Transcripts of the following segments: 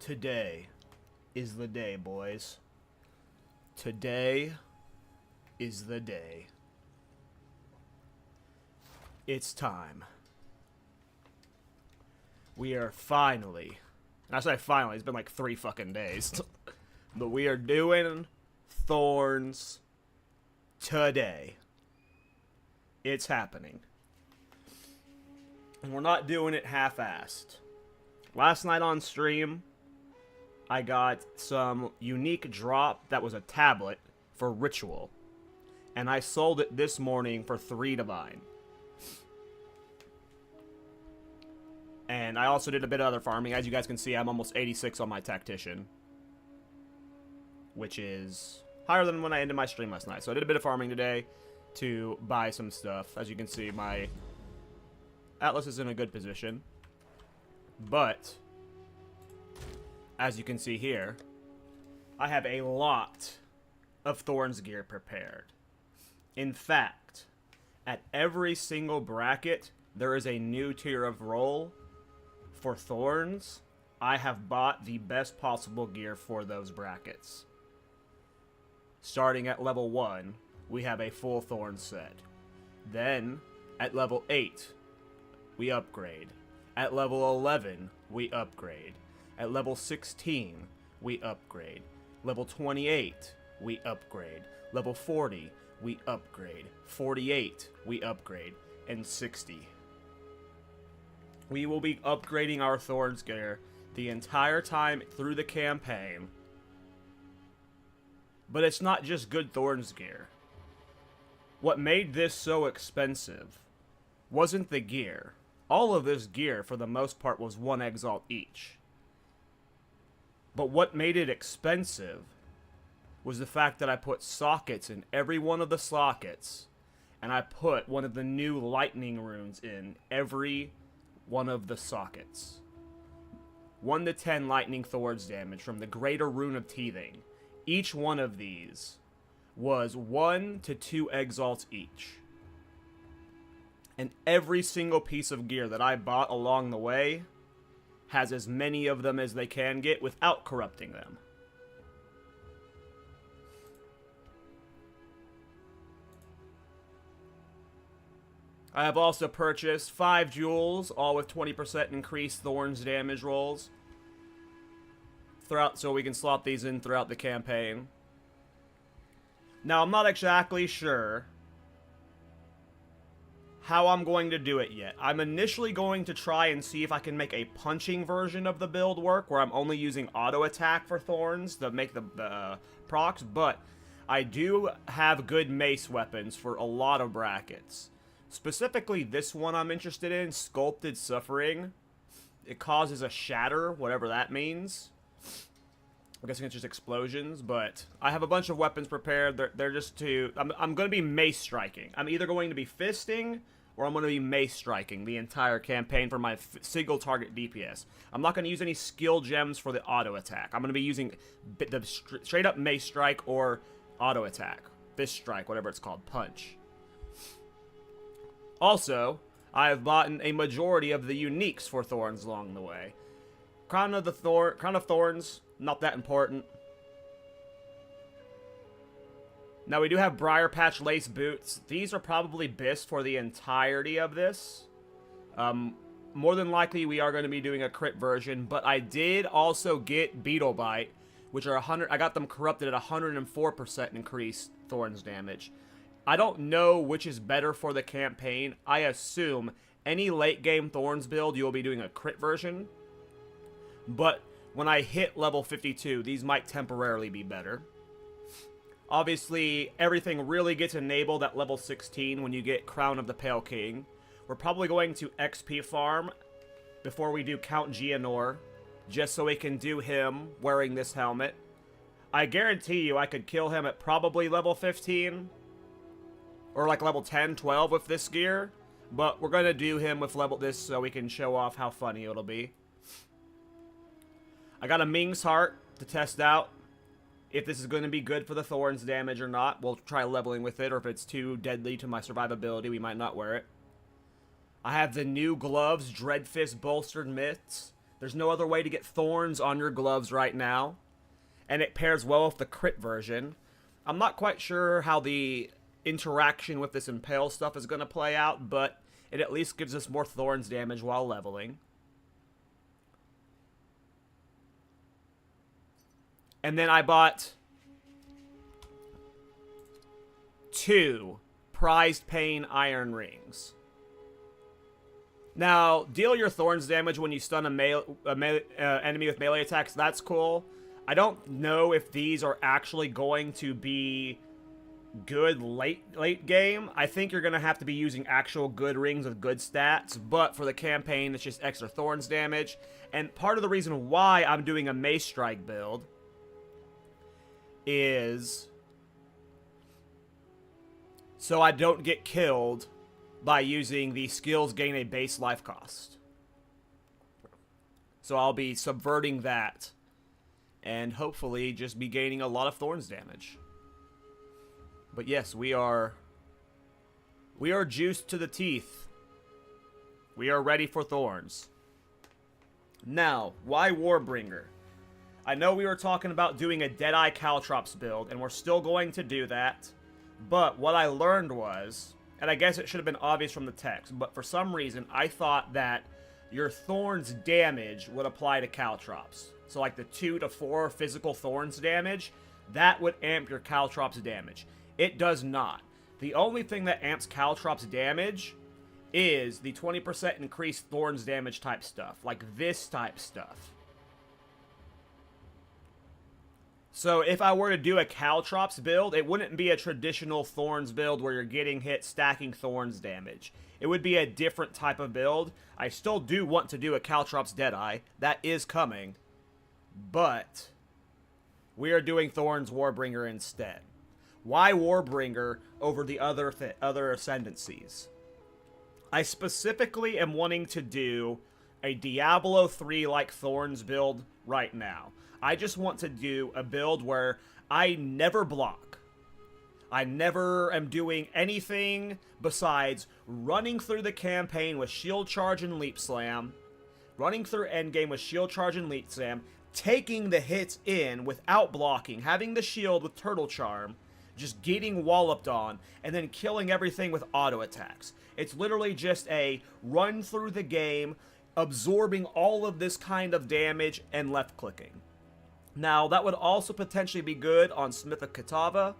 Today is the day, boys. Today is the day. It's time. We are finally, and I say finally, it's been like 3 fucking days, but we are doing Thorns today. It's happening. And we're not doing it half-assed. Last night on stream, I got some unique drop that was a tablet for Ritual. And I sold it this morning for 3 Divine. And I also did a bit of other farming. As you guys can see, I'm almost 86 on my Tactician. Which is higher than when I ended my stream last night. So I did a bit of farming today to buy some stuff. As you can see, my Atlas is in a good position. But as you can see here, I have a lot of Thorns gear prepared. In fact, at every single bracket, there is a new tier of role for Thorns. I have bought the best possible gear for those brackets. Starting at level 1, we have a full Thorns set. Then, at level 8, we upgrade. At level 11, we upgrade. At level 16, we upgrade. Level 28, we upgrade. Level 40, we upgrade. 48, we upgrade. And 60. We will be upgrading our Thorns gear the entire time through the campaign. But it's not just good Thorns gear. What made this so expensive wasn't the gear. All of this gear, for the most part, was 1 Exile each. But what made it expensive was the fact that I put sockets in every one of the sockets, and I put one of the new lightning runes in every one of the sockets. 1 to 10 lightning Thorns damage from the Greater Rune of Teething. Each one of these was 1 to 2 Exiles each. And every single piece of gear that I bought along the way has as many of them as they can get without corrupting them. I have also purchased 5 jewels, all with 20% increased Thorns damage rolls, so we can slot these in throughout the campaign. Now, I'm not exactly sure how I'm going to do it yet. I'm initially going to try and see if I can make a punching version of the build work, where I'm only using auto attack for Thorns to make the procs, but I do have good mace weapons for a lot of brackets. Specifically, this one I'm interested in, Sculpted Suffering. It causes a shatter, whatever that means. I'm guessing it's just explosions, but I have a bunch of weapons prepared. They're just to... I'm going to be mace striking. I'm either going to be fisting, or I'm going to be mace striking the entire campaign for my single target DPS. I'm not going to use any skill gems for the auto attack. I'm going to be using the straight up mace strike or auto attack. Fist strike, whatever it's called. Punch. Also, I have bought a majority of the uniques for Thorns along the way. Crown of Thorns, not that important. Now, we do have Briar Patch Lace Boots. These are probably best for the entirety of this. More than likely, we are going to be doing a crit version, but I did also get Beetle Bite, which are 100. I got them corrupted at 104% increased Thorns damage. I don't know which is better for the campaign. I assume any late game Thorns build, you'll be doing a crit version. But when I hit level 52, these might temporarily be better. Obviously, everything really gets enabled at level 16 when you get Crown of the Pale King. We're probably going to XP farm before we do Count Geonor, just so we can do him wearing this helmet. I guarantee you I could kill him at probably level 15. Or like level 10, 12 with this gear. But we're going to do him with level this so we can show off how funny it'll be. I got a Ming's Heart to test out if this is going to be good for the Thorns damage or not. We'll try leveling with it, or if it's too deadly to my survivability, we might not wear it. I have the new gloves, Dreadfist Bolstered Mitts. There's no other way to get Thorns on your gloves right now. And it pairs well with the crit version. I'm not quite sure how the interaction with this Impale stuff is going to play out, but it at least gives us more Thorns damage while leveling. And then I bought 2 Prized Pain Iron Rings. Now, deal your Thorns damage when you stun a enemy with melee attacks. That's cool. I don't know if these are actually going to be good late game. I think you're going to have to be using actual good rings with good stats, but for the campaign, it's just extra Thorns damage. And part of the reason why I'm doing a Mace Strike build is so I don't get killed by using the skills gain a base life cost. So I'll be subverting that and hopefully just be gaining a lot of Thorns damage. But yes, we are juiced to the teeth. We are ready for Thorns. Now, why Warbringer? I know we were talking about doing a Deadeye Caltrops build, and we're still going to do that. But what I learned was, and I guess it should have been obvious from the text, but for some reason I thought that your Thorns damage would apply to Caltrops. So like the 2 to 4 physical Thorns damage, that would amp your Caltrops damage. It does not. The only thing that amps Caltrops damage is the 20% increased Thorns damage type stuff, like this type stuff. So if I were to do a Caltrops build, it wouldn't be a traditional Thorns build where you're getting hit stacking Thorns damage. It would be a different type of build. I still do want to do a Caltrops Deadeye. That is coming. But we are doing Thorns Warbringer instead. Why Warbringer over the other ascendancies? I specifically am wanting to do a Diablo 3-like Thorns build right now. I just want to do a build where I never block. I never am doing anything besides running through the campaign with Shield Charge and Leap Slam, running through endgame with Shield Charge and Leap Slam, taking the hits in without blocking, having the shield with Turtle Charm, just getting walloped on, and then killing everything with auto attacks. It's literally just a run through the game, absorbing all of this kind of damage and left clicking. Now, that would also potentially be good on Smith of Kitava.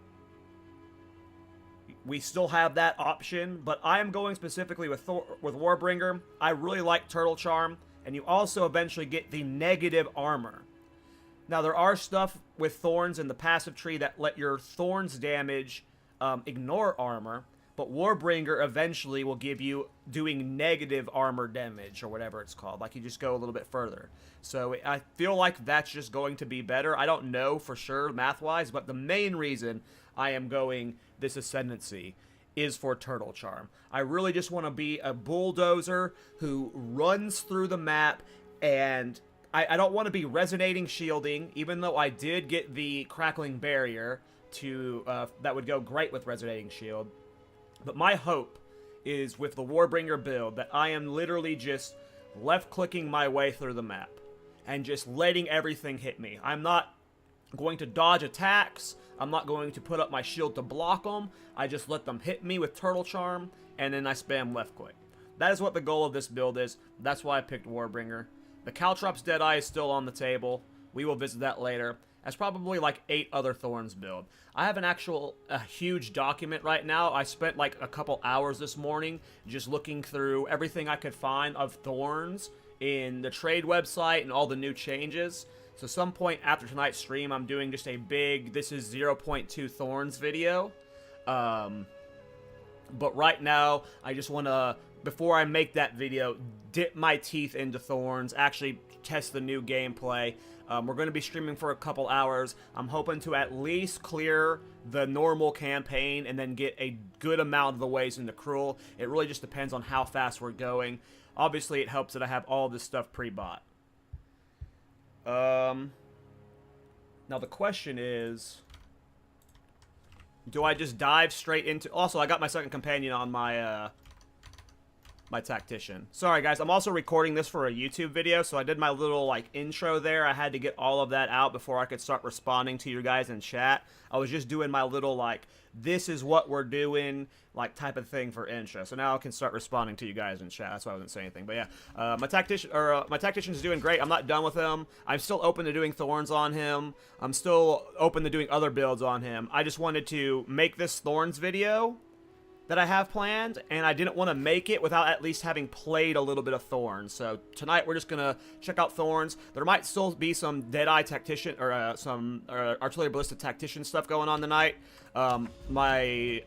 We still have that option, but I am going specifically with Warbringer. I really like Turtle Charm, and you also eventually get the negative armor. Now, there are stuff with Thorns in the passive tree that let your Thorns damage ignore armor, but Warbringer eventually will give you doing negative armor damage, or whatever it's called. Like, you just go a little bit further. So I feel like that's just going to be better. I don't know for sure math-wise, but the main reason I am going this Ascendancy is for Turtle Charm. I really just want to be a bulldozer who runs through the map, and I don't want to be resonating shielding, even though I did get the Crackling Barrier to that would go great with resonating shield. But my hope is with the Warbringer build that I am literally just left-clicking my way through the map and just letting everything hit me. I'm not going to dodge attacks. I'm not going to put up my shield to block them. I just let them hit me with Turtle Charm, and then I spam left-click. That is what the goal of this build is. That's why I picked Warbringer. The Caltrops Deadeye is still on the table. We will visit that later. That's probably like 8 other Thorns build. I have a huge document right now. I spent like a couple hours this morning just looking through everything I could find of Thorns in the trade website and all the new changes. So some point after tonight's stream, I'm doing just a big, this is 0.2 Thorns video. But right now, I just want to, before I make that video, dip my teeth into Thorns, actually test the new gameplay. We're going to be streaming for a couple hours. I'm hoping to at least clear the normal campaign and then get a good amount of the ways into Cruel. It really just depends on how fast we're going. Obviously, it helps that I have all this stuff pre-bought. Now the question is, do I just dive straight into... Also, I got my second companion on my my Tactician. Sorry, guys. I'm also recording this for a YouTube video, so I did my little, like, intro there. I had to get all of that out before I could start responding to you guys in chat. I was just doing my little, like, this is what we're doing, like, type of thing for intro. So now I can start responding to you guys in chat. That's why I wasn't saying anything. But yeah, my Tactician's doing great. I'm not done with him. I'm still open to doing Thorns on him. I'm still open to doing other builds on him. I just wanted to make this Thorns video that I have planned, and I didn't want to make it without at least having played a little bit of Thorns. So tonight we're just gonna check out Thorns. There might still be some Deadeye Tactician or some Artillery Ballista Tactician stuff going on tonight. I'm having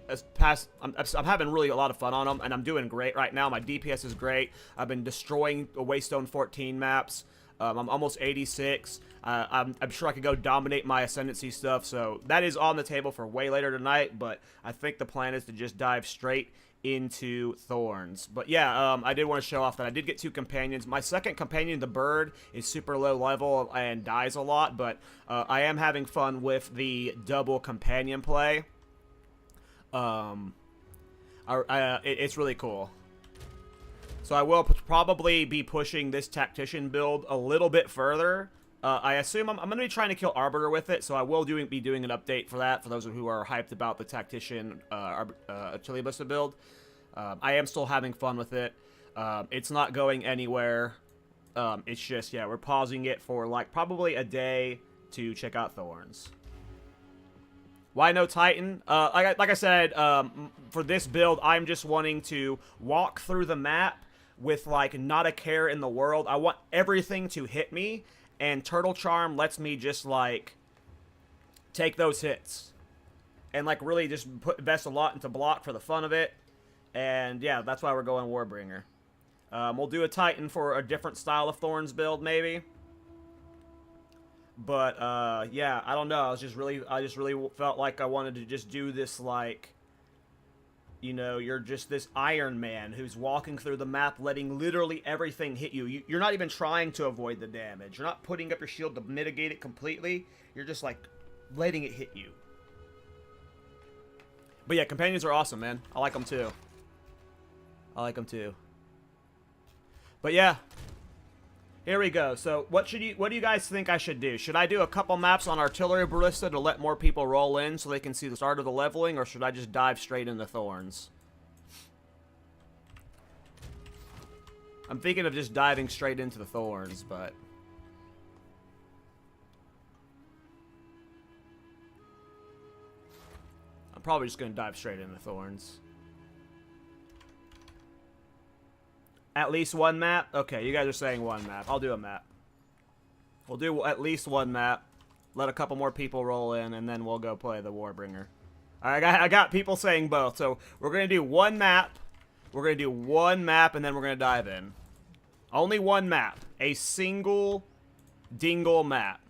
really a lot of fun on them, and I'm doing great right now. My DPS is great. I've been destroying the Waystone 14 maps. I'm almost 86. I'm sure I could go dominate my Ascendancy stuff, so that is on the table for way later tonight, but I think the plan is to just dive straight into Thorns. But yeah, I did want to show off that I did get 2 companions. My second companion, the bird, is super low level and dies a lot, but I am having fun with the double companion play. It's really cool. So I will probably be pushing this Tactician build a little bit further. I assume I'm going to be trying to kill Arbiter with it, so I will be doing an update for that, for those who are hyped about the Tactician Artillery Ballista build. I am still having fun with it. It's not going anywhere. It's just, yeah, we're pausing it for, like, probably a day to check out Thorns. Why no Titan? Like I said, for this build, I'm just wanting to walk through the map with, like, not a care in the world. I want everything to hit me, and Turtle Charm lets me just, like, take those hits. And, like, really just invest a lot into block for the fun of it. And, yeah, that's why we're going Warbringer. We'll do a Titan for a different style of Thorns build, maybe. But, yeah, I don't know. I just really felt like I wanted to just do this, like, you know, you're just this Iron Man who's walking through the map, letting literally everything hit you. You're not even trying to avoid the damage. You're not putting up your shield to mitigate it completely. You're just, like, letting it hit you. But yeah, companions are awesome, man. I like them too. I like them too. But yeah. Here we go. So, what do you guys think I should do? Should I do a couple maps on Artillery Ballista to let more people roll in so they can see the start of the leveling, or should I just dive straight into Thorns? I'm thinking of just diving straight into the Thorns, but I'm probably just going to dive straight into Thorns. At least one map? Okay, you guys are saying one map. I'll do a map. We'll do at least one map. Let a couple more people roll in, and then we'll go play the Warbringer. Alright, I got people saying both. So, we're going to do one map. We're going to do one map, and then we're going to dive in. Only one map. A single dingle map.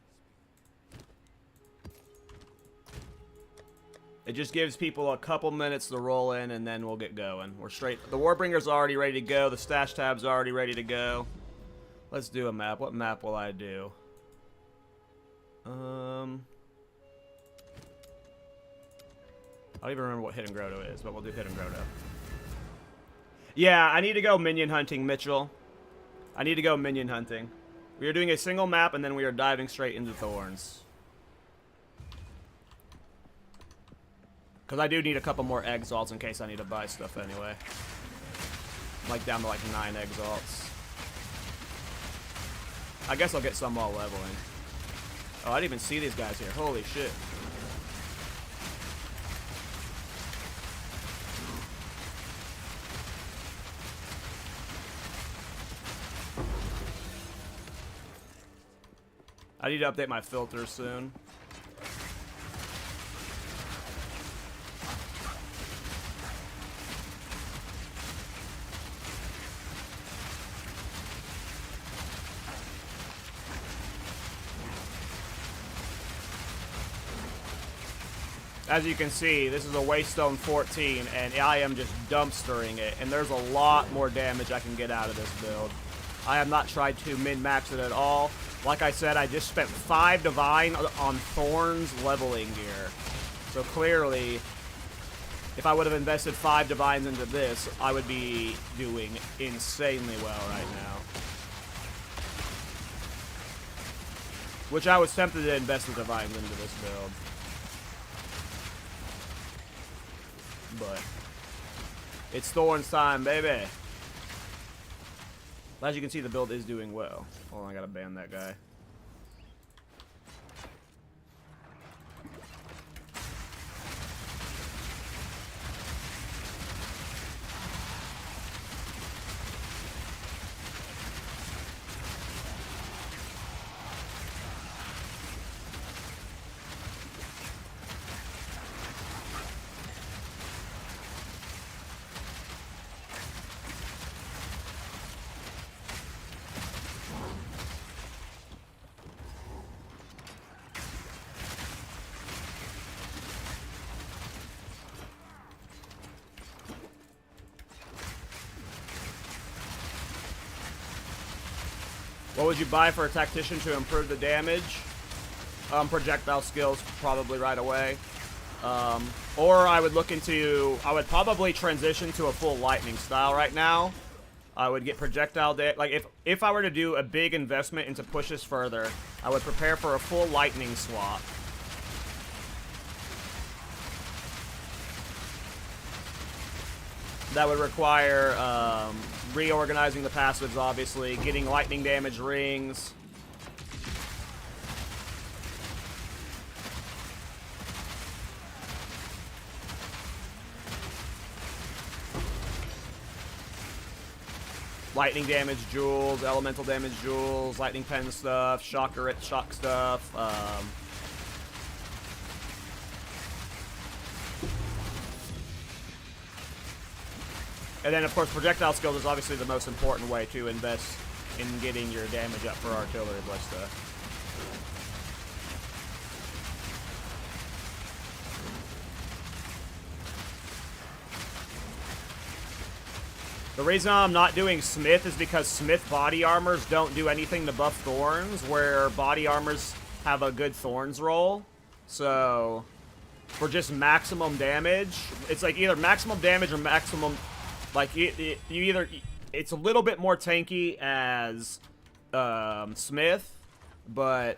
It just gives people a couple minutes to roll in, and then we'll get going. We're straight. The Warbringer's already ready to go. The stash tab's already ready to go. Let's do a map. What map will I do? I don't even remember what Hidden Grotto is, but we'll do Hidden Grotto. Yeah, I need to go minion hunting, Mitchell. I need to go minion hunting. We are doing a single map, and then we are diving straight into Thorns. Because I do need a couple more exalts in case I need to buy stuff anyway. I'm like down to like 9 exalts. I guess I'll get some while leveling. Oh, I didn't even see these guys here. Holy shit. I need to update my filters soon. As you can see, this is a Waystone 14, and I am just dumpstering it, and there's a lot more damage I can get out of this build. I have not tried to min-max it at all. Like I said, I just spent 5 Divine on Thorns leveling gear. So clearly, if I would have invested 5 Divines into this, I would be doing insanely well right now. Which I was tempted to invest the Divines into this build. But it's Thorns time, baby. As you can see, the build is doing well. Hold on, I gotta ban that guy. What would you buy for a Tactician to improve the damage? Projectile skills, probably right away. Or I would look into... I would probably transition to a full lightning style right now. I would get projectile damage. Like, if I were to do a big investment into pushes further, I would prepare for a full lightning swap. That would require reorganizing the passives, obviously, getting lightning damage rings. Lightning damage jewels, elemental damage jewels, lightning pen stuff, shock stuff. And then, of course, projectile skills is obviously the most important way to invest in getting your damage up for artillery ballista. The reason I'm not doing Smith is because Smith body armors don't do anything to buff Thorns, where body armors have a good Thorns roll. So, for just maximum damage, it's like either maximum damage or maximum... Like, you either... It's a little bit more tanky as Smith, but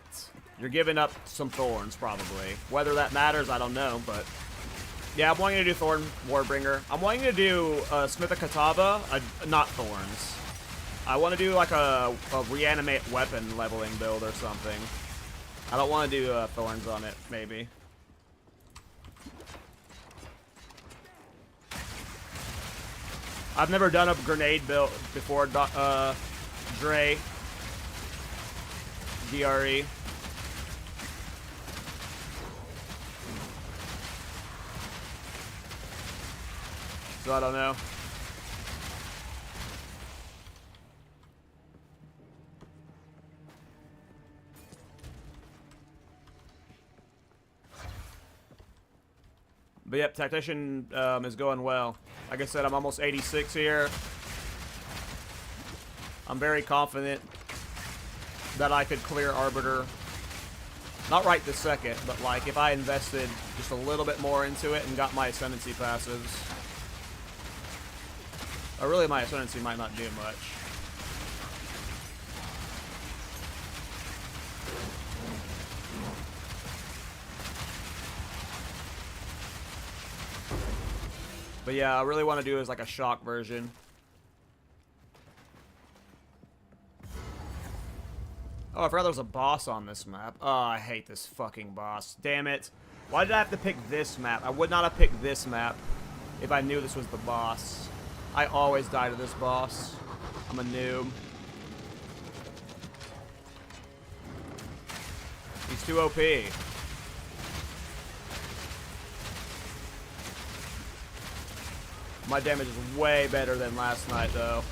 you're giving up some Thorns, probably. Whether that matters, I don't know, but... Yeah, I'm wanting to do Thorn Warbringer. I'm wanting to do Smith of Katava, not Thorns. I want to do, like, a reanimate weapon leveling build or something. I don't want to do Thorns on it, maybe. I've never done a grenade build before, Dre. DRE. So I don't know. But yep, Tactician is going well. Like I said, I'm almost 86 here. I'm very confident that I could clear Arbiter. Not right this second, but like if I invested just a little bit more into it and got my Ascendancy passives. Or really, my Ascendancy might not do much. But yeah, I really want to do is like a shock version. Oh, I forgot there was a boss on this map. Oh, I hate this fucking boss. Damn it. Why did I have to pick this map? I would not have picked this map if I knew this was the boss. I always die to this boss. I'm a noob. He's too OP. My damage is way better than last night, though.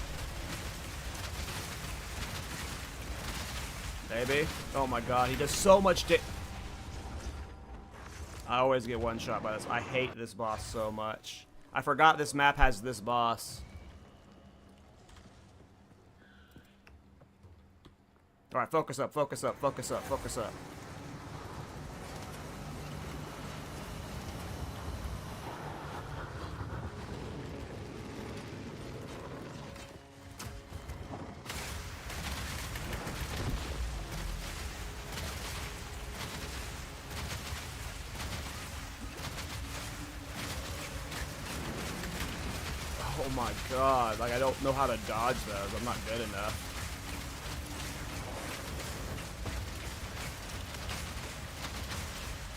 Baby. Oh my god, he does so much I always get one shot by this. I hate this boss so much. I forgot this map has this boss. Alright, focus up, focus up, focus up, focus up. Oh my god, like I don't know how to dodge those. I'm not good enough.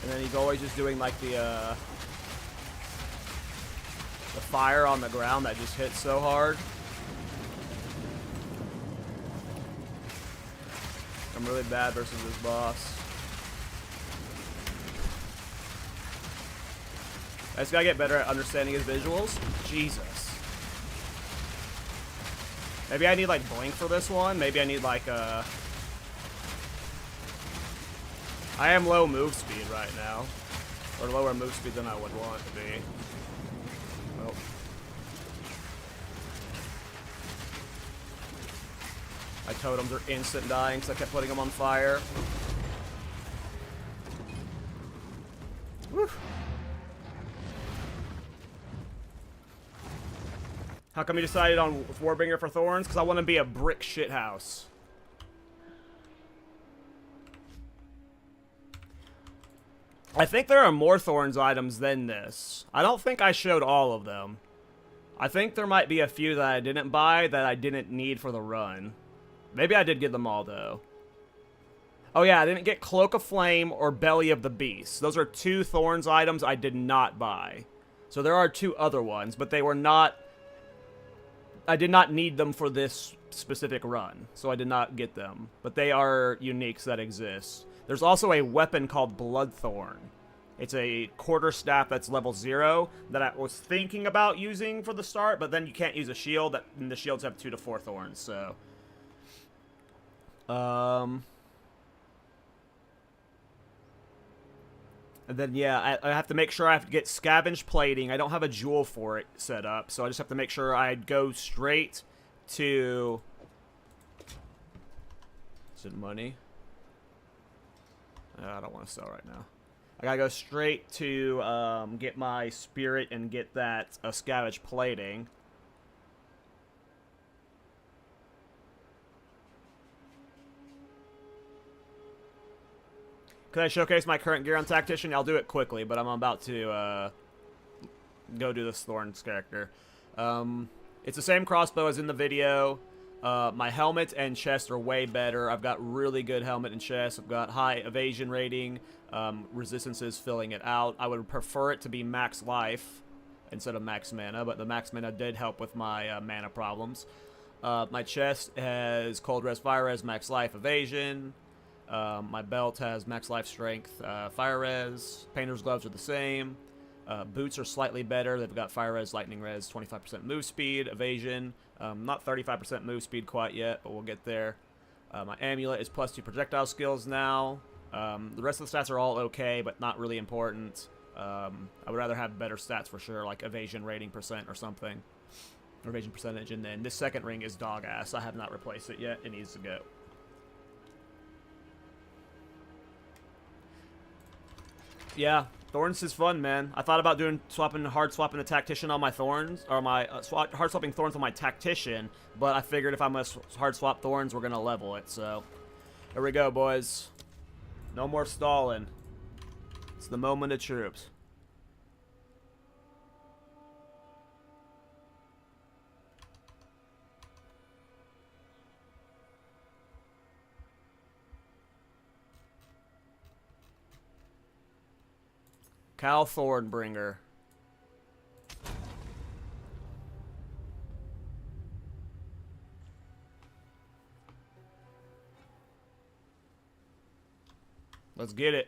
And then he's always just doing like the fire on the ground that just hits so hard. I'm really bad versus this boss. I just gotta get better at understanding his visuals. Jesus. Maybe I need like blink for this one. Maybe I need like a... I am low move speed right now. Or lower move speed than I would want to be. Oh. My totems are instant dying because I kept putting them on fire. Woo. How come you decided on Warbringer for Thorns? Because I want to be a brick shithouse. I think there are more Thorns items than this. I don't think I showed all of them. I think there might be a few that I didn't buy that I didn't need for the run. Maybe I did get them all, though. Oh yeah, I didn't get Cloak of Flame or Belly of the Beast. Those are 2 Thorns items I did not buy. So there are 2 other ones, but they were not... I did not need them for this specific run, so I did not get them. But they are uniques that exist. There's also a weapon called Bloodthorn. It's a quarterstaff that's level 0 that I was thinking about using for the start, but then you can't use a shield, and the shields have 2 to 4 thorns, so... And then, yeah, I have to make sure I have to get Scavenge Plating. I don't have a jewel for it set up, so I just have to make sure I go straight to... Is it money? I don't want to sell right now. I gotta go straight to get my Spirit and get that Scavenge Plating. Could I showcase my current gear on Tactician? I'll do it quickly, but I'm about to go do this Thorns character. It's the same crossbow as in the video. My helmet and chest are way better. I've got really good helmet and chest. I've got high evasion rating. Resistances filling it out. I would prefer it to be max life instead of max mana, but the max mana did help with my mana problems. My chest has cold res, fire res, max life, evasion. My belt has max life strength, fire res. Painter's gloves are the same. Boots are slightly better. They've got fire res, lightning res, 25% move speed, evasion. Not 35% move speed quite yet, but we'll get there. My amulet is +2 projectile skills now. The rest of the stats are all okay, but not really important. I would rather have better stats for sure, like evasion rating % or something. Or evasion percentage. And then this second ring is dog ass. I have not replaced it yet. It needs to go. Yeah, Thorns is fun, man. I thought about hard swapping the Tactician on my Thorns, or my hard swapping Thorns on my Tactician, but I figured if I'm gonna hard swap Thorns, we're gonna level it. So here we go, boys. No more stalling. It's the moment of troops. KallTorak. Let's get it.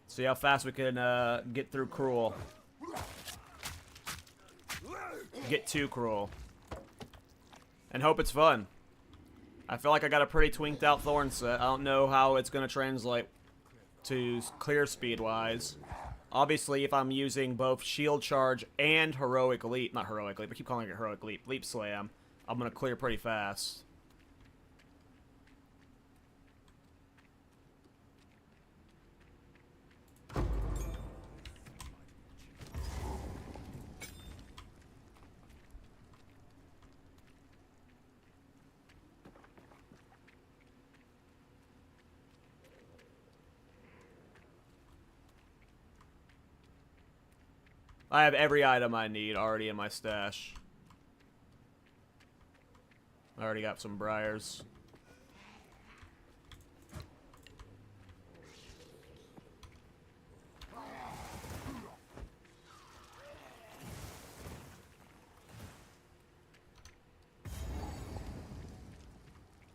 See how fast we can get through Cruel. Get to Cruel. And hope it's fun. I feel like I got a pretty twinked out Thorn set. I don't know how it's going to translate to clear speed wise. Obviously, if I'm using both Shield Charge and Heroic Leap, not Heroic Leap, I keep calling it Heroic Leap, Leap Slam, I'm going to clear pretty fast. I have every item I need already in my stash. I already got some briars.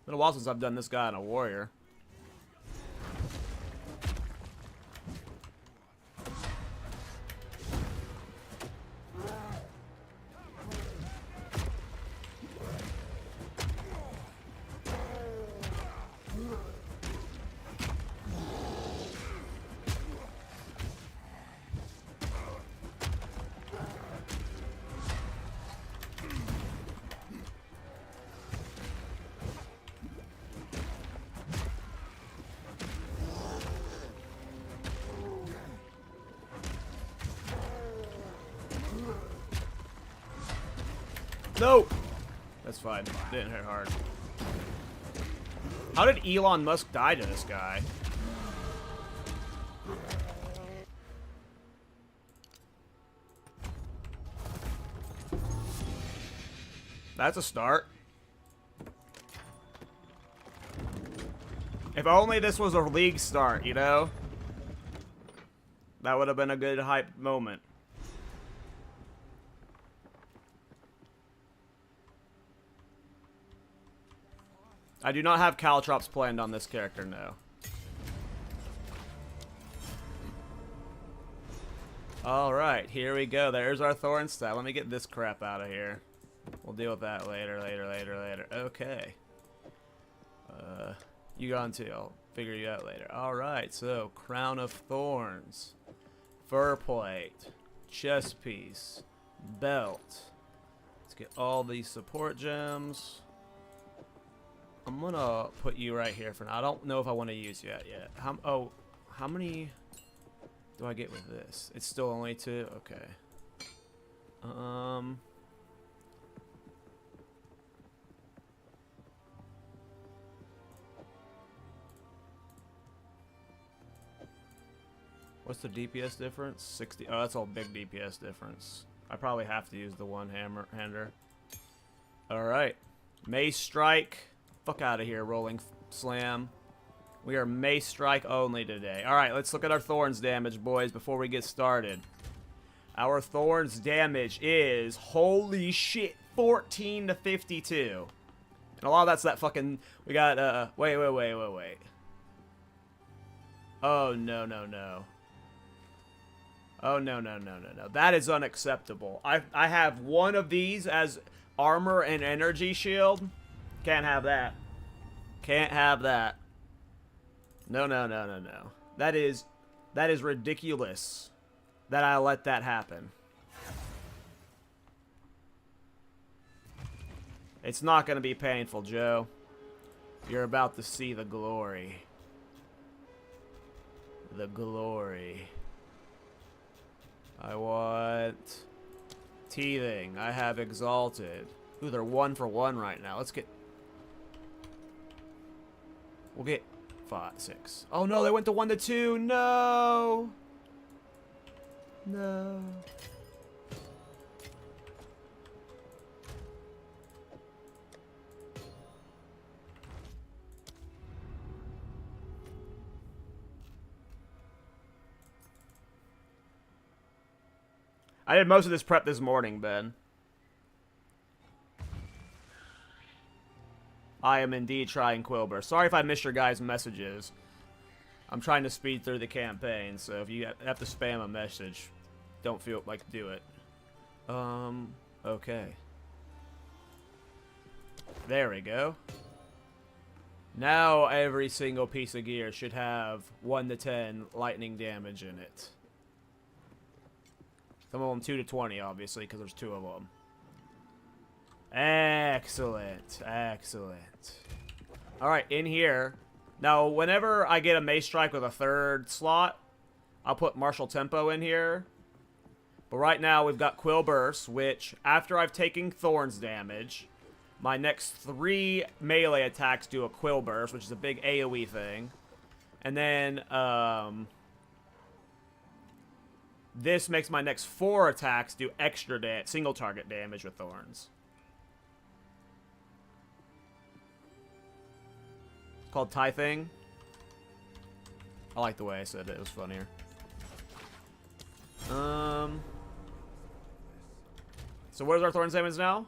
Been a while since I've done this guy on a warrior. No! That's fine. Didn't hit hard. How did Elon Musk die to this guy? That's a start. If only this was a league start, you know? That would have been a good hype moment. I do not have caltrops planned on this character, no. Alright, here we go. There's our Thorns stat. Let me get this crap out of here. We'll deal with that later. Okay. You gone too. I'll figure you out later. Alright, so Crown of Thorns. Fur plate. Chest piece. Belt. Let's get all these support gems. I'm gonna put you right here for now. I don't know if I want to use you yet. How many do I get with this? It's still only 2? Okay. What's the DPS difference? 60. Oh, that's all big DPS difference. I probably have to use the one-hander. Alright. Mace Strike. Fuck out of here, Rolling Slam. We are Mace Strike only today. Alright, let's look at our Thorns damage, boys, before we get started. Our Thorns damage is, holy shit, 14 to 52. And a lot of that's that fucking, we got, wait. Oh, no. Oh, no. That is unacceptable. I have one of these as armor and energy shield. Can't have that. Can't have that. No. That is ridiculous that I let that happen. It's not going to be painful, Joe. You're about to see the glory. The glory. I want Teething. I have Exalted. Ooh, they're 1 for 1 right now. Let's get... We'll get 5, 6. Oh no, they went to 1 to 2. No. No. I did most of this prep this morning, Ben. I am indeed trying Quilber. Sorry if I missed your guys' messages. I'm trying to speed through the campaign, so if you have to spam a message, don't feel like do it. Okay. There we go. Now every single piece of gear should have 1 to 10 lightning damage in it. Some of them 2 to 20, obviously, because there's 2 of them. Excellent. Alright, in here. Now, whenever I get a Mace Strike with a 3rd slot, I'll put Martial Tempo in here. But right now, we've got Quill Burst, which, after I've taken Thorns damage, my next 3 melee attacks do a Quill Burst, which is a big AoE thing. And then, This makes my next 4 attacks do extra single target damage with Thorns. It's called Tithing. I like the way I said it. It was funnier. So what is our Thorns damage now?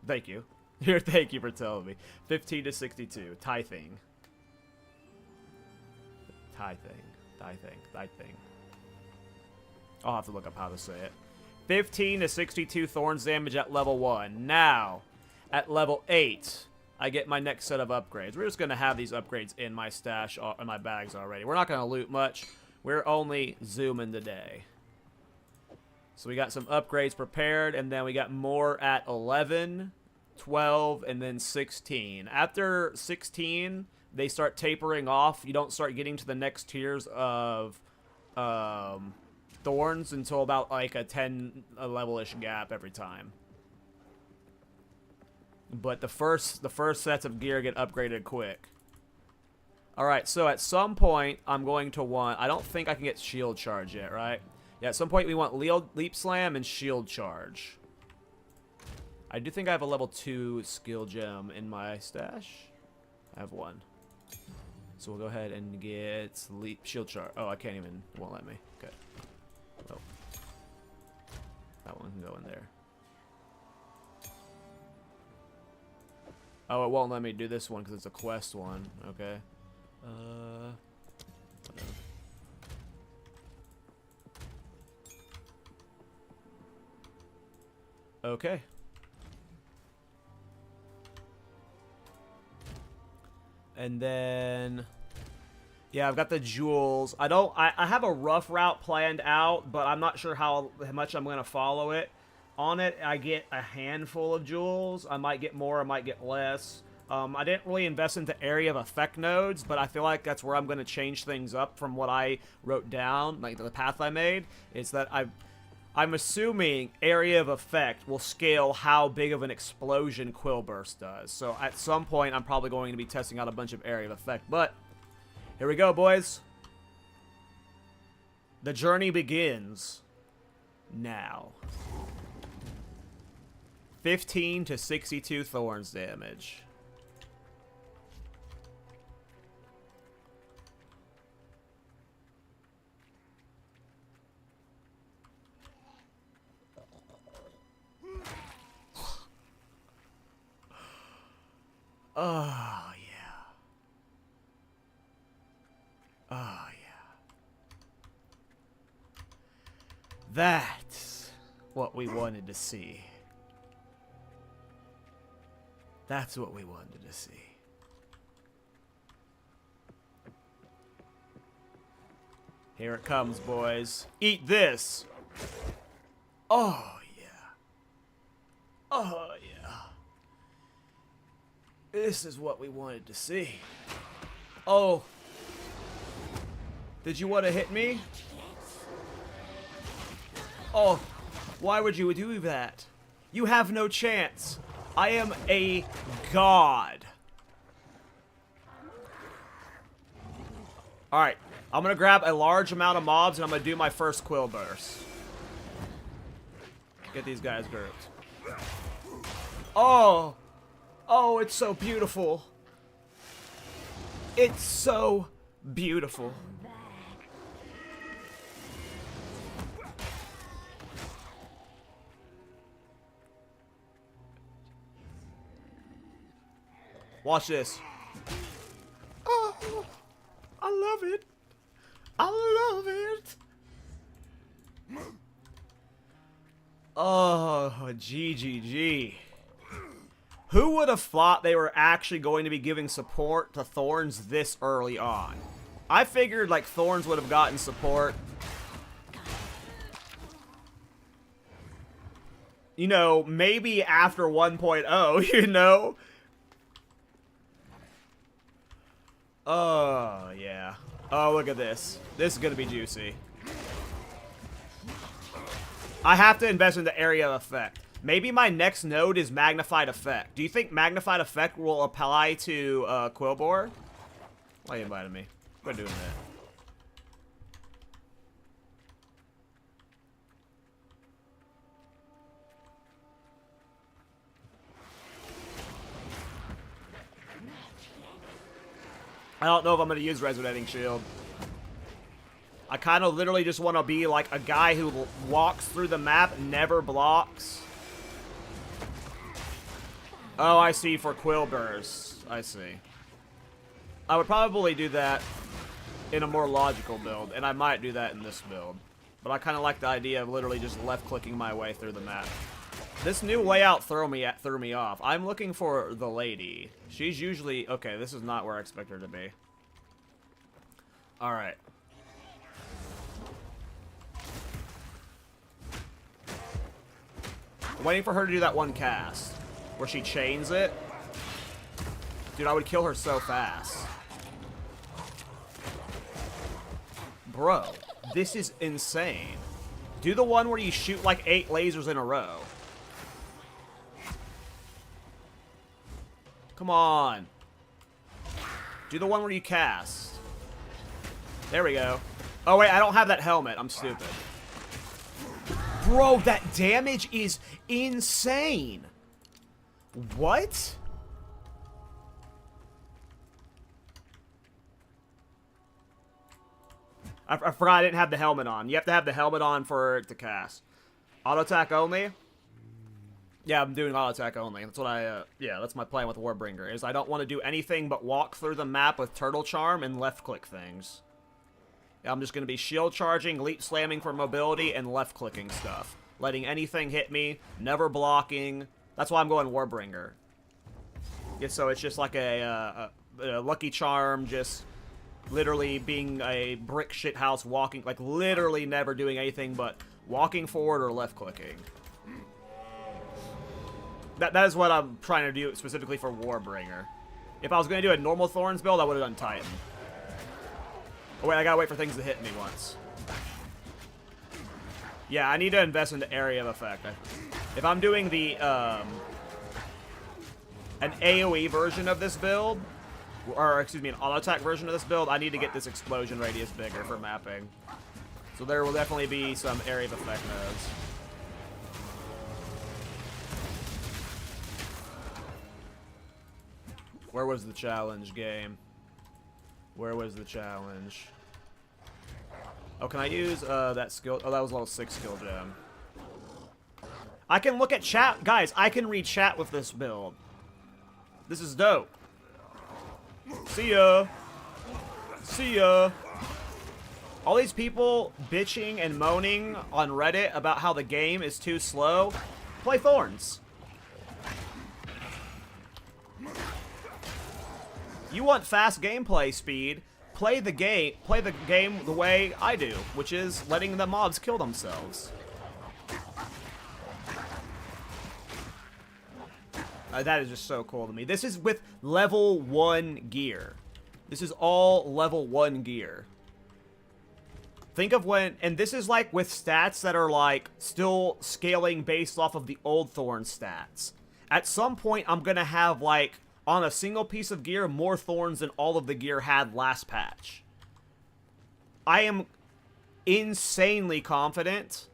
Thank you. Thank you for telling me. 15 to 62. Tithing. Tithing. I'll have to look up how to say it. 15 to 62 Thorns damage at level 1. Now, at level 8, I get my next set of upgrades. We're just going to have these upgrades in my stash, in my bags already. We're not going to loot much. We're only zooming today. So we got some upgrades prepared, and then we got more at 11, 12, and then 16. After 16, they start tapering off. You don't start getting to the next tiers of Thorns until about like a 10 level-ish gap every time. But the first sets of gear get upgraded quick. Alright, so at some point, I'm going to want... I don't think I can get shield charge yet, right? Yeah, at some point we want leap slam and shield charge. I do think I have a level 2 skill gem in my stash. I have 1. So we'll go ahead and get shield charge. Oh, I can't even... It won't let me. Okay. Oh. That one can go in there. Oh, it won't let me do this one because it's a quest one. Okay. Whatever. Okay. And then, yeah, I've got the jewels. I have a rough route planned out, but I'm not sure how much I'm going to follow it. On it, I get a handful of jewels. I might get more, I might get less. I didn't really invest into area of effect nodes, but I feel like that's where I'm going to change things up from what I wrote down, like the path I made. It's that I'm assuming area of effect will scale how big of an explosion Quill Burst does. So at some point, I'm probably going to be testing out a bunch of area of effect. But here we go, boys. The journey begins now. 15 to 62 Thorns damage. Oh, yeah. Oh, yeah. That's what we wanted to see. That's what we wanted to see. Here it comes, boys. Eat this! Oh, yeah. Oh, yeah. This is what we wanted to see. Oh. Did you want to hit me? Oh. Why would you do that? You have no chance. I am a god. Alright. I'm going to grab a large amount of mobs and I'm going to do my first Quill Burst. Get these guys grouped. Oh. Oh, it's so beautiful. It's so beautiful. Watch this. Oh, I love it. I love it. Oh, GGG. Who would have thought they were actually going to be giving support to Thorns this early on? I figured, like, Thorns would have gotten support, you know, maybe after 1.0, you know? Oh, yeah. Oh, look at this. This is going to be juicy. I have to invest in the area of effect. Maybe my next node is Magnified Effect. Do you think Magnified Effect will apply to Quillbore? Why are you inviting me? Quit doing that. I don't know if I'm going to use Resonating Shield. I kind of literally just want to be like a guy who walks through the map, never blocks. Oh, I see, for Quill Bursts. I see. I would probably do that in a more logical build, and I might do that in this build. But I kind of like the idea of literally just left-clicking my way through the map. This new layout threw me off. I'm looking for the lady. She's usually... Okay, this is not where I expect her to be. Alright. I'm waiting for her to do that one cast where she chains it. Dude, I would kill her so fast. Bro, this is insane. Do the one where you shoot like 8 lasers in a row. Come on. Do the one where you cast. There we go. Oh, wait, I don't have that helmet. I'm stupid. Bro, that damage is insane. What? I forgot I didn't have the helmet on. You have to have the helmet on for it to cast. Auto attack only? Yeah, I'm doing auto attack only. That's what yeah, that's my plan with Warbringer, is I don't want to do anything but walk through the map with Turtle Charm and left-click things. Yeah, I'm just going to be shield charging, leap slamming for mobility, and left-clicking stuff. Letting anything hit me, never blocking. That's why I'm going Warbringer. Yeah, so it's just like a Lucky Charm, just literally being a brick shit house walking, like literally never doing anything but walking forward or left-clicking. That is what I'm trying to do specifically for Warbringer. If I was going to do a normal Thorns build, I would have done Titan. Oh wait, I gotta wait for things to hit me once. Yeah, I need to invest in the area of effect. If I'm doing the, an AoE version of this build, or excuse me, an auto-attack version of this build, I need to get this explosion radius bigger for mapping. So there will definitely be some area of effect nodes. Where was the challenge game? Where was the challenge? Oh, can I use that skill? Oh, that was level 6 skill gem. I can look at chat. Guys, I can read chat with this build. This is dope. See ya. See ya. All these people bitching and moaning on Reddit about how the game is too slow. Play Thorns. You want fast gameplay speed, play the game the way I do, which is letting the mobs kill themselves. That is just so cool to me. This is with level 1 gear. This is all level 1 gear. Think of when, and this is like with stats that are like still scaling based off of the old Thorn stats. At some point, I'm gonna have like, on a single piece of gear, more Thorns than all of the gear had last patch. I am insanely confident.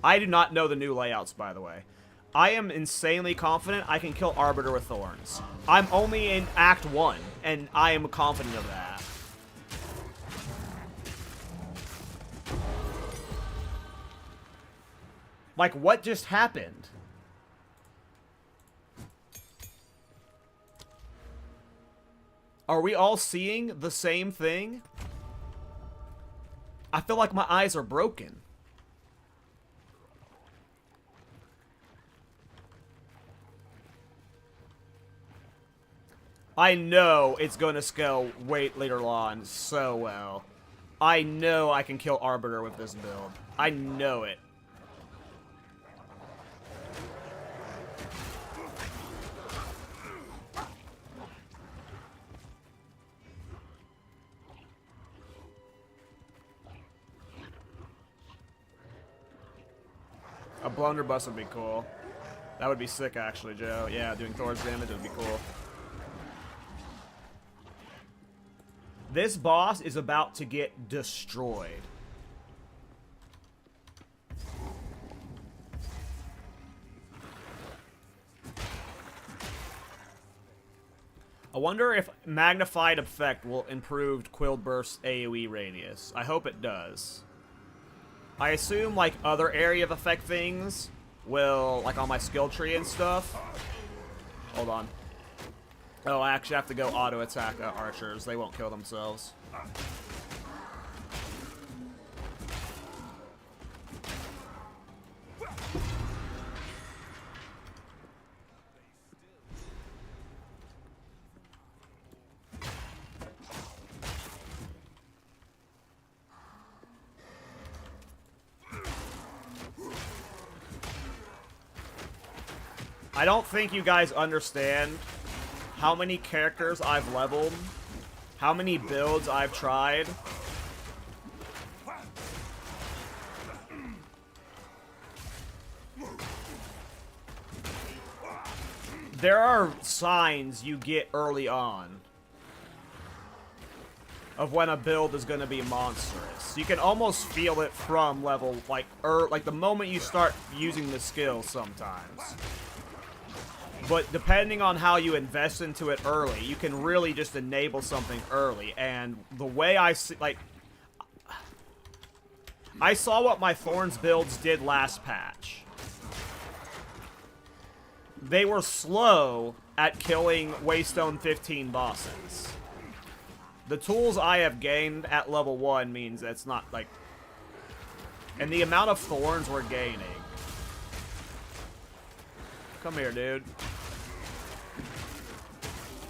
I do not know the new layouts, by the way. I am insanely confident I can kill Arbiter with Thorns. I'm only in Act 1, and I am confident of that. Like, what just happened? Are we all seeing the same thing? I feel like my eyes are broken. I know it's going to scale way later on so well. I know I can kill Arbiter with this build. I know it. A blunderbuss would be cool. That would be sick, actually, Joe. Yeah, doing Thor's damage would be cool. This boss is about to get destroyed. I wonder if Magnified Effect will improve Quill Burst's AoE radius. I hope it does. I assume, like, other area of effect things will, like, on my skill tree and stuff. Hold on. Oh, I actually have to go auto-attack archers. They won't kill themselves. I don't think you guys understand how many characters I've leveled, how many builds I've tried. There are signs you get early on of when a build is going to be monstrous. You can almost feel it from level, like the moment you start using the skill sometimes. But depending on how you invest into it early, you can really just enable something early. And the way I see, like, I saw what my Thorns builds did last patch. They were slow at killing Waystone 15 bosses. The tools I have gained at level 1 means that's not, like... And the amount of Thorns we're gaining. Come here, dude.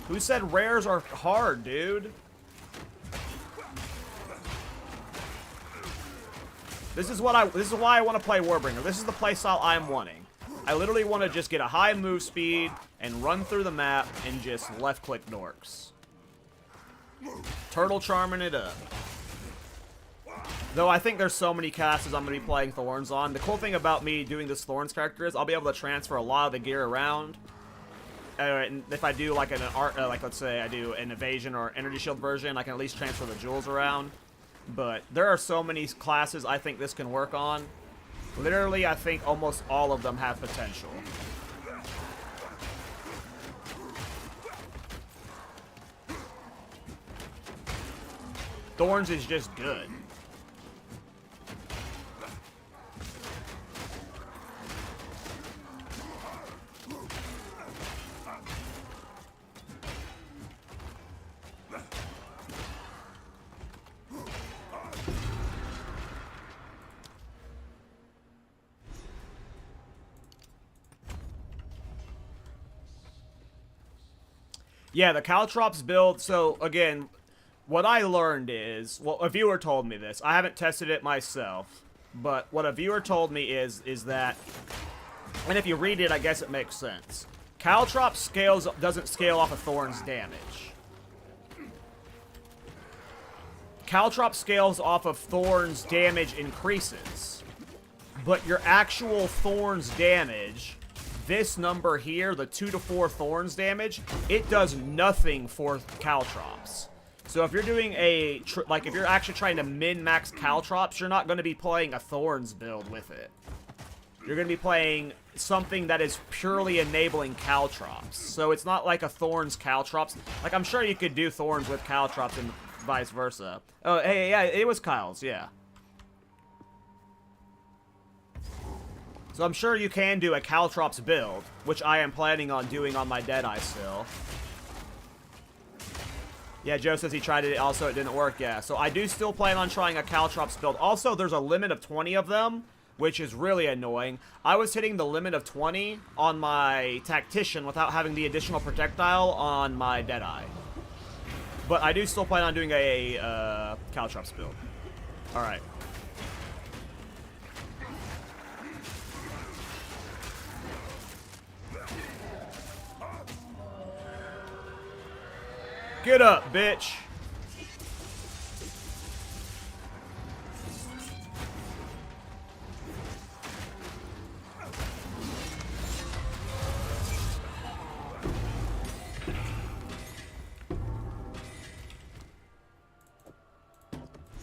Who said rares are hard, dude? This is why I want to play Warbringer. This is the playstyle I'm wanting. I literally want to just get a high move speed and run through the map and just left-click dorks. Turtle charming it up. Though I think there's so many classes I'm going to be playing Thorns on. The cool thing about me doing this Thorns character is I'll be able to transfer a lot of the gear around. And if I do like like let's say I do an evasion or energy shield version, I can at least transfer the jewels around. But there are so many classes I think this can work on. Literally, I think almost all of them have potential. Thorns is just good. Yeah, the Caltrops build, so again, what I learned is, well, a viewer told me this. I haven't tested it myself, but what a viewer told me is that, and if you read it, I guess it makes sense. Caltrops doesn't scale off of Thorns damage. Caltrops scales off of Thorns damage increases, but your actual Thorns damage, this number here, the 2 to 4 Thorns damage, it does nothing for Caltrops. So if you're doing if you're actually trying to min-max Caltrops, you're not going to be playing a Thorns build with it. You're going to be playing something that is purely enabling Caltrops. So it's not like a Thorns Caltrops. Like, I'm sure you could do Thorns with Caltrops and vice versa. Oh, hey, yeah, it was Kyle's, yeah. So I'm sure you can do a Caltrops build, which I am planning on doing on my Deadeye still. Yeah, Joe says he tried it, also it didn't work, yeah. So I do still plan on trying a Caltrops build. Also, there's a limit of 20 of them, which is really annoying. I was hitting the limit of 20 on my Tactician without having the additional projectile on my Deadeye. But I do still plan on doing a Caltrops build. Alright. Get up, bitch.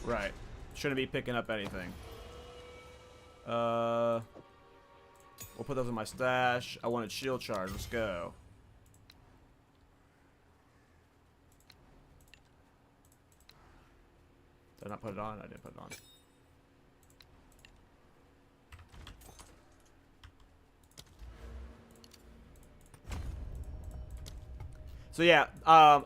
Right. Shouldn't be picking up anything. We'll put those in my stash. I wanted shield charge. Let's go. Did I not put it on? I didn't put it on. So yeah,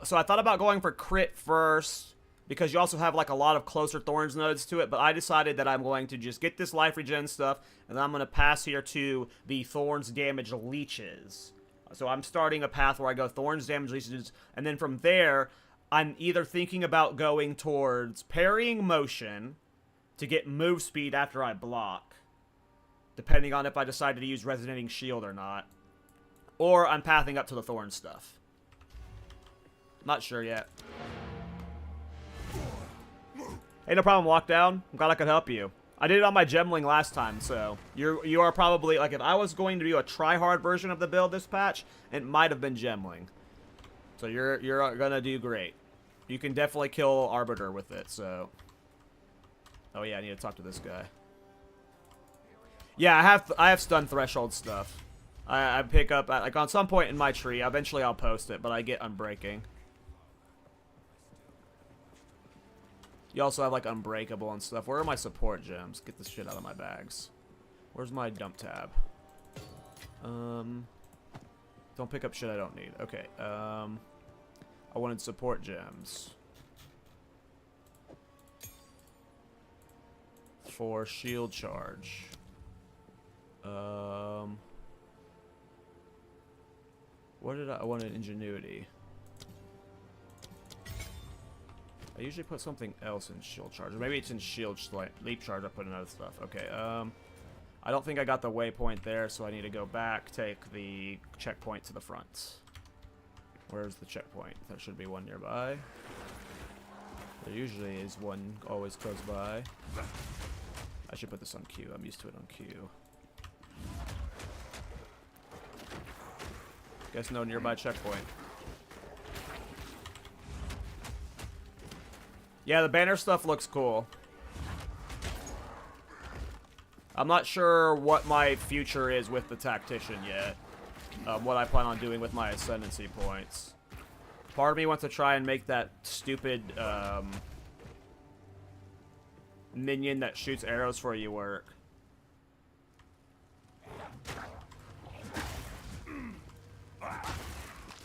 so I thought about going for crit first, because you also have like a lot of closer Thorns nodes to it, but I decided that I'm going to just get this life regen stuff, and then I'm going to pass here to the Thorns damage leeches. So I'm starting a path where I go Thorns damage leeches, and then from there, I'm either thinking about going towards parrying motion to get move speed after I block, depending on if I decide to use resonating shield or not, or I'm pathing up to the Thorn stuff. Not sure yet. Hey, no problem, Lockdown. I'm glad I could help you. I did it on my gemling last time, so you are probably, like, if I was going to do a try-hard version of the build this patch, it might have been gemling. So you're gonna do great. You can definitely kill Arbiter with it, so... Oh yeah, I need to talk to this guy. Yeah, I have stun threshold stuff. I pick up, like, on some point in my tree, eventually I'll post it, but I get Unbreaking. You also have, like, Unbreakable and stuff. Where are my support gems? Get this shit out of my bags. Where's my dump tab? Don't pick up shit I don't need. Okay, I wanted support gems. For shield charge. What did I wanted ingenuity. I usually put something else in shield charge. Or maybe it's in shield leap charge. I put in other stuff. Okay, I don't think I got the waypoint there, so I need to go back, take the checkpoint to the front. Where's the checkpoint? There should be one nearby. There usually is one always close by. I should put this on Q. I'm used to it on Q. Guess no nearby checkpoint. Yeah, the banner stuff looks cool. I'm not sure what my future is with the Tactician yet. What I plan on doing with my Ascendancy points. Part of me wants to try and make that stupid minion that shoots arrows for you work.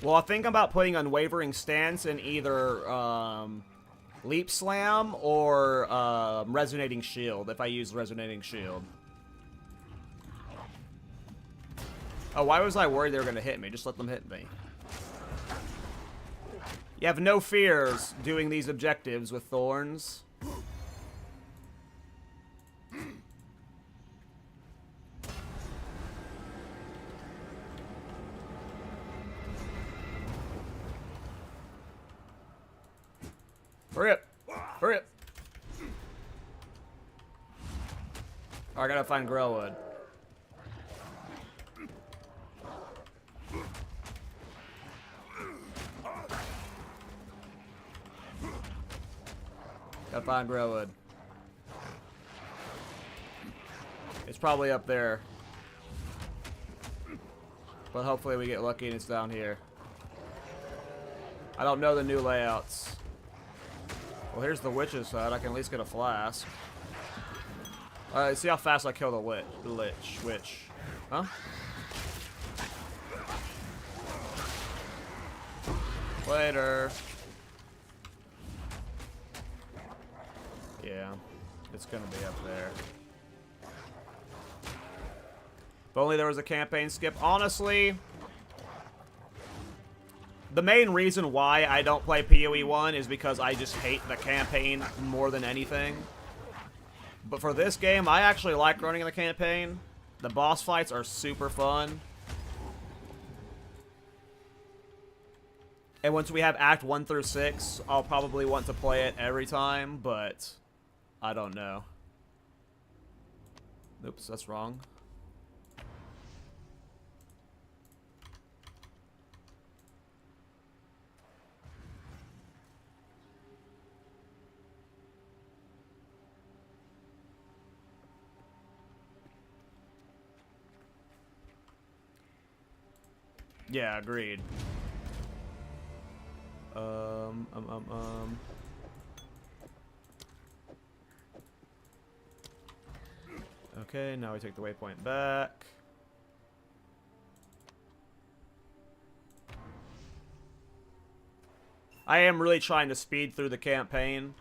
Well, I think about putting Unwavering Stance in either Leap Slam or Resonating Shield, if I use Resonating Shield. Oh, why was I worried they were going to hit me? Just let them hit me. You have no fears doing these objectives with Thorns. Hurry up! Hurry up! Oh, I gotta find Grellwood. Gotta find Grellwood. It's probably up there. But hopefully we get lucky and it's down here. I don't know the new layouts. Well, here's the witch's side. I can at least get a flask. Alright, see how fast I kill the witch. Huh? Later. Yeah, it's gonna be up there. If only there was a campaign skip. Honestly, the main reason why I don't play PoE 1 is because I just hate the campaign more than anything. But for this game, I actually like running the campaign. The boss fights are super fun. And once we have Act 1 through 6, I'll probably want to play it every time, but I don't know. Oops, that's wrong. Yeah, agreed. Okay, now we take the waypoint back. I am really trying to speed through the campaign.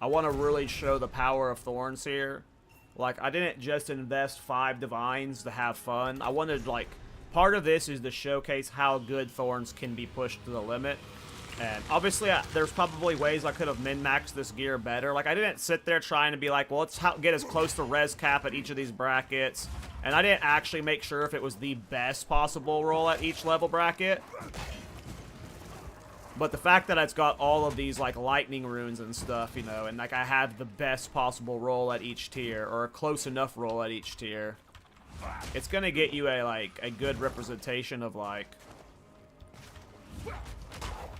I want to really show the power of Thorns here. Like, I didn't just invest 5 Divines to have fun. I wanted, like, part of this is to showcase how good Thorns can be pushed to the limit. And obviously, there's probably ways I could have min-maxed this gear better. Like, I didn't sit there trying to be like, well, let's get as close to res cap at each of these brackets. And I didn't actually make sure if it was the best possible roll at each level bracket. But the fact that it's got all of these, like, lightning runes and stuff, you know, and, like, I have the best possible roll at each tier, or a close enough roll at each tier, it's gonna get you a good representation of, like,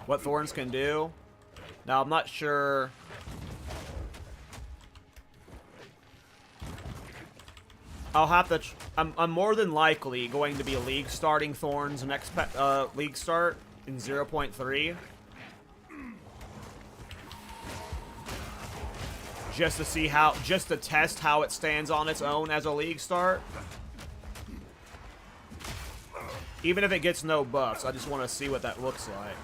what Thorns can do. Now, I'm not sure... I'll have to... I'm more than likely going to be league starting Thorns next league start in 0.3. Just to see how... Just to test how it stands on its own as a league start. Even if it gets no buffs, I just want to see what that looks like.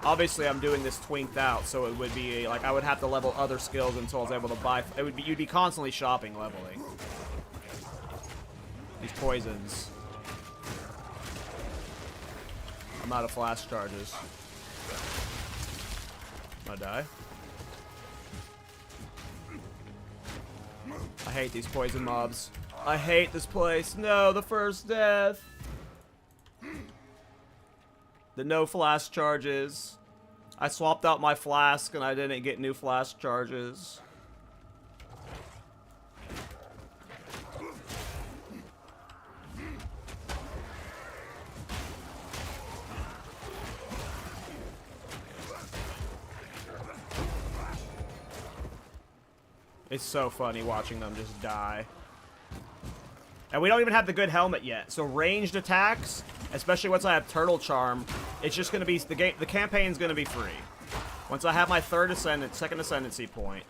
Obviously, I'm doing this twinked out, so it would be like I would have to level other skills until I was able to buy. It would be you'd be constantly shopping leveling these poisons. I'm out of flash charges. I'm gonna die. I hate these poison mobs. I hate this place. No, the first death. The no flash charges. I swapped out my flask and I didn't get new flash charges. It's so funny watching them just die. And we don't even have the good helmet yet. So ranged attacks, especially once I have Turtle Charm, it's just going to be, the campaign's going to be free. Once I have my second Ascendancy point.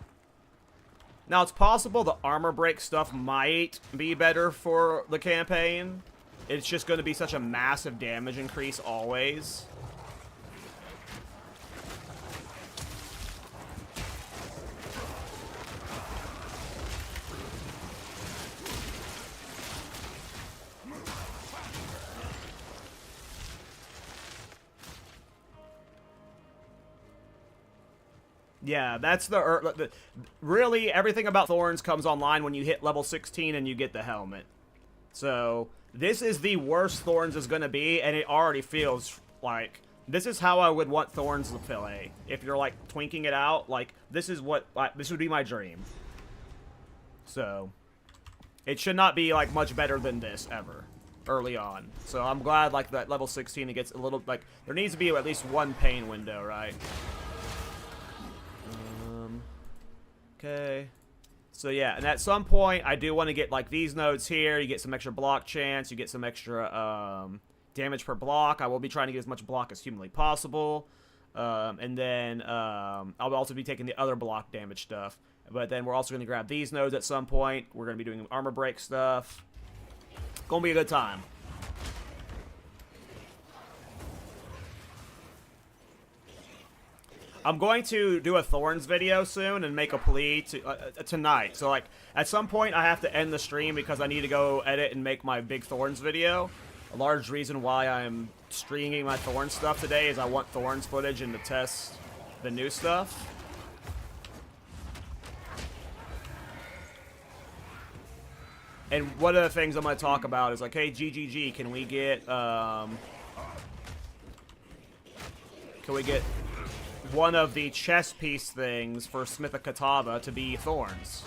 Now, it's possible the armor break stuff might be better for the campaign. It's just going to be such a massive damage increase always. Yeah, that's the really everything about Thorns comes online when you hit level 16 and you get the helmet. So this is the worst Thorns is going to be, and it already feels like this is how I would want Thorns to play. If you're like twinking it out, like this is what this would be my dream. So it should not be like much better than this ever early on. So I'm glad like that level 16 it gets a little like there needs to be at least one pain window, right? Okay. So yeah, and at some point, I do want to get, like, these nodes here. You get some extra block chance. You get some extra damage per block. I will be trying to get as much block as humanly possible. And then I'll also be taking the other block damage stuff. But then we're also going to grab these nodes at some point. We're going to be doing armor break stuff. Going to be a good time. I'm going to do a Thorns video soon and make a plea to, tonight. So, like, at some point I have to end the stream because I need to go edit and make my big Thorns video. A large reason why I'm streaming my Thorns stuff today is I want Thorns footage and to test the new stuff. And one of the things I'm going to talk about is like, hey, GGG, can we get one of the chess piece things for Smith of Katava to be Thorns?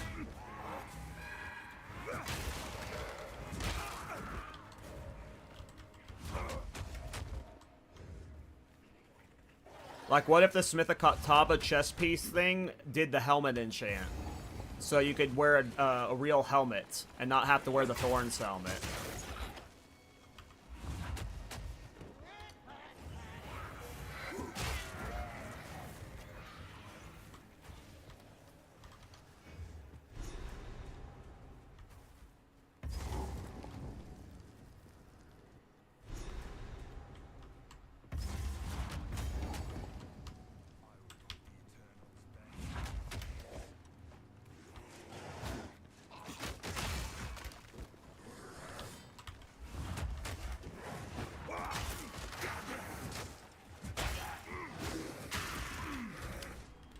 Like, what if the Smith of Katava chess piece thing did the helmet enchant? So you could wear a real helmet and not have to wear the Thorns helmet.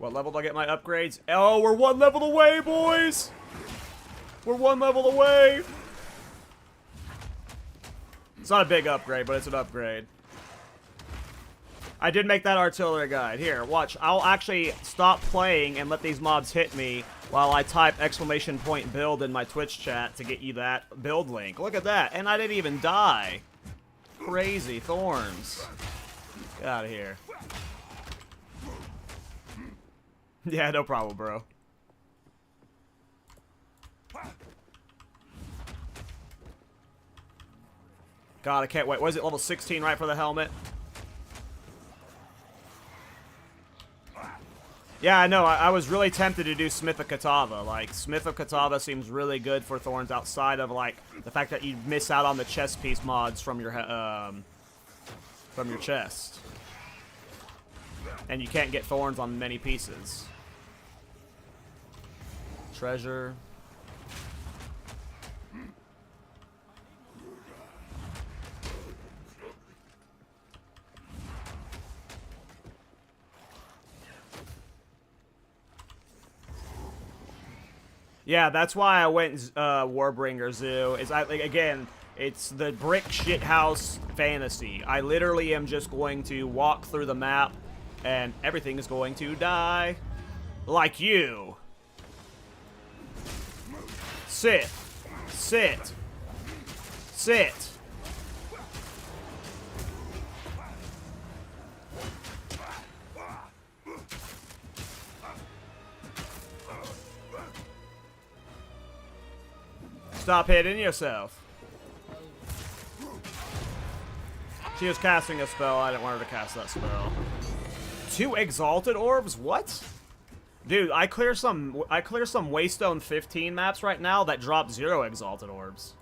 What level do I get my upgrades? Oh, we're 1 level away, boys! We're 1 level away! It's not a big upgrade, but it's an upgrade. I did make that artillery guide. Here, watch. I'll actually stop playing and let these mobs hit me while I type !build in my Twitch chat to get you that build link. Look at that. And I didn't even die. Crazy. Thorns. Get out of here. Yeah, no problem, bro. God, I can't wait. What is it, level 16 right for the helmet? Yeah, I know. I was really tempted to do Smith of Katava. Like, Smith of Katava seems really good for Thorns outside of, like, the fact that you miss out on the chest piece mods from your chest. And you can't get Thorns on many pieces. Treasure. Yeah, that's why I went Warbringer Zoo. Again, it's the brick shithouse fantasy. I literally am just going to walk through the map, and everything is going to die. Like you. Sit. Sit. Sit. Stop hitting yourself. She was casting a spell. I didn't want her to cast that spell. 2 exalted orbs? What? Dude, I clear some Waystone 15 maps right now that drop 0 exalted orbs.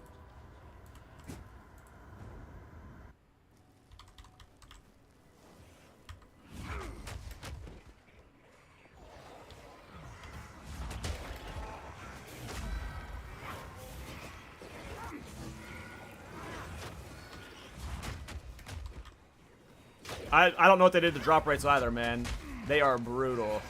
I don't know what they did to drop rates either, man. They are brutal.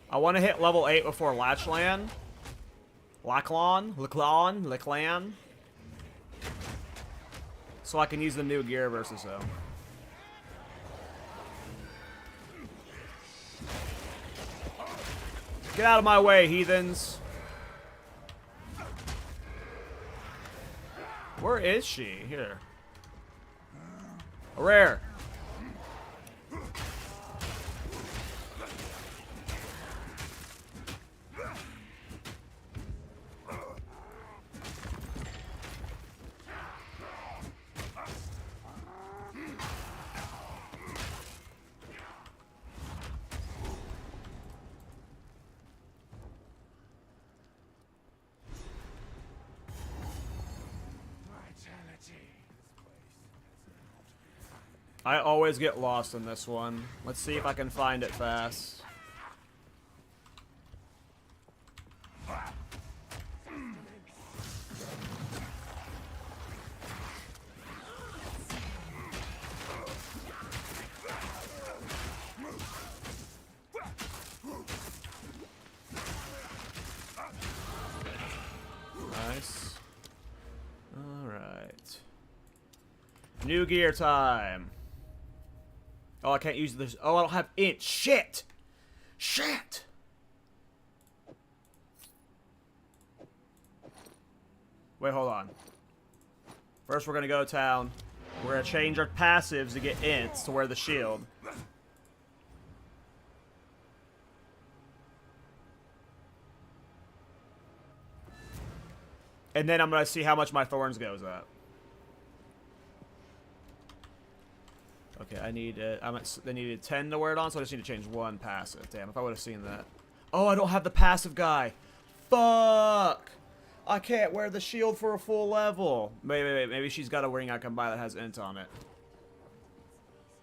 I want to hit level 8 before Lachlan. Lachlan. So I can use the new gear versus him. Get out of my way, heathens. Where is she? Here. A rare. I always get lost in this one. Let's see if I can find it fast. Nice. Alright. New gear time. Oh, I can't use this. Oh, I don't have it. Shit! Shit! Wait, hold on. First, we're gonna go to town. We're gonna change our passives to get ints to wear the shield. And then I'm gonna see how much my Thorns goes up. Okay, I need they needed 10 to wear it on, so I just need to change 1 passive. Damn, if I would have seen that. Oh, I don't have the passive guy. Fuck! I can't wear the shield for a full level. Maybe she's got a ring I can buy that has int on it.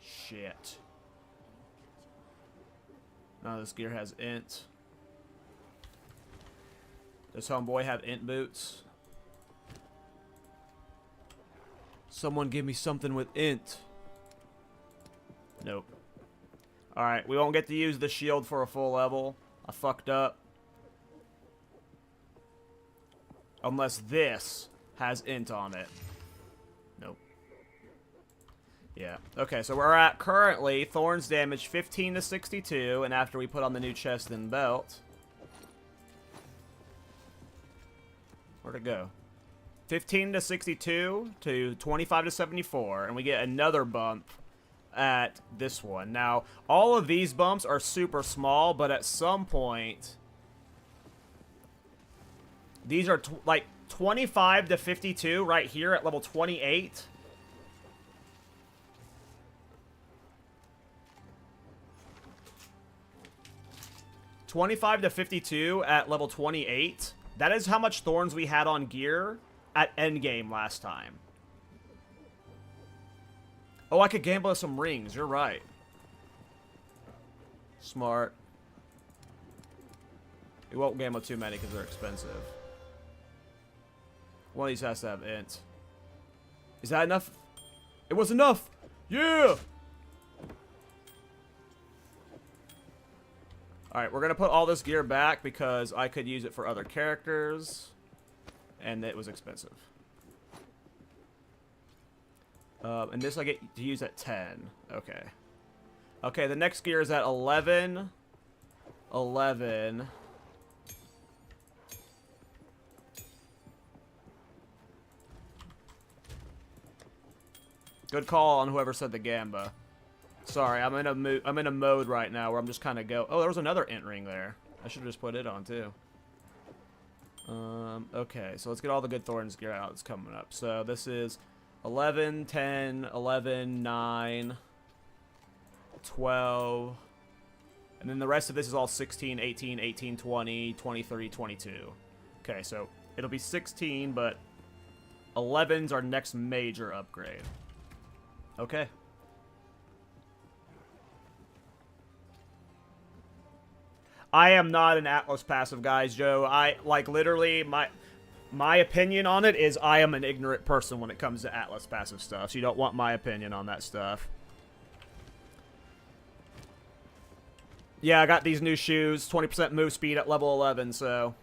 Shit. No, this gear has int. Does homeboy have int boots? Someone give me something with int. Nope. Alright, we won't get to use the shield for a full level. I fucked up. Unless this has int on it. Nope. Yeah. Okay, so we're at currently Thorns damage 15 to 62, and after we put on the new chest and belt. Where'd it go? 15 to 62 to 25 to 74, and we get another bump at this one. Now, all of these bumps are super small, but at some point, these are like 25 to 52 right here at level 28. $25 to 52 at level 28. That is how much Thorns we had on gear at endgame last time. Oh, I could gamble with some rings. You're right. Smart. We won't gamble too many because they're expensive. One of these has to have int. Is that enough? It was enough! Yeah! Alright, we're going to put all this gear back because I could use it for other characters. And it was expensive. And this I get to use at 10. Okay. Okay, the next gear is at 11. 11. Good call on whoever said the Gamba. Sorry, I'm in a mode right now where I'm just kind of go. Oh, there was another int ring there. I should have just put it on too. Okay, so let's get all the good Thorns gear out that's coming up. So this is 11, 10, 11, 9, 12. And then the rest of this is all 16, 18, 18, 20, 23, 22. Okay, so it'll be 16, but 11's our next major upgrade. Okay. I am not an Atlas passive, guys, Joe. I, like, literally, my opinion on it is I am an ignorant person when it comes to Atlas passive stuff. So you don't want my opinion on that stuff. Yeah, I got these new shoes. 20% move speed at level 11, so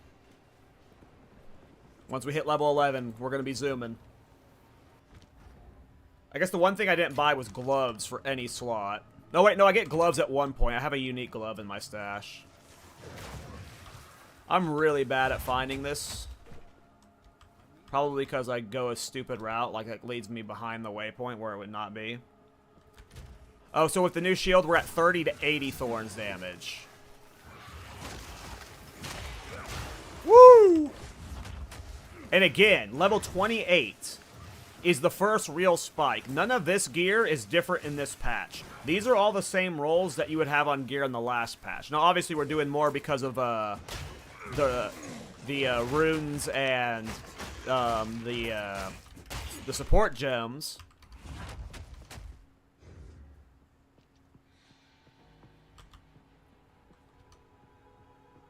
once we hit level 11, we're going to be zooming. I guess the one thing I didn't buy was gloves for any slot. No, wait, no, I get gloves at one point. I have a unique glove in my stash. I'm really bad at finding this. Probably because I go a stupid route, like it leads me behind the waypoint where it would not be. Oh, so with the new shield, we're at 30 to 80 Thorns damage. Woo! And again, level 28 is the first real spike. None of this gear is different in this patch. These are all the same rolls that you would have on gear in the last patch. Now, obviously, we're doing more because of the runes and the support gems.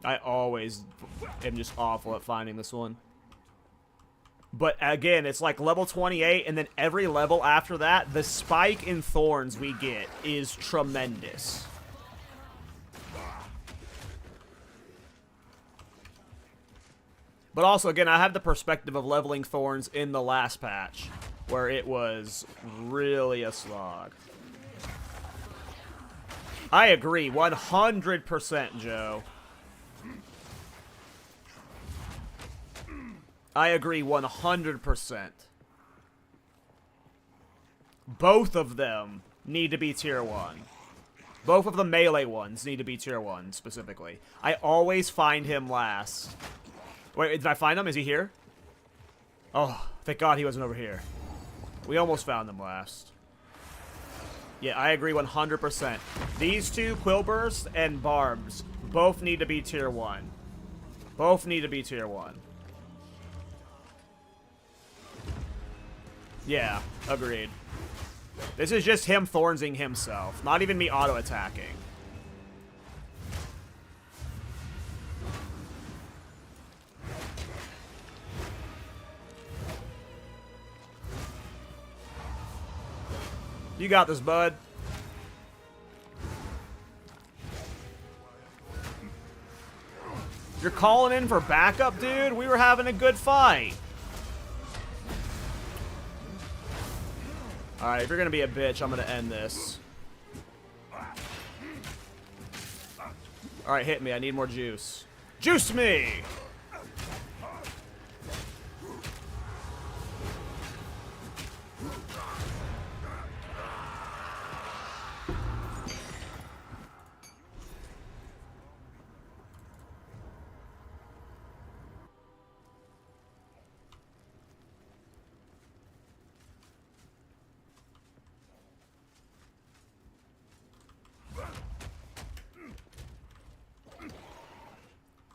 I always am just awful at finding this one. But again, it's like level 28, and then every level after that, the spike in Thorns we get is tremendous. But also, again, I have the perspective of leveling Thorns in the last patch, where it was really a slog. I agree, 100%, Joe. I agree 100%. Both of them need to be tier 1. Both of the melee ones need to be tier 1, specifically. I always find him last. Wait, did I find him? Is he here? Oh, thank God he wasn't over here. We almost found him last. Yeah, I agree 100%. These two, Quillburst and Barbs, both need to be tier 1. Both need to be tier 1. Yeah, agreed. This is just him Thornsing himself. Not even me auto-attacking. You got this, bud. You're calling in for backup, dude? We were having a good fight. Alright, if you're gonna be a bitch, I'm gonna end this. Alright, hit me. I need more juice. Juice me!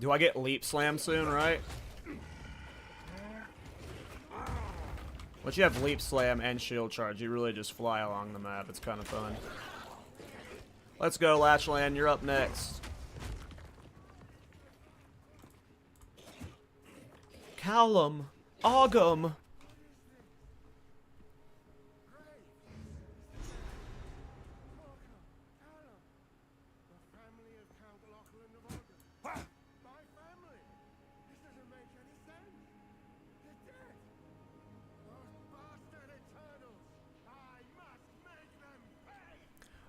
Do I get leap slam soon, right? Once you have leap slam and shield charge, you really just fly along the map. It's kind of fun. Let's go, Latchland. You're up next. Callum. Ogum.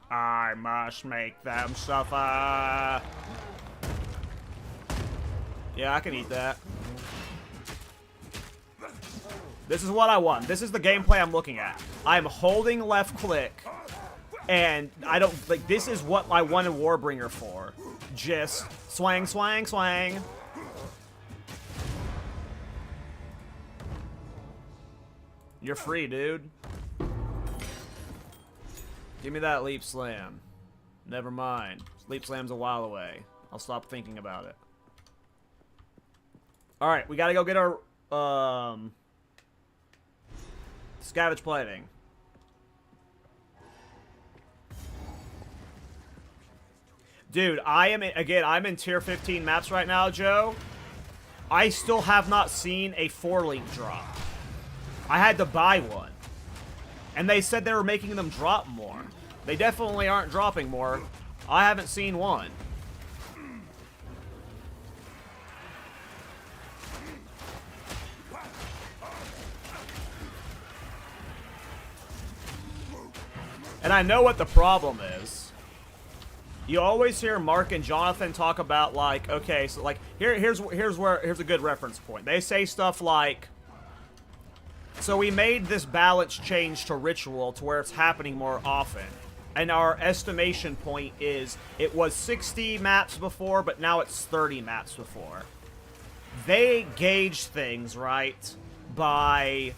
I must make them suffer. Yeah, I can eat that. This is what I want. This is the gameplay I'm looking at. I'm holding left click, and I don't, like, this is what I wanted Warbringer for. Just swang, swang, swang. You're free, dude. Give me that leap slam. Never mind. Leap slam's a while away. I'll stop thinking about it. Alright, we gotta go get our, scavenge plating. Dude, I'm in tier 15 maps right now, Joe. I still have not seen a 4-link drop. I had to buy one. And they said they were making them drop more. They definitely aren't dropping more. I haven't seen one. And I know what the problem is. You always hear Mark and Jonathan talk about, like, okay, so like here's a good reference point. They say stuff like, so we made this balance change to ritual to where it's happening more often. And our estimation point is it was 60 maps before, but now it's 30 maps before. They gauge things, right, by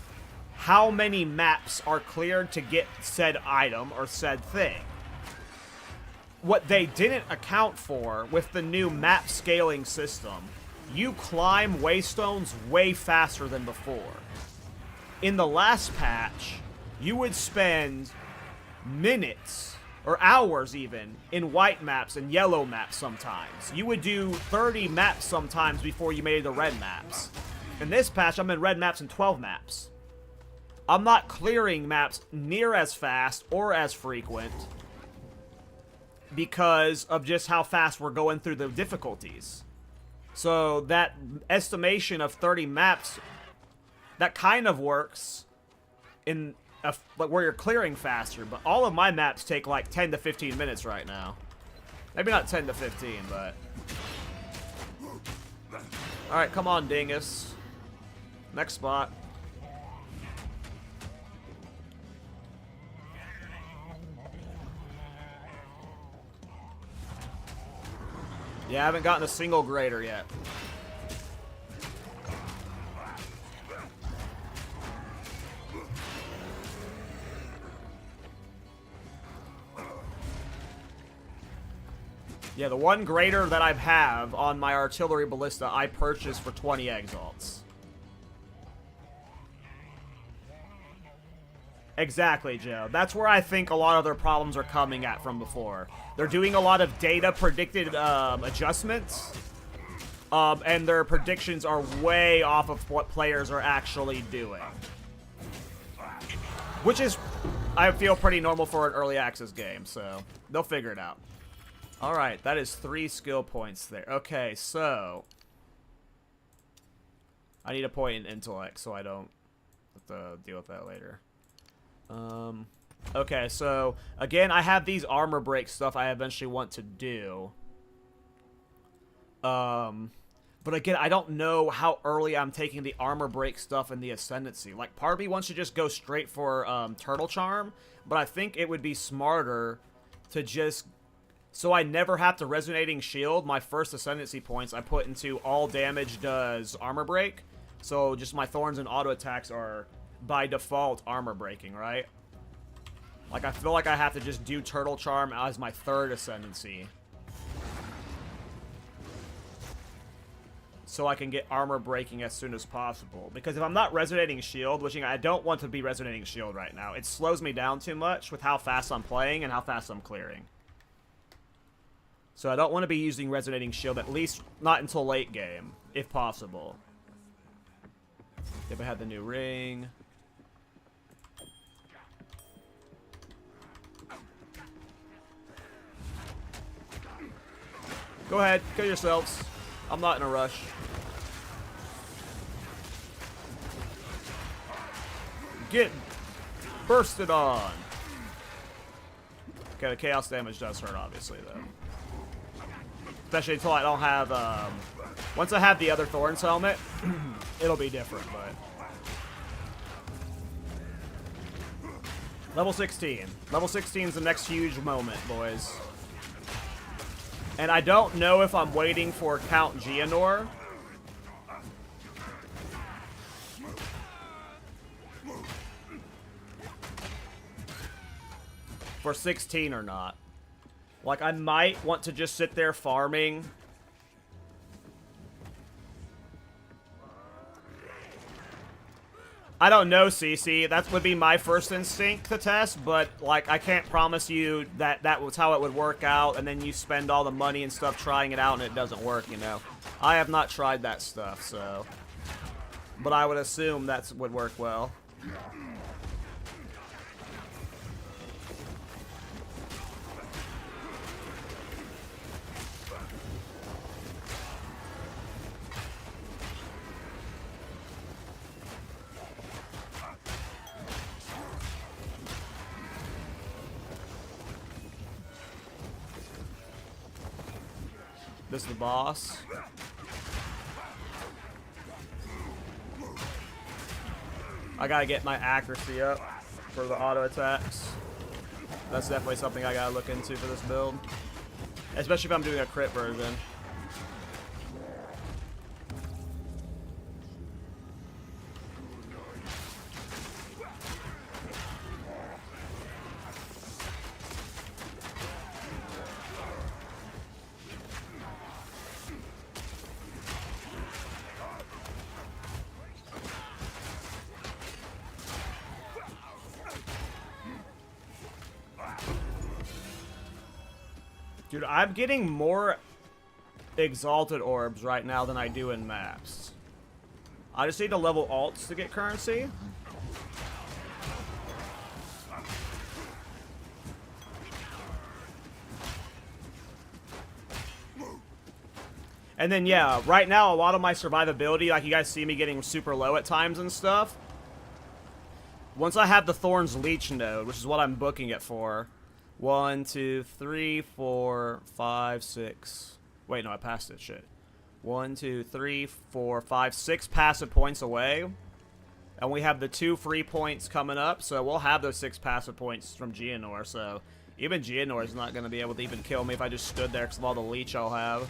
how many maps are cleared to get said item or said thing. What they didn't account for with the new map scaling system, you climb waystones way faster than before. In the last patch, you would spend minutes, or hours even, in white maps and yellow maps sometimes. You would do 30 maps sometimes before you made the red maps. In this patch, I'm in red maps and 12 maps. I'm not clearing maps near as fast or as frequent because of just how fast we're going through the difficulties. So that estimation of 30 maps, that kind of works in where you're clearing faster, but all of my maps take like 10 to 15 minutes right now. Maybe not 10 to 15, but... Alright, come on, dingus. Next spot. Yeah, I haven't gotten a single grader yet. Yeah, the one grader that I have on my artillery ballista, I purchased for 20 exalts. Exactly, Joe. That's where I think a lot of their problems are coming at from before. They're doing a lot of data predicted adjustments, and their predictions are way off of what players are actually doing. Which is, I feel, pretty normal for an early access game, so they'll figure it out. Alright, that is 3 skill points there. Okay, so I need a point in intellect so I don't have to deal with that later. Okay, so again, I have these armor break stuff I eventually want to do. But again, I don't know how early I'm taking the armor break stuff in the Ascendancy. Like, part of me wants to just go straight for Turtle Charm, but I think it would be smarter to just, so I never have to Resonating Shield, my first Ascendancy points I put into all damage does armor break. So just my Thorns and auto attacks are by default armor breaking, right? Like, I feel like I have to just do Turtle Charm as my third Ascendancy, so I can get armor breaking as soon as possible. Because if I'm not Resonating Shield, which I don't want to be Resonating Shield right now, it slows me down too much with how fast I'm playing and how fast I'm clearing. So I don't want to be using Resonating Shield, at least not until late game, if possible. If I had the new ring. Go ahead, kill yourselves. I'm not in a rush. Get bursted on. Okay, the chaos damage does hurt, obviously, though. Especially until I don't have, once I have the other Thorns helmet, it'll be different, but. Level 16. Level 16 is the next huge moment, boys. And I don't know if I'm waiting for Count Geonor. For 16 or not. Like, I might want to just sit there farming. I don't know, CC. That would be my first instinct to test, but, like, I can't promise you that that was how it would work out, and then you spend all the money and stuff trying it out and it doesn't work, you know. I have not tried that stuff, so. But I would assume that would work well. This is the boss. I gotta get my accuracy up for the auto attacks. That's definitely something I gotta look into for this build. Especially if I'm doing a crit version. Dude, I'm getting more exalted orbs right now than I do in maps. I just need to level alts to get currency. And then, yeah, right now, a lot of my survivability, like you guys see me getting super low at times and stuff. Once I have the Thorns Leech node, which is what I'm booking it for. 1, 2, 3, 4, 5, 6. Wait, no, I passed it. Shit. 1, 2, 3, 4, 5, 6 passive points away. And we have the 2 free points coming up. So we'll have those 6 passive points from Geonor. So even Geonor is not going to be able to even kill me if I just stood there because of all the leech I'll have.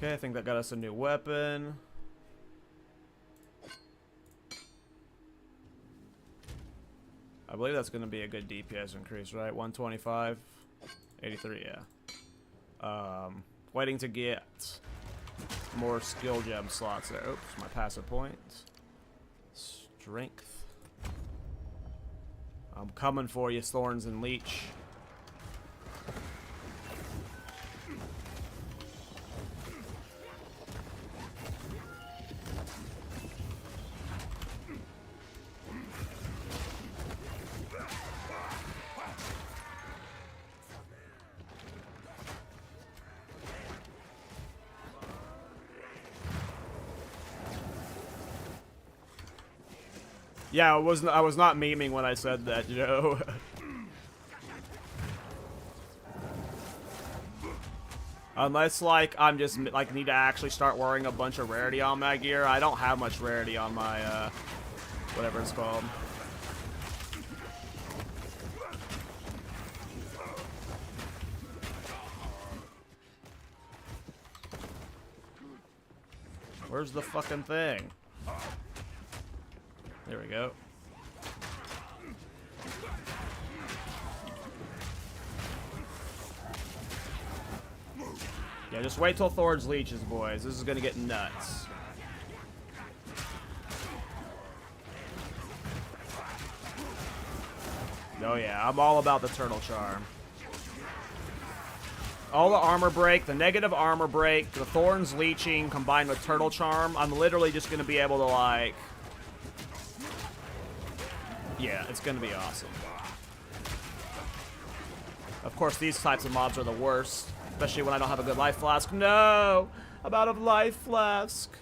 Okay, I think that got us a new weapon. I believe that's going to be a good DPS increase, right? 125, 83, yeah. Waiting to get more skill gem slots there. Oops, my passive points. Strength. I'm coming for you, Thorns and Leech. Yeah, I was not memeing when I said that, Joe. Unless, like, I'm just, like, need to actually start wearing a bunch of rarity on my gear. I don't have much rarity on my, whatever it's called. Where's the fucking thing? There we go. Yeah, just wait till Thorns leeches, boys. This is gonna get nuts. Oh yeah, I'm all about the turtle charm. All the armor break, the negative armor break, the Thorns leeching combined with turtle charm. I'm literally just gonna be able to, like... Yeah, it's gonna be awesome. Of course, these types of mobs are the worst, especially when I don't have a good life flask. No! I'm out of life flask.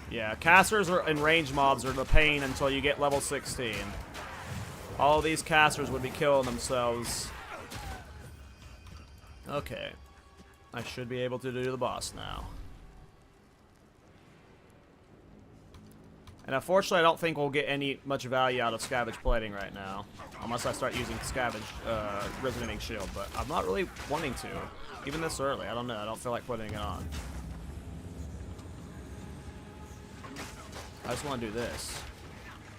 Yeah, casters and range mobs are the pain until you get level 16. All of these casters would be killing themselves. Okay. I should be able to do the boss now. And unfortunately, I don't think we'll get any much value out of Scavenge Plating right now. Unless I start using Scavenge Resonating Shield. But I'm not really wanting to. Even this early. I don't know. I don't feel like putting it on. I just want to do this.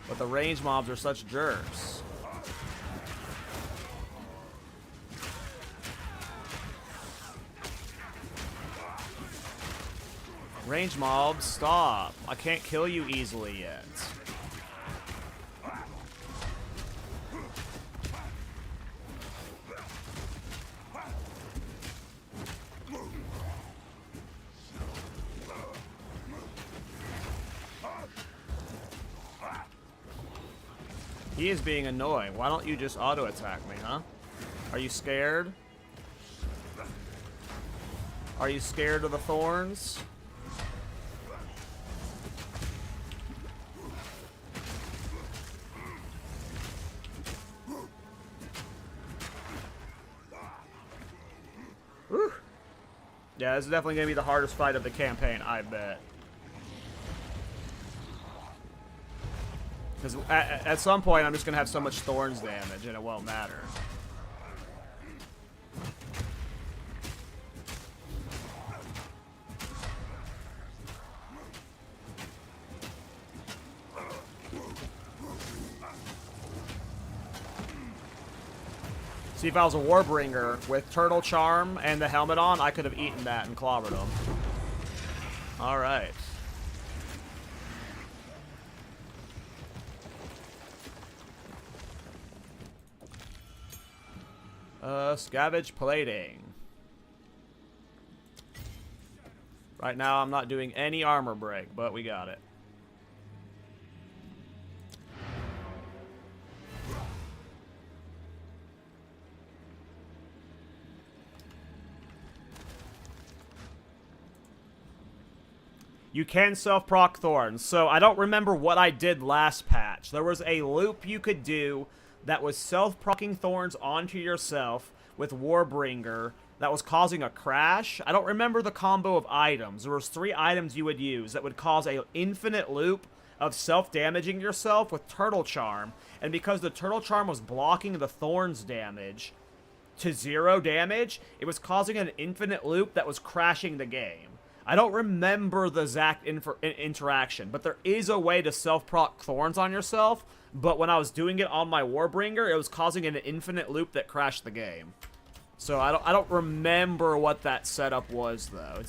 But the range mobs are such jerks. Range mobs, stop. I can't kill you easily yet. He is being annoying. Why don't you just auto-attack me, huh? Are you scared? Are you scared of the Thorns? Whew. Yeah, this is definitely going to be the hardest fight of the campaign, I bet. Because at some point, I'm just going to have so much Thorns damage, and it won't matter. See, if I was a Warbringer with Turtle Charm and the helmet on, I could have eaten that and clobbered him. Alright. Scavenge Plating. Right now, I'm not doing any armor break, but we got it. You can self-proc Thorns. So I don't remember what I did last patch. There was a loop you could do that was self-procking Thorns onto yourself with Warbringer that was causing a crash. I don't remember the combo of items. There was 3 items you would use that would cause an infinite loop of self-damaging yourself with Turtle Charm. And because the Turtle Charm was blocking the Thorns damage, to 0 damage, it was causing an infinite loop that was crashing the game. I don't remember the exact interaction, but there is a way to self-proc Thorns on yourself, but when I was doing it on my Warbringer, it was causing an infinite loop that crashed the game. So I don't remember what that setup was, though.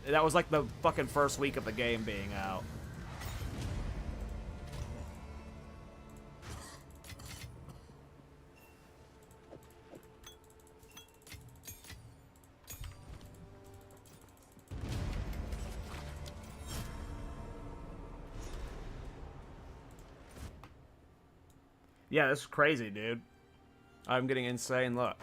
That was like the fucking first week of the game being out. Yeah, this is crazy, dude. I'm getting insane luck.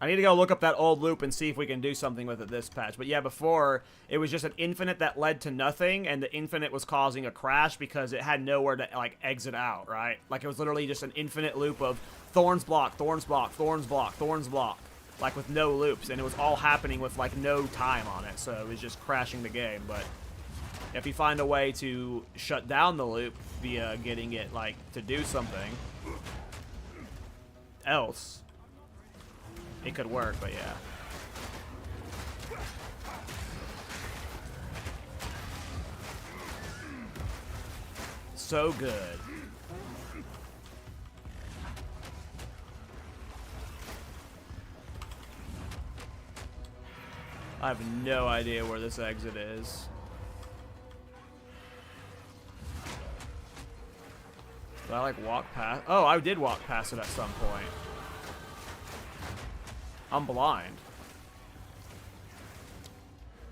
I need to go look up that old loop and see if we can do something with it this patch. But yeah, before, it was just an infinite that led to nothing, and the infinite was causing a crash because it had nowhere to, like, exit out, right? Like, it was literally just an infinite loop of Thorns block, Thorns block, Thorns block, Thorns block. Like, with no loops, and it was all happening with, like, no time on it, so it was just crashing the game, but if you find a way to shut down the loop via getting it, like, to do something else, it could work, but yeah. So good. I have no idea where this exit is. Did I, like, walk past? Oh, I did walk past it at some point. I'm blind.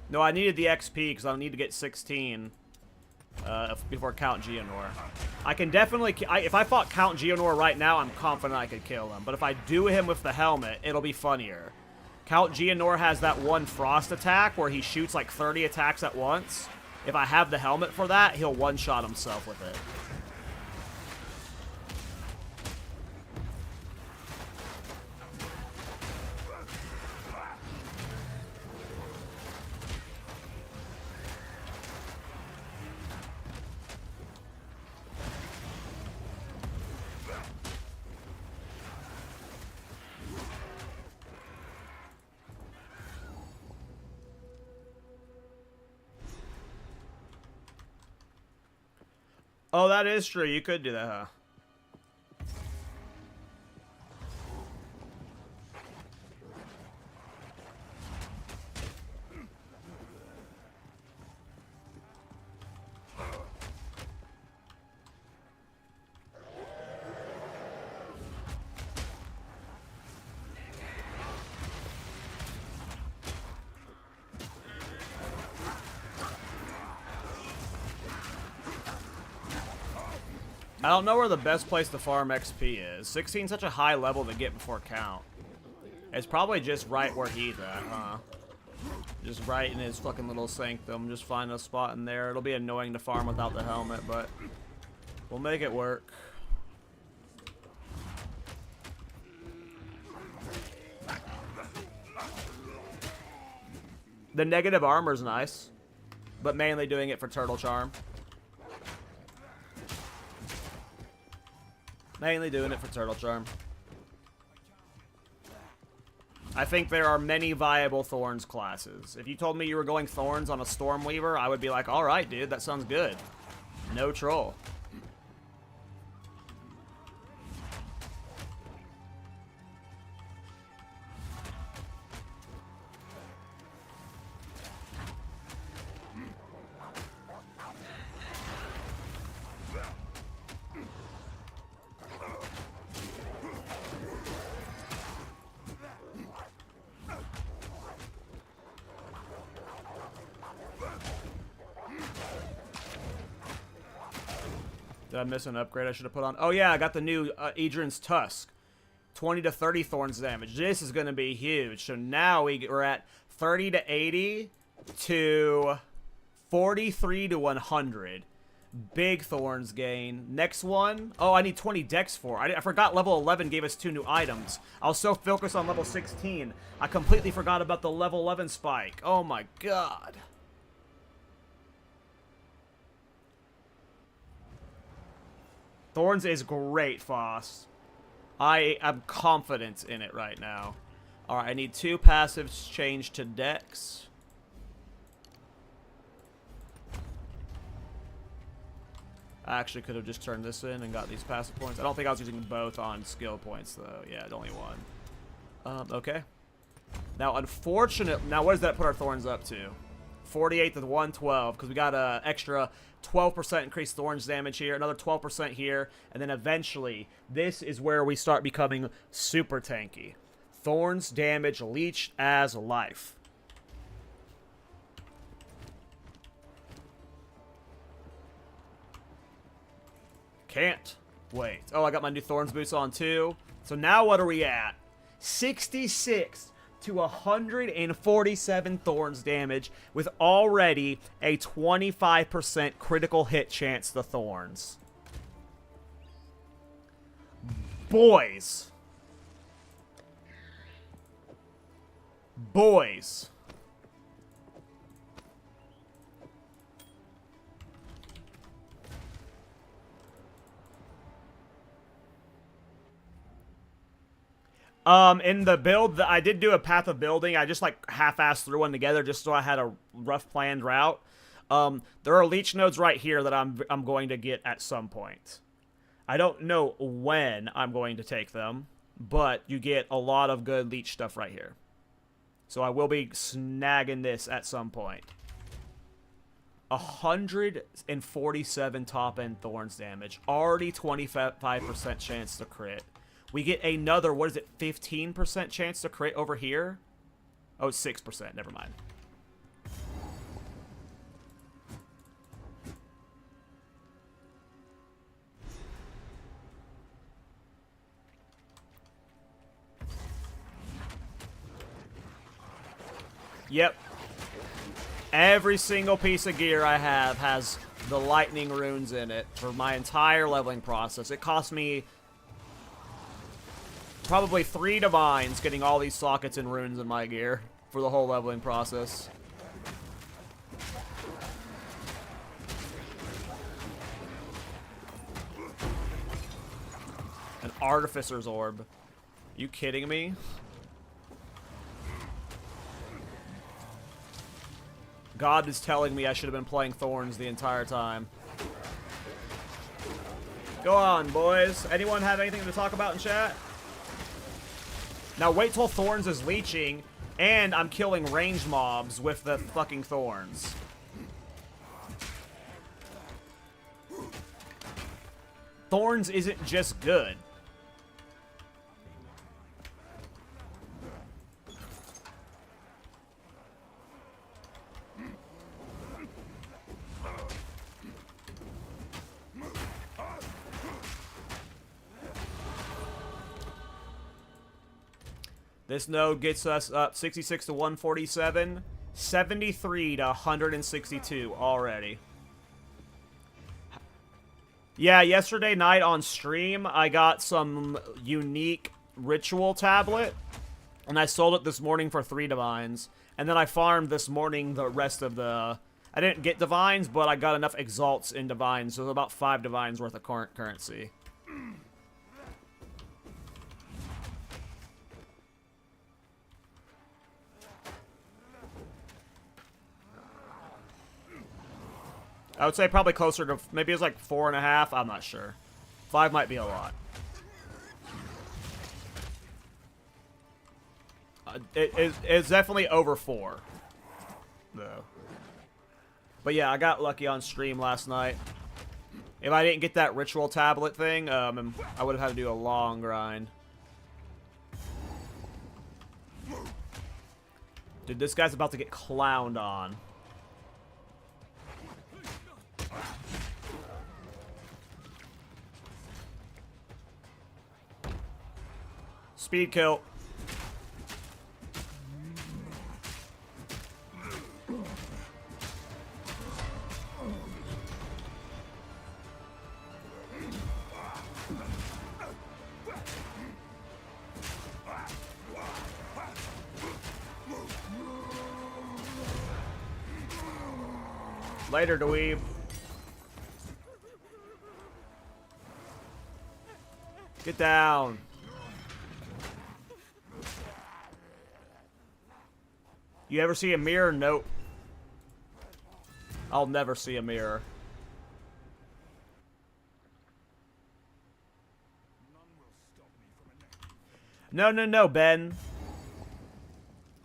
No, I needed the XP because I'll need to get 16 before Count Geonor. I can definitely... if I fought Count Geonor right now, I'm confident I could kill him. But if I do him with the helmet, it'll be funnier. Count Geonor has that one frost attack where he shoots like 30 attacks at once. If I have the helmet for that, he'll one-shot himself with it. Oh, that is true. You could do that, huh? I don't know where the best place to farm XP is. 16 is such a high level to get before count. It's probably just right where he's at, huh? Just right in his fucking little sanctum. Just find a spot in there. It'll be annoying to farm without the helmet, but we'll make it work. The negative armor's nice, but mainly doing it for Turtle Charm. Mainly doing it for Turtle Charm. I think there are many viable Thorns classes. If you told me you were going Thorns on a Stormweaver, I would be like, alright, dude, that sounds good. No troll. Did I miss an upgrade I should have put on? Oh yeah, I got the new Idrin's Tusk. 20 to 30 Thorns damage. This is going to be huge. So now we're at 30 to 80 to 43 to 100. Big Thorns gain. Next one. Oh, I need 20 dex for. I forgot level 11 gave us 2 new items. I was so focused on level 16. I completely forgot about the level 11 spike. Oh my god. Thorns is great, Foss. I am confident in it right now. Alright, I need 2 passives changed to Dex. I actually could have just turned this in and got these passive points. I don't think I was using both on skill points, though. Yeah, only one. Okay. Now, now what does that put our Thorns up to? 48 to 112, because we got an extra 12% increased Thorns damage here, another 12% here, and then eventually, this is where we start becoming super tanky. Thorns damage leech as life. Can't wait. Oh, I got my new Thorns boots on too. So now what are we at? 66 to 147 Thorns damage with already a 25% critical hit chance to Thorns. Boys. Boys. In the build, I did do a path of building. I just, like, half-assed threw one together just so I had a rough planned route. There are leech nodes right here that I'm going to get at some point. I don't know when I'm going to take them, but you get a lot of good leech stuff right here. So I will be snagging this at some point. 147 top-end Thorns damage. Already 25% chance to crit. We get another, what is it, 15% chance to crit over here? Oh, 6%. Never mind. Yep. Every single piece of gear I have has the lightning runes in it for my entire leveling process. It cost me probably 3 divines getting all these sockets and runes in my gear for the whole leveling process. An Artificer's Orb. You kidding me? God is telling me I should have been playing Thorns the entire time. Go on, boys. Anyone have anything to talk about in chat? Now wait till Thorns is leeching, and I'm killing ranged mobs with the fucking Thorns. Thorns isn't just good. This node gets us up 66 to 147, 73 to 162 already. Yeah, yesterday night on stream, I got some unique ritual tablet, and I sold it this morning for 3 divines. And then I farmed this morning the rest of the... I didn't get divines, but I got enough exalts in divines, so it was about 5 divines worth of current currency. I would say probably closer to, maybe it was like 4.5, I'm not sure. 5 might be a lot. It's definitely over 4, though. But yeah, I got lucky on stream last night. If I didn't get that ritual tablet thing, I would have had to do a long grind. Dude, this guy's about to get clowned on. Speed kill. Later, dweeb. Get down. You ever see a mirror? Nope. I'll never see a mirror. No, no, no, Ben.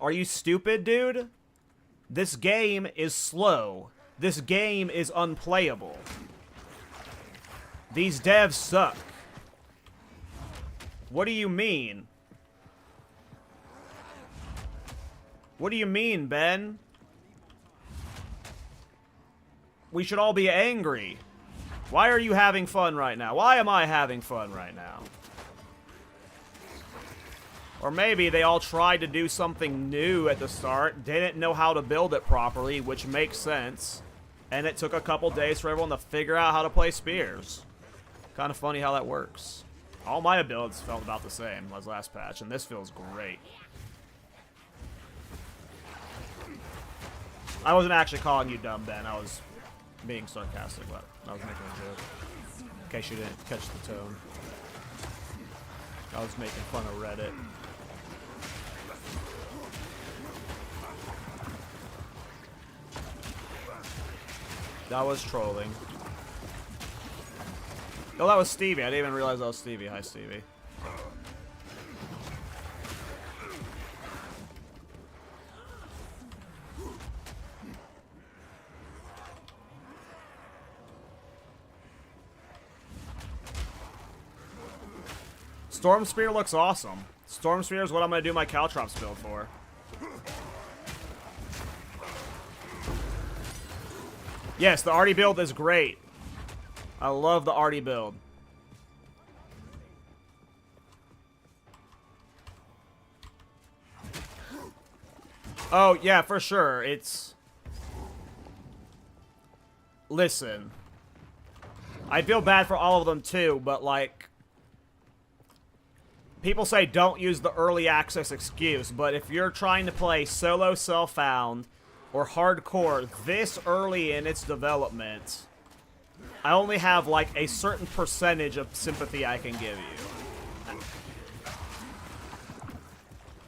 Are you stupid, dude? This game is slow. This game is unplayable. These devs suck. What do you mean? What do you mean, Ben? We should all be angry. Why are you having fun right now? Why am I having fun right now? Or maybe they all tried to do something new at the start, didn't know how to build it properly, which makes sense, and it took a couple days for everyone to figure out how to play spears. Kind of funny how that works. All my builds felt about the same as last patch, and this feels great. I wasn't actually calling you dumb, Ben. I was being sarcastic, but I was making a joke. In case you didn't catch the tone. I was making fun of Reddit. That was trolling. Oh, that was Stevie. I didn't even realize that was Stevie. Hi, Stevie. Storm Spear looks awesome. Storm Spear is what I'm going to do my Caltrops build for. Yes, the Artie build is great. I love the Artie build. Oh, yeah, for sure. It's... Listen. I feel bad for all of them, too, but, like... People say don't use the early access excuse, but if you're trying to play solo self-found or hardcore this early in its development, I only have like a certain percentage of sympathy I can give you.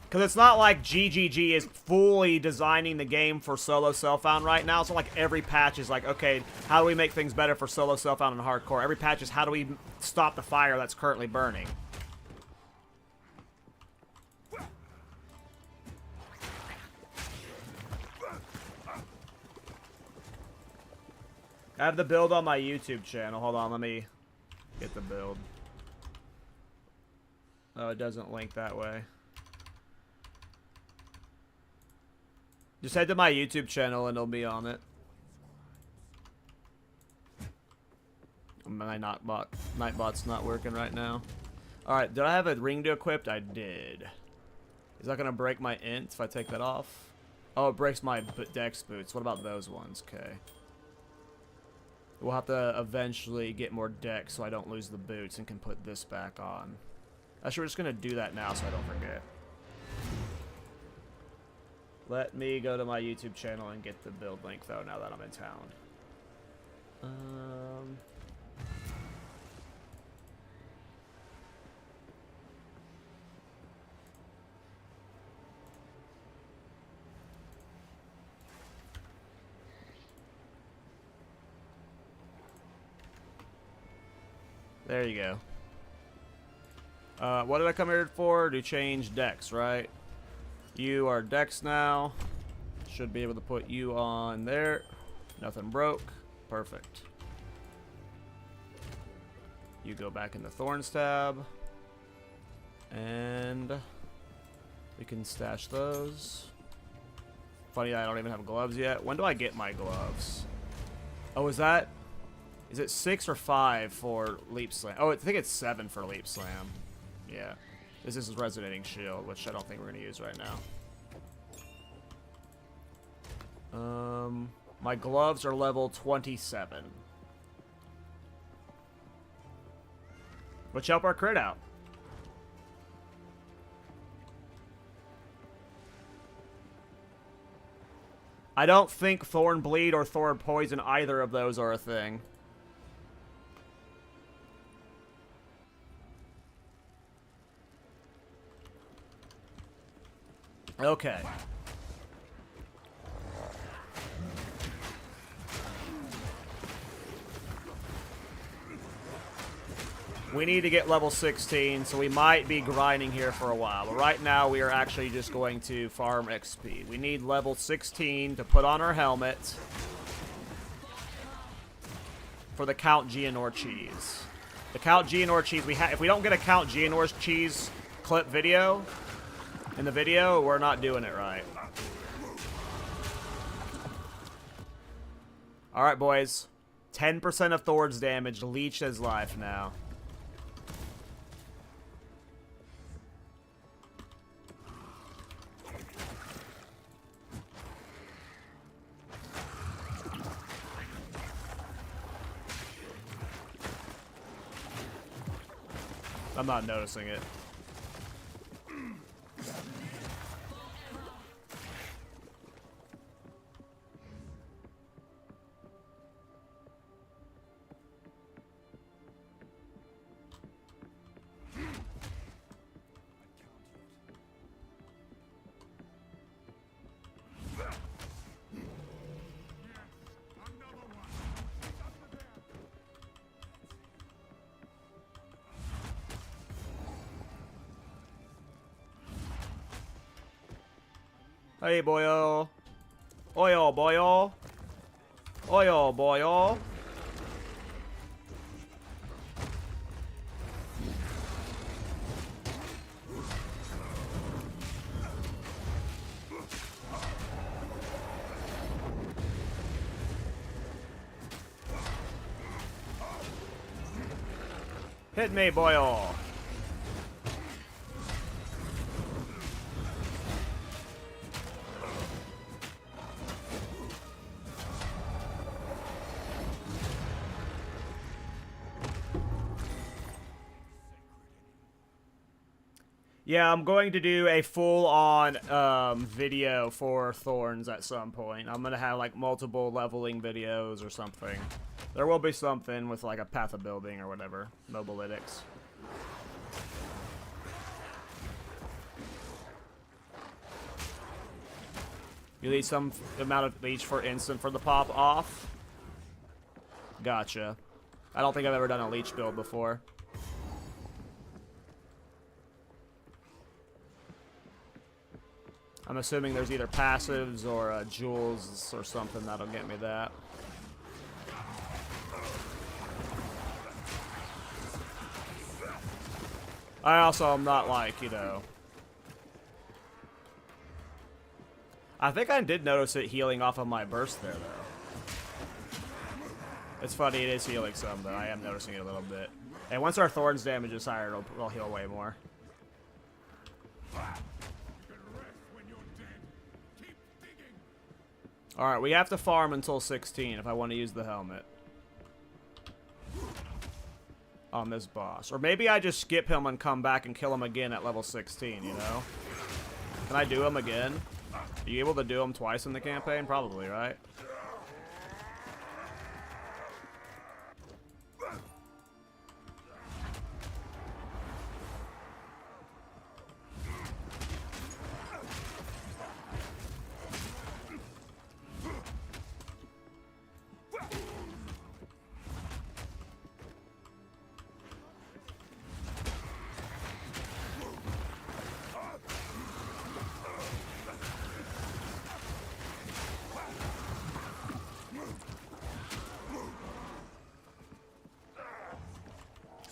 Because it's not like GGG is fully designing the game for solo self-found right now. It's not like every patch is like, okay, how do we make things better for solo self-found and hardcore? Every patch is how do we stop the fire that's currently burning. I have the build on my YouTube channel. Hold on, let me get the build. Oh, it doesn't link that way. Just head to my YouTube channel and it'll be on it. My Nightbot's not working right now. Alright, did I have a ring to equip? I did. Is that going to break my int if I take that off? Oh, it breaks my dex boots. What about those ones? Okay. We'll have to eventually get more dex so I don't lose the boots and can put this back on. Actually, we're just going to do that now so I don't forget. Let me go to my YouTube channel and get the build link, though, now that I'm in town. There you go. What did I come here for? To change decks, right? You are decks now. Should be able to put you on there. Nothing broke. Perfect. You go back in the Thorns tab. And we can stash those. Funny, I don't even have gloves yet. When do I get my gloves? Oh, is that... Is it 6 or 5 for Leap Slam? Oh, I think it's 7 for Leap Slam. Yeah. This is Resonating Shield, which I don't think we're going to use right now. My gloves are level 27. Which help our crit out. I don't think Thorn Bleed or Thorn Poison, either of those are a thing. Okay. We need to get level 16, so we might be grinding here for a while. But right now, we are actually just going to farm XP. We need level 16 to put on our helmet for the Count Geonor cheese. The Count Geonor cheese, if we don't get a Count Geonor cheese clip video in the video, we're not doing it right. Alright, boys. 10% of Thorns damage. Leech his life now. I'm not noticing it. Hey, boyo. Oyo, boyo. Oyo, boyo. Hit me, boyo. Yeah, I'm going to do a full-on video for Thorns at some point. I'm going to have, like, multiple leveling videos or something. There will be something with, like, a path of building or whatever. Mobalytics. You need some amount of leech for instant for the pop off? Gotcha. I don't think I've ever done a leech build before. I'm assuming there's either passives or jewels or something that'll get me that. I also am not like, you know... I think I did notice it healing off of my burst there, though. It's funny, it is healing some, though. I am noticing it a little bit. And once our Thorns damage is higher, it'll heal way more. Alright, we have to farm until 16 if I want to use the helmet. On this boss. Or maybe I just skip him and come back and kill him again at level 16, you know? Can I do him again? Are you able to do him twice in the campaign? Probably, right?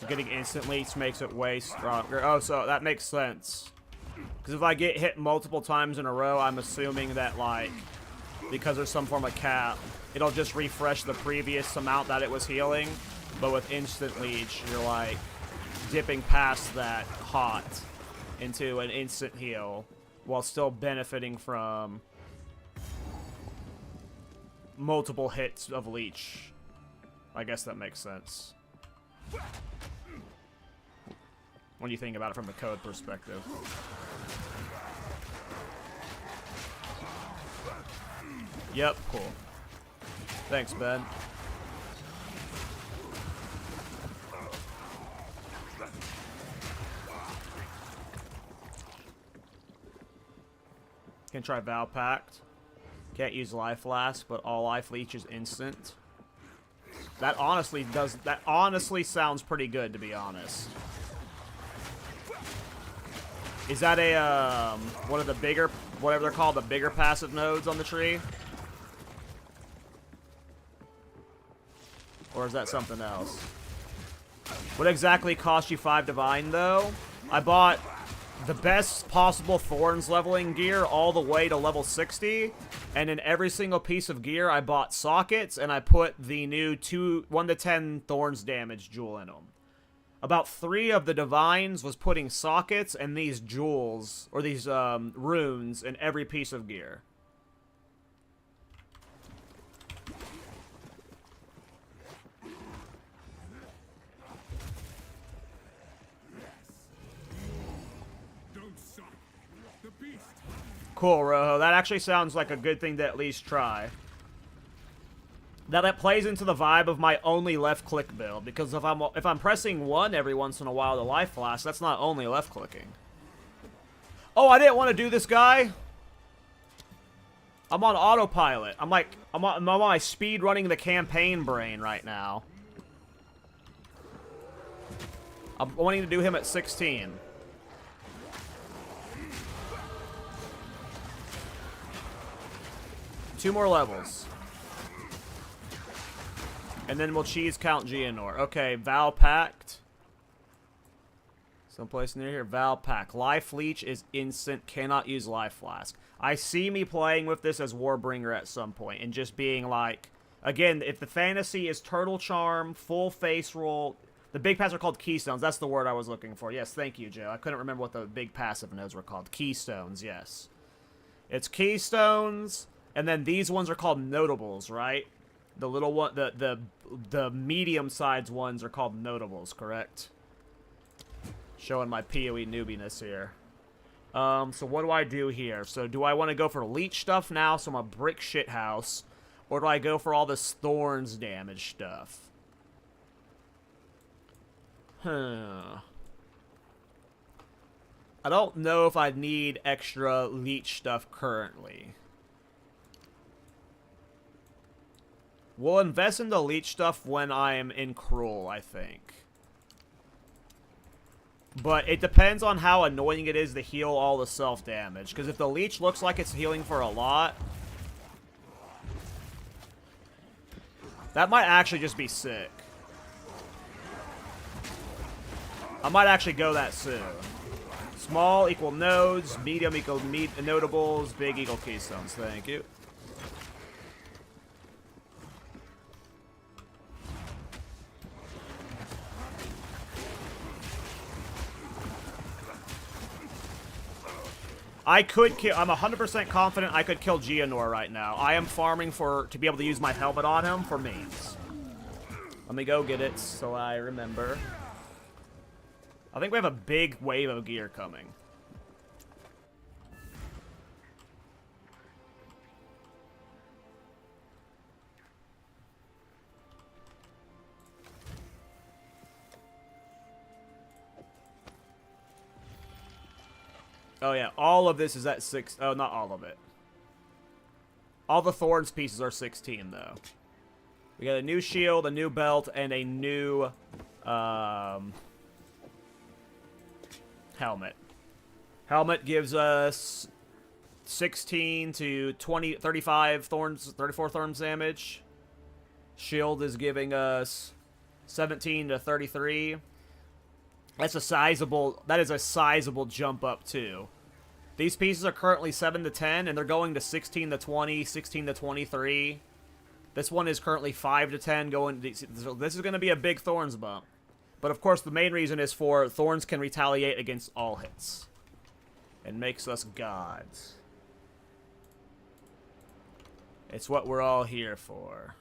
Getting instant leech makes it way stronger. Oh, so that makes sense. Because if I get hit multiple times in a row, I'm assuming that, like, because there's some form of cap, it'll just refresh the previous amount that it was healing. But with instant leech, you're, like, dipping past that hot into an instant heal while still benefiting from multiple hits of leech. I guess that makes sense. When you think about it from a code perspective. Yep, cool. Thanks, Ben. Can try Vow Pact. Can't use Life Last, but all Life Leech is instant. That honestly sounds pretty good, to be honest. Is that a, one of the bigger, whatever they're called, the bigger passive nodes on the tree? Or is that something else? What exactly cost you 5 divine, though? I bought the best possible Thorns leveling gear all the way to level 60, and in every single piece of gear, I bought sockets, and I put the new 1 to 10 Thorns damage jewel in them. About 3 of the divines was putting sockets and these jewels, or these runes, in every piece of gear. Cool, Rojo. That actually sounds like a good thing to at least try. That plays into the vibe of my only left-click build, because if I'm pressing 1 every once in a while to life flash, that's not only left-clicking. Oh, I didn't want to do this guy. I'm on autopilot. I'm on my speed running the campaign brain right now. I'm wanting to do him at 16. Two more levels. And then we'll cheese count Geonor. Okay, Val Pact. Someplace near here. Val Pact. Life Leech is instant. Cannot use Life Flask. I see me playing with this as Warbringer at some point. And just being like... Again, if the fantasy is Turtle Charm, full face roll... The big passives are called Keystones. That's the word I was looking for. Yes, thank you, Joe. I couldn't remember what the big passive nodes were called. Keystones, yes. It's Keystones... And then these ones are called notables, right? The little one, the medium-sized ones are called notables, correct? Showing my PoE newbiness here. So what do I do here? So do I want to go for leech stuff now, so I'm a brick shithouse, or do I go for all this Thorns damage stuff? I don't know if I'd need extra leech stuff currently. We'll invest in the leech stuff when I am in Cruel, I think. But it depends on how annoying it is to heal all the self-damage. Because if the leech looks like it's healing for a lot, that might actually just be sick. I might actually go that soon. Small equal nodes, medium equal notables, big equal keystones. Thank you. I could kill... I'm 100% confident I could kill Geonor right now. I am farming to be able to use my helmet on him for memes. Let me go get it so I remember. I think we have a big wave of gear coming. Oh, yeah. All of this is at 6... Oh, not all of it. All the Thorns pieces are 16, though. We got a new shield, a new belt, and a new... helmet. Helmet gives us 16 to 20... 35 Thorns... 34 Thorns damage. Shield is giving us 17 to 33. That's a sizable... That is a sizable jump up, too. These pieces are currently 7 to 10, and they're going to 16 to 20, 16 to 23. This one is currently 5 to 10, going... So this is going to be a big Thorns bump. But, of course, the main reason is for Thorns can retaliate against all hits. And makes us gods. It's what we're all here for.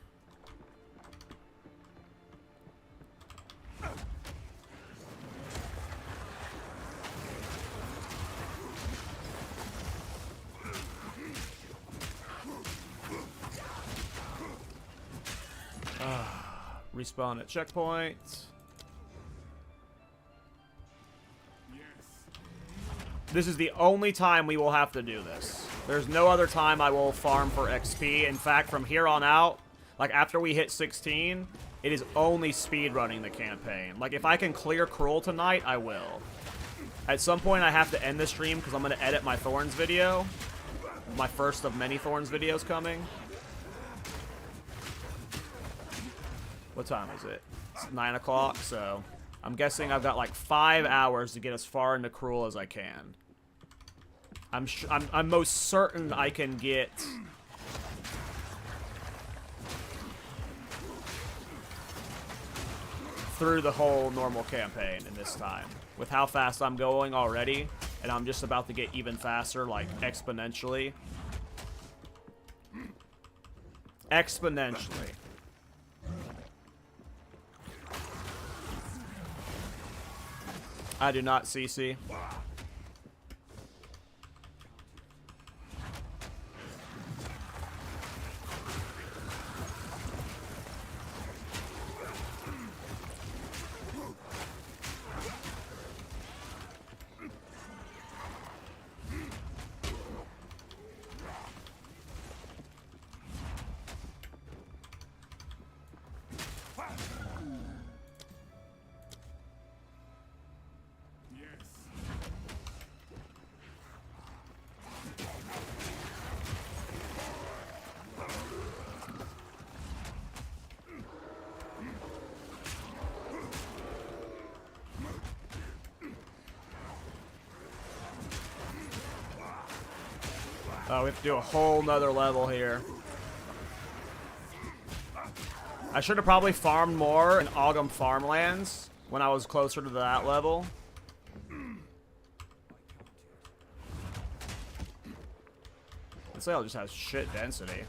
Respawn at checkpoint. This is the only time we will have to do this. There's no other time I will farm for XP. In fact, from here on out, like after we hit 16, It is only speedrunning the campaign. Like, if I can clear Cruel tonight, I will. At some point, I have to end the stream because I'm going to edit my Thorns video. My first of many Thorns videos coming. What time is it? It's 9 o'clock, so I'm guessing I've got like 5 hours to get as far into Cruel as I can. I'm most certain I can get through the whole normal campaign in this time. With how fast I'm going already, and I'm just about to get even faster, like exponentially. Exponentially. I do not CC. Oh, we have to do a whole nother level here. I should have probably farmed more in Ogum Farmlands when I was closer to that level. Exile just has shit density.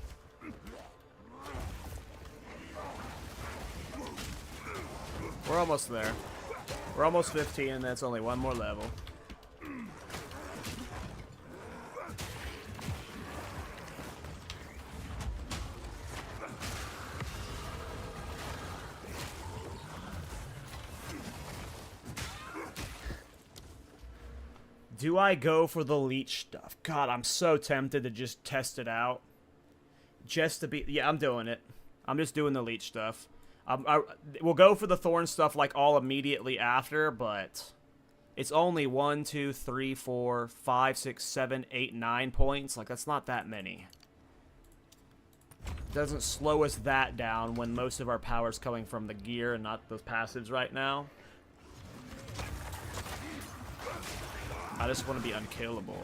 We're almost there. We're almost 15, and that's only one more level. Do I go for the leech stuff? God, I'm so tempted to just test it out. Just to be... Yeah, I'm doing it. I'm just doing the leech stuff. We'll go for the thorn stuff like all immediately after, but... It's only 1, 2, 3, 4, 5, 6, 7, 8, 9 points. Like, that's not that many. Doesn't slow us that down when most of our power's coming from the gear and not those passives right now. I just want to be unkillable.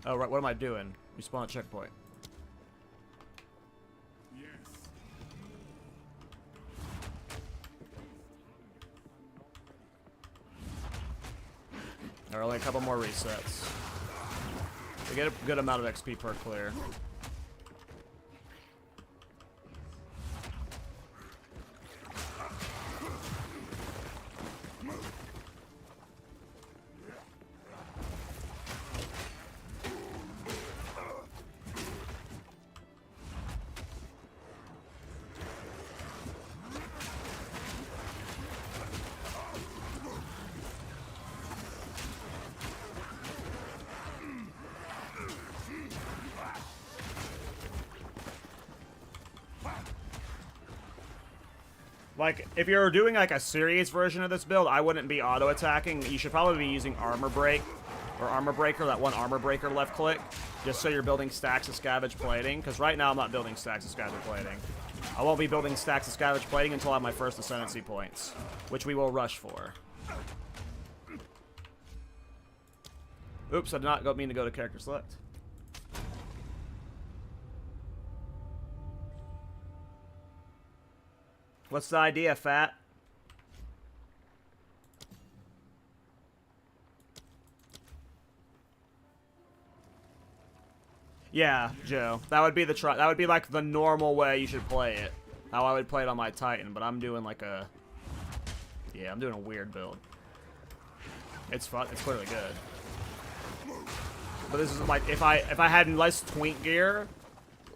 Oh, right, what am I doing? Respawn at checkpoint. Yes. There are only a couple more resets. We get a good amount of XP per clear. Like, if you're doing, like, a serious version of this build, I wouldn't be auto-attacking. You should probably be using Armor Break, or Armor Breaker, that one Armor Breaker left-click, just so you're building stacks of Scavenge Plating, because right now I'm not building stacks of Scavenge Plating. I won't be building stacks of Scavenge Plating until I have my first Ascendancy points, which we will rush for. Oops, I did not mean to go to Character Select. What's the idea, Fat? Yeah, Joe. That would be the that would be like the normal way you should play it. How I would play it on my Titan, but I'm doing like a... Yeah, I'm doing a weird build. It's fun. It's clearly good. But this is like, if I had less twink gear,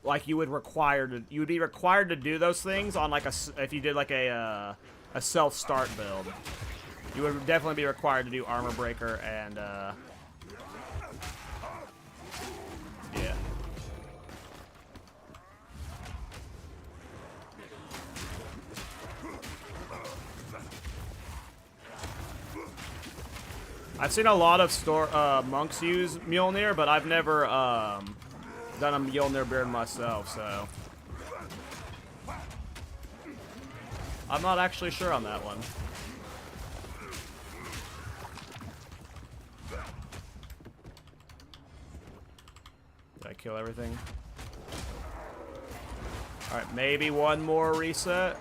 like you would be required to do those things on like if you did like a self-start build. You would definitely be required to do Armor Breaker and, yeah. I've seen a lot of monks use Mjolnir, but I've never done a Mjolnir build myself, so I'm not actually sure on that one. Did I kill everything? Alright, maybe one more reset.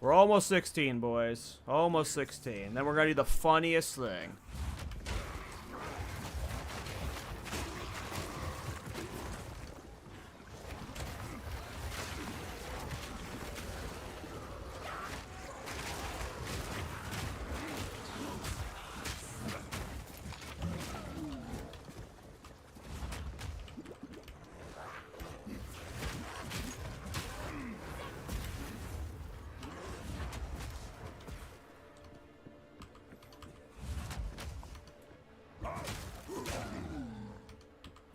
We're almost 16, boys. Almost 16. Then we're gonna do the funniest thing.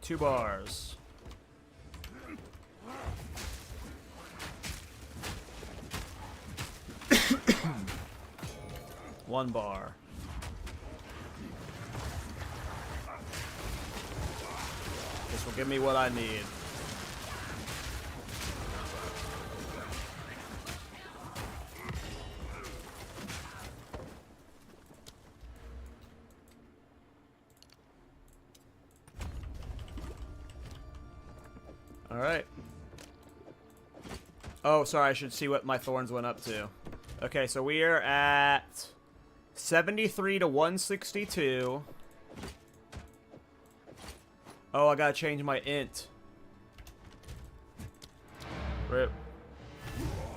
Two bars. One bar. This will give me what I need. Alright. Oh, sorry, I should see what my Thorns went up to. Okay, so we are at 73 to 162. Oh, I gotta change my int. Rip.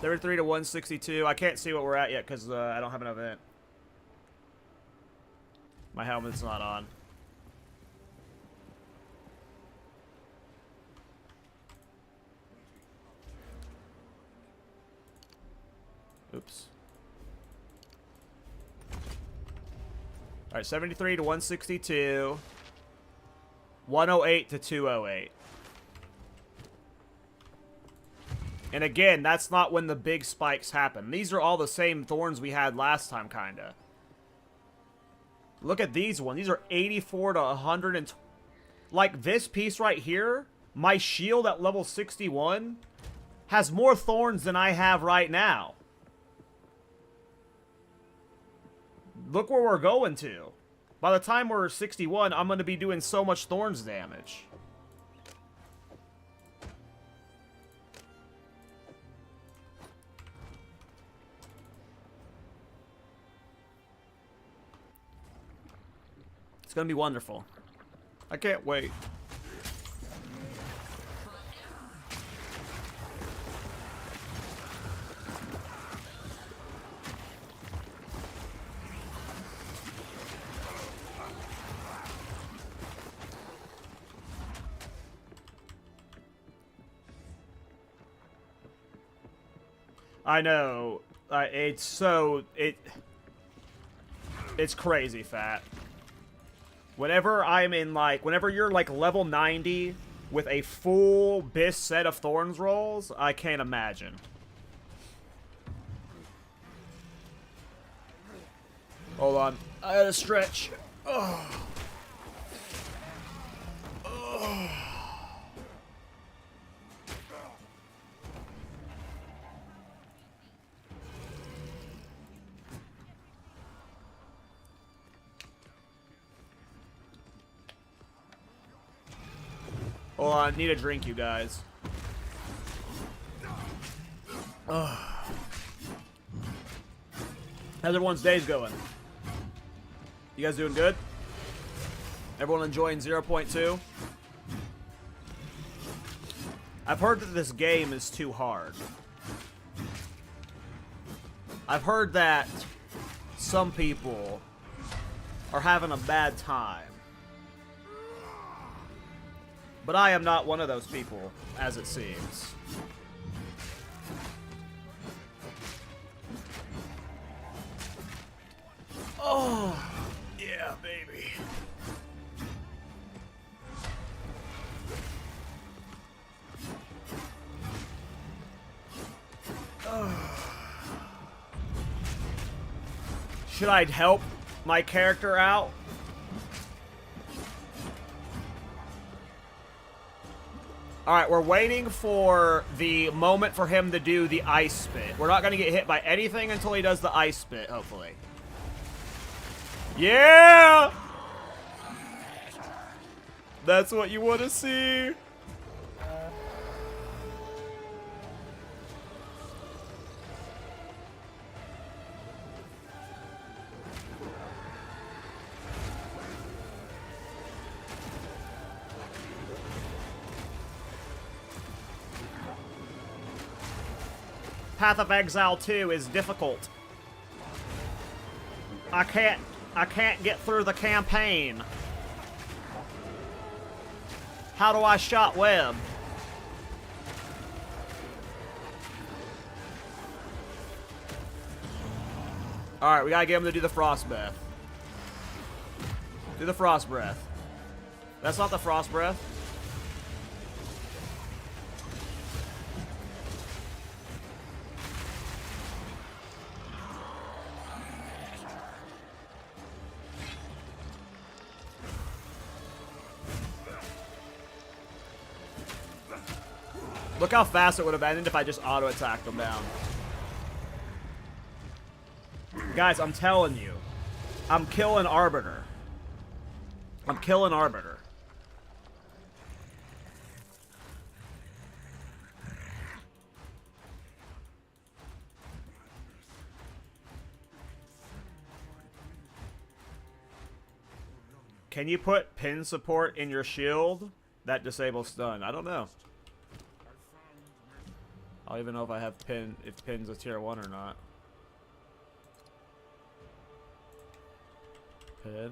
73 to 162. I can't see what we're at yet because I don't have enough int. My helmet's not on. Oops. Alright, 73 to 162. 108 to 208. And again, that's not when the big spikes happen. These are all the same Thorns we had last time, kinda. Look at these ones. These are 84 to 100 like this piece right here, my shield at level 61 has more Thorns than I have right now. Look where we're going to. By the time we're 61, I'm going to be doing so much Thorns damage. It's going to be wonderful. I can't wait. I know. It's crazy, Fat. Whenever I'm in, like, whenever you're, like, level 90 with a full bis set of Thorns rolls, I can't imagine. Hold on. I gotta stretch. Oh. Oh. Hold on, I need a drink, you guys. Ugh. How's everyone's days going? You guys doing good? Everyone enjoying 0.2? I've heard that this game is too hard. I've heard that some people are having a bad time. But I am not one of those people, as it seems. Oh, yeah, baby. Should I help my character out? Alright, we're waiting for the moment for him to do the ice spit. We're not going to get hit by anything until he does the ice spit, hopefully. Yeah! That's what you want to see. Path of Exile 2 is difficult. I can't get through the campaign. How do I shot web? Alright, we gotta get him to do the frost breath. Do the frost breath. That's not the frost breath. Look how fast it would have ended if I just auto-attacked him down. Guys, I'm telling you. I'm killing Arbiter. I'm killing Arbiter. Can you put pin support in your shield? That disables stun. I don't know. I don't even know if I have pin, if pin's a tier 1 or not. Pin.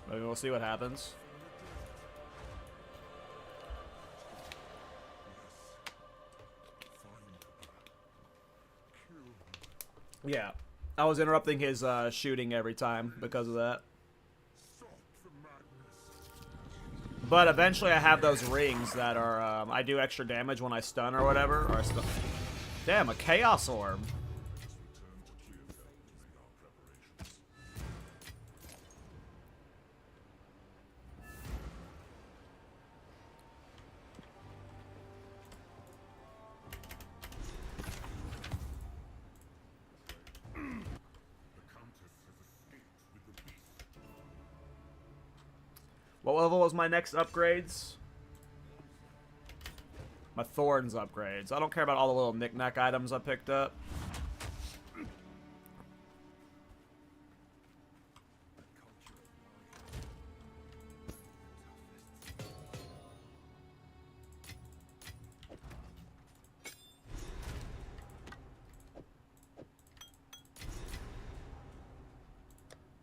Maybe we'll see what happens. Yeah. I was interrupting his shooting every time because of that. But eventually I have those rings that are, I do extra damage when I stun or whatever. Or damn, a Chaos Orb. What level was my next upgrades? My Thorns upgrades. I don't care about all the little knick-knack items I picked up.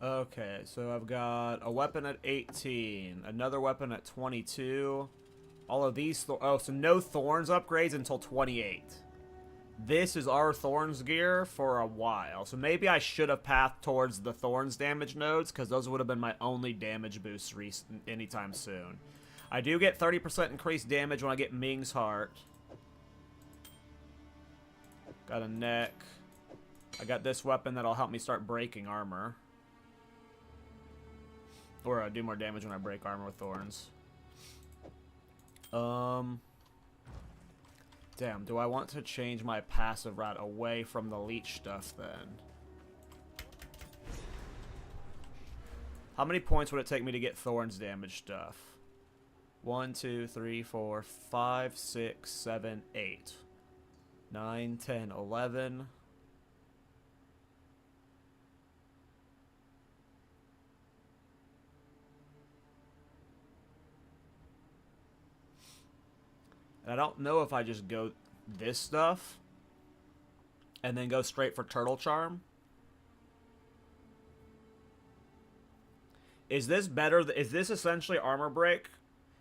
Okay, so I've got a weapon at 18, another weapon at 22. All of these, oh, so no Thorns upgrades until 28. This is our Thorns gear for a while, so maybe I should have pathed towards the Thorns damage nodes, because those would have been my only damage boosts anytime soon. I do get 30% increased damage when I get Ming's Heart. Got a neck. I got this weapon that'll help me start breaking armor. Or I do more damage when I break armor with Thorns. Damn, do I want to change my passive route away from the leech stuff then? How many points would it take me to get Thorns damage stuff? 1, 2, 3, 4, 5, 6, 7, 8. 9, 10, 11. And I don't know if I just go this stuff and then go straight for Turtle Charm. Is this better? Is this essentially armor break?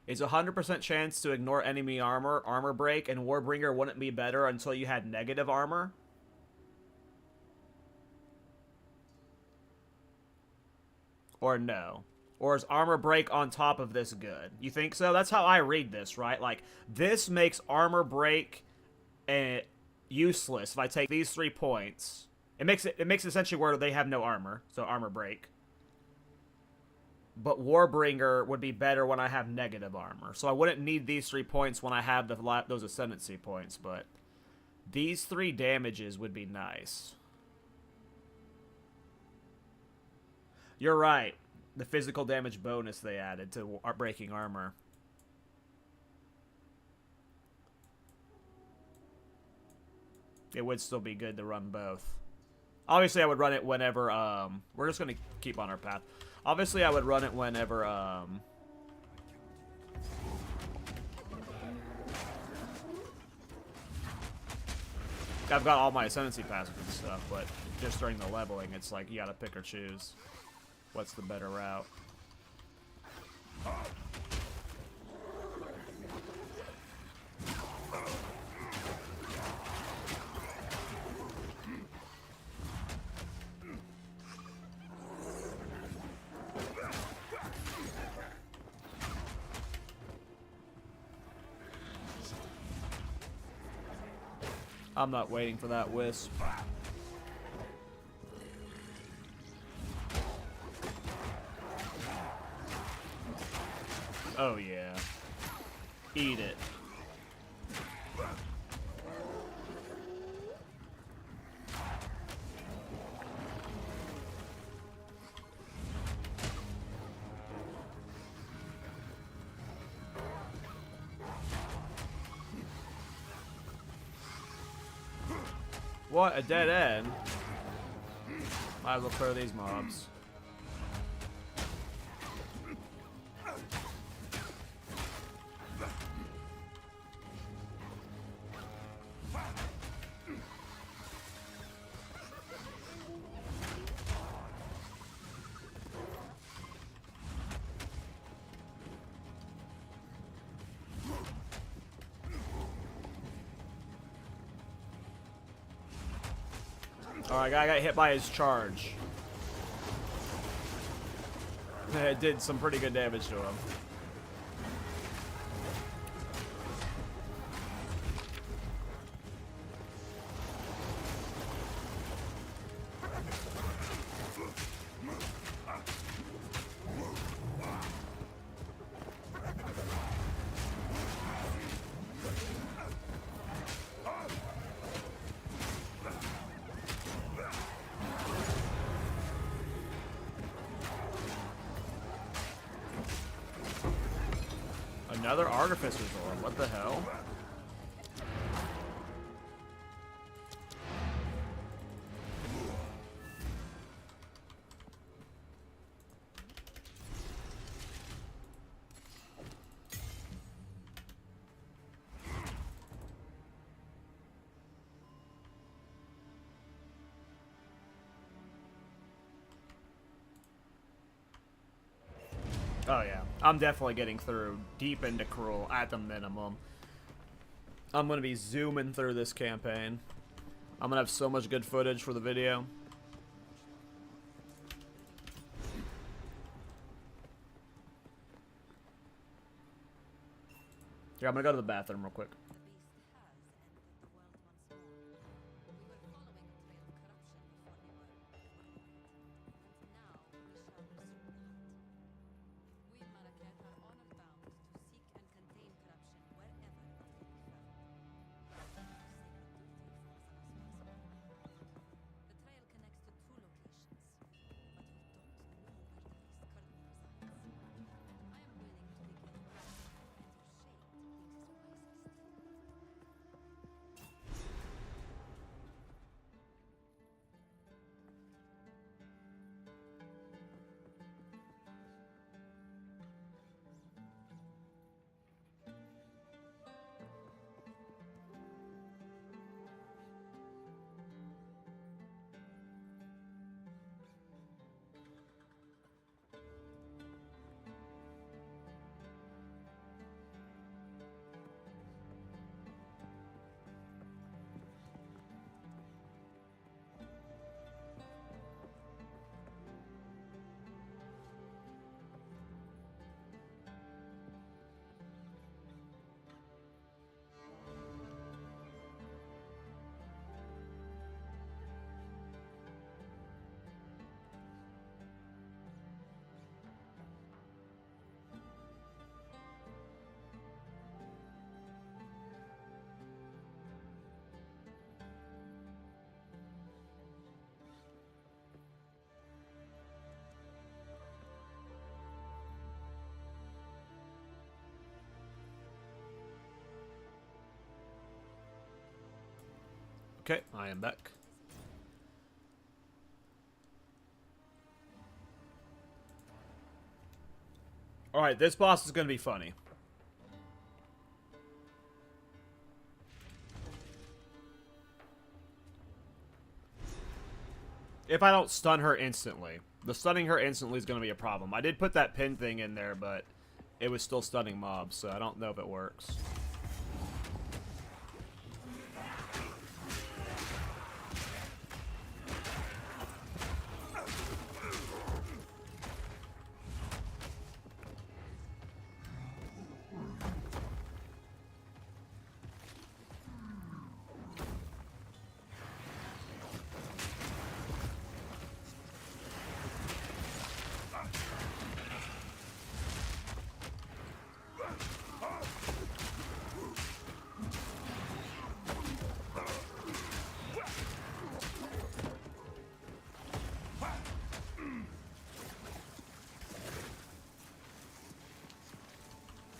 It's a 100% chance to ignore enemy armor break, and Warbringer wouldn't be better until you had negative armor? Or no? Or is armor break on top of this good? You think so? That's how I read this, right? Like, this makes armor break useless if I take these 3 points. It makes essentially where they have no armor, so armor break. But Warbringer would be better when I have negative armor. So I wouldn't need these 3 points when I have those Ascendancy points, but these 3 damages would be nice. You're right. The physical damage bonus they added to breaking armor. It would still be good to run both. Obviously, I would run it whenever, we're just going to keep on our path. Obviously, I would run it whenever, I've got all my Ascendancy passive and stuff, but just during the leveling, it's like you gotta pick or choose what's the better route. I'm not waiting for that wisp. Oh yeah. Eat it. What? A dead end? Might as well clear these mobs. Alright, guy got hit by his charge. It did some pretty good damage to him. Another Artificer's Orb, what the hell? Oh yeah, I'm definitely getting through deep into Cruel at the minimum. I'm going to be zooming through this campaign. I'm going to have so much good footage for the video. Here, I'm going to go to the bathroom real quick. Okay, I am back. Alright, this boss is going to be funny. If I don't stun her instantly. The stunning her instantly is going to be a problem. I did put that pin thing in there, but it was still stunning mobs, so I don't know if it works.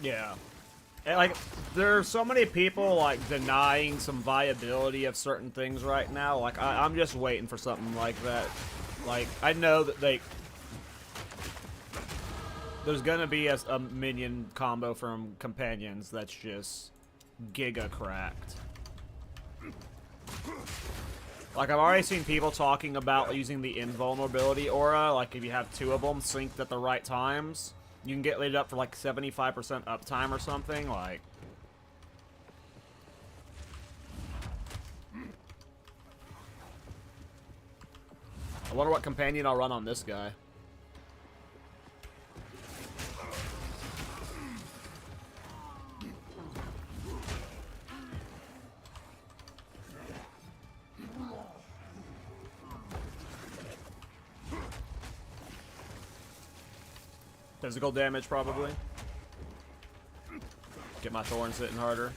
Yeah. And, like, there are so many people, like, denying some viability of certain things right now. Like, I'm just waiting for something like that. Like, I know that, like, there's gonna be a minion combo from companions that's just giga cracked. Like, I've already seen people talking about using the invulnerability aura. Like, if you have two of them synced at the right times, you can get lit up for like 75% uptime or something. Like, I wonder what companion I'll run on this guy. Physical damage, probably. Get my Thorns hitting harder.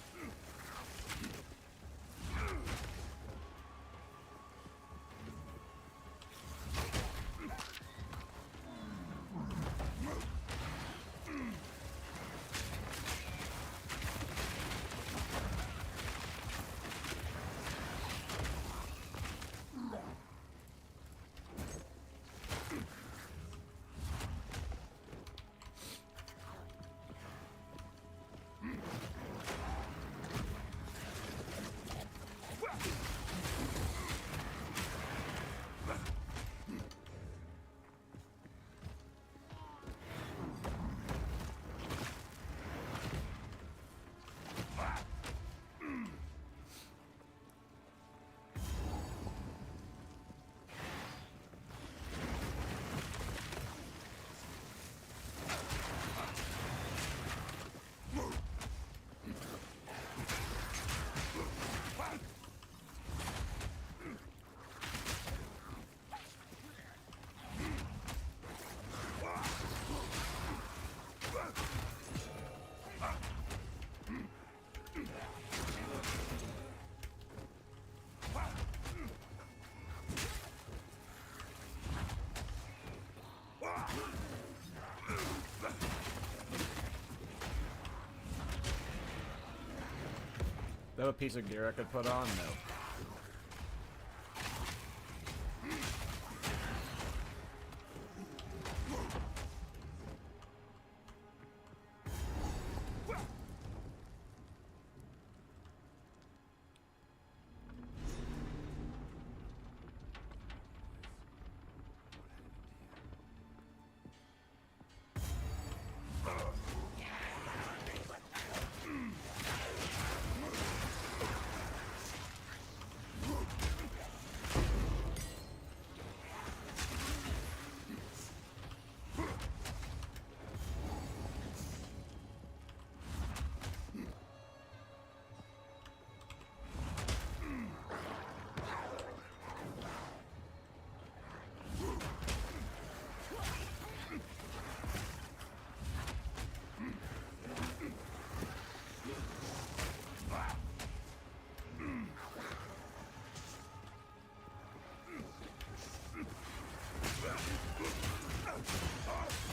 Do I have a piece of gear I could put on? No.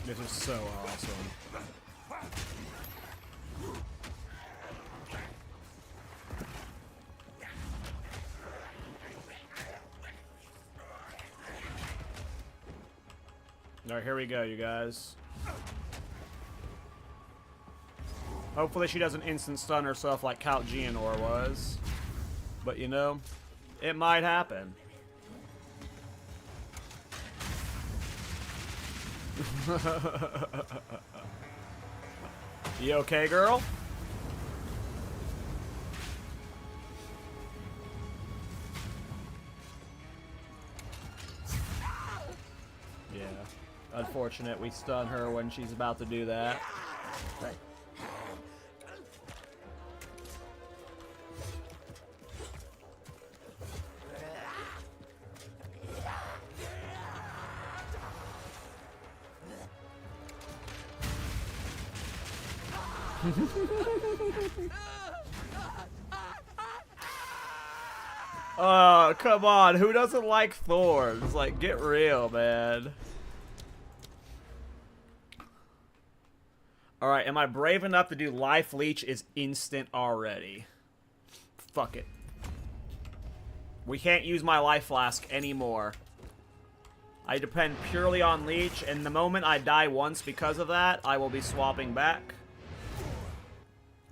This is so awesome. Alright, here we go, you guys. Hopefully she doesn't instant stun herself like KallTorak was. But you know, it might happen. You okay, girl? Yeah. Unfortunate we stun her when she's about to do that. Oh, come on. Who doesn't like Thorns? Like, get real, man. Alright, am I brave enough to do Life Leech is instant already? Fuck it. We can't use my Life Flask anymore. I depend purely on Leech, and the moment I die once because of that, I will be swapping back.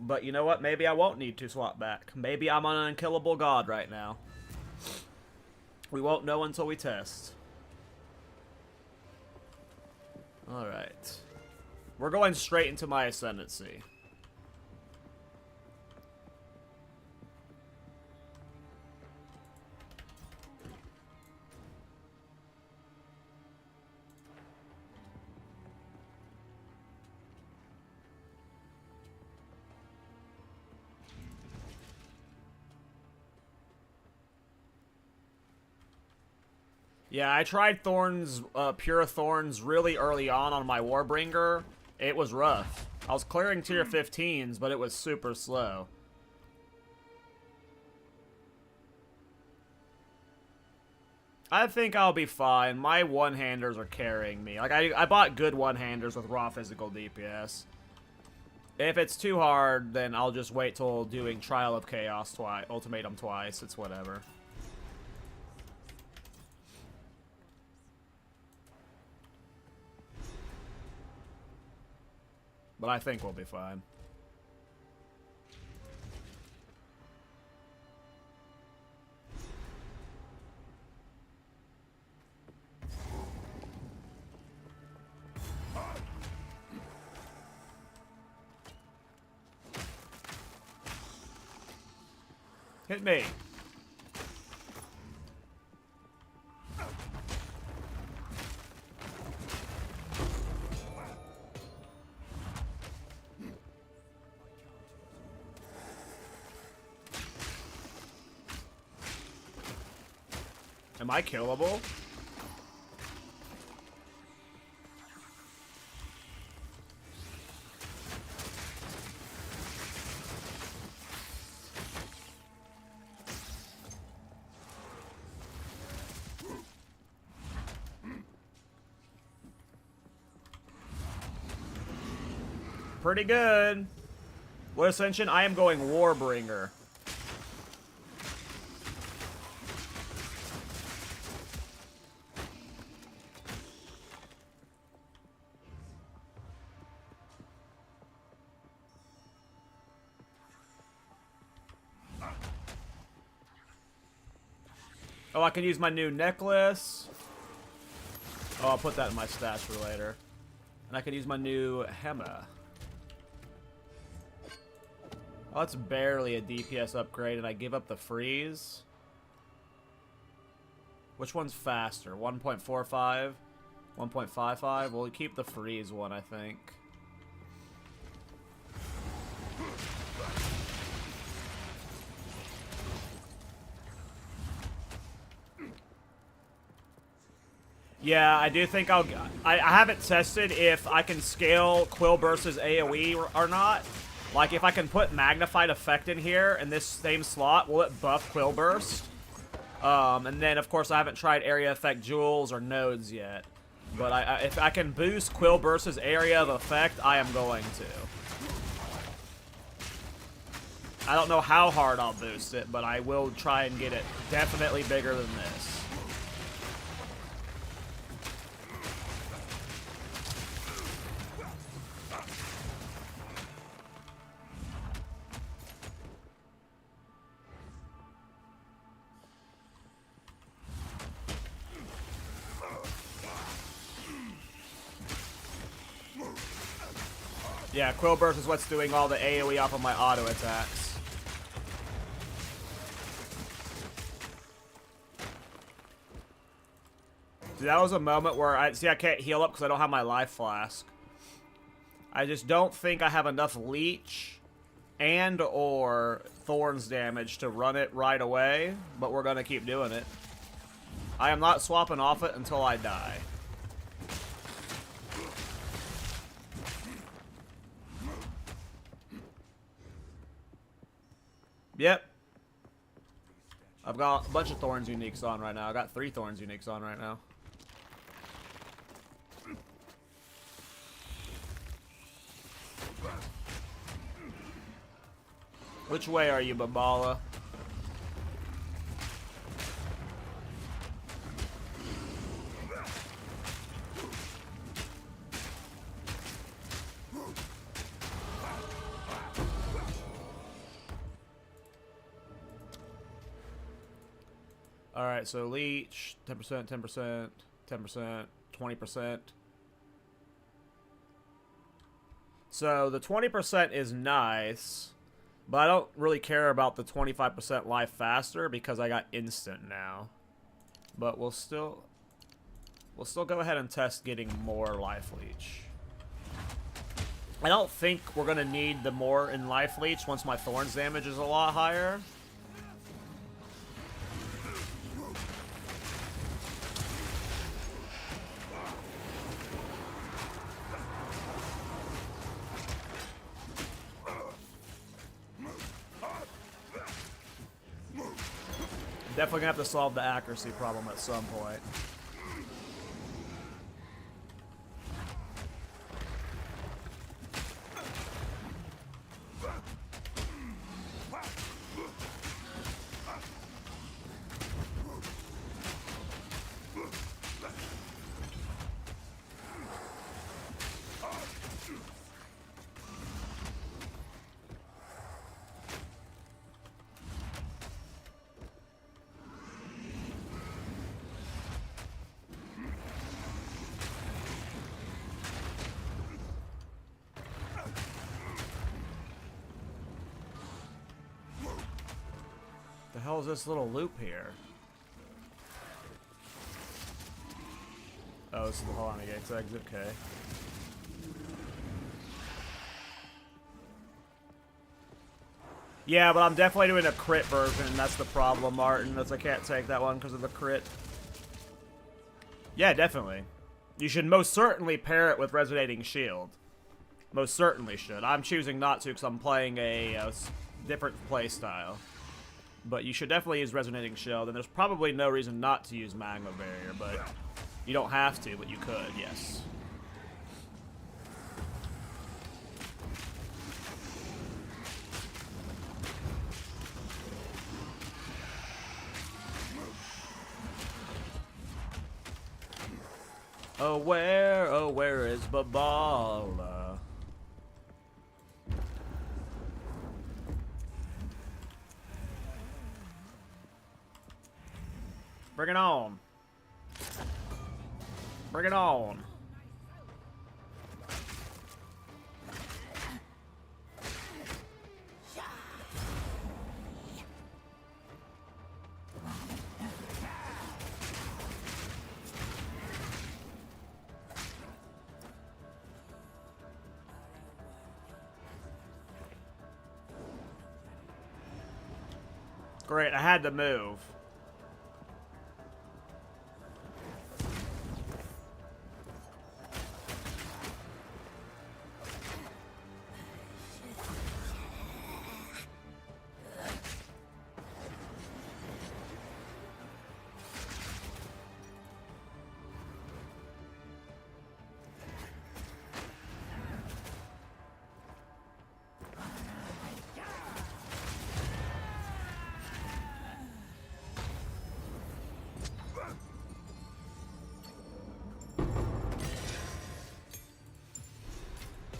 But you know what? Maybe I won't need to swap back. Maybe I'm an unkillable god right now. We won't know until we test. Alright. We're going straight into my Ascendancy. Yeah, I tried Thorns, Pure Thorns really early on my Warbringer. It was rough. I was clearing tier 15s, but it was super slow. I think I'll be fine. My one-handers are carrying me. Like, I bought good one-handers with raw physical DPS. If it's too hard, then I'll just wait till doing Trial of Chaos twice, Ultimatum twice. It's whatever. But I think we'll be fine. Hit me. Am I killable? Pretty good. What ascension? I am going Warbringer. Oh, I can use my new necklace. Oh, I'll put that in my stash for later. And I can use my new Hema. Oh, that's barely a DPS upgrade, and I give up the freeze. Which one's faster? 1.45? 1.55? We'll keep the freeze one, I think. Yeah, I do think I haven't tested if I can scale Quill Burst's AoE or not. Like, if I can put Magnified Effect in here in this same slot, will it buff Quill Burst? And then, of course, I haven't tried Area Effect Jewels or Nodes yet. But if I can boost Quill Burst's Area of Effect, I am going to. I don't know how hard I'll boost it, but I will try and get it definitely bigger than this. Yeah, Quill Burst is what's doing all the AoE off of my auto attacks. See, that was a moment where I can't heal up because I don't have my life flask. I just don't think I have enough leech and or Thorns damage to run it right away, but we're gonna keep doing it. I am not swapping off it until I die. Yep. I've got a bunch of Thorns uniques on right now. I got 3 Thorns uniques on right now. Which way are you, Babala? Alright, so leech, 10%, 10%, 10%, 20%. So the 20% is nice, but I don't really care about the 25% life faster because I got instant now. But we'll still go ahead and test getting more life leech. I don't think we're gonna need the more in life leech once my Thorns damage is a lot higher. Definitely gonna have to solve the accuracy problem at some point. The hell is this little loop here? Oh, this is the Holani Gates exit, okay. Yeah, but I'm definitely doing a crit version, that's the problem, Martin. That's I can't take that one because of the crit. Yeah, definitely. You should most certainly pair it with Resonating Shield. Most certainly should. I'm choosing not to because I'm playing a different playstyle. But you should definitely use Resonating Shield, and there's probably no reason not to use Magma Barrier, but you don't have to, but you could, yes. Oh, where is Babala? Bring it on. Bring it on. Great, I had to move.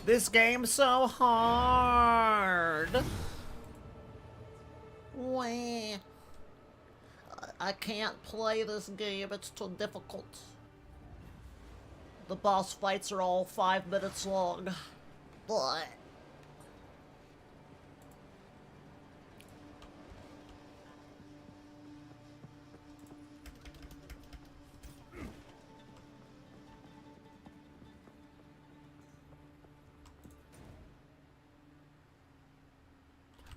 This game's so hard. Wah. I can't play this game, it's too difficult. The boss fights are all 5 minutes long. But...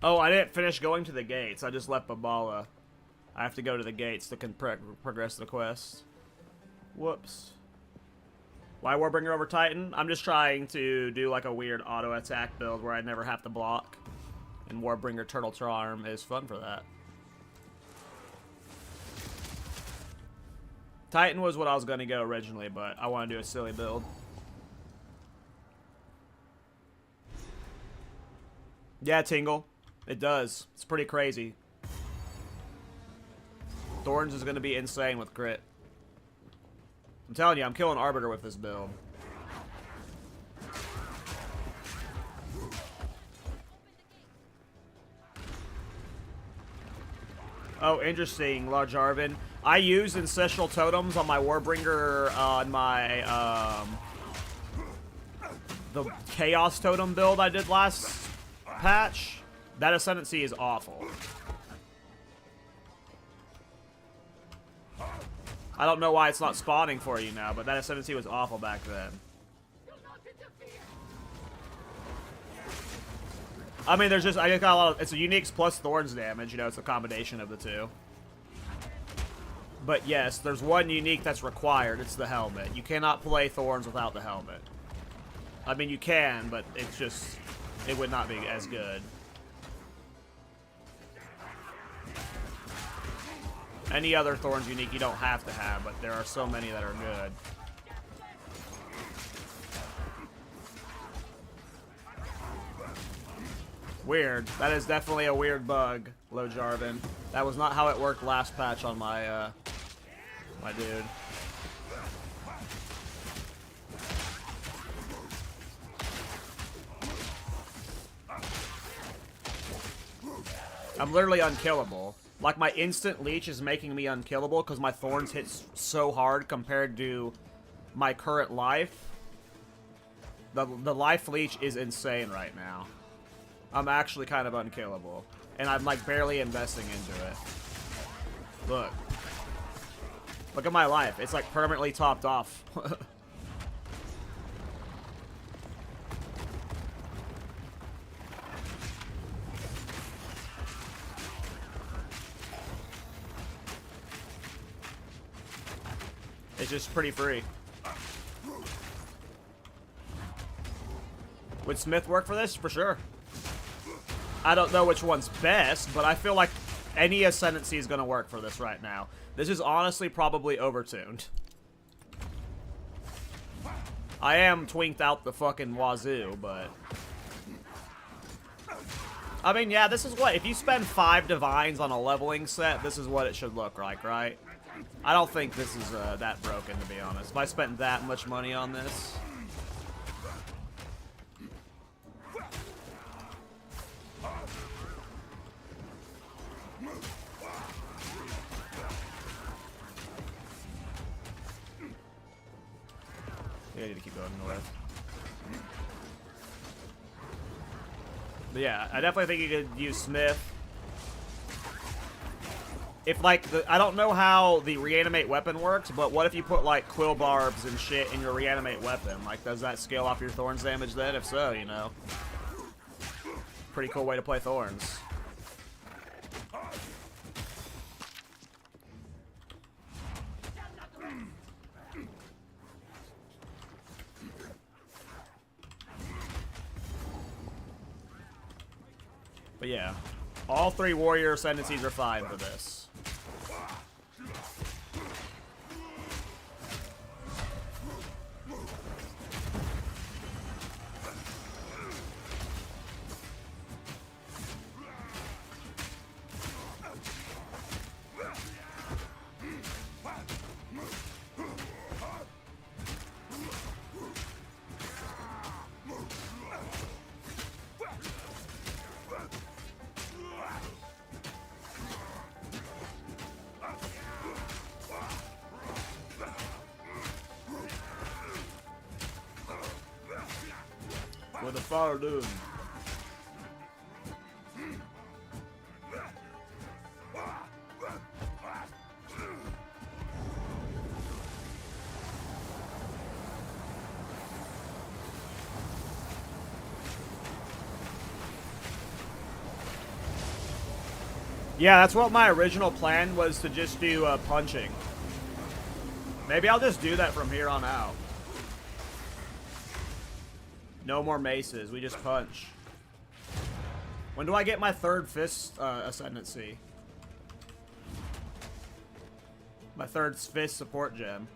Oh, I didn't finish going to the gates. I just left Babala. I have to go to the gates to progress the quest. Whoops. Why Warbringer over Titan? I'm just trying to do like a weird auto attack build where I never have to block. And Warbringer Turtle Charm is fun for that. Titan was what I was going to go originally, but I want to do a silly build. Yeah, Tingle. It does. It's pretty crazy. Thorns is going to be insane with crit. I'm telling you, I'm killing Arbiter with this build. Oh, interesting, Large Arvin. I use Ancestral Totems on my Warbringer, on my, the Chaos Totem build I did last patch. That Ascendancy is awful. I don't know why it's not spawning for you now, but that Ascendancy was awful back then. I mean, there's just, I got a lot of, it's a Uniques plus Thorns damage, you know, it's a combination of the two. But yes, there's one unique that's required, it's the helmet. You cannot play Thorns without the helmet. I mean, you can, but it's just, it would not be as good. Any other Thorns unique you don't have to have, but there are so many that are good. Weird. That is definitely a weird bug, Low Jarvin. That was not how it worked last patch on my, my dude. I'm literally unkillable. Like, my instant leech is making me unkillable because my Thorns hit so hard compared to my current life. The life leech is insane right now. I'm actually kind of unkillable. And I'm, like, barely investing into it. Look. Look at my life. It's, like, permanently topped off. It's just pretty free. Would Smith work for this? For sure. I don't know which one's best, but I feel like any Ascendancy is going to work for this right now. This is honestly probably overtuned. I am twinked out the fucking wazoo, but... I mean, yeah, this is what... If you spend 5 Divines on a leveling set, this is what it should look like, right? I don't think this is that broken, to be honest. If I spent that much money on this... I need to keep going north. But yeah, I definitely think you could use Smith. If, like, I don't know how the reanimate weapon works, but what if you put, like, quill barbs and shit in your reanimate weapon? Like, does that scale off your Thorns damage then? If so, you know. Pretty cool way to play Thorns. But yeah, all 3 warrior ascendancies are fine for this. the far doom. Yeah, that's what my original plan was, to just do punching. Maybe I'll just do that from here on out. No more maces, we just punch. When do I get my third fist ascendancy? My third fist support gem.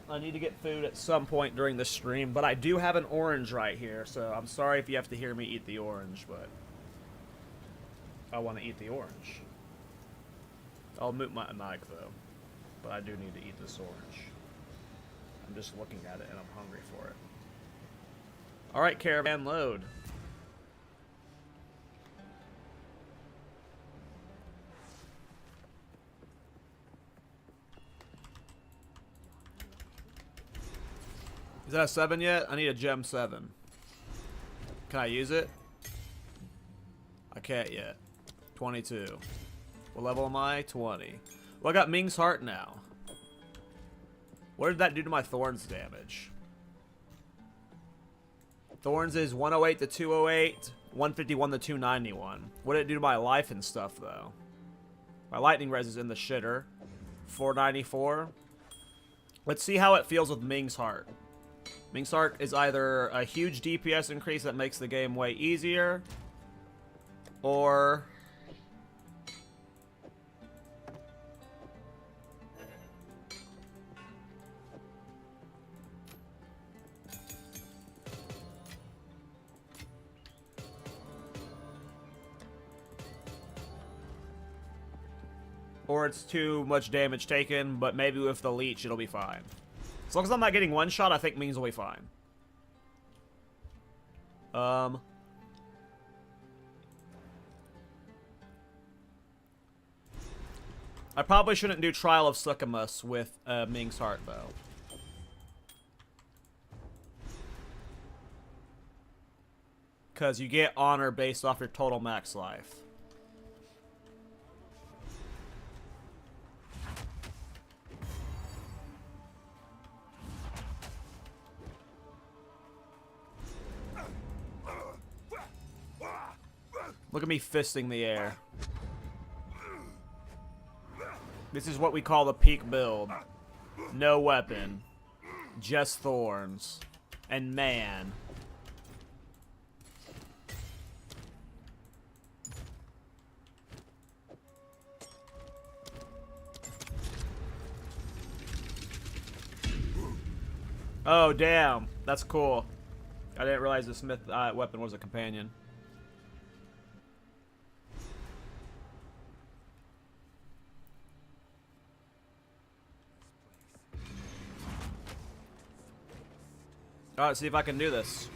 I need to get food at some point during the stream, but I do have an orange right here, so I'm sorry if you have to hear me eat the orange, but I want to eat the orange. I'll mute my mic though, but I do need to eat this orange. I'm just looking at it and I'm hungry for it. Alright, caravan, load. Is that a 7 yet? I need a gem 7. Can I use it? I can't yet. 22. What level am I? 20. Well, I got Ming's Heart now. What did that do to my Thorns damage? Thorns is 108 to 208, 151 to 291. What did it do to my life and stuff, though? My lightning res is in the shitter. 494. Let's see how it feels with Ming's Heart. Ming's Heart is either a huge DPS increase that makes the game way easier, or it's too much damage taken, but maybe with the leech it'll be fine. As long as I'm not getting one shot, I think Mings will be fine. I probably shouldn't do Trial of Succumus with Ming's Heart, though. Because you get honor based off your total max life. Look at me fisting the air. This is what we call the peak build. No weapon. Just Thorns. And man. Oh, damn. That's cool. I didn't realize the smith weapon was a companion. Alright, see if I can do this.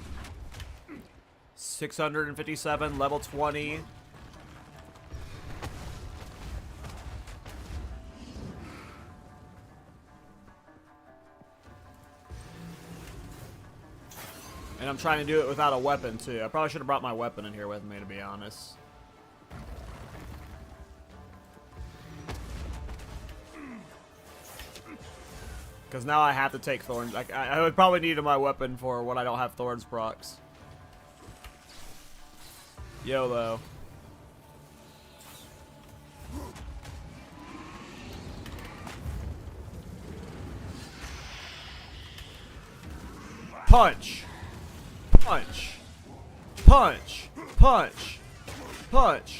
657, level 20. And I'm trying to do it without a weapon, too. I probably should have brought my weapon in here with me, to be honest. Because now I have to take Thorns. Like, I would probably need my weapon for when I don't have Thorns procs. YOLO. Punch! Punch! Punch! Punch! Punch!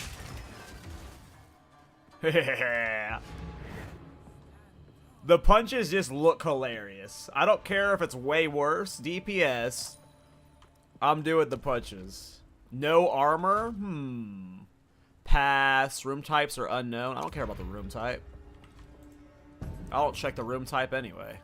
The punches just look hilarious. I don't care if it's way worse. DPS. I'm doing the punches. No armor? Pass. Room types are unknown. I don't care about the room type. I don't check the room type anyway.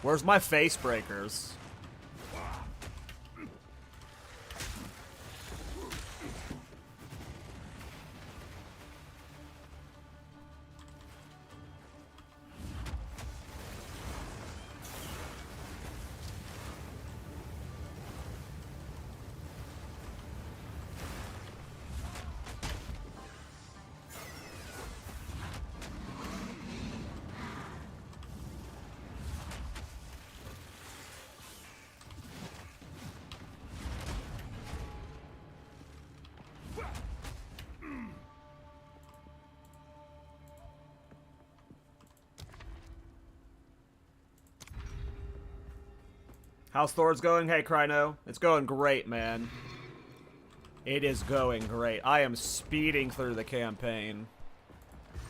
Where's my face breakers? How's Thorns going? Hey, Kryno. It's going great, man. It is going great. I am speeding through the campaign.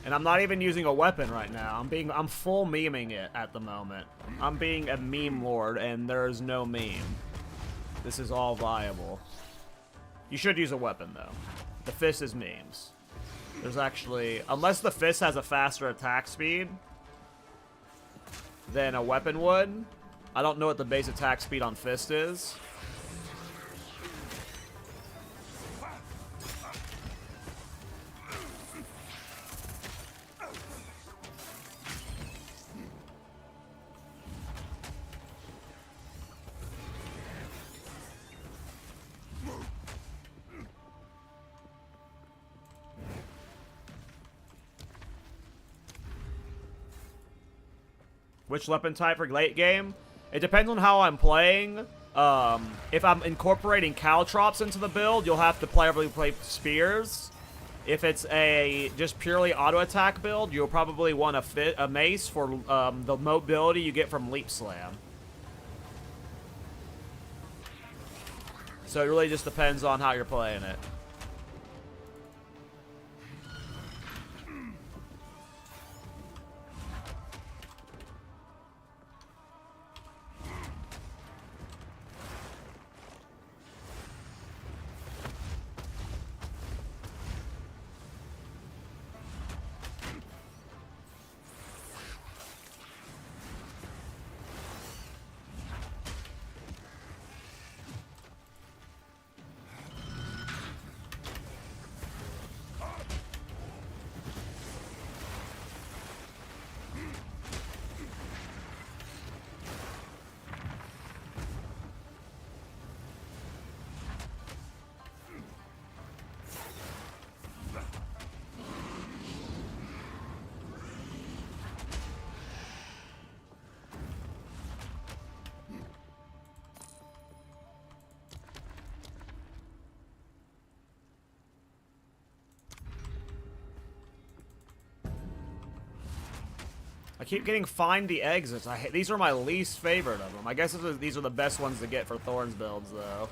And I'm not even using a weapon right now. I'm full meming it at the moment. I'm being a meme lord, and there's no meme. This is all viable. You should use a weapon, though. The fist is memes. There's actually... Unless the fist has a faster attack speed than a weapon would... I don't know what the base attack speed on fist is. Which weapon type for late game? It depends on how I'm playing. If I'm incorporating caltrops into the build, you'll have to play spears. If it's a just purely auto attack build, you'll probably want a mace for the mobility you get from leap slam. So it really just depends on how you're playing it. I keep getting find the exits. These are my least favorite of them. I guess these are the best ones to get for Thorns builds, though.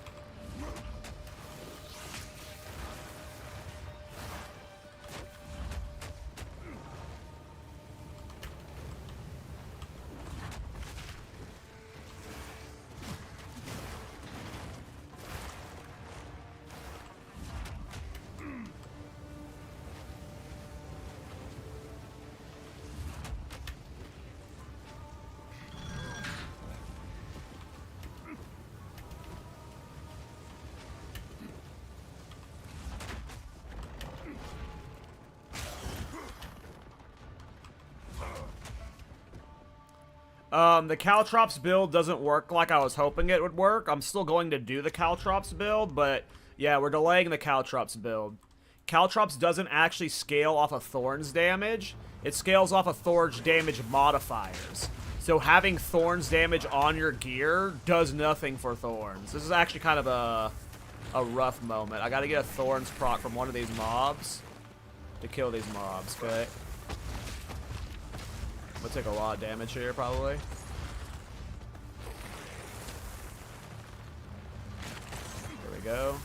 The Caltrops build doesn't work like I was hoping it would work. I'm still going to do the Caltrops build, but yeah, we're delaying the Caltrops build. Caltrops doesn't actually scale off of Thorns damage. It scales off of Thorns damage modifiers. So having Thorns damage on your gear does nothing for Thorns. This is actually kind of a rough moment. I gotta get a Thorns proc from one of these mobs to kill these mobs, okay? I'm gonna take a lot of damage here, probably. There we go.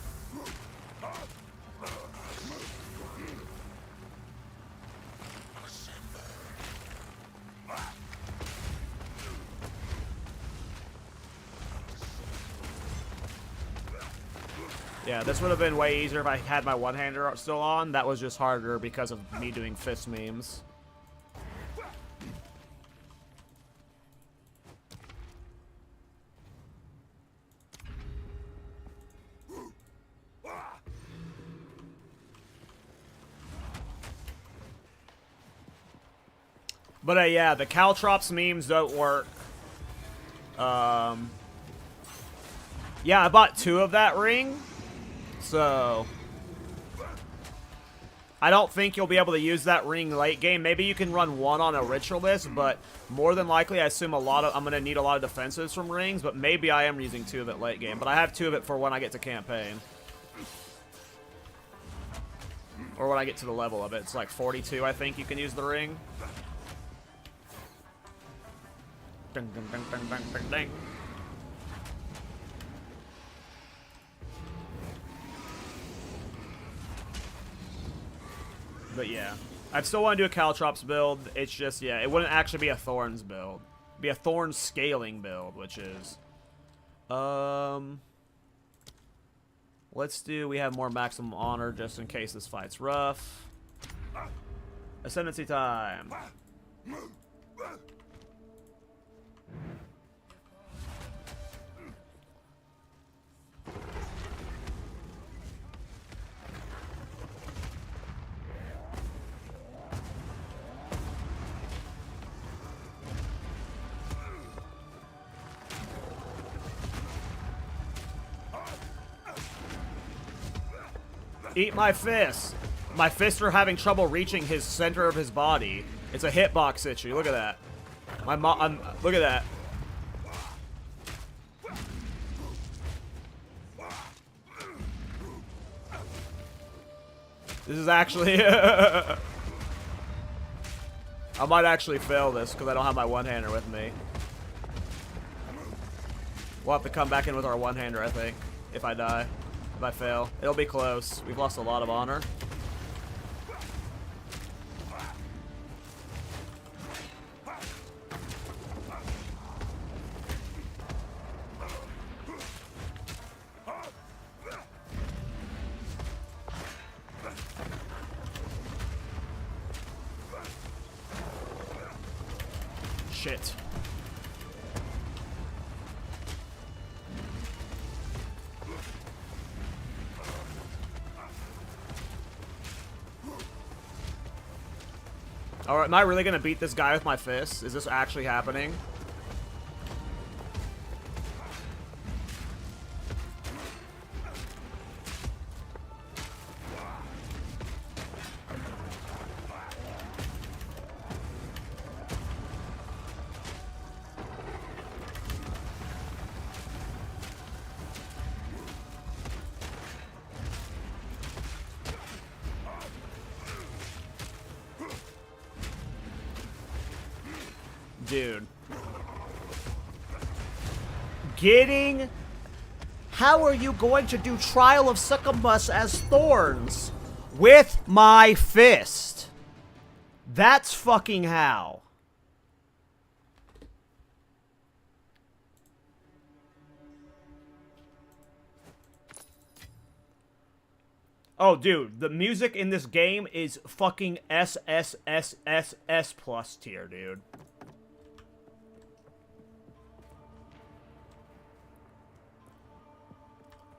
Yeah, this would have been way easier if I had my one-hander still on. That was just harder because of me doing fist memes. But yeah, the Caltrops memes don't work. Yeah, I bought 2 of that ring. So I don't think you'll be able to use that ring late game. Maybe you can run 1 on a ritualist, but more than likely I assume I'm gonna need a lot of defenses from rings, but maybe I am using 2 of it late game. But I have 2 of it for when I get to campaign. Or when I get to the level of it. It's like 42, I think you can use the ring. Ding, ding, ding, ding, ding, ding, ding. But yeah, I still want to do a Caltrops build. It's just, yeah, it wouldn't actually be a Thorns build. It'd be a Thorns scaling build, which is... Let's do, we have more maximum honor just in case this fight's rough. Ascendancy time. Eat my fist. My fists are having trouble reaching his center of his body. It's a hitbox issue. Look at that. Look at that. This is actually... I might actually fail this because I don't have my one-hander with me. We'll have to come back in with our one-hander, I think, if I die. If I fail. It'll be close. We've lost a lot of honor. Shit. Alright, am I really gonna beat this guy with my fists? Is this actually happening? Dude. How are you going to do Trial of Succumbus as Thorns with my fist? That's fucking how. Oh, dude, the music in this game is fucking SSSSS plus tier, dude.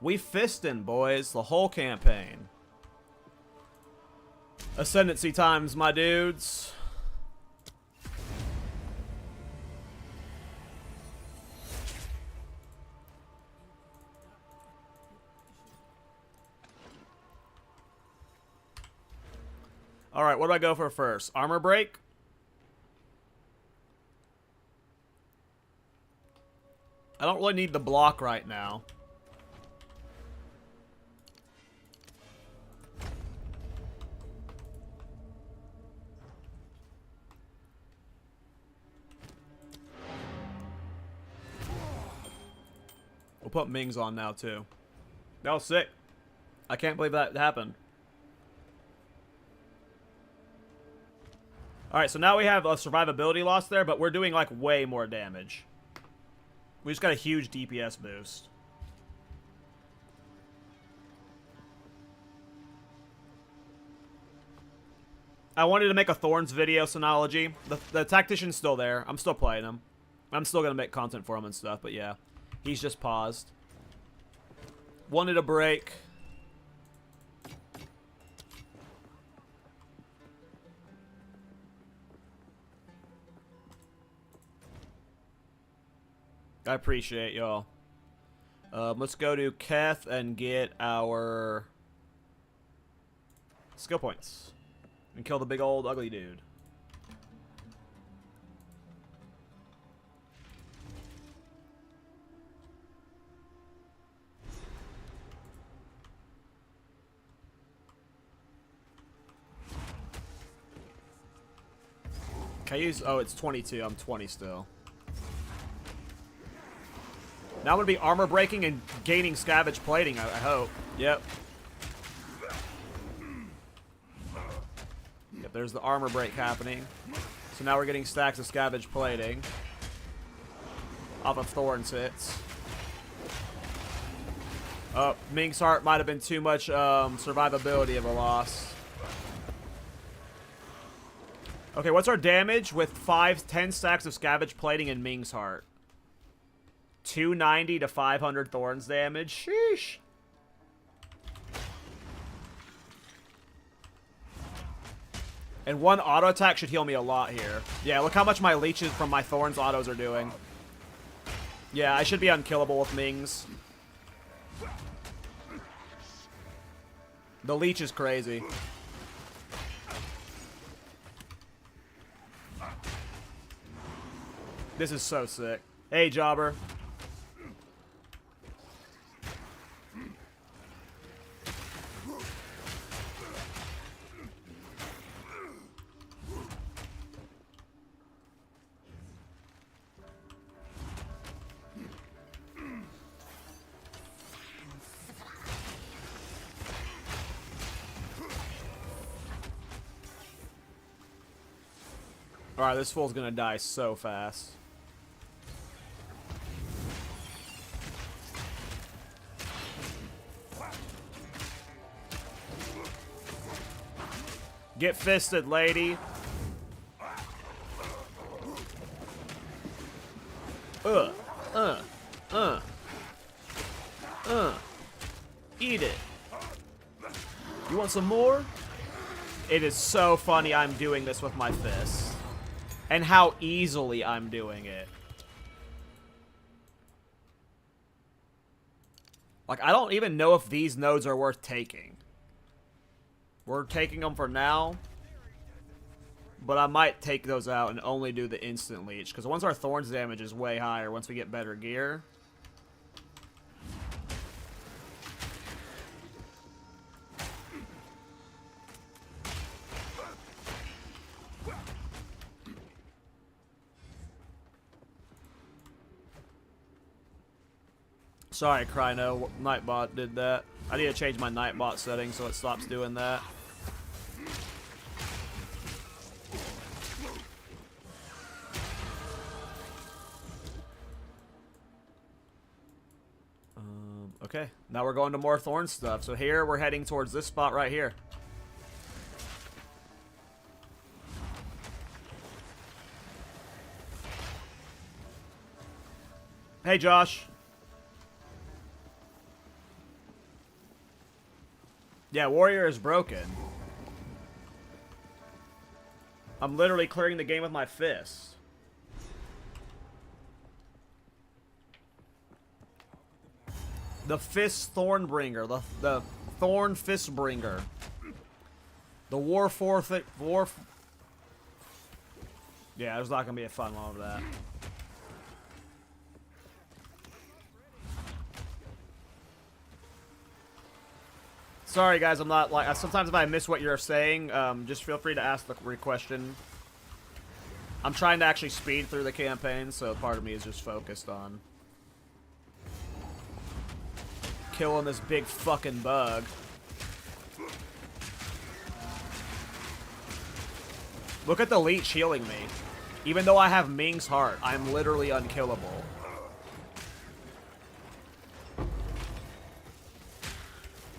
We fisting, boys, the whole campaign. Ascendancy times, my dudes. Alright, what do I go for first? Armor break? I don't really need the block right now. We'll put Mings on now, too. That was sick. I can't believe that happened. Alright, so now we have a survivability loss there, but we're doing, like, way more damage. We just got a huge DPS boost. I wanted to make a Thorns video, Synology. The Tactician's still there. I'm still playing him. I'm still going to make content for him and stuff, but yeah. He's just paused. Wanted a break. I appreciate y'all. Let's go to Keth and get our skill points. And kill the big old ugly dude. Can I use... Oh, it's 22. I'm 20 still. Now I'm going to be armor breaking and gaining scavenge plating, I hope. Yep. Yep, there's the armor break happening. So now we're getting stacks of scavenge plating. Off of Thorns hits. Oh, Ming's Heart might have been too much survivability of a loss. Okay, what's our damage with 10 stacks of scavenge plating and Ming's Heart? 290 to 500 Thorns damage. Sheesh. And one auto attack should heal me a lot here. Yeah, look how much my leeches from my Thorns autos are doing. Yeah, I should be unkillable with Ming's. The leech is crazy. This is so sick. Hey, Jobber. Alright, this fool's gonna die so fast. Get fisted, lady. Eat it. You want some more? It is so funny I'm doing this with my fists. And how easily I'm doing it. Like, I don't even know if these nodes are worth taking. We're taking them for now. But I might take those out and only do the instant leech. Because once our Thorns damage is way higher, once we get better gear. Sorry, Kryno. Nightbot did that. I need to change my Nightbot setting so it stops doing that. Okay, now we're going to more Thorn stuff. So here we're heading towards this spot right here. Hey, Josh. Yeah, Warrior is broken. I'm literally clearing the game with my fists. The Fist Thornbringer. The Thorn Fistbringer. The War Yeah, there's not going to be a fun one of that. Sorry, guys, I'm not like... Sometimes if I miss what you're saying, just feel free to ask the question. I'm trying to actually speed through the campaign, so part of me is just focused on killing this big fucking bug. Look at the leech healing me. Even though I have Ming's Heart, I'm literally unkillable.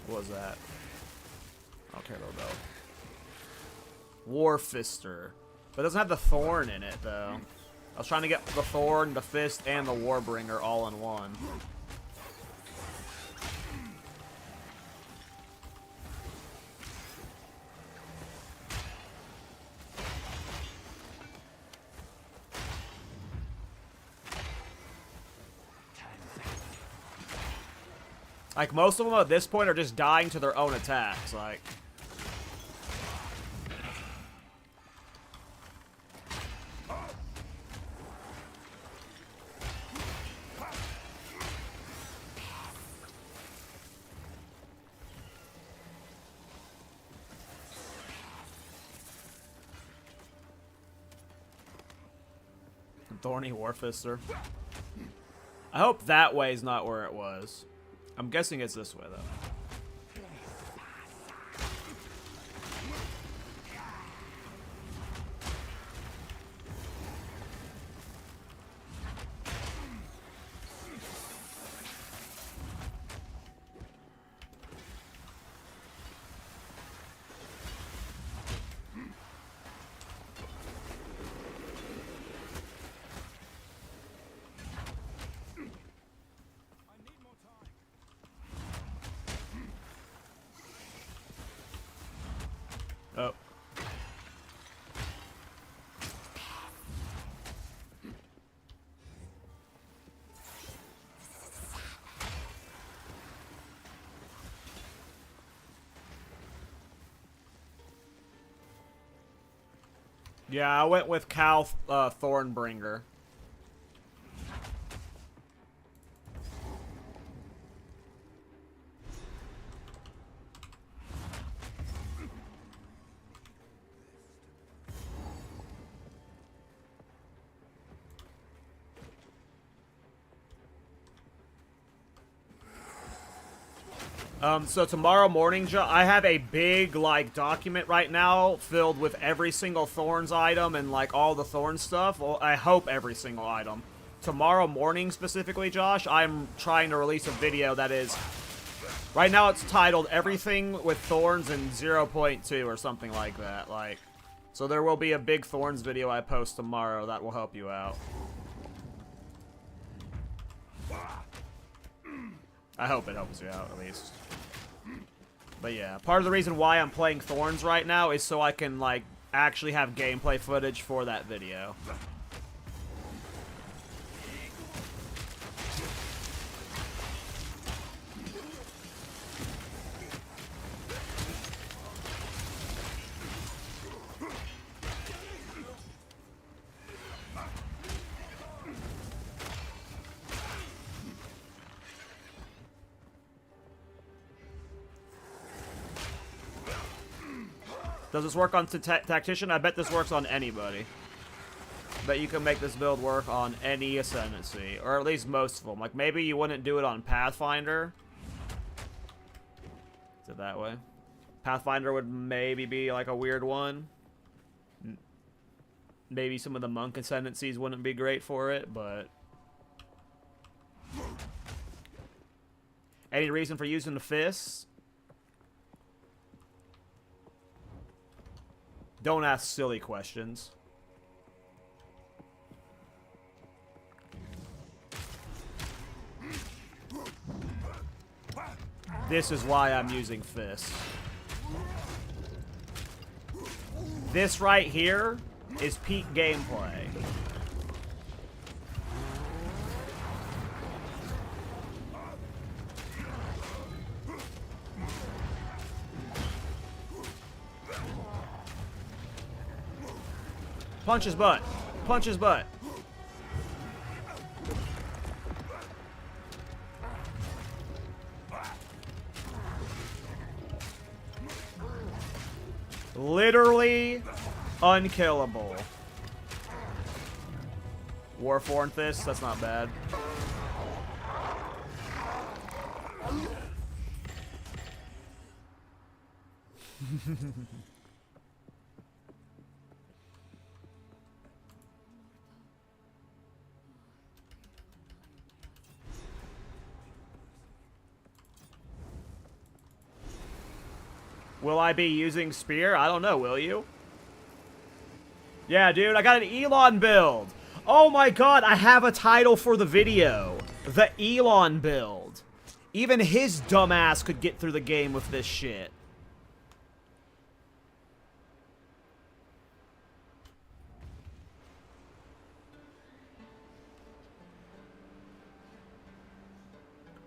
What was that? I don't care about. Warfister. But it doesn't have the Thorn in it, though. I was trying to get the Thorn, the Fist, and the Warbringer all in one. Like, most of them at this point are just dying to their own attacks, like... Thorny Warfister. I hope that way is not where it was. I'm guessing it's this way, though. Oh. Yeah, I went with Thornbringer. So tomorrow morning, I have a big, like, document right now filled with every single Thorns item and, like, all the Thorns stuff. Well, I hope every single item. Tomorrow morning, specifically, Josh, I'm trying to release a video that is... Right now, it's titled Everything with Thorns in 0.2 or something like that. Like, so there will be a big Thorns video I post tomorrow that will help you out. I hope it helps you out, at least. But yeah, part of the reason why I'm playing Thorns right now is so I can, like, actually have gameplay footage for that video. Does this work on Tactician? I bet this works on anybody. Bet you can make this build work on any Ascendancy. Or at least most of them. Like, maybe you wouldn't do it on Pathfinder. Is it that way? Pathfinder would maybe be, like, a weird one. Maybe some of the Monk Ascendancies wouldn't be great for it, but... Any reason for using the fists? Don't ask silly questions. This is why I'm using fists. This right here is peak gameplay. Punch his butt. Punch his butt. Literally unkillable. Warforn Fist, that's not bad. Will I be using Spear? I don't know, will you? Yeah, dude, I got an Elon build. Oh my god, I have a title for the video. The Elon build. Even his dumbass could get through the game with this shit.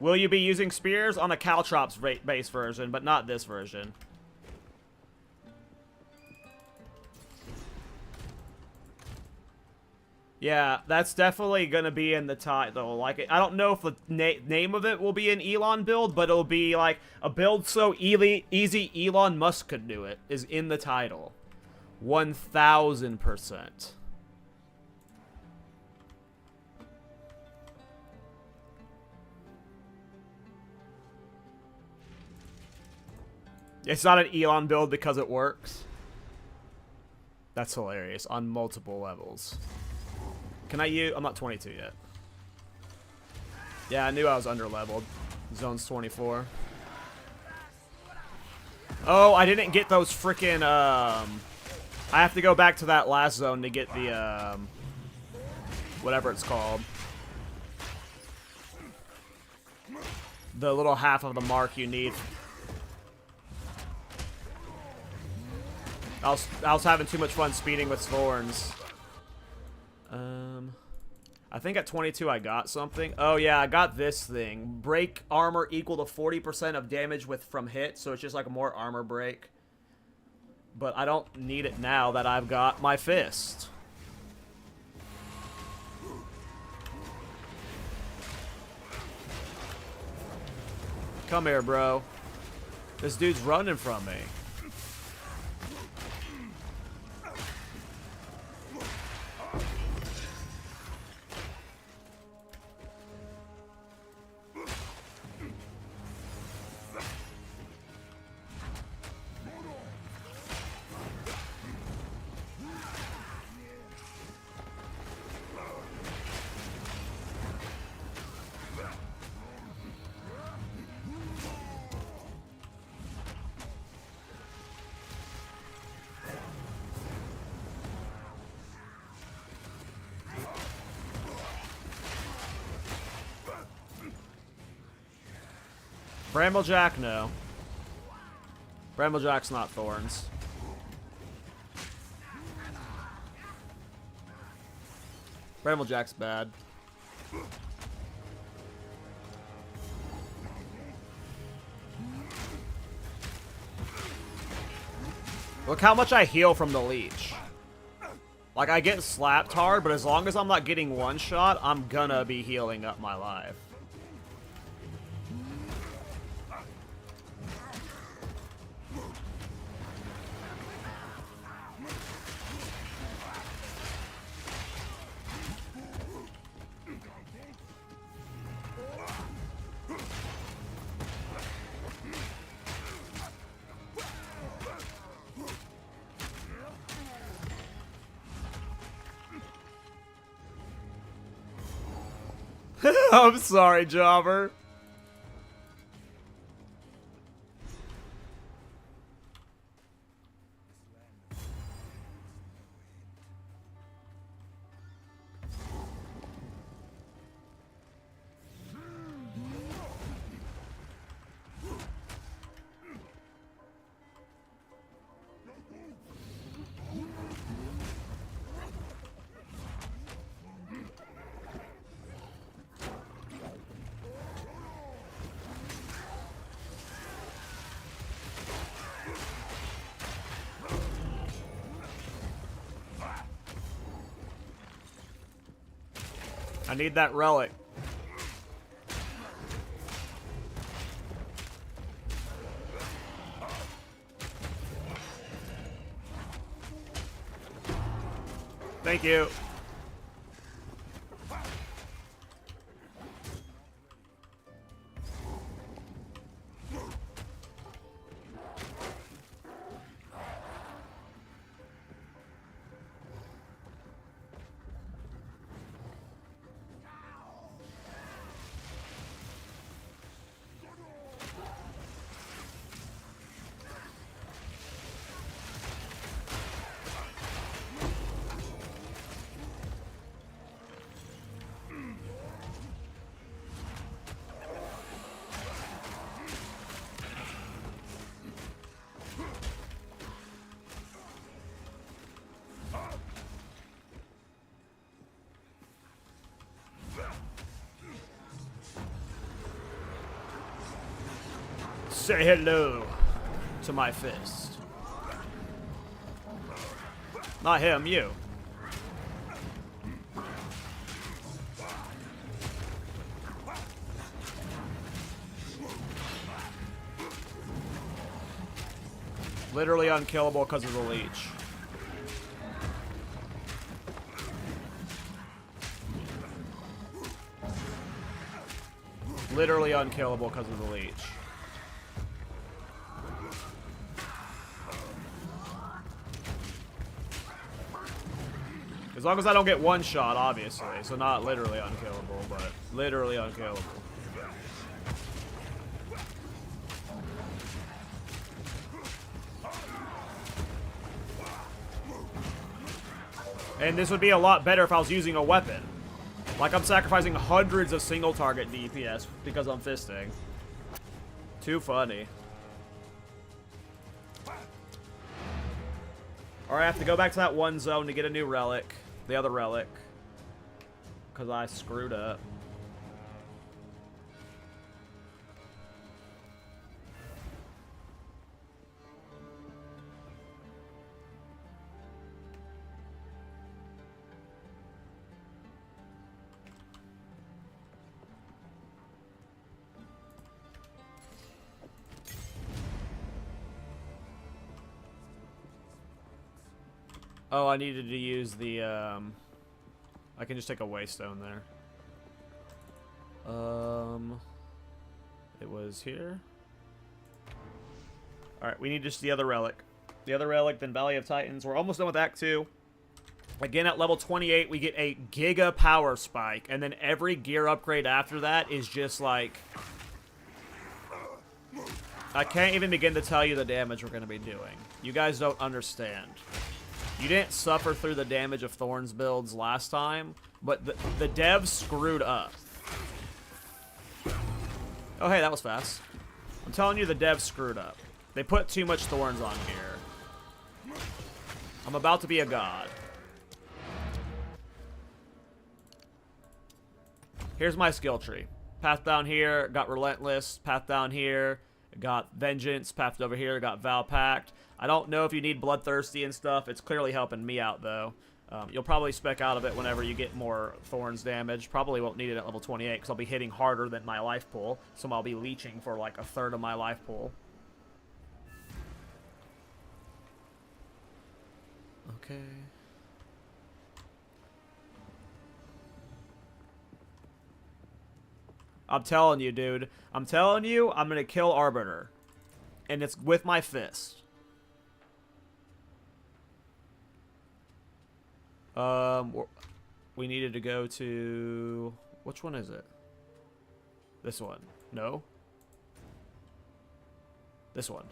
Will you be using spears on the Caltrops base version, but not this version? Yeah, that's definitely gonna be in the title. Like, I don't know if the name of it will be an Elon build, but it'll be like a build so easy Elon Musk could do it is in the title. 1000%. It's not an Elon build because it works. That's hilarious on multiple levels. Can I use... I'm not 22 yet. Yeah, I knew I was under-leveled. Zone's 24. Oh, I didn't get those freaking, I have to go back to that last zone to get the, whatever it's called. The little half of the mark you need. I was having too much fun speeding with Thorns. I think at 22 I got something. Oh yeah, I got this thing. Break armor equal to 40% of damage from hit, so it's just like a more armor break. But I don't need it now that I've got my fist. Come here, bro. This dude's running from me. Bramblejack, no. Bramblejack's not Thorns. Bramblejack's bad. Look how much I heal from the leech. Like, I get slapped hard, but as long as I'm not getting one shot, I'm gonna be healing up my life. I'm sorry, Jobber. I need that relic. Thank you. Say hello to my fist. Not him, you. Literally unkillable because of the leech. Literally unkillable because of the leech. As long as I don't get one shot, obviously. So not literally unkillable, but literally unkillable. And this would be a lot better if I was using a weapon. Like I'm sacrificing hundreds of single target DPS because I'm fisting. Too funny. Alright, I have to go back to that one zone to get a new relic. The other relic. Because I screwed up. Oh, I needed to use the, I can just take a waystone there. It was here. Alright, we need just the other relic. The other relic, then Valley of Titans. We're almost done with Act 2. Again, at level 28, we get a Giga Power Spike, and then every gear upgrade after that is just like... I can't even begin to tell you the damage we're going to be doing. You guys don't understand. You didn't suffer through the damage of Thorns builds last time, but the devs screwed up. Oh, hey, that was fast. I'm telling you, the devs screwed up. They put too much Thorns on here. I'm about to be a god. Here's my skill tree. Path down here, got Relentless. Path down here, got Vengeance. Path over here, got Vow Pact. I don't know if you need Bloodthirsty and stuff. It's clearly helping me out, though. You'll probably spec out of it whenever you get more Thorns damage. Probably won't need it at level 28, because I'll be hitting harder than my life pool. So I'll be leeching for like a third of my life pool. Okay. I'm telling you, dude. I'm telling you, I'm going to kill Arbiter. And it's with my fist. We needed to go to... Which one is it? This one. No? This one.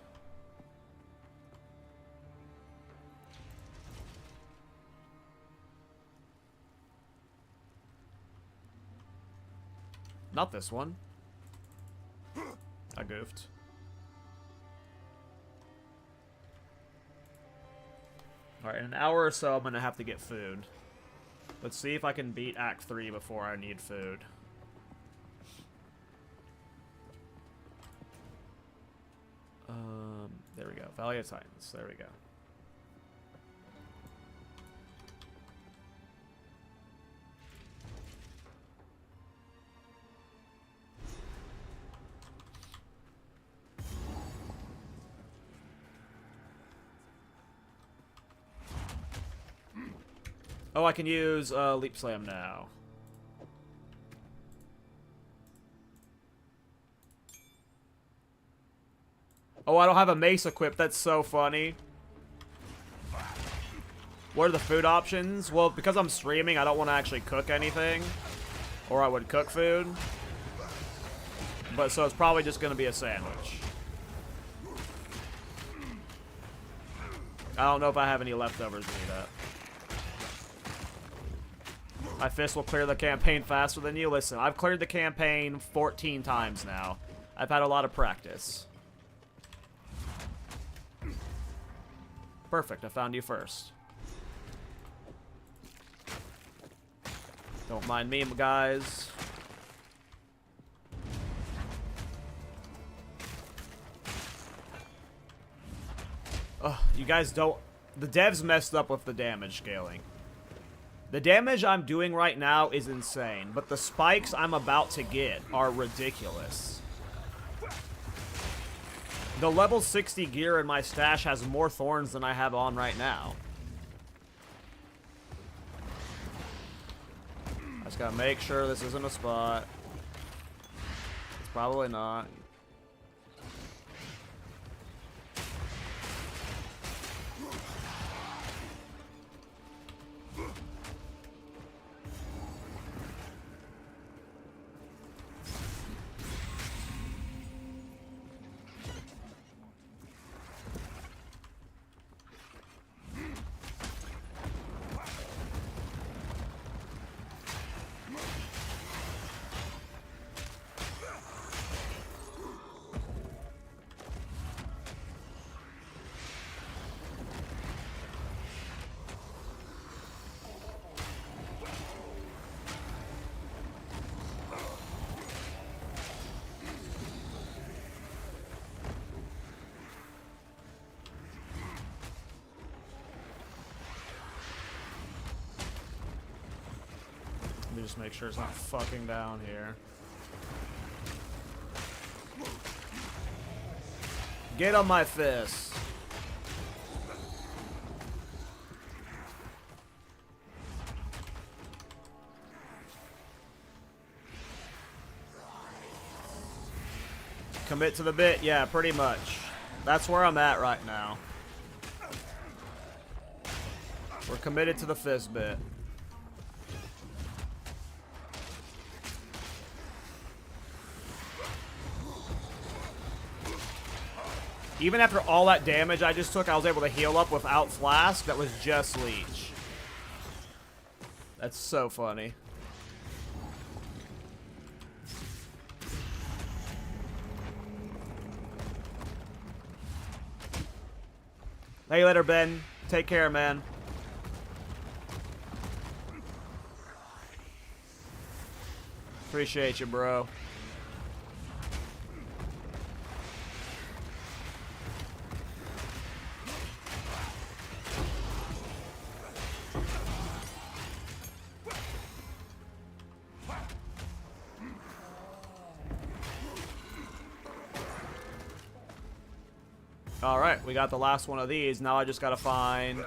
Not this one. I goofed. Alright, in an hour or so, I'm going to have to get food. Let's see if I can beat Act 3 before I need food. There we go. Valley of Titans. There we go. Oh, I can use Leap Slam now. Oh, I don't have a mace equipped. That's so funny. What are the food options? Well, because I'm streaming, I don't want to actually cook anything. Or I would cook food. But so it's probably just going to be a sandwich. I don't know if I have any leftovers to eat up. My fist will clear the campaign faster than you. Listen, I've cleared the campaign 14 times now. I've had a lot of practice. Perfect, I found you first. Don't mind me, guys. Ugh, you guys don't... The devs messed up with the damage scaling. The damage I'm doing right now is insane, but the spikes I'm about to get are ridiculous. The level 60 gear in my stash has more thorns than I have on right now. I just gotta make sure this isn't a spot. It's probably not. Let me just make sure it's not fucking down here. Get on my fist. Commit to the bit? Yeah, pretty much. That's where I'm at right now. We're committed to the fist bit. Even after all that damage I just took, I was able to heal up without Flask. That was just Leech. That's so funny. Hey, later, Ben. Take care, man. Appreciate you, bro. Alright, we got the last one of these. Now I just gotta find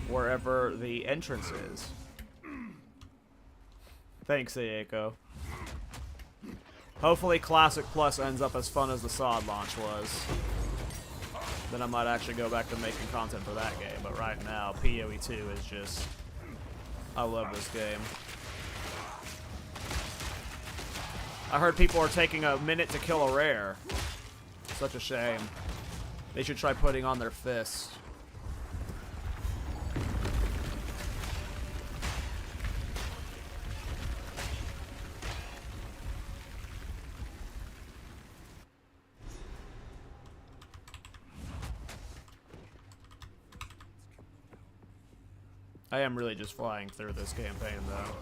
wherever the entrance is. Thanks, Aeko. Hopefully Classic Plus ends up as fun as the SOD launch was. Then I might actually go back to making content for that game. But right now, PoE 2 is just... I love this game. I heard people are taking a minute to kill a rare. Such a shame. They should try putting on their fists. I am really just flying through this campaign, though.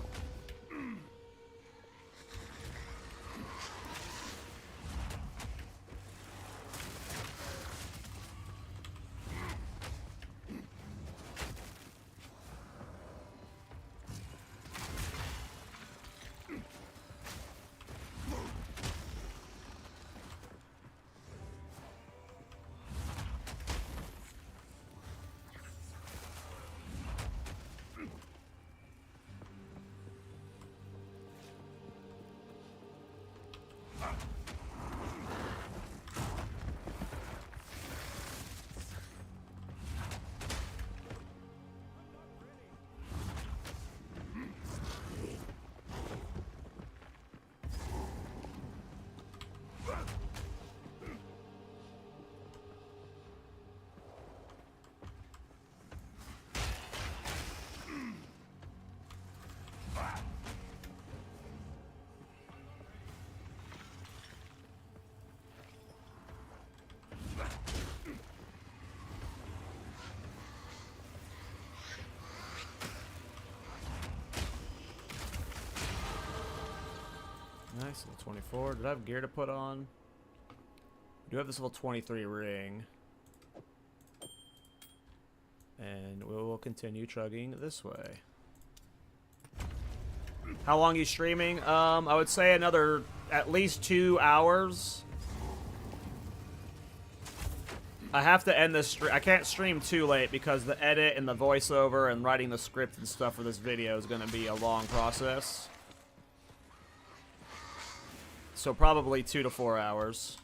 Nice, level 24. Did I have gear to put on? I do have this level 23 ring. And we will continue chugging this way. How long are you streaming? I would say another at least 2 hours. I have to end this stream. I can't stream too late because the edit and the voiceover and writing the script and stuff for this video is going to be a long process. So probably 2 to 4 hours.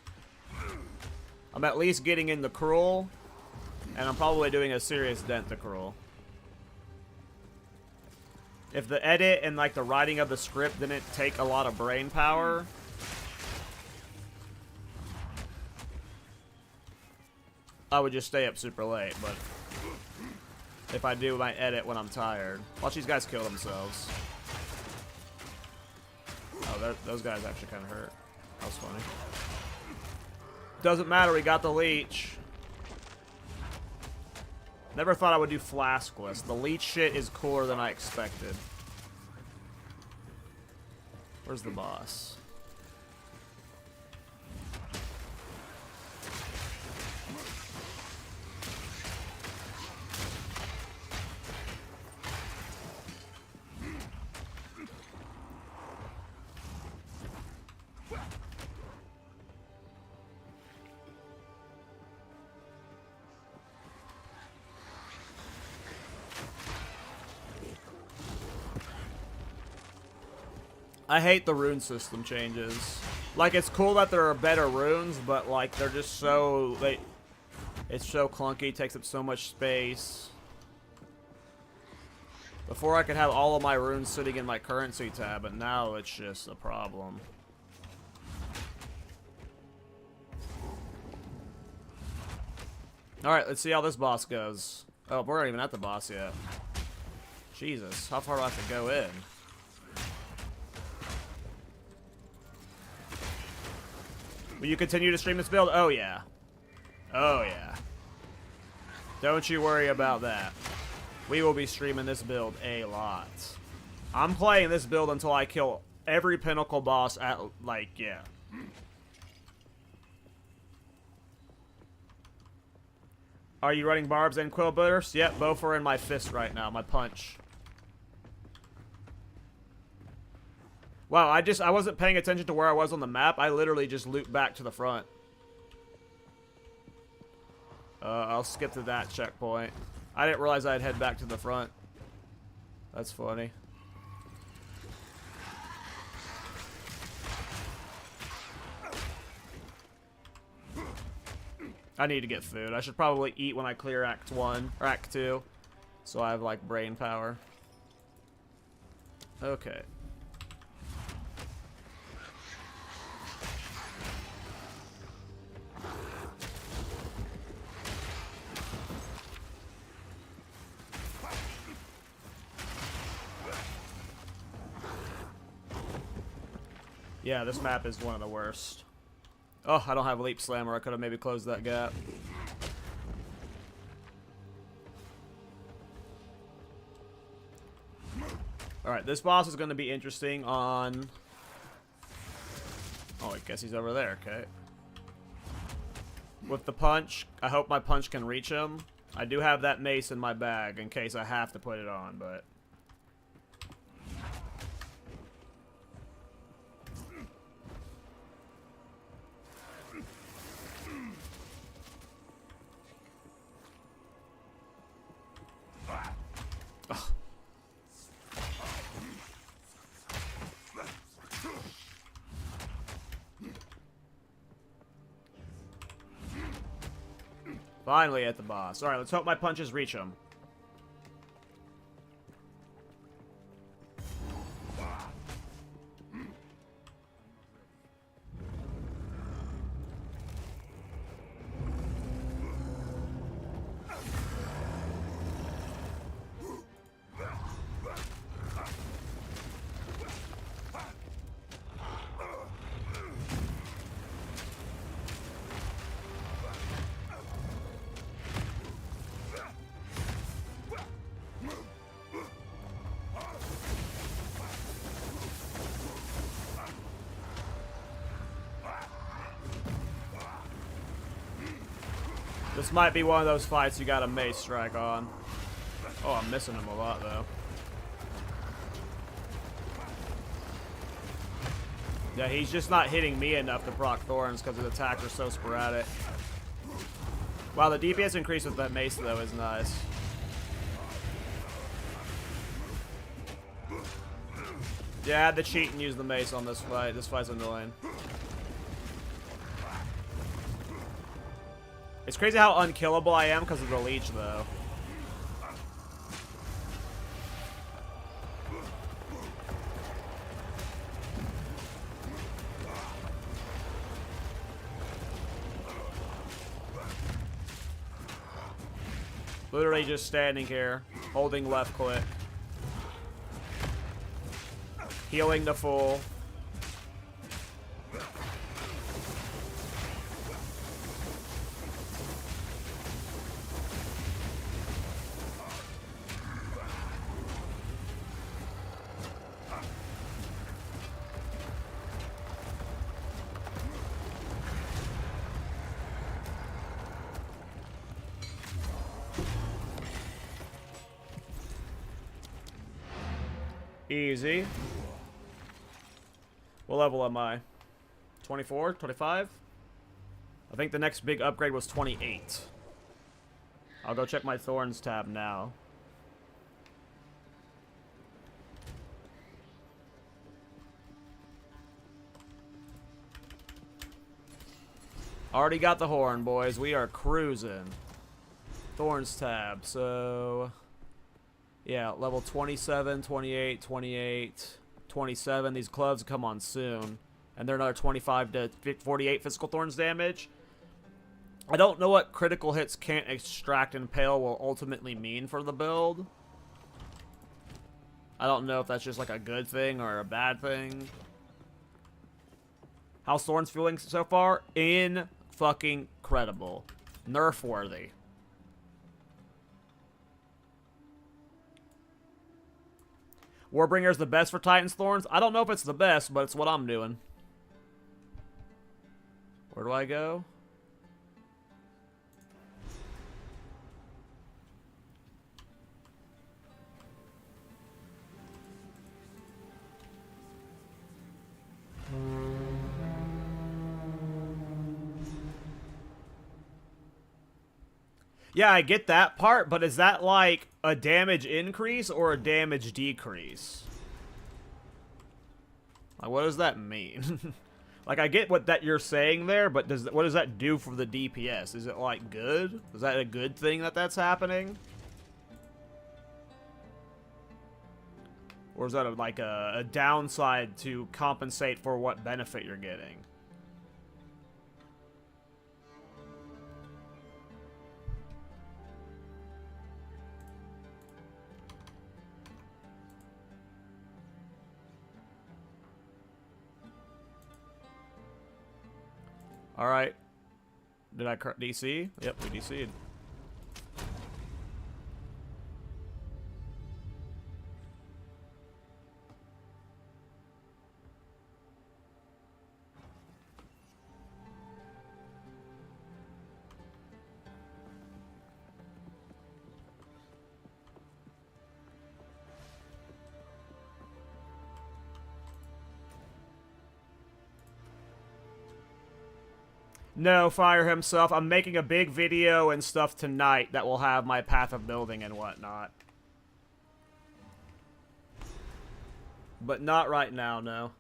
I'm at least getting in the cruel, and I'm probably doing a serious dent to cruel. If the edit and like the writing of the script didn't take a lot of brain power, I would just stay up super late. But if I do my edit when I'm tired, watch these guys kill themselves. Oh, those guys actually kind of hurt. That was funny. Doesn't matter, we got the leech. Never thought I would do flaskless. The leech shit is cooler than I expected. Where's the boss? I hate the rune system changes. Like, it's cool that there are better runes, but like they're just so it's so clunky, takes up so much space. Before I could have all of my runes sitting in my currency tab, but now it's just a problem. Alright, let's see how this boss goes. Oh, we're not even at the boss yet. Jesus, how far do I have to go in? Will you continue to stream this build? Oh, yeah. Oh, yeah. Don't you worry about that. We will be streaming this build a lot. I'm playing this build until I kill every pinnacle boss at, like, yeah. Are you running barbs and quill bursts? Yep, both are in my fist right now, my punch. Wow, I wasn't paying attention to where I was on the map. I literally just looped back to the front. I'll skip to that checkpoint. I didn't realize I'd head back to the front. That's funny. I need to get food. I should probably eat when I clear Act 1, or Act 2. So I have, like, brain power. Okay. Yeah, this map is one of the worst. Oh, I don't have Leap Slammer. I could have maybe closed that gap. Alright, this boss is going to be interesting on... Oh, I guess he's over there, okay. With the punch, I hope my punch can reach him. I do have that mace in my bag in case I have to put it on, but... Finally at the boss. Alright, let's hope my punches reach him. This might be one of those fights you got a mace strike on. Oh, I'm missing him a lot, though. Yeah, he's just not hitting me enough to proc Thorns because his attacks are so sporadic. Wow, the DPS increase with that mace, though, is nice. Yeah, I had to cheat and use the mace on this fight. This fight's annoying. It's crazy how unkillable I am because of the leech, though. Literally just standing here, holding left click. Healing to full. Easy. What level am I? 24? 25? I think the next big upgrade was 28. I'll go check my Thorns tab now. Already got the horn, boys. We are cruising. Thorns tab, so... yeah, level 27, 28, 28, 27. These gloves come on soon. And they're another 25 to 48 physical Thorns damage. I don't know what critical hits can't extract Impale will ultimately mean for the build. I don't know if that's just like a good thing or a bad thing. How's Thorns feeling so far? In-fucking-credible. Nerf-worthy. Warbringer is the best for Titan's Thorns. I don't know if it's the best, but it's what I'm doing. Where do I go? Yeah, I get that part, but is that like a damage increase or a damage decrease? Like, what does that mean? Like, I get what that you're saying there, but what does that do for the DPS? Is it like good? Is that a good thing that that's happening? Or is that like a downside to compensate for what benefit you're getting? Alright. Did I DC? Yep, we DC'd. No, Fire himself. I'm making a big video and stuff tonight that will have my path of building and whatnot. But not right now, no.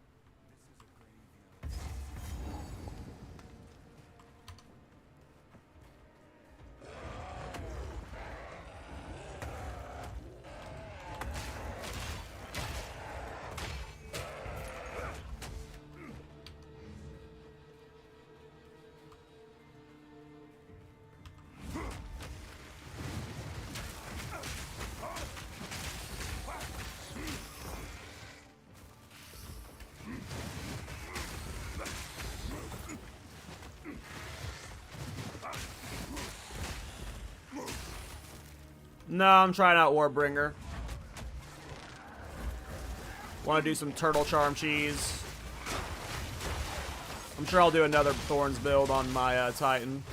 No, I'm trying out Warbringer. Want to do some Turtle Charm cheese. I'm sure I'll do another Thorns build on my Titan.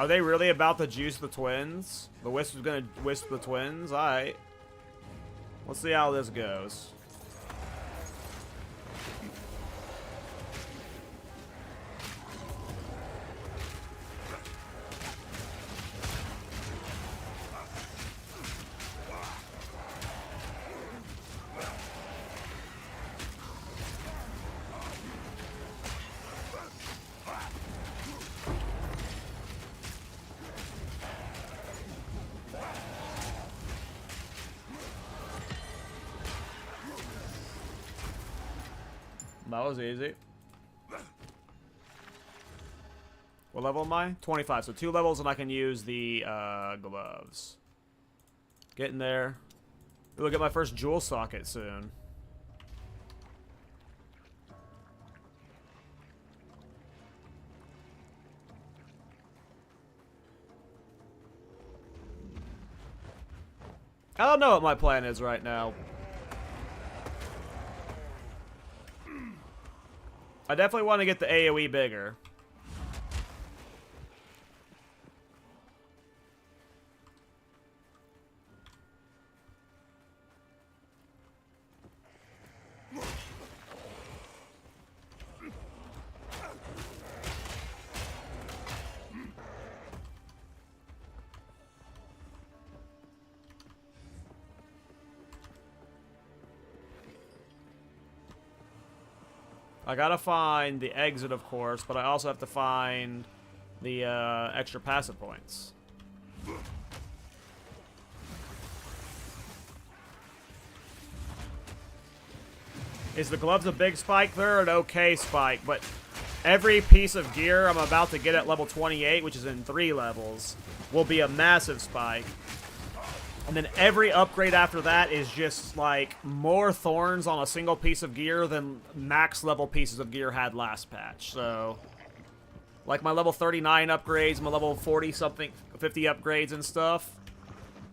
Are they really about to juice the twins? The wisp is gonna wisp the twins? Alright. Let's see how this goes. That was easy. What level am I? 25. So 2 levels and I can use the gloves. Getting there. We'll get my first jewel socket soon. I don't know what my plan is right now. I definitely want to get the AoE bigger. I gotta find the exit, of course, but I also have to find the extra passive points. Is the gloves a big spike? They're an okay spike, but every piece of gear I'm about to get at level 28, which is in 3 levels, will be a massive spike. And then every upgrade after that is just, like, more thorns on a single piece of gear than max level pieces of gear had last patch. So, like my level 39 upgrades, my level 40-something, 50 upgrades and stuff,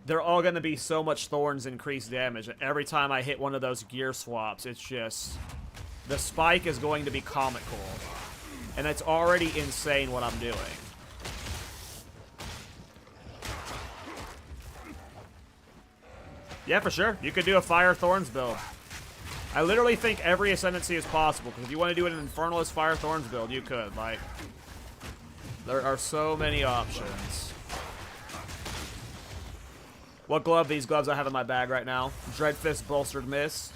they're all going to be so much thorns increased damage. Every time I hit one of those gear swaps, it's just... the spike is going to be comical. And it's already insane what I'm doing. Yeah, for sure. You could do a Fire Thorns build. I literally think every Ascendancy is possible, because if you want to do an Infernalist Fire Thorns build, you could. Like, there are so many options. What glove? These gloves I have in my bag right now. Dreadfist Bolstered Mist.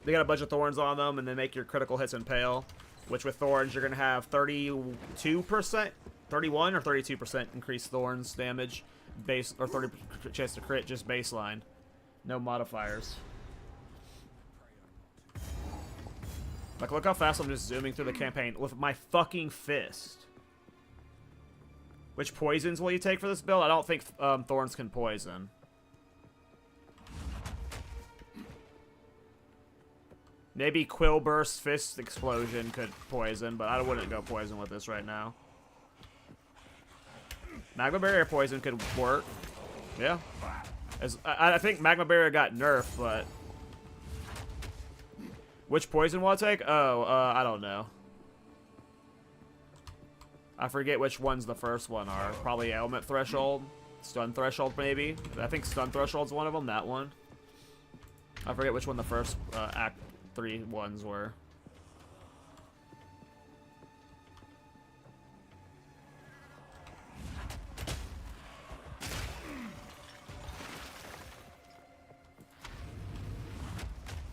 They got a bunch of thorns on them, and they make your critical hits impale. Which with thorns, you're going to have 32%? 31 or 32% increased thorns damage, base or 30 chance to crit, just baseline, no modifiers. Like, look how fast I'm just zooming through the campaign with my fucking fist. Which poisons will you take for this build? I don't think thorns can poison. Maybe Quill Burst Fist Explosion could poison, but I wouldn't go poison with this right now. Magma Barrier Poison could work. Yeah. I think Magma Barrier got nerfed, but... which poison will I take? Oh, I don't know. I forget which ones the first one are. Probably Ailment Threshold. Stun Threshold, maybe. I think Stun Threshold's one of them, that one. I forget which one the first Act 3 ones were.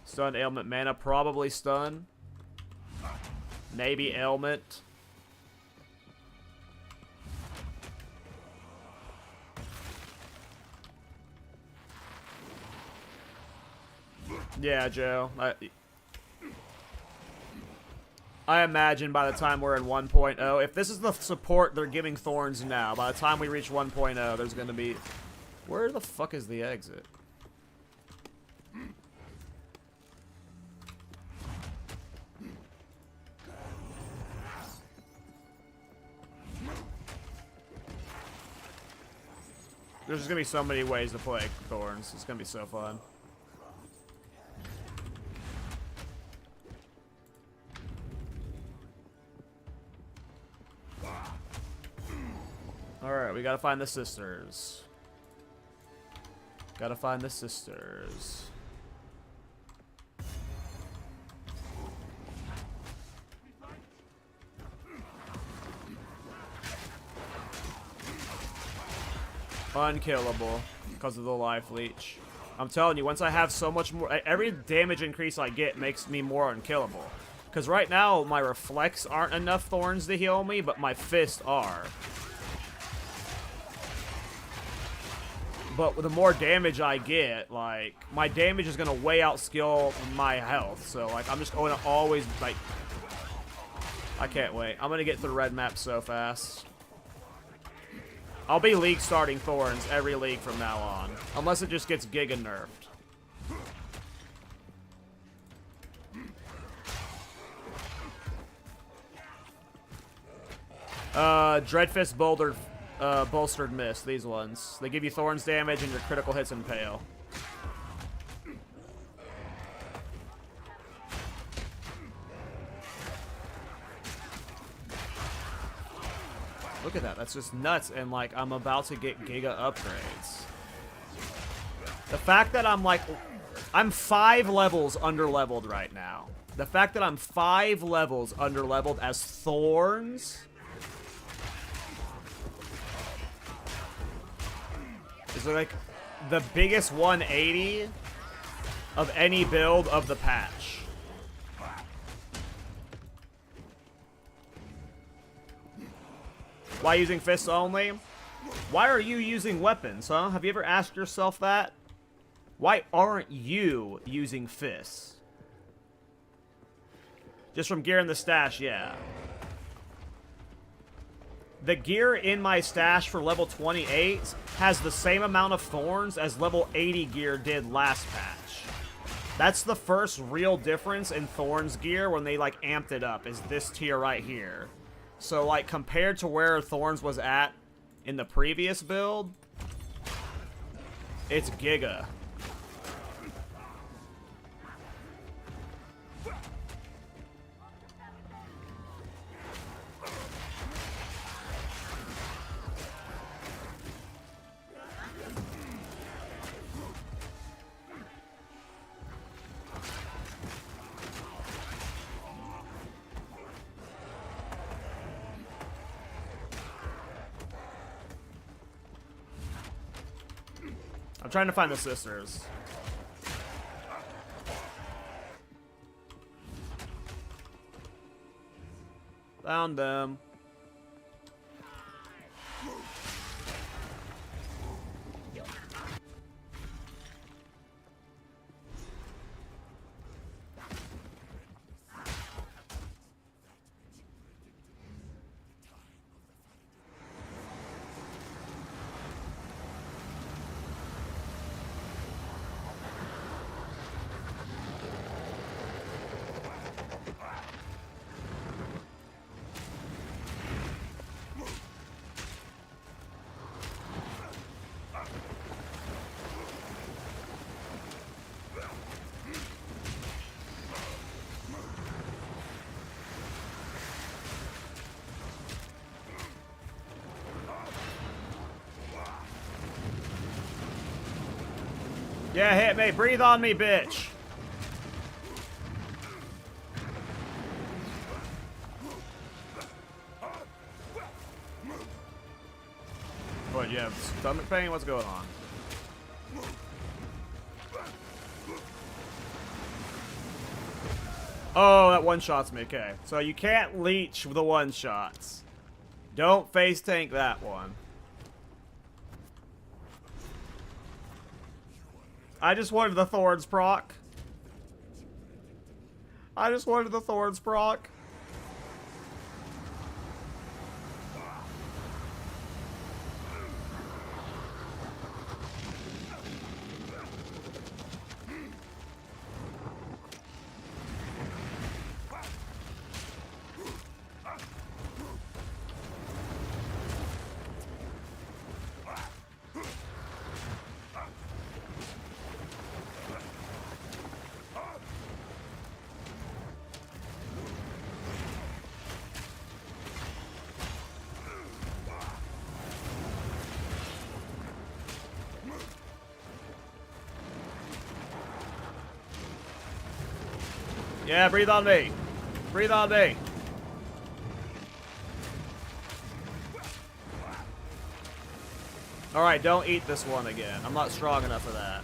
Stun, Ailment, Mana, probably Stun. Maybe Ailment. Yeah, Joe. I imagine by the time we're in 1.0, if this is the support they're giving Thorns now, by the time we reach 1.0, there's going to be... where the fuck is the exit? There's just going to be so many ways to play Thorns. It's going to be so fun. Alright, we gotta find the sisters. Gotta find the sisters. Unkillable because of the life leech. I'm telling you, once I have so much more, every damage increase I get makes me more unkillable. Because right now, my reflex aren't enough thorns to heal me, but my fists are. But the more damage I get, like, my damage is going to way outskill my health. So, like, I'm just going to always, like, I can't wait. I'm going to get through red map so fast. I'll be league starting Thorns every league from now on. Unless it just gets giga nerfed. Dreadfist bolstered mist, these ones. They give you Thorns damage and your critical hits impale. Look at that, that's just nuts, and like, I'm about to get giga upgrades. The fact that I'm 5 levels under-leveled right now. The fact that I'm 5 levels under-leveled as Thorns is like the biggest 180 of any build of the patch. Why using fists only? Why are you using weapons, huh? Have you ever asked yourself that? Why aren't you using fists? Just from gear in the stash, yeah. The gear in my stash for level 28 has the same amount of thorns as level 80 gear did last patch. That's the first real difference in Thorns gear when they, like, amped it up, is this tier right here. So, like, compared to where Thorns was at in the previous build, it's giga. I'm trying to find the sisters. Found them. Yeah, hit me. Breathe on me, bitch. What, you have stomach pain? What's going on? Oh, that one-shots me. Okay. So you can't leech the one-shots. Don't face tank that one. I just wanted the Thorns proc. I just wanted the Thorns proc. Yeah, breathe on me. Breathe on me. Alright, don't eat this one again. I'm not strong enough for that.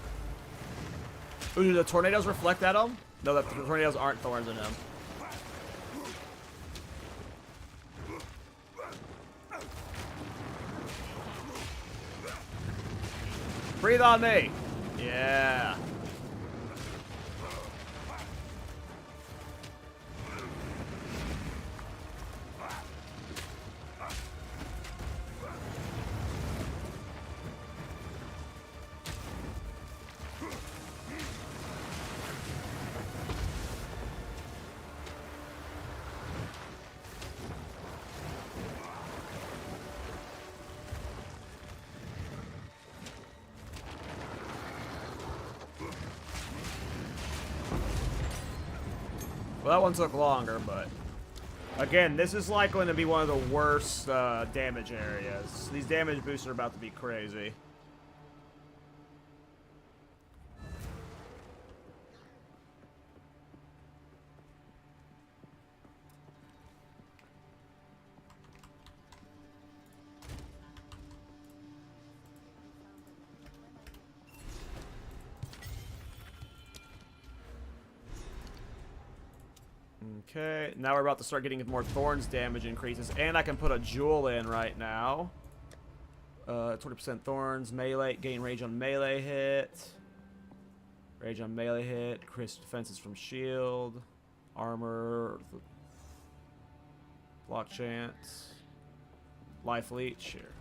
Ooh, do the tornadoes reflect at him? No, the tornadoes aren't thorns in him. Breathe on me. Yeah. Well, that one took longer, but again, this is like going to be one of the worst damage areas. These damage boosts are about to be crazy. Okay, now we're about to start getting more Thorns damage increases, and I can put a Jewel in right now. 20% Thorns, melee, gain rage on melee hit. Rage on melee hit, increase defenses from shield, armor, block chance, life leech. Here,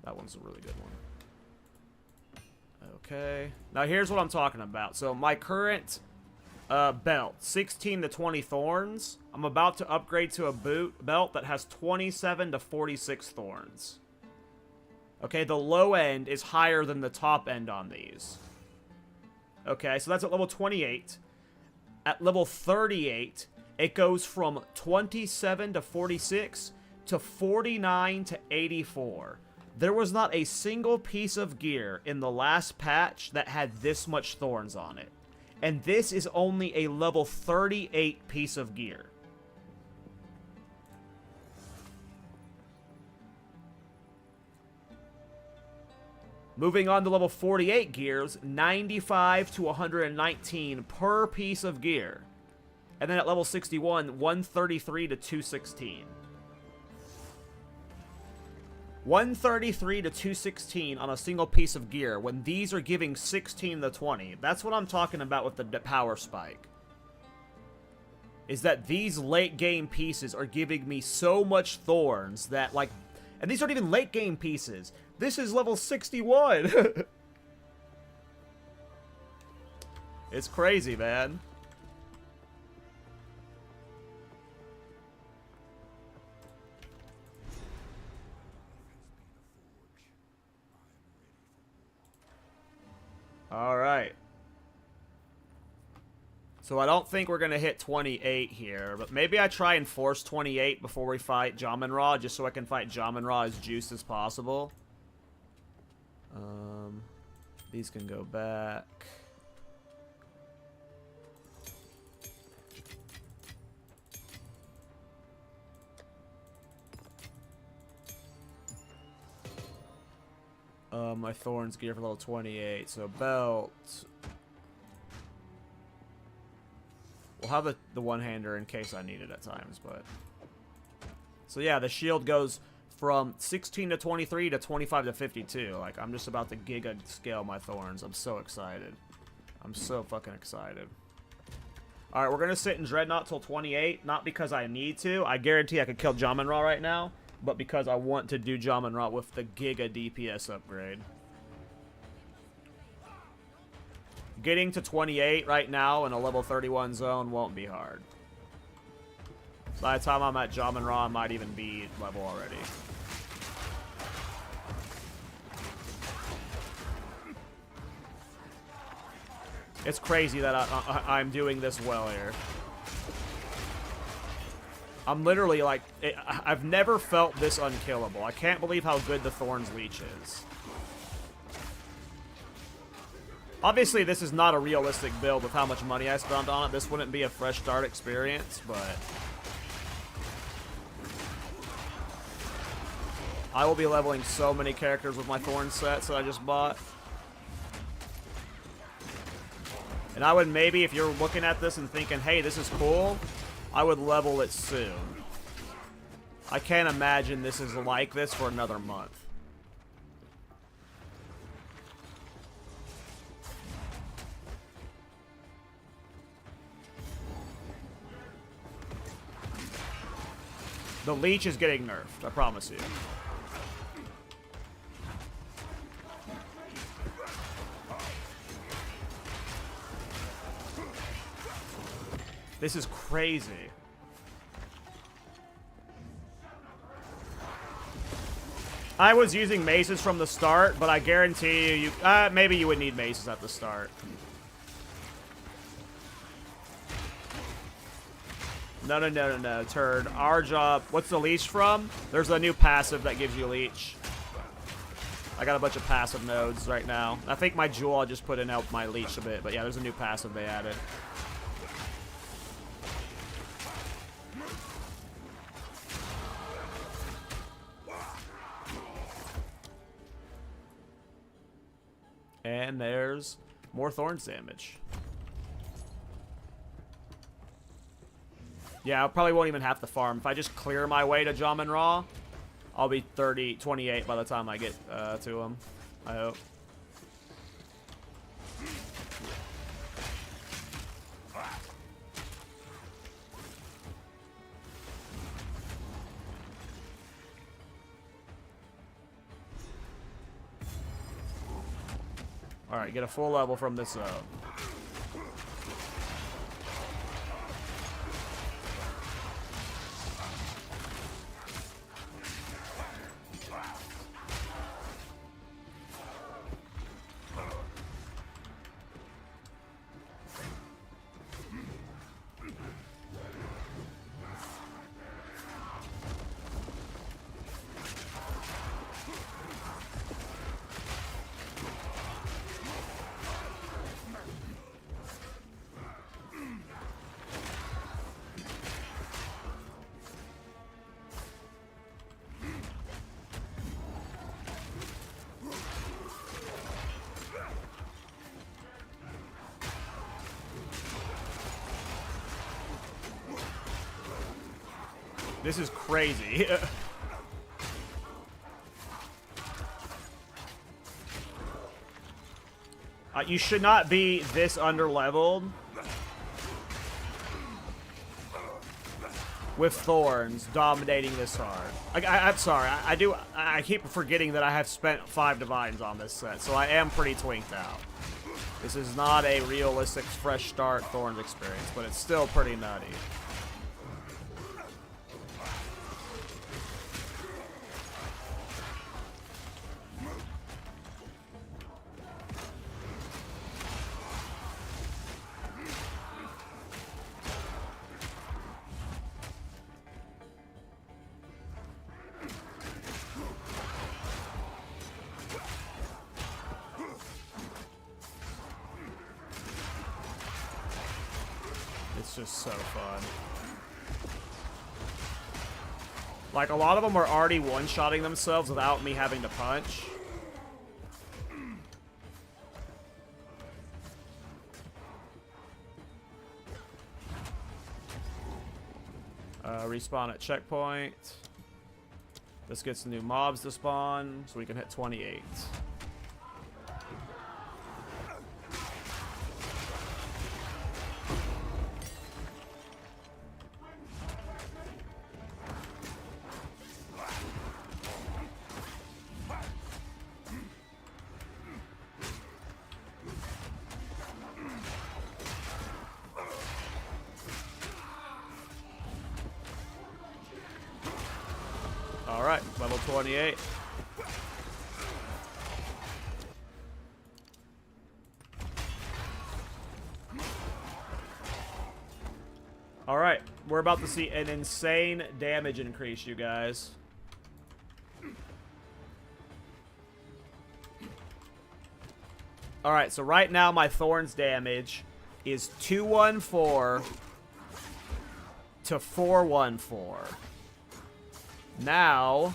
that one's a really good one. Okay, now here's what I'm talking about. So my current belt, 16 to 20 Thorns. I'm about to upgrade to a belt that has 27 to 46 Thorns. Okay, the low end is higher than the top end on these. Okay, so that's at level 28. At level 38, it goes from 27 to 46 to 49 to 84. There was not a single piece of gear in the last patch that had this much Thorns on it. And this is only a level 38 piece of gear. Moving on to level 48 gears, 95 to 119 per piece of gear. And then at level 61, 133 to 216. 133 to 216 on a single piece of gear when these are giving 16 to 20. That's what I'm talking about with the power spike. Is that these late game pieces are giving me so much Thorns that, like, and these aren't even late game pieces. This is level 61. It's crazy, man. Alright. So I don't think we're going to hit 28 here, but maybe I try and force 28 before we fight Jamin-Ra, just so I can fight Jamin-Ra as juiced as possible. These can go back. My Thorns gear for level 28, so belt. We'll have the one-hander in case I need it at times, but... So yeah, the shield goes from 16 to 23 to 25 to 52. Like, I'm just about to giga scale my Thorns. I'm so excited. I'm so fucking excited. Alright, we're gonna sit in Dreadnought till 28, not because I need to. I guarantee I could kill Jamin-Ra right now, but because I want to do Jamin-Ra with the giga DPS upgrade. Getting to 28 right now in a level 31 zone won't be hard. By the time I'm at Jamin-Ra, I might even be level already. It's crazy that I'm doing this well here. I'm literally like, I've never felt this unkillable. I can't believe how good the Thorns Leech is. Obviously, this is not a realistic build with how much money I spent on it. This wouldn't be a fresh start experience, but I will be leveling so many characters with my Thorns sets that I just bought. And I would maybe, if you're looking at this and thinking, hey, this is cool, I would level it soon. I can't imagine this is like this for another month. The leech is getting nerfed, I promise you. This is crazy. I was using maces from the start, but I guarantee you, maybe you would need maces at the start. No, turd. Our job. What's the leech from? There's a new passive that gives you leech. I got a bunch of passive nodes right now. I think my jewel I just put in helped my leech a bit, but yeah, there's a new passive they added. And there's more Thorns damage. Yeah, I probably won't even have to farm. If I just clear my way to Jamin Raw, I'll be 28 by the time I get to him. I hope. Alright, get a full level from this zone. This is crazy. You should not be this underleveled with Thorns dominating this hard. I'm sorry. I keep forgetting that I have spent 5 divines on this set, so I am pretty twinked out. This is not a realistic fresh start Thorns experience, but it's still pretty nutty. It's just so fun. Like, a lot of them are already one-shotting themselves without me having to punch. Respawn at checkpoint. This gets new mobs to spawn, so we can hit 28. Alright, level 28. Alright, we're about to see an insane damage increase, you guys. Alright, so right now my Thorns damage is 214 to 414. Now...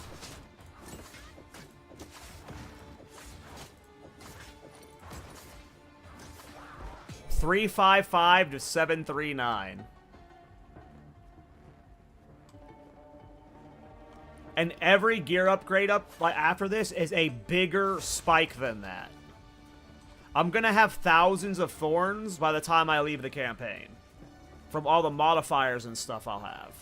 355 to 739. And every gear upgrade up like after this is a bigger spike than that. I'm gonna have thousands of Thorns by the time I leave the campaign. From all the modifiers and stuff I'll have.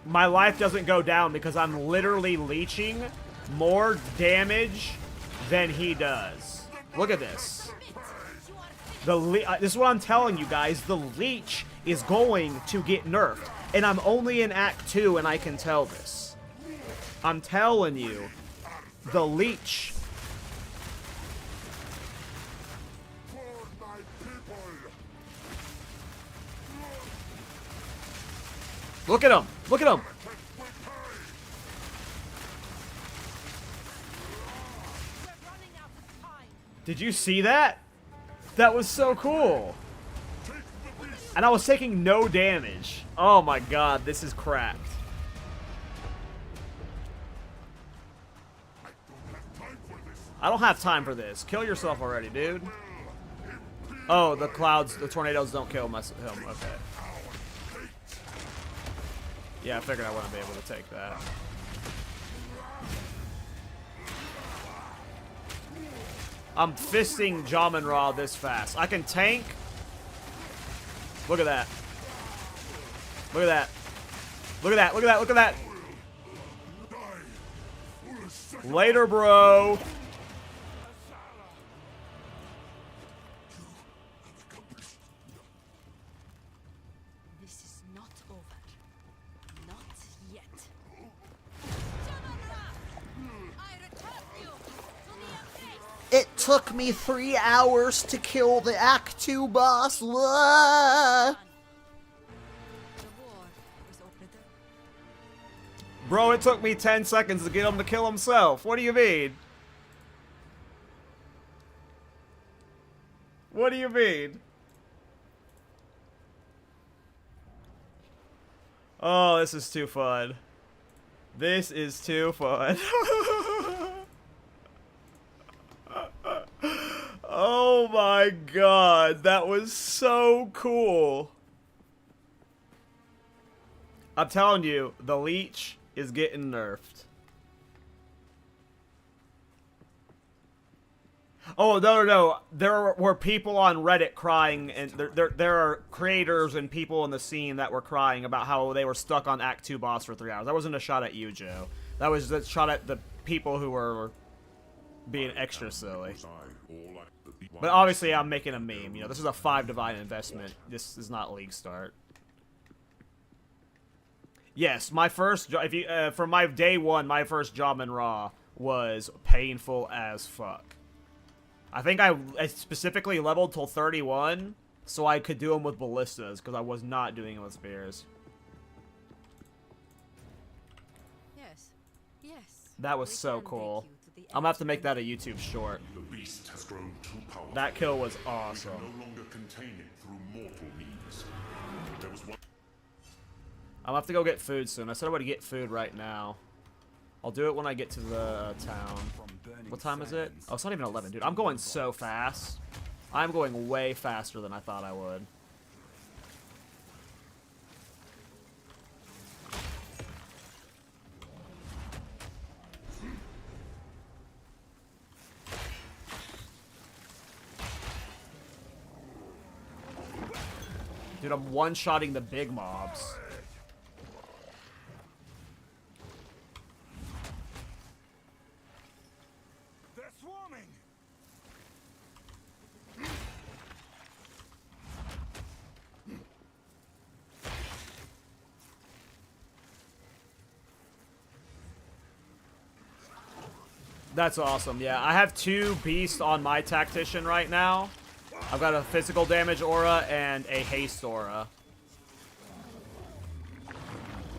My life doesn't go down because I'm literally leeching more damage than he does. Look at this. This is what I'm telling you guys. The leech is going to get nerfed. And I'm only in Act 2 and I can tell this. I'm telling you. The leech. Look at him! Look at him! Did you see that? That was so cool. And I was taking no damage. Oh my god, this is cracked. I don't have time for this. Kill yourself already, dude. Oh, the clouds, the tornadoes don't kill him. Okay. Yeah, I figured I wouldn't be able to take that. I'm fisting Jamin Ra this fast. I can tank. Look at that. Look at that. Look at that. Look at that. Look at that. Later, bro. It took me 3 hours to kill the Act 2 boss. Bro, it took me 10 seconds to get him to kill himself. What do you mean? What do you mean? Oh, this is too fun. This is too fun. Oh my god, that was so cool. I'm telling you, the leech is getting nerfed. Oh, no. There were people on Reddit crying, and there are creators and people in the scene that were crying about how they were stuck on Act 2 boss for 3 hours. That wasn't a shot at you, Joe. That was a shot at the people who were being extra silly. But obviously, I'm making a meme. You know, this is a 5 divine investment. This is not League Start. Yes, my first for my day 1, my first job in Raw was painful as fuck. I think I specifically leveled till 31 so I could do them with ballistas because I was not doing it with spears. Yes. Yes. That was so cool. I'm gonna have to make that a YouTube short. The beast has grown too powerful. That kill was awesome. We can no longer contain it through mortal means. There was one. I'm gonna have to go get food soon. I said I would get food right now. I'll do it when I get to the town. What time is it? Oh, it's not even 11, dude. I'm going so fast. I'm going way faster than I thought I would. Dude, I'm one-shotting the big mobs. That's awesome. Yeah, I have 2 beasts on my Tactician right now. I've got a physical damage aura and a haste aura.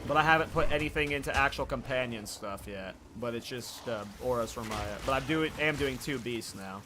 But I haven't put anything into actual companion stuff yet. But it's just auras from my... But I am doing 2 beasts now.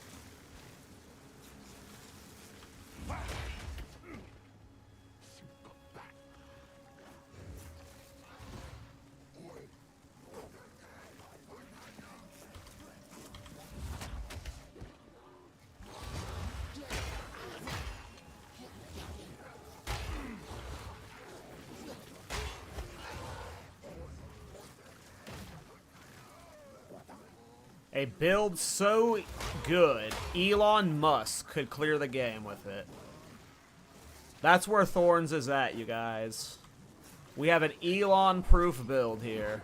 A build so good, Elon Musk could clear the game with it. That's where Thorns is at, you guys. We have an Elon-proof build here.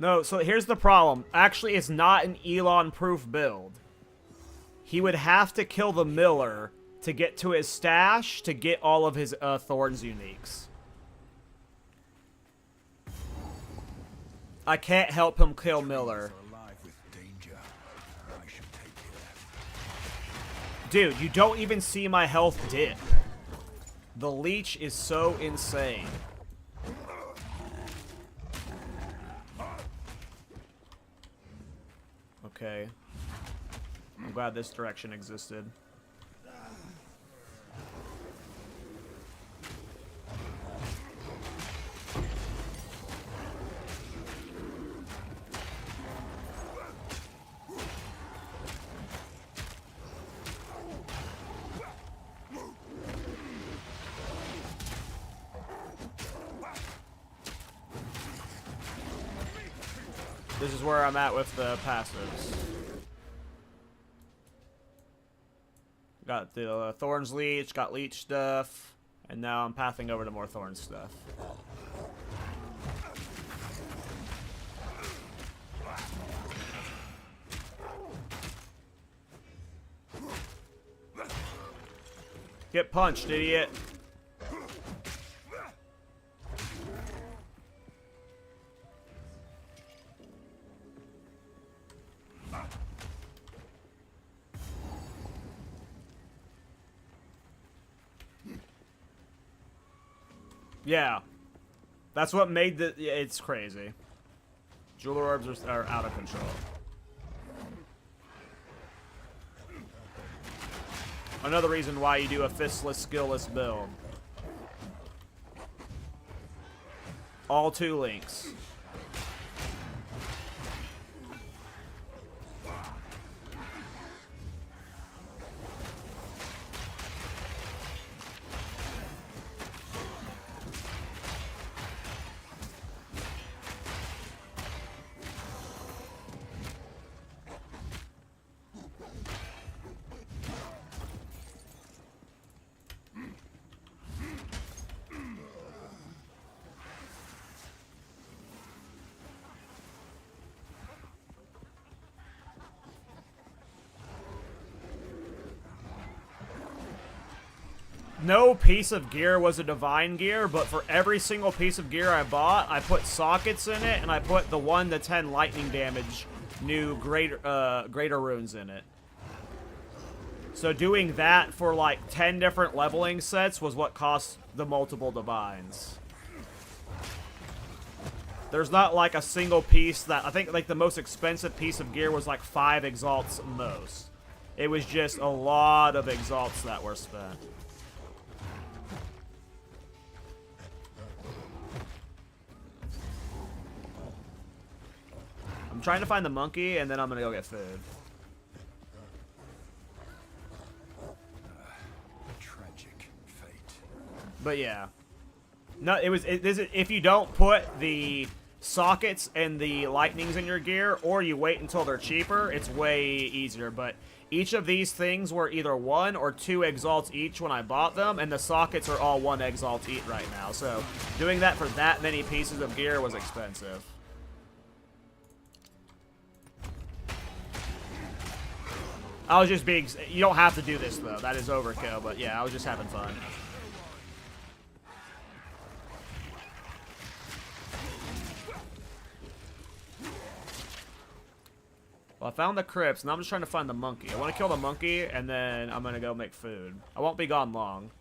No, so here's the problem. Actually, it's not an Elon-proof build. He would have to kill the Miller to get to his stash to get all of his Thorns uniques. I can't help him kill Miller. Dude, you don't even see my health dip. The leech is so insane. Okay. I'm glad this direction existed. This is where I'm at with the passives. Got the Thorns Leech, got Leech stuff, and now I'm pathing over to more Thorns stuff. Get punched, idiot. Yeah. That's what made the... Yeah, it's crazy. Jeweler orbs are out of control. Another reason why you do a fistless, skillless build. All 2 links. No piece of gear was a divine gear, but for every single piece of gear I bought, I put sockets in it, and I put the 1 to 10 lightning damage new greater runes in it. So doing that for like 10 different leveling sets was what cost the multiple divines. There's not like a single piece that... I think like the most expensive piece of gear was like 5 exalts most. It was just a lot of exalts that were spent. I'm trying to find the monkey, and then I'm gonna go get food. Tragic fate. But yeah, no, if you don't put the sockets and the lightnings in your gear, or you wait until they're cheaper, it's way easier. But each of these things were either 1 or 2 exalts each when I bought them, and the sockets are all 1 exalt each right now. So doing that for that many pieces of gear was expensive. I was just being... You don't have to do this, though. That is overkill, but yeah, I was just having fun. Well, I found the crypts, and I'm just trying to find the monkey. I want to kill the monkey, and then I'm going to go make food. I won't be gone long,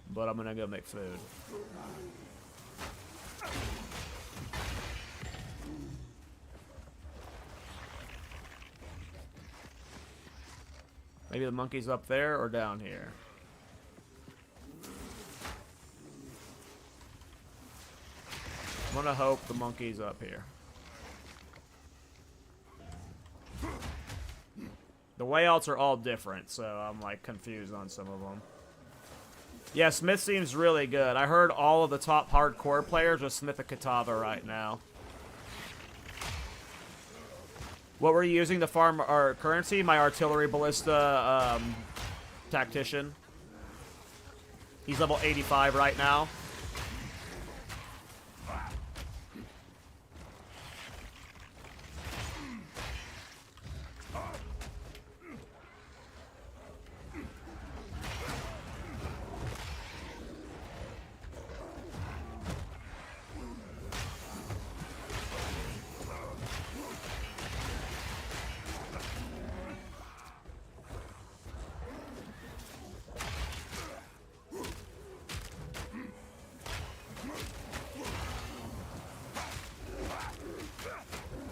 but I'm going to go make food. Maybe the monkey's up there or down here. I'm going to hope the monkey's up here. The layouts are all different, so I'm like confused on some of them. Yeah, Smith seems really good. I heard all of the top hardcore players are Smith and Katava right now. What were you using to farm our currency? My artillery ballista tactician. He's level 85 right now.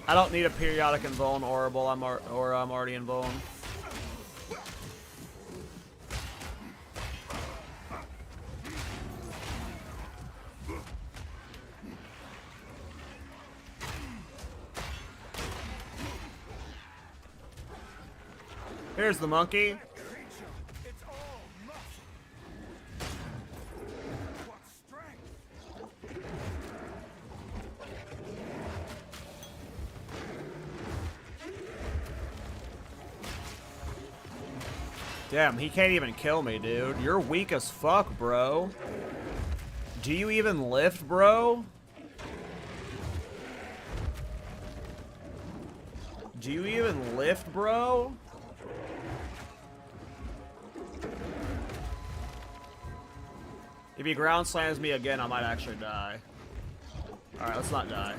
I don't need a periodic invulnerable. I'm already invuln. Here's the monkey. Damn, he can't even kill me, dude. You're weak as fuck, bro. Do you even lift, bro? Do you even lift, bro? If he ground slams me again, I might actually die. Alright, let's not die.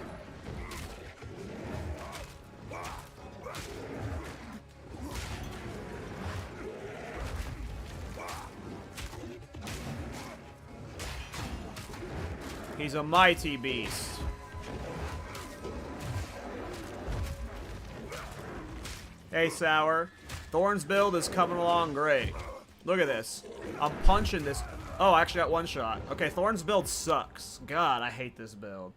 He's a mighty beast. Hey, Sour. Thorns build is coming along great. Look at this. I'm punching this. Oh, I actually got one shot. Okay, Thorns build sucks. God, I hate this build.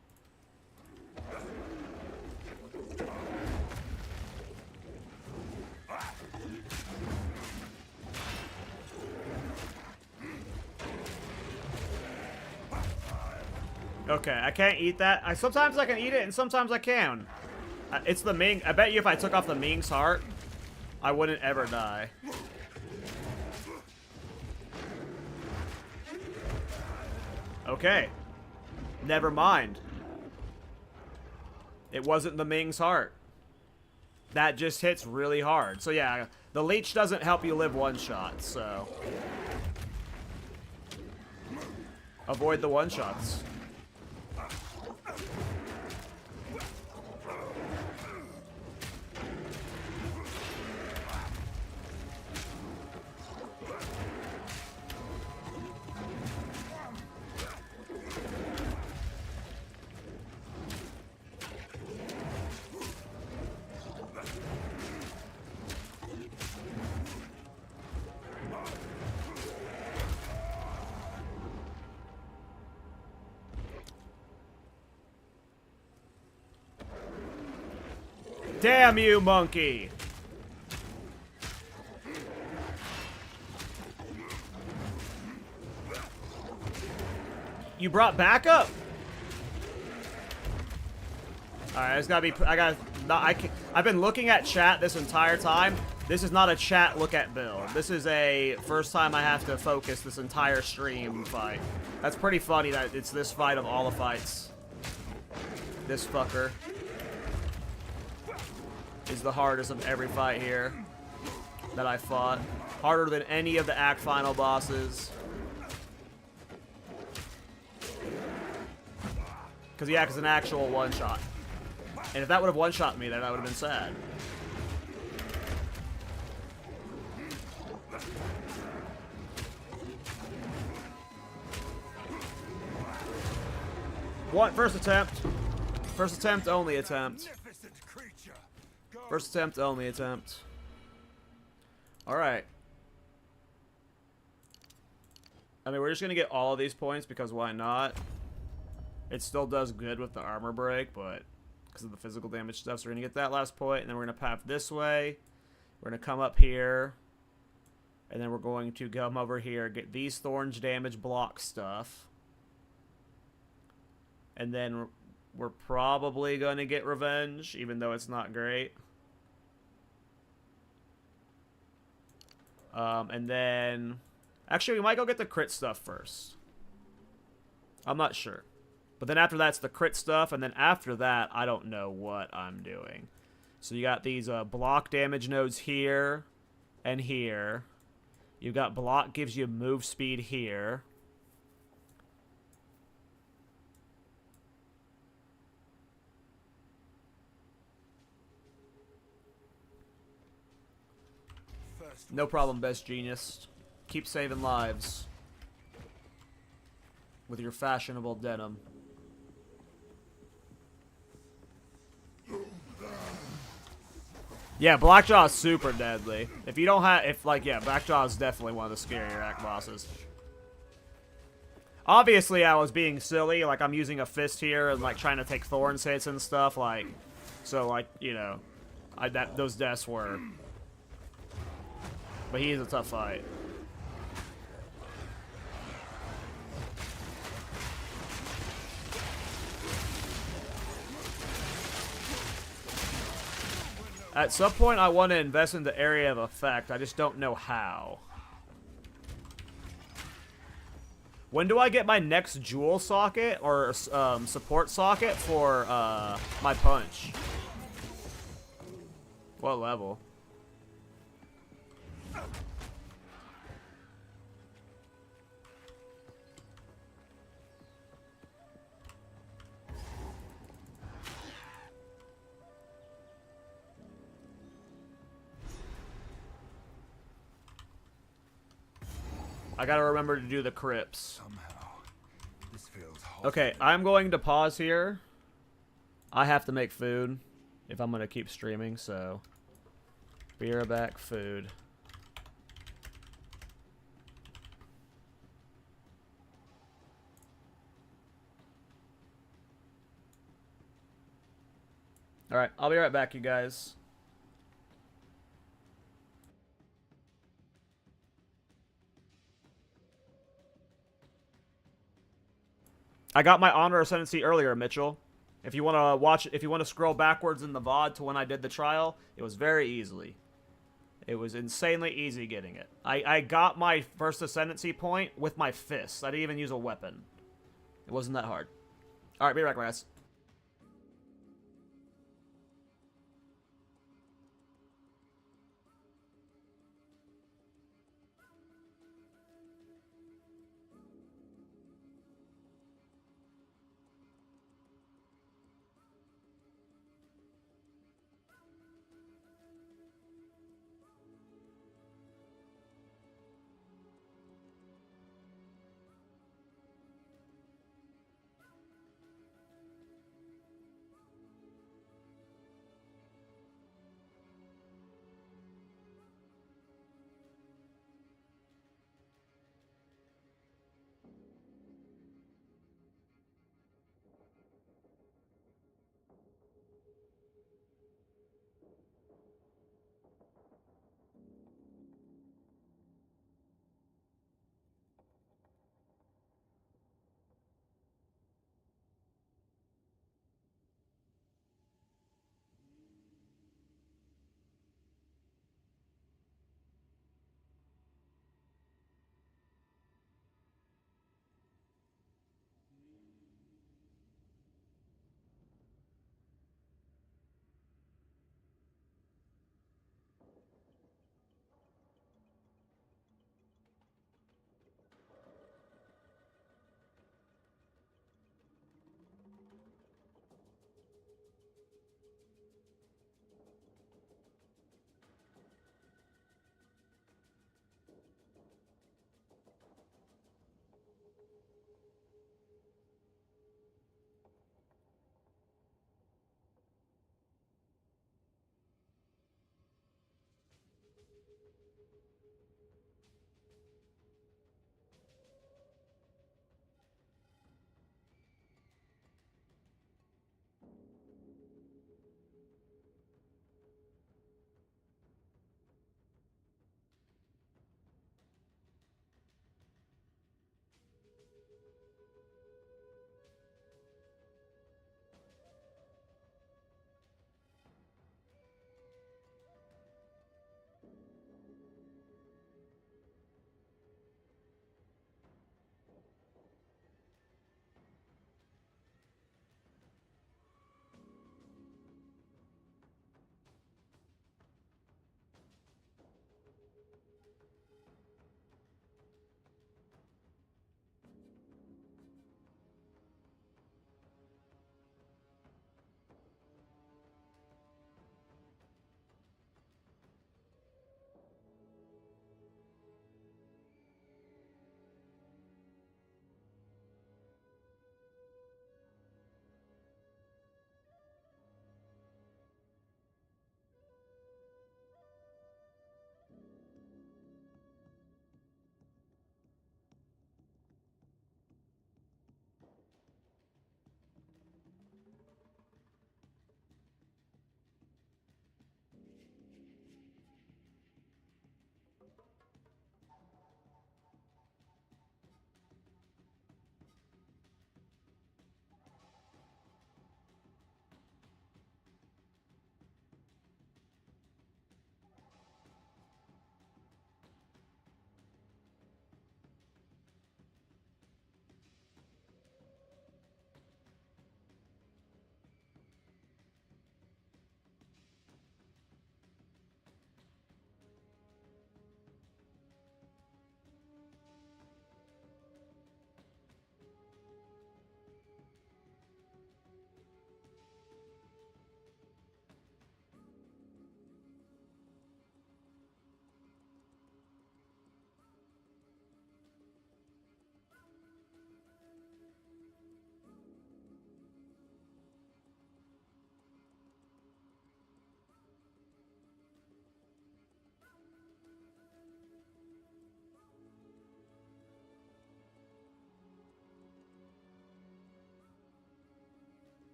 Okay, I can't eat that. Sometimes I can eat it, and sometimes I can. It's the Ming. I bet you if I took off the Ming's heart, I wouldn't ever die. Okay. Never mind. It wasn't the Ming's heart. That just hits really hard. So yeah, the leech doesn't help you live one shot, so avoid the one shots. Damn you, monkey! You brought backup? Alright, it's gotta be. I've been looking at chat this entire time. This is not a chat look at build. This is a first time I have to focus this entire stream fight. That's pretty funny that it's this fight of all the fights. This fucker is the hardest of every fight here that I fought. Harder than any of the Act Final bosses. Because the Act is an actual one-shot. And if that would have one-shot me, then I would have been sad. What? First attempt. First attempt, only attempt. First attempt, only attempt. Alright. I mean, we're just going to get all of these points because why not? It still does good with the armor break, but because of the physical damage stuff. So we're going to get that last point, and then we're going to path this way. We're going to come up here. And then we're going to come over here, get these Thorns damage block stuff. And then we're probably going to get revenge, even though it's not great. And then... Actually, we might go get the crit stuff first. I'm not sure. But then after that's the crit stuff, and then after that, I don't know what I'm doing. So you got these block damage nodes here and here. You've got block gives you move speed here. No problem, best genius. Keep saving lives. With your fashionable denim. Yeah, Blackjaw is super deadly. If you don't have, yeah, Blackjaw is definitely one of the scarier act bosses. Obviously, I was being silly, like I'm using a fist here and like trying to take Thorns hits and stuff, like, so like, you know, those deaths were. But he is a tough fight. At some point, I want to invest in the area of effect. I just don't know how. When do I get my next jewel socket or support socket for my punch? What level? I gotta remember to do the crypts. Okay, I'm going to pause here. I have to make food if I'm gonna keep streaming, so be right back, food. Alright, I'll be right back, you guys. I got my Honor Ascendancy earlier, Mitchell. If you want to watch, if you want to scroll backwards in the VOD to when I did the trial, it was very easily. It was insanely easy getting it. I got my first Ascendancy point with my fists. I didn't even use a weapon. It wasn't that hard. Alright, be right back, guys.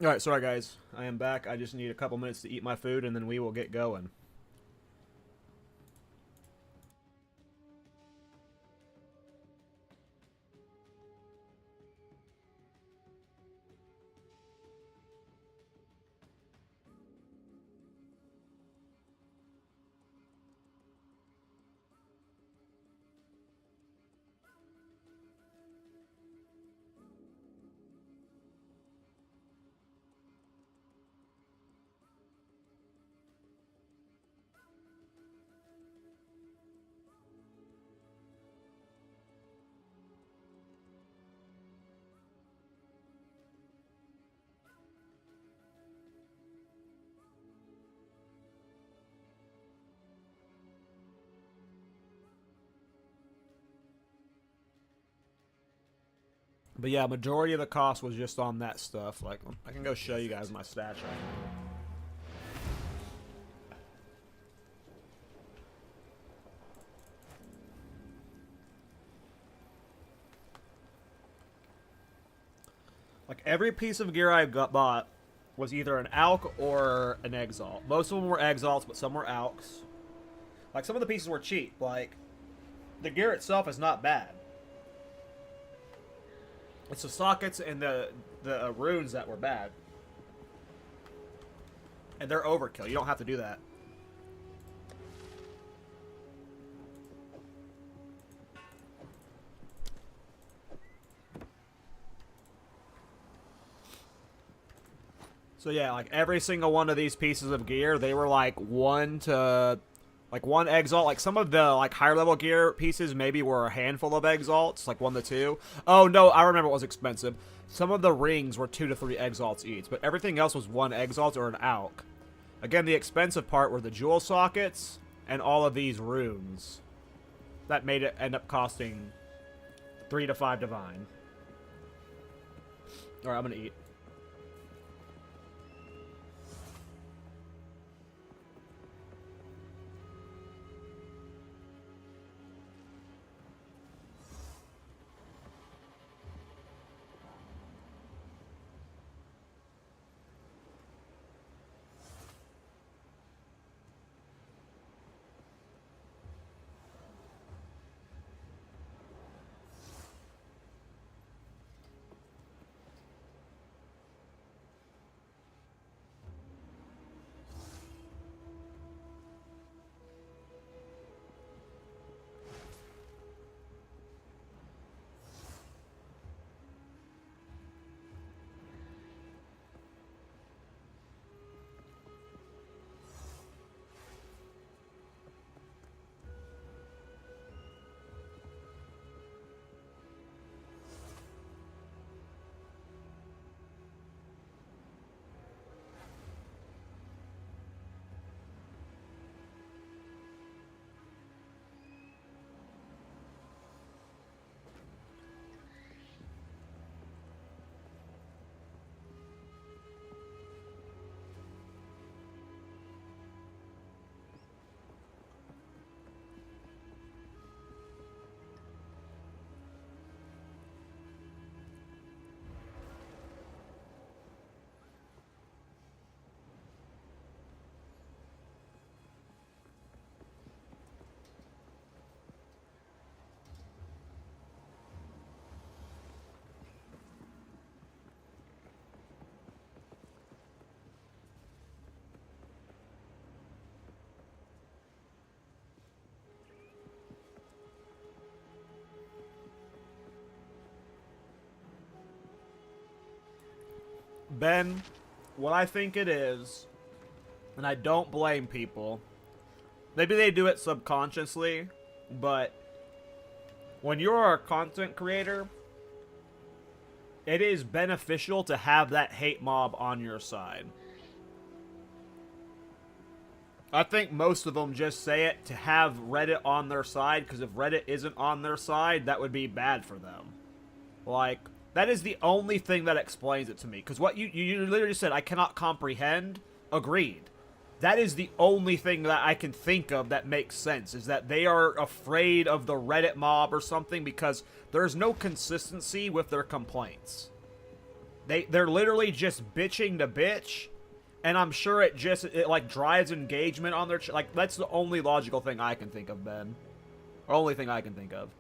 Alright, sorry guys. I am back. I just need a couple minutes to eat my food and then we will get going. But yeah, majority of the cost was just on that stuff. Like, I can go show you guys my stats right now. Like, every piece of gear I bought was either an Alk or an Exalt. Most of them were Exalts, but some were Alks. Like, some of the pieces were cheap. Like, the gear itself is not bad. It's the sockets and the runes that were bad. And they're overkill. You don't have to do that. So yeah, like every single one of these pieces of gear, they were like one exalt. Like some of the like higher level gear pieces maybe were a handful of exalts, like 1 to 2. Oh no, I remember what was expensive. Some of the rings were 2 to 3 exalts each, but everything else was 1 exalt or an alk. Again, the expensive part were the jewel sockets and all of these runes. That made it end up costing 3 to 5 divine. Alright, I'm gonna eat. Ben, what I think it is, and I don't blame people, maybe they do it subconsciously, but when you're a content creator, it is beneficial to have that hate mob on your side. I think most of them just say it to have Reddit on their side, because if Reddit isn't on their side, that would be bad for them. Like, that is the only thing that explains it to me. Because what you literally said, I cannot comprehend. Agreed. That is the only thing that I can think of that makes sense. Is that they are afraid of the Reddit mob or something. Because there's no consistency with their complaints. They're literally just bitching to bitch, and I'm sure it like drives engagement on their like that's the only logical thing I can think of, Ben. Or only thing I can think of.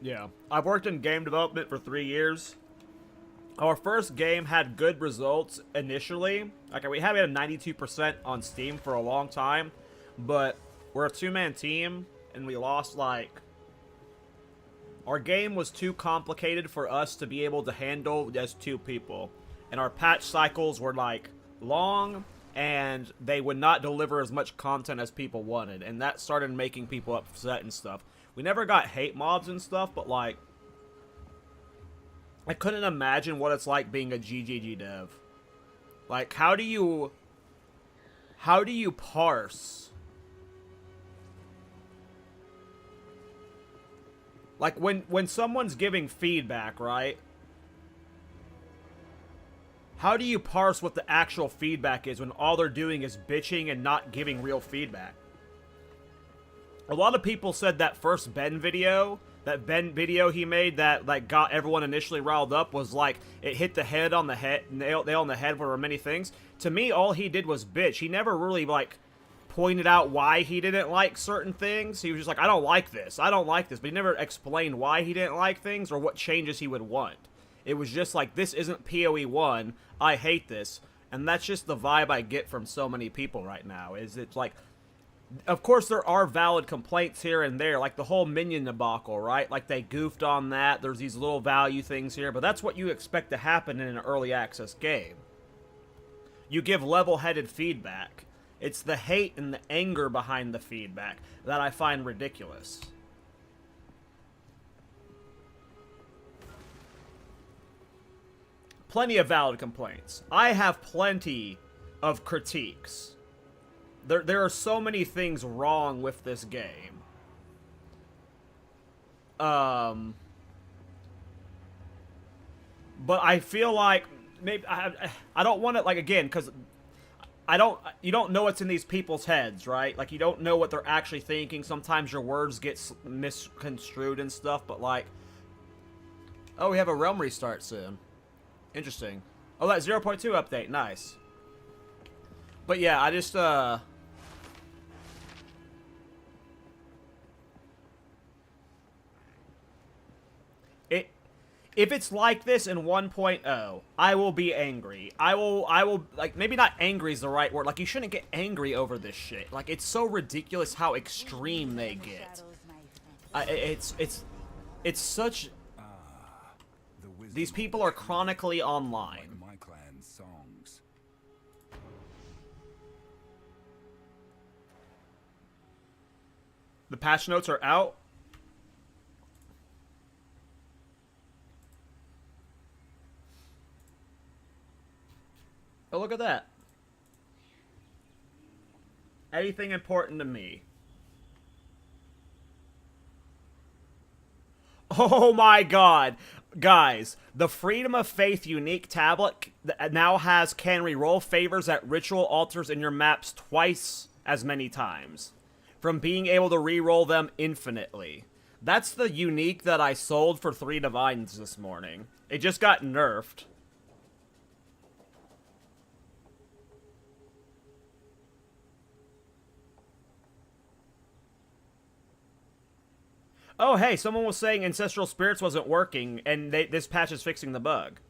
Yeah. I've worked in game development for 3 years. Our first game had good results initially. Like, we had a 92% on Steam for a long time. But we're a 2-man team, and we lost, like... Our game was too complicated for us to be able to handle as 2 people. And our patch cycles were, like, long, and they would not deliver as much content as people wanted. And that started making people upset and stuff. We never got hate mobs and stuff, but, like, I couldn't imagine what it's like being a GGG dev. Like, how do you parse? Like, when someone's giving feedback, right? How do you parse what the actual feedback is when all they're doing is bitching and not giving real feedback? A lot of people said that first Ben video he made that like got everyone initially riled up was like it hit the head on the head, nail on the head for many things. To me, all he did was bitch. He never really like pointed out why he didn't like certain things. He was just like, I don't like this, but he never explained why he didn't like things or what changes he would want. It was just like, this isn't PoE 1, I hate this. And that's just the vibe I get from so many people right now, is it's like, of course there are valid complaints here and there, like the whole minion debacle, right? Like they goofed on that, there's these little value things here, but that's what you expect to happen in an early access game. You give level-headed feedback. It's the hate and the anger behind the feedback that I find ridiculous. Plenty of valid complaints. I have plenty of critiques. There are so many things wrong with this game. But I feel like maybe I don't want to, like, again, because you don't know what's in these people's heads, right? Like, you don't know what they're actually thinking. Sometimes your words get misconstrued and stuff, but like, oh, we have a realm restart soon. Interesting. Oh, that 0.2 update, nice. But yeah, I just if it's like this in 1.0, I will be angry. I will, like, maybe not angry is the right word. Like, you shouldn't get angry over this shit. Like, it's so ridiculous how extreme they get. It's such... These people are chronically online. My clan's songs. The patch notes are out. Oh, look at that. Anything important to me? Oh my god. Guys, the Freedom of Faith unique tablet now can reroll favors at ritual altars in your maps twice as many times, from being able to reroll them infinitely. That's the unique that I sold for 3 divines this morning. It just got nerfed. Oh, hey, someone was saying Ancestral Spirits wasn't working, and this patch is fixing the bug.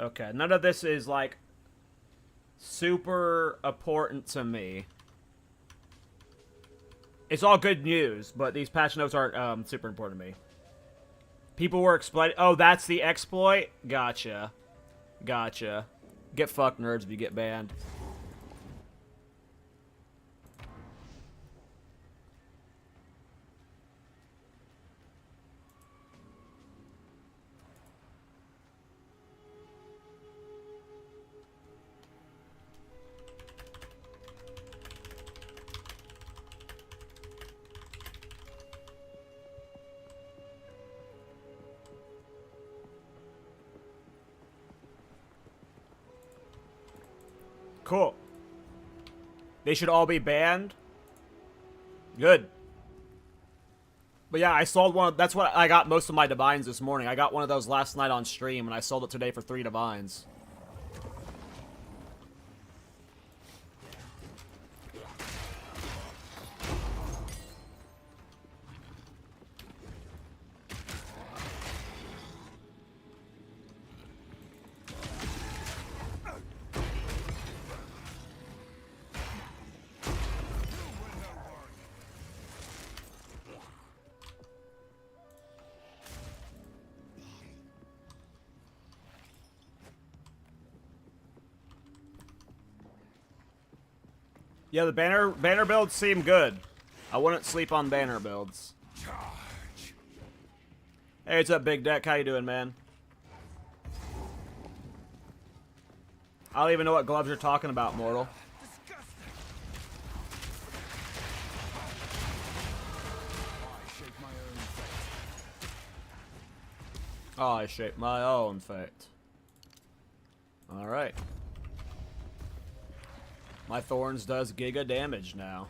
Okay, none of this is, like, super important to me. It's all good news, but these patch notes aren't super important to me. People were explaining... Oh, that's the exploit? Gotcha. Gotcha. Get fucked, nerds, if you get banned. Cool. They should all be banned. Good. But yeah, I sold one. That's what I got most of my divines this morning. I got one of those last night on stream, and I sold it today for 3 divines. Yeah, the banner builds seem good. I wouldn't sleep on banner builds. Hey, what's up, Big Deck? How you doing, man? I don't even know what gloves you're talking about, mortal. Oh, I shape my own fate. Alright. My Thorns does giga damage now.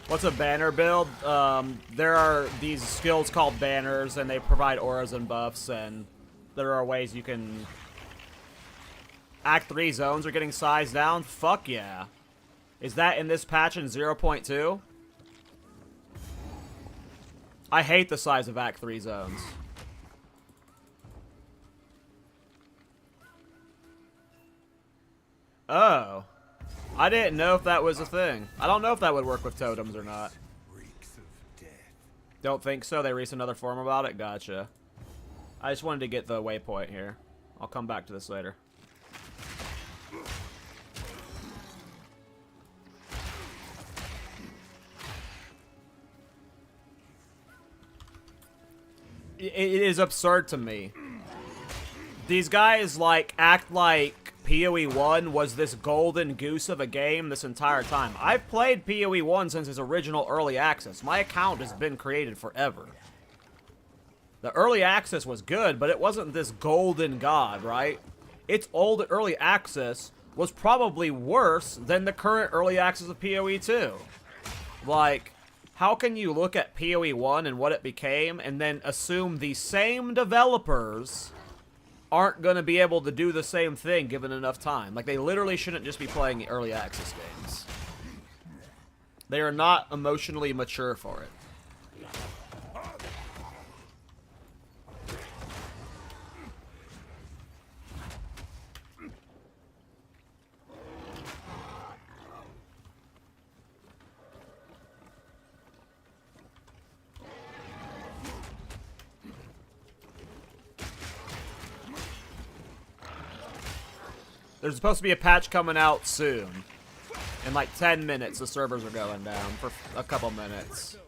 What's a banner build? There are these skills called banners, and they provide auras and buffs, and there are ways you can... Act 3 zones are getting sized down? Fuck yeah. Is that in this patch in 0.2? I hate the size of Act 3 zones. Oh. I didn't know if that was a thing. I don't know if that would work with totems or not. Don't think so? They released another forum about it? Gotcha. I just wanted to get the waypoint here. I'll come back to this later. It is absurd to me. These guys, like, act like PoE 1 was this golden goose of a game this entire time. I've played PoE 1 since its original early access. My account has been created forever. The early access was good, but it wasn't this golden god, right? Its old early access was probably worse than the current early access of PoE 2. Like... How can you look at PoE 1 and what it became and then assume the same developers aren't going to be able to do the same thing given enough time? Like, they literally shouldn't just be playing early access games. They are not emotionally mature for it. There's supposed to be a patch coming out soon. In like 10 minutes, the servers are going down for a couple minutes.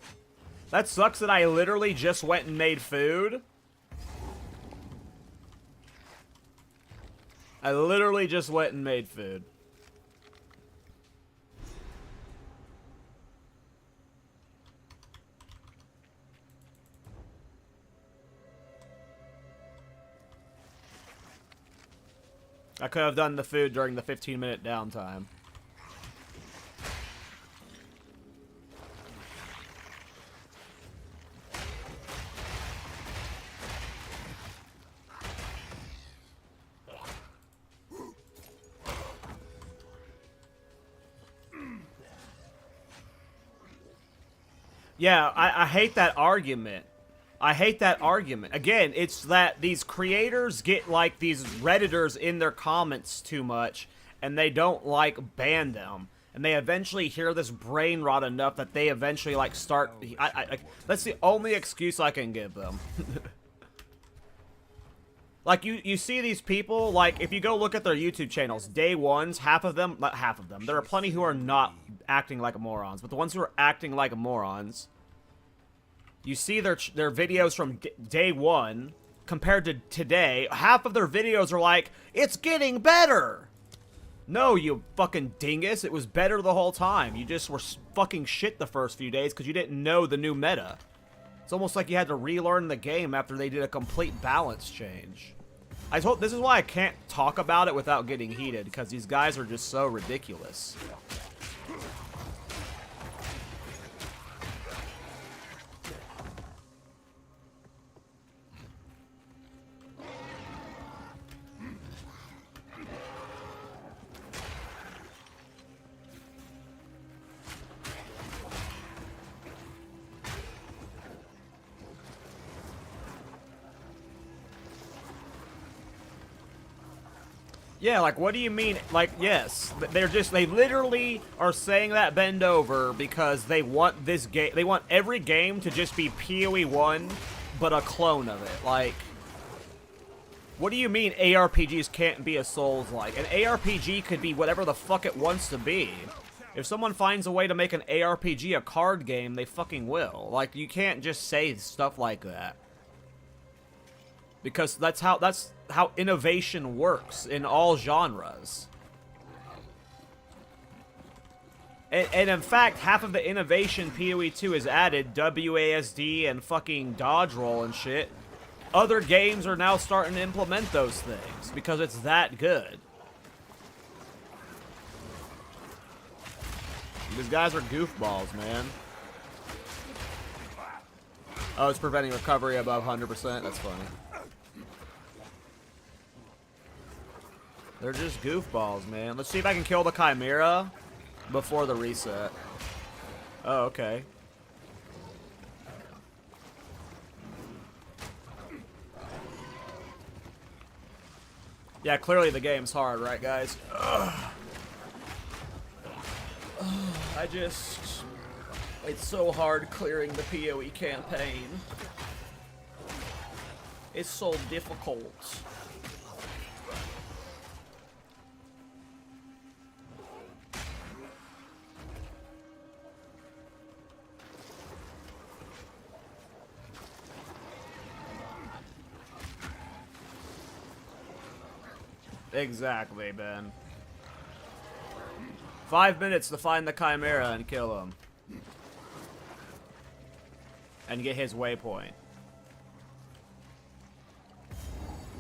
That sucks that I literally just went and made food. I literally just went and made food. I could have done the food during the 15-minute downtime. Yeah, I hate that argument. I hate that argument. Again, it's that these creators get, like, these Redditors in their comments too much, and they don't, like, ban them. And they eventually hear this brain rot enough that they eventually, like, start... that's the only excuse I can give them. Like, you see these people, like, if you go look at their YouTube channels, day ones, half of them, not half of them, there are plenty who are not acting like morons, but the ones who are acting like morons, you see their videos from day one compared to today, half of their videos are like, it's getting better! No, you fucking dingus, it was better the whole time. You just were fucking shit the first few days because you didn't know the new meta. It's almost like you had to relearn the game after they did a complete balance change. This is why I can't talk about it without getting heated, because these guys are just so ridiculous. Yeah, like, what do you mean? Like, yes, they literally are saying that bend over because they want this game, they want every game to just be PoE 1, but a clone of it. Like, what do you mean ARPGs can't be a Souls-like? An ARPG could be whatever the fuck it wants to be. If someone finds a way to make an ARPG a card game, they fucking will. Like, you can't just say stuff like that. Because that's how innovation works in all genres. And in fact, half of the innovation PoE 2 has added, WASD and fucking dodge roll and shit. Other games are now starting to implement those things because it's that good. These guys are goofballs, man. Oh, it's preventing recovery above 100%. That's funny. They're just goofballs, man. Let's see if I can kill the Chimera before the reset. Oh, okay. Yeah, clearly the game's hard, right, guys? Ugh. It's so hard clearing the PoE campaign. It's so difficult. Exactly, Ben. 5 minutes to find the Chimera and kill him. And get his waypoint.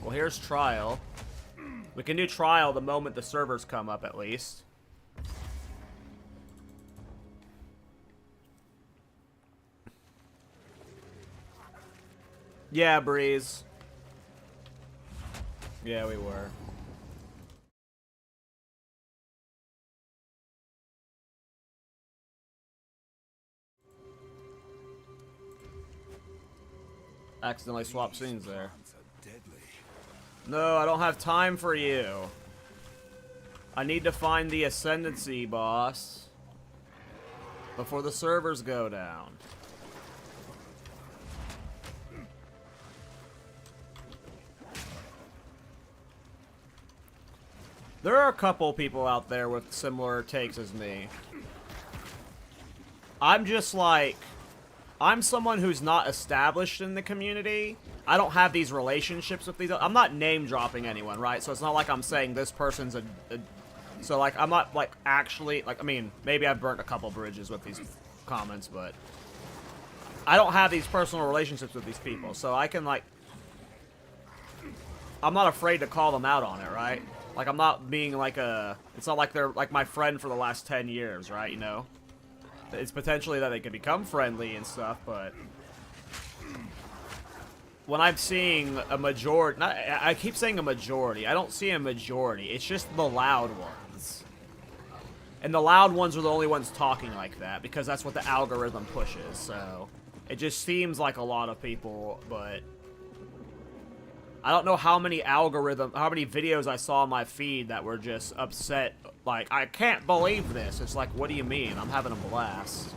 Well, here's Trial. We can do Trial the moment the servers come up, at least. Yeah, Breeze. Yeah, we were. Accidentally swapped scenes there. No, I don't have time for you. I need to find the Ascendancy boss before the servers go down. There are a couple people out there with similar takes as me. I'm just like... I'm someone who's not established in the community. I don't have these relationships with these... I'm not name-dropping anyone, right? So it's not like I'm saying this person's a... So, like, I'm not, like, actually... Like, I mean, maybe I've burnt a couple bridges with these comments, but... I don't have these personal relationships with these people, so I can, like... I'm not afraid to call them out on it, right? Like, I'm not being, like, a... It's not like they're, like, my friend for the last 10 years, right, you know? It's potentially that they could become friendly and stuff, but when I'm seeing a majority, I keep saying a majority. I don't see a majority. It's just the loud ones. And the loud ones are the only ones talking like that, because that's what the algorithm pushes, so... It just seems like a lot of people, but... I don't know how many videos I saw on my feed that were just upset, like, I can't believe this. It's like, what do you mean? I'm having a blast.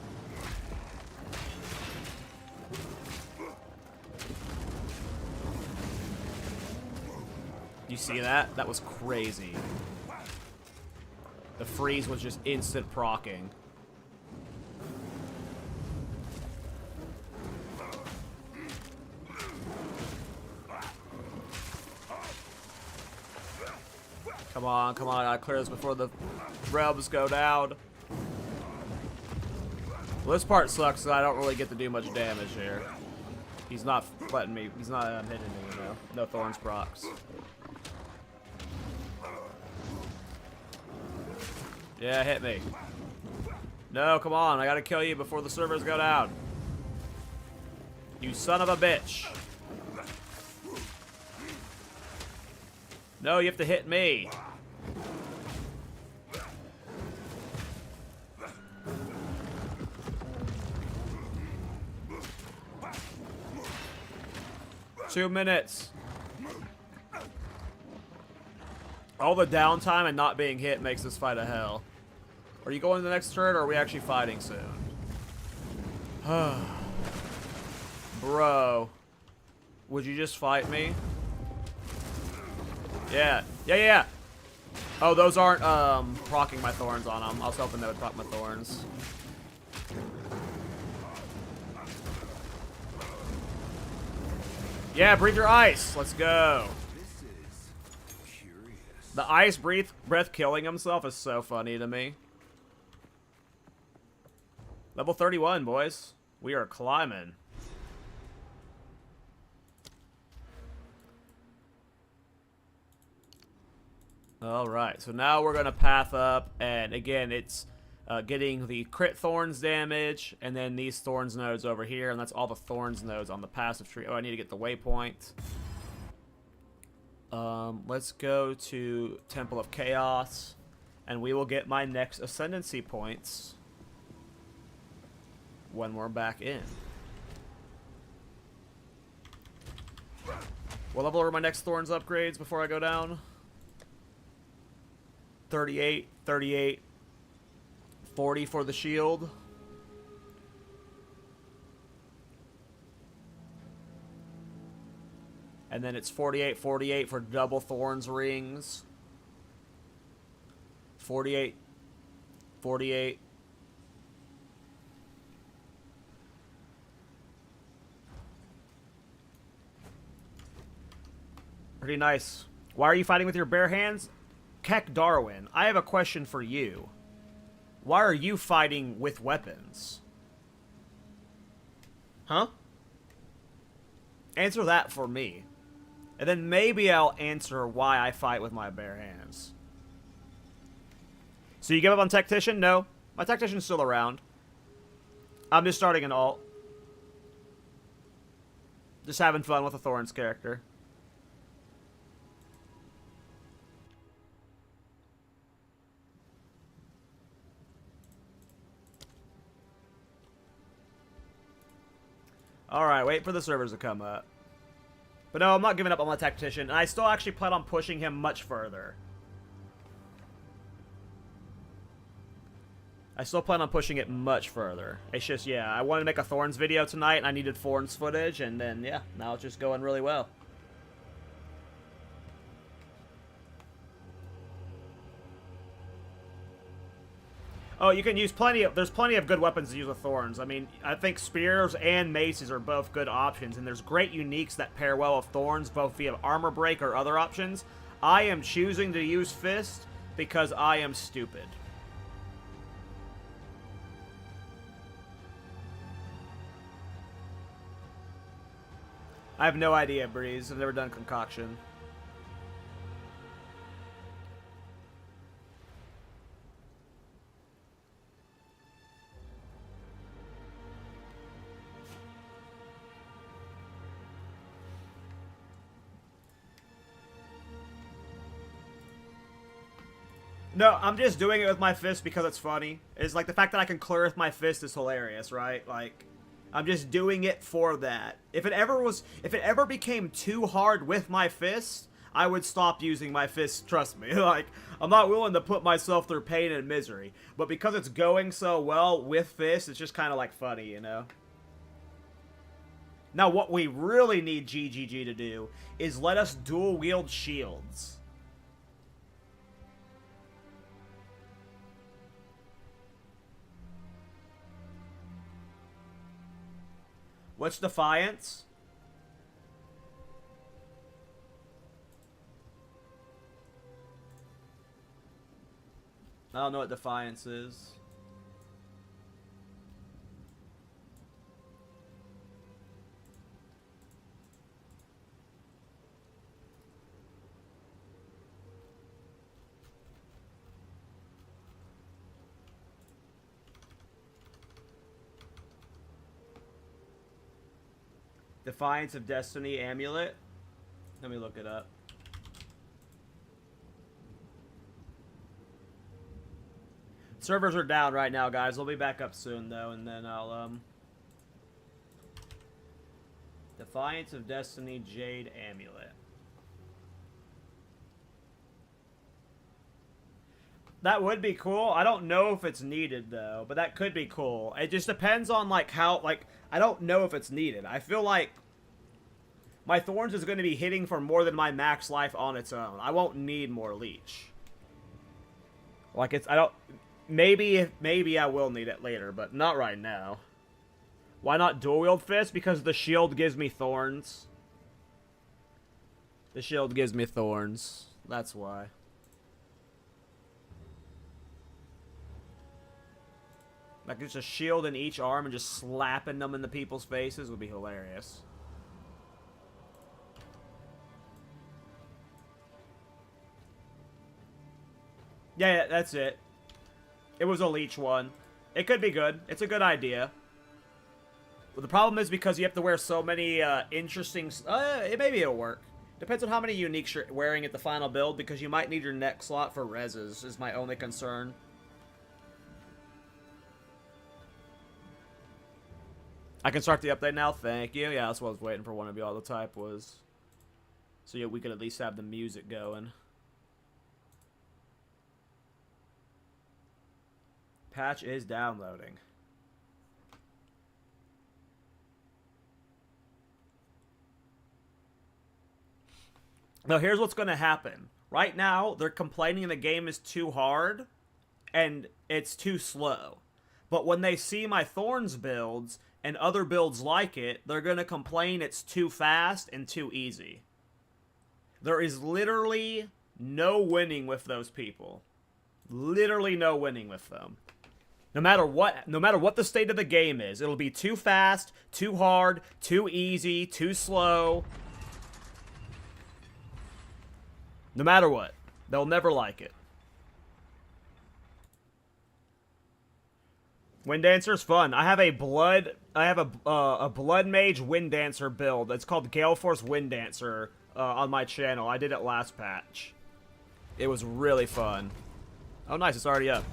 You see that? That was crazy. The freeze was just instant procking. Come on, come on, I gotta clear this before the rebs go down. Well, this part sucks because I don't really get to do much damage here. He's not letting me, he's not hitting me, you know. No Thorns procs. Yeah, hit me. No, come on, I gotta kill you before the servers go down. You son of a bitch. No, you have to hit me. Two minutes. All the downtime and not being hit makes this fight a hell. Are you going to the next turn, or are we actually fighting soon? Bro. Would you just fight me? Yeah. Yeah. Oh, those aren't, proccing my Thorns on them. I was hoping they would proc my Thorns. Yeah, breathe your ice. Let's go. This is curious. The ice breath killing himself is so funny to me. Level 31, boys. We are climbing. Alright, so now we're going to path up, and again, it's getting the crit Thorns damage, and then these Thorns nodes over here, and that's all the Thorns nodes on the passive tree. Oh, I need to get the waypoint. Let's go to Temple of Chaos, and we will get my next Ascendancy points when we're back in. What level are my next Thorns upgrades before I go down? 38, 38, 40 for the shield. And then it's 48, 48 for double Thorns rings. 48, 48. Pretty nice. Why are you fighting with your bare hands? Keck Darwin, I have a question for you. Why are you fighting with weapons? Huh? Answer that for me. And then maybe I'll answer why I fight with my bare hands. So you give up on Tactician? No. My Tactician's still around. I'm just starting an alt. Just having fun with a Thorns character. Alright, wait for the servers to come up. But no, I'm not giving up on my Tactician. And I still actually plan on pushing him much further. I still plan on pushing it much further. It's just, yeah, I wanted to make a Thorns video tonight, and I needed Thorns footage, and then, yeah, now it's just going really well. Oh, you can use there's plenty of good weapons to use with Thorns. I mean, I think Spears and Maces are both good options, and there's great uniques that pair well with Thorns, both via Armor Break or other options. I am choosing to use Fist because I am stupid. I have no idea, Breeze. I've never done Concoction. No, I'm just doing it with my fist because it's funny. It's like the fact that I can clear with my fist is hilarious, right? Like, I'm just doing it for that. If it ever became too hard with my fist, I would stop using my fist, trust me. Like, I'm not willing to put myself through pain and misery. But because it's going so well with fists, it's just kind of like funny, you know? Now, what we really need GGG to do is let us dual wield shields. What's Defiance? I don't know what Defiance is. Defiance of Destiny Amulet. Let me look it up. Servers are down right now, guys. They'll be back up soon, though, and then I'll, Defiance of Destiny Jade Amulet. That would be cool. I don't know if it's needed, though, but that could be cool. It just depends on, like, how, like, I don't know if it's needed. I feel like my Thorns is going to be hitting for more than my max life on its own. I won't need more leech. Like, it's, I don't, maybe I will need it later, but not right now. Why not dual wield fist? Because the shield gives me Thorns. The shield gives me Thorns. That's why. Like, just a shield in each arm and just slapping them in the people's faces would be hilarious. Yeah, that's it. It was a leech one. It could be good. It's a good idea. Well, the problem is because you have to wear so many interesting... maybe it'll work. Depends on how many uniques you're wearing at the final build, because you might need your neck slot for reses, is my only concern. I can start the update now, thank you. Yeah, that's what I was waiting for one of y'all to type was. So yeah, we could at least have the music going. Patch is downloading. Now here's what's going to happen. Right now, they're complaining the game is too hard and it's too slow. But when they see my Thorns builds and other builds like it, they're going to complain it's too fast and too easy. There is literally no winning with those people. Literally no winning with them. No matter what the state of the game is, it'll be too fast, too hard, too easy, too slow. No matter what, they'll never like it. Wind Dancer's fun. I have a blood mage Wind Dancer build. It's called Gale Force Wind Dancer on my channel. I did it last patch. It was really fun. Oh, nice. It's already up.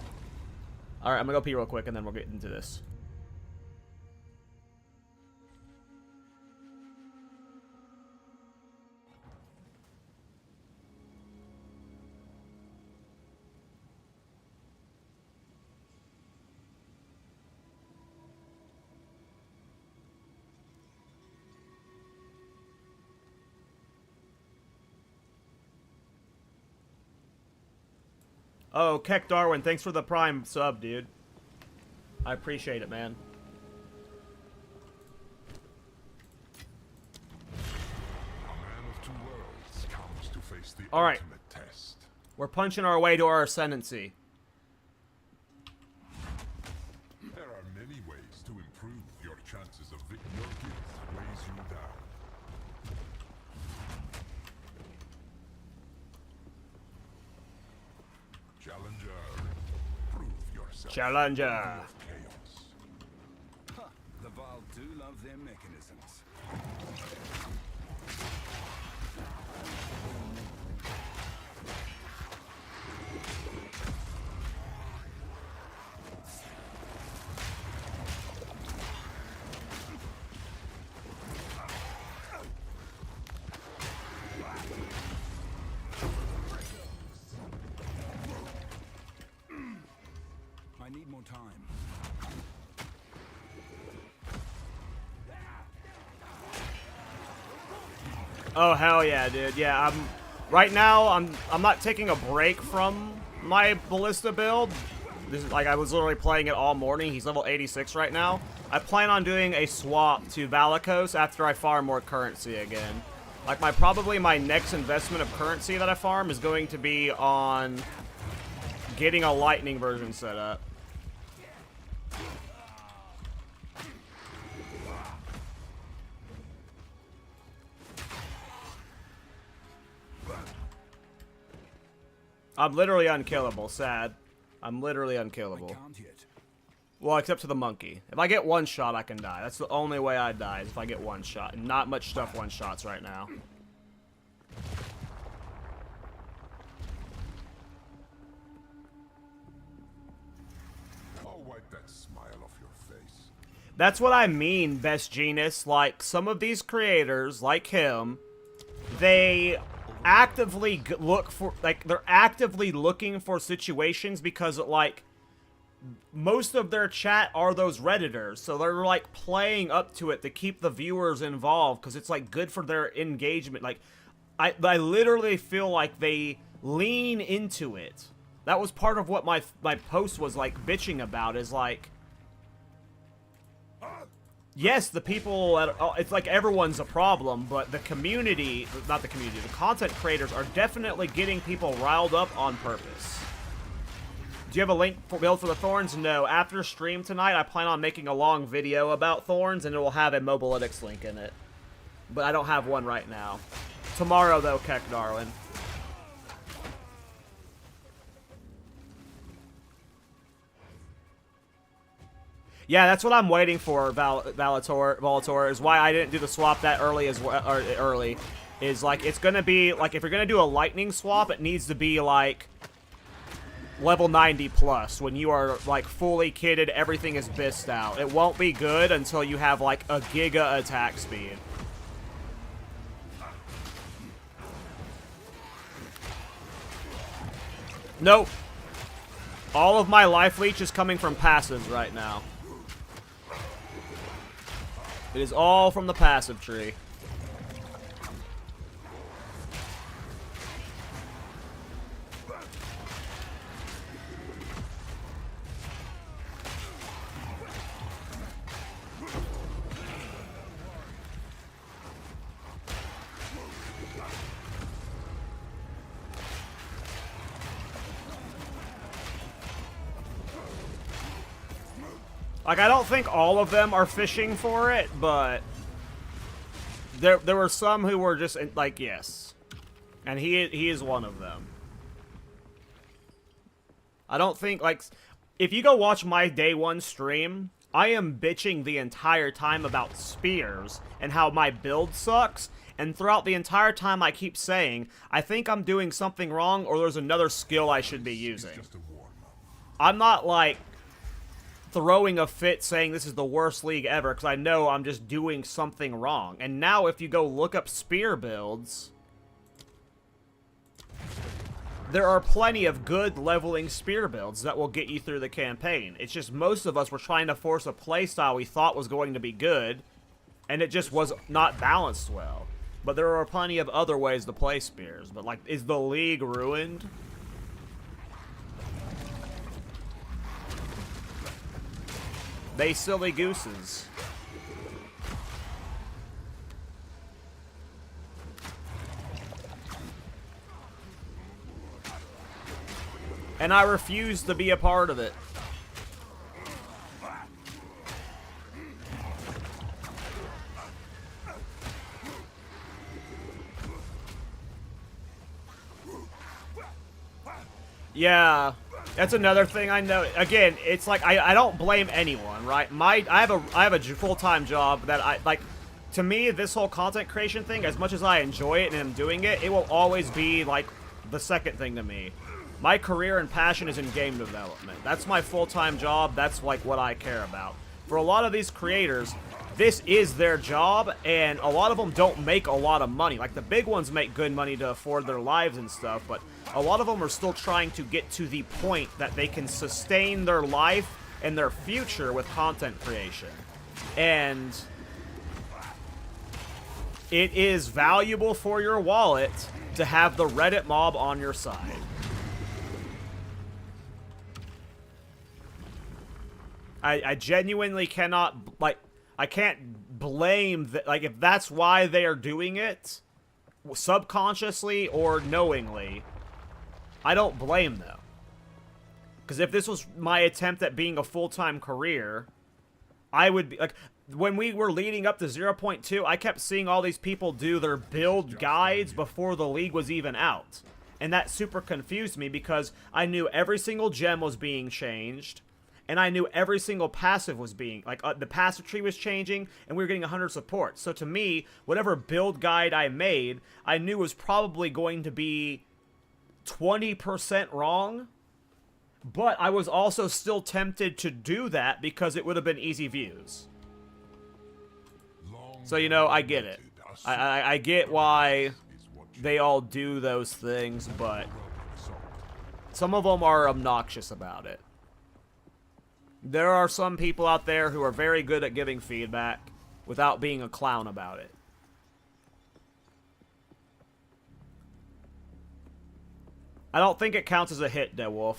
All right, I'm gonna go pee real quick, and then we'll get into this. Oh, Keck Darwin, thanks for the Prime sub, dude. I appreciate it, man. A man of two worlds comes to face the All right. ultimate test. We're punching our way to our ascendancy. There are many ways to improve your chances of victory. Your guilt weighs you down. Challenger, prove yourself. Challenger. Of chaos. Huh, the Val do love their mechanisms. Oh hell yeah, dude. Yeah, right now I'm not taking a break from my ballista build. This is like I was literally playing it all morning. He's level 86 right now. I plan on doing a swap to Valakos after I farm more currency again. Like probably my next investment of currency that I farm is going to be on getting a lightning version set up. I'm literally unkillable, sad. I'm literally unkillable. Can't yet. Well, except to the monkey. If I get one shot, I can die. That's the only way I die, is if I get one shot. And not much stuff one shots right now. I'll wipe that smile off your face. That's what I mean, Best Genius. Like, some of these creators, like him, they actively look for, like, they're actively looking for situations because, like, most of their chat are those Redditors, so they're, like, playing up to it to keep the viewers involved, because it's, like, good for their engagement. Like, I literally feel like they lean into it. That was part of what my post was, like, bitching about, is, like, yes, the people, it's like everyone's a problem, but the community, not the community, the content creators are definitely getting people riled up on purpose. Do you have a link for build for the Thorns? No. After stream tonight, I plan on making a long video about Thorns, and it will have a Mobalytics link in it. But I don't have one right now. Tomorrow, though, Keck Darwin. Yeah, that's what I'm waiting for, Valator, is why I didn't do the swap that early as well, or early. Is, like, it's gonna be, like, if you're gonna do a lightning swap, it needs to be, like, level 90 plus, when you are, like, fully kitted, everything is bissed out. It won't be good until you have, like, a giga attack speed. Nope. All of my life leech is coming from passives right now. It is all from the passive tree. Like, I don't think all of them are fishing for it, but there were some who were just, like, yes. And he is one of them. I don't think, like, if you go watch my day one stream, I am bitching the entire time about spears and how my build sucks, and throughout the entire time I keep saying, I think I'm doing something wrong or there's another skill I should be using. I'm not, like, throwing a fit saying this is the worst league ever, because I know I'm just doing something wrong. And now if you go look up spear builds, there are plenty of good leveling spear builds that will get you through the campaign. It's just most of us were trying to force a playstyle we thought was going to be good, and it just was not balanced well. But there are plenty of other ways to play spears. But, like, is the league ruined? They silly gooses. And I refuse to be a part of it. Yeah. That's another thing I know. Again, it's like I don't blame anyone, right? I have a full-time job that I like. To me, this whole content creation thing, as much as I enjoy it and am doing it, it will always be like the second thing to me. My career and passion is in game development. That's my full-time job. That's like what I care about. For a lot of these creators, this is their job, and a lot of them don't make a lot of money. Like, the big ones make good money to afford their lives and stuff, but a lot of them are still trying to get to the point that they can sustain their life and their future with content creation. And it is valuable for your wallet to have the Reddit mob on your side. I genuinely cannot, like, I can't blame that, like, if that's why they are doing it, subconsciously or knowingly, I don't blame them. Because if this was my attempt at being a full-time career, I would be, like, when we were leading up to 0.2, I kept seeing all these people do their build guides before the league was even out. And that super confused me because I knew every single gem was being changed, and I knew every single passive was being, like, the passive tree was changing, and we were getting 100 support. So to me, whatever build guide I made, I knew was probably going to be 20% wrong. But I was also still tempted to do that because it would have been easy views. So, you know, I get it. I get why they all do those things, but some of them are obnoxious about it. There are some people out there who are very good at giving feedback without being a clown about it. I don't think it counts as a hit, DeWolf.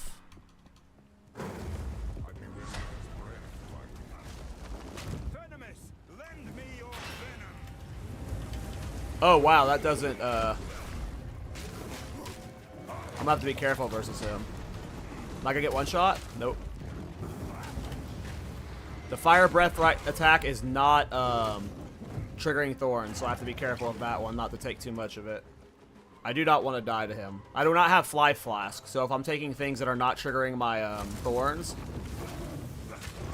Oh, wow, that doesn't, I'm gonna have to be careful versus him. Am I gonna get one shot? Nope. The fire breath attack is not, triggering Thorns, so I have to be careful of that one, not to take too much of it. I do not want to die to him. I do not have Fly Flask, so if I'm taking things that are not triggering my, Thorns,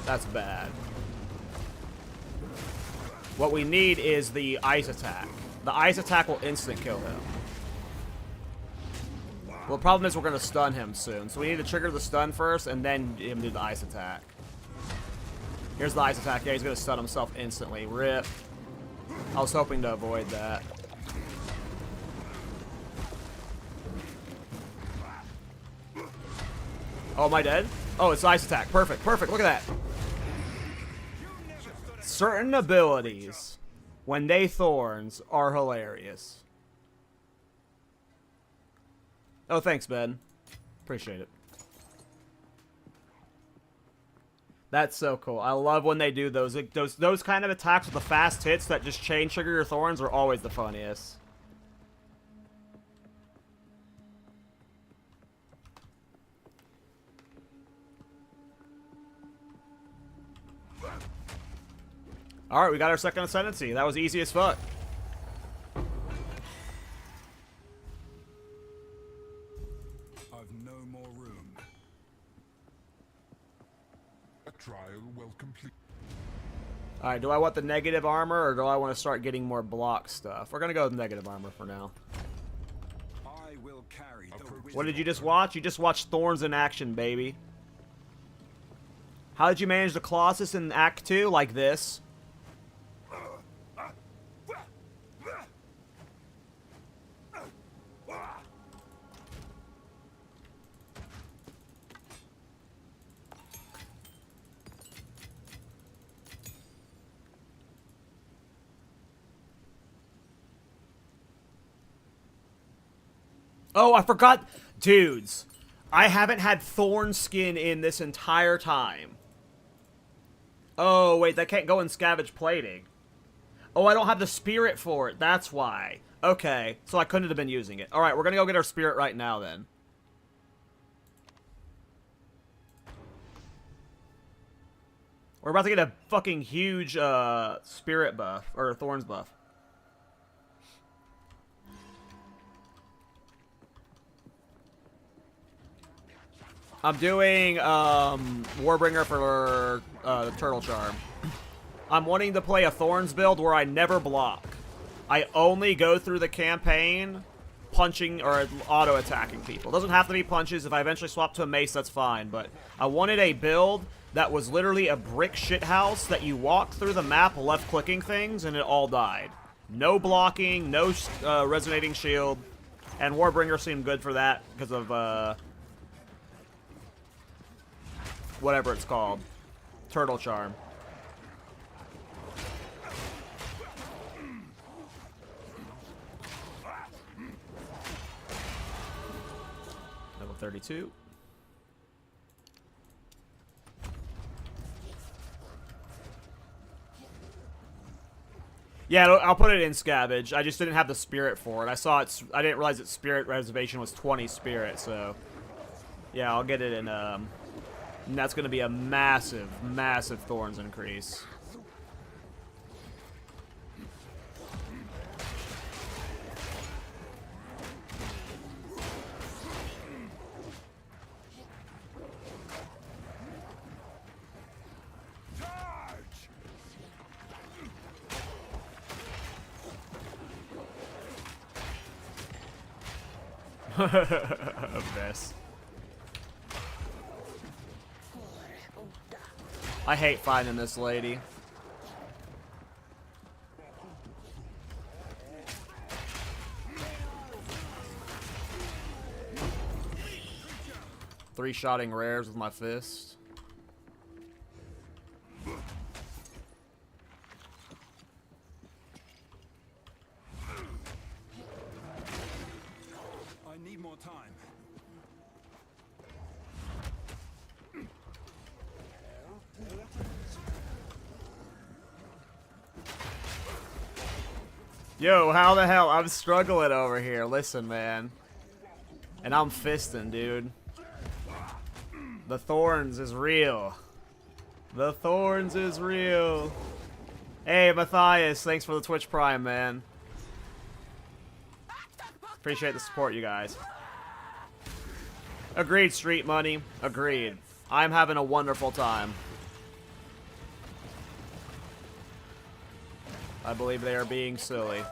that's bad. What we need is the ice attack. The ice attack will instant kill him. Well, the problem is we're going to stun him soon, so we need to trigger the stun first, and then him do the ice attack. Here's the ice attack. Yeah, he's going to stun himself instantly. RIP. I was hoping to avoid that. Oh, am I dead? Oh, it's ice attack. Perfect, perfect. Look at that. Certain abilities, when they Thorns, are hilarious. Oh, thanks, Ben. Appreciate it. That's so cool. I love when they do those. Like, those kind of attacks with the fast hits that just chain trigger your Thorns are always the funniest. Alright, we got our second ascendancy. That was easy as fuck. I've no more room. A trial well complete. Alright, do I want the negative armor or do I want to start getting more block stuff? We're gonna go with negative armor for now. I will carry the What did you just watch? You just watched Thorns in action, baby. How did you manage the Colossus in Act 2? Like this. Oh, I forgot. Dudes, I haven't had Thorn skin in this entire time. Oh, wait, that can't go in scavenge plating. Oh, I don't have the spirit for it. That's why. Okay, so I couldn't have been using it. Alright, we're gonna go get our spirit right now, then. We're about to get a fucking huge, spirit buff, or Thorns buff. I'm doing, Warbringer for, the Turtle Charm. I'm wanting to play a Thorns build where I never block. I only go through the campaign punching or auto-attacking people. It doesn't have to be punches. If I eventually swap to a mace, that's fine. But I wanted a build that was literally a brick shithouse that you walked through the map left-clicking things and it all died. No blocking, no resonating shield. And Warbringer seemed good for that because of, whatever it's called. Turtle Charm. 32. Yeah, I'll put it in Scavenge. I just didn't have the spirit for it. I didn't realize that spirit reservation was 20 spirit, so yeah, I'll get it in. And that's going to be a massive, massive Thorns increase. A mess. I hate finding this lady. Three-shotting rares with my fist. More time. Yo, how the hell? I'm struggling over here. Listen, man. And I'm fisting, dude. The Thorns is real. The Thorns is real. Hey, Matthias, thanks for the Twitch Prime, man. Appreciate the support, you guys. Agreed, Street Money. Agreed. I'm having a wonderful time. I believe they are being silly.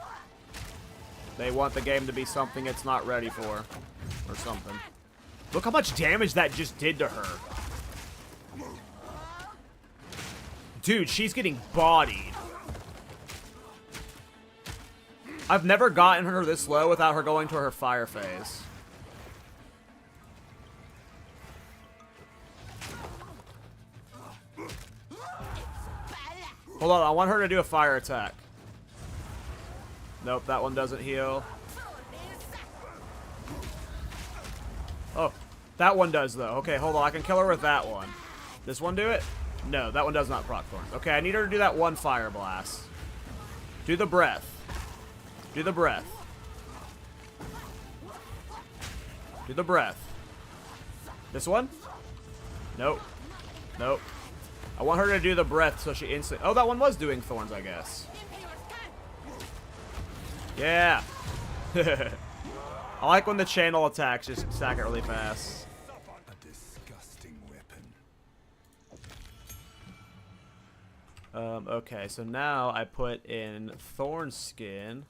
They want the game to be something it's not ready for. Or something. Look how much damage that just did to her. Dude, she's getting bodied. I've never gotten her this low without her going to her fire phase. Hold on, I want her to do a fire attack. Nope, that one doesn't heal. Oh, that one does though. Okay, hold on, I can kill her with that one. This one do it? No, that one does not proc Thorns. Okay, I need her to do that one fire blast. Do the breath. Do the breath. Do the breath. This one? Nope. Nope. I want her to do the breath so she instantly... Oh, that one was doing Thorns, I guess. Yeah. I like when the channel attacks just stack it really fast. A disgusting weapon. Okay, so now I put in Thorn Skin.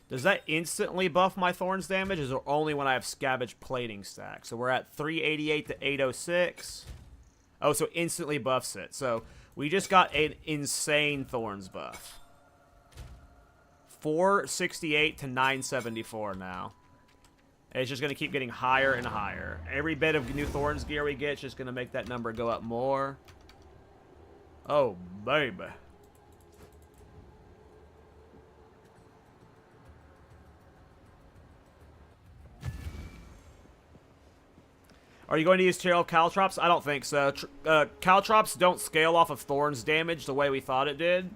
Does that instantly buff my Thorns damage, or is it only when I have Scavenge Plating stack? So we're at 388 to 806. Oh, so instantly buffs it. So we just got an insane Thorns buff. 468 to 974 now. And it's just going to keep getting higher and higher. Every bit of new Thorns gear we get is just going to make that number go up more. Oh, baby. Are you going to use Trail Caltrops? I don't think so. Caltrops don't scale off of Thorns damage the way we thought it did.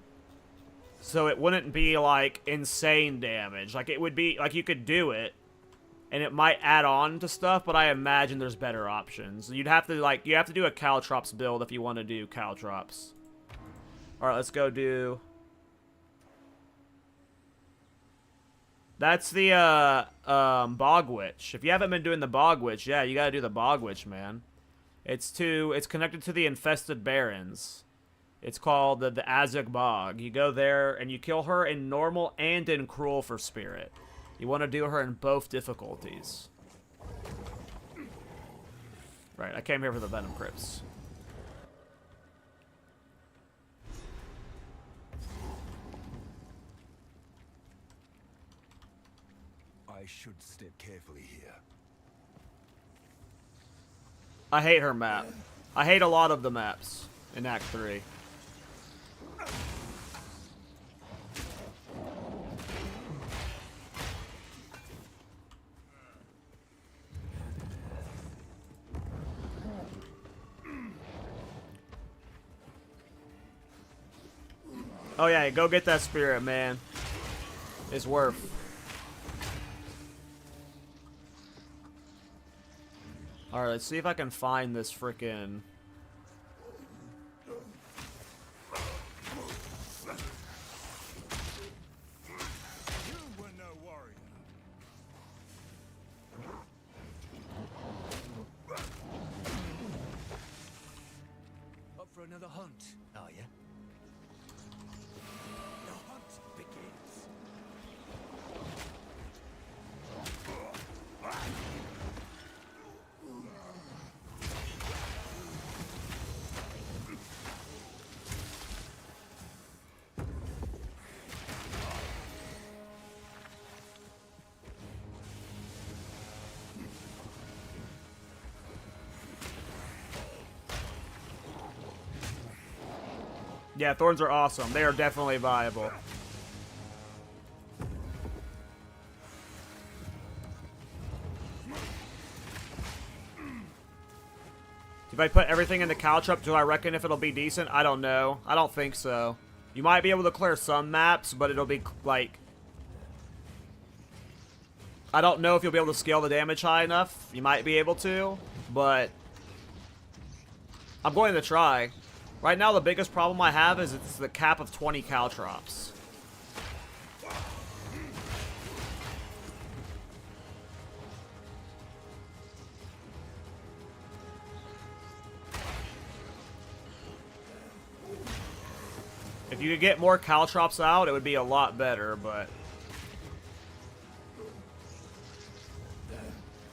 So it wouldn't be, like, insane damage. Like, it would be, like, you could do it, and it might add on to stuff, but I imagine there's better options. You'd have to, like, you have to do a Caltrops build if you want to do Caltrops. Alright, let's go do... That's the, Bog Witch. If you haven't been doing the Bog Witch, yeah, you gotta do the Bog Witch, man. It's connected to the Infested Barrens. It's called the Azog Bog. You go there, and you kill her in normal and in cruel for spirit. You want to do her in both difficulties. Right, I came here for the Venom Crypts. I should step carefully here. I hate her map. I hate a lot of the maps in Act 3. Oh yeah, go get that spirit, man. It's worth. Alright, let's see if I can find this frickin'... You were no warrior. Up for another hunt, are you? The hunt begins. Yeah, Thorns are awesome. They are definitely viable. If I put everything into KallTorak, do I reckon if it'll be decent? I don't know. I don't think so. You might be able to clear some maps, but it'll be, like... I don't know if you'll be able to scale the damage high enough. You might be able to, but... I'm going to try. Right now, the biggest problem I have is it's the cap of 20 KallToraks. If you could get more KallToraks out, it would be a lot better, but...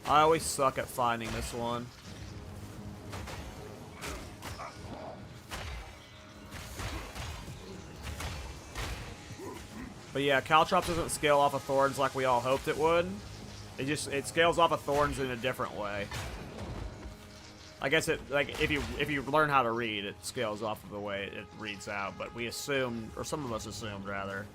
I always suck at finding this one. But yeah, KallTorak doesn't scale off of Thorns like we all hoped it would. It scales off of Thorns in a different way. I guess it, like, if you learn how to read, it scales off of the way it reads out. But we assumed, or some of us assumed rather,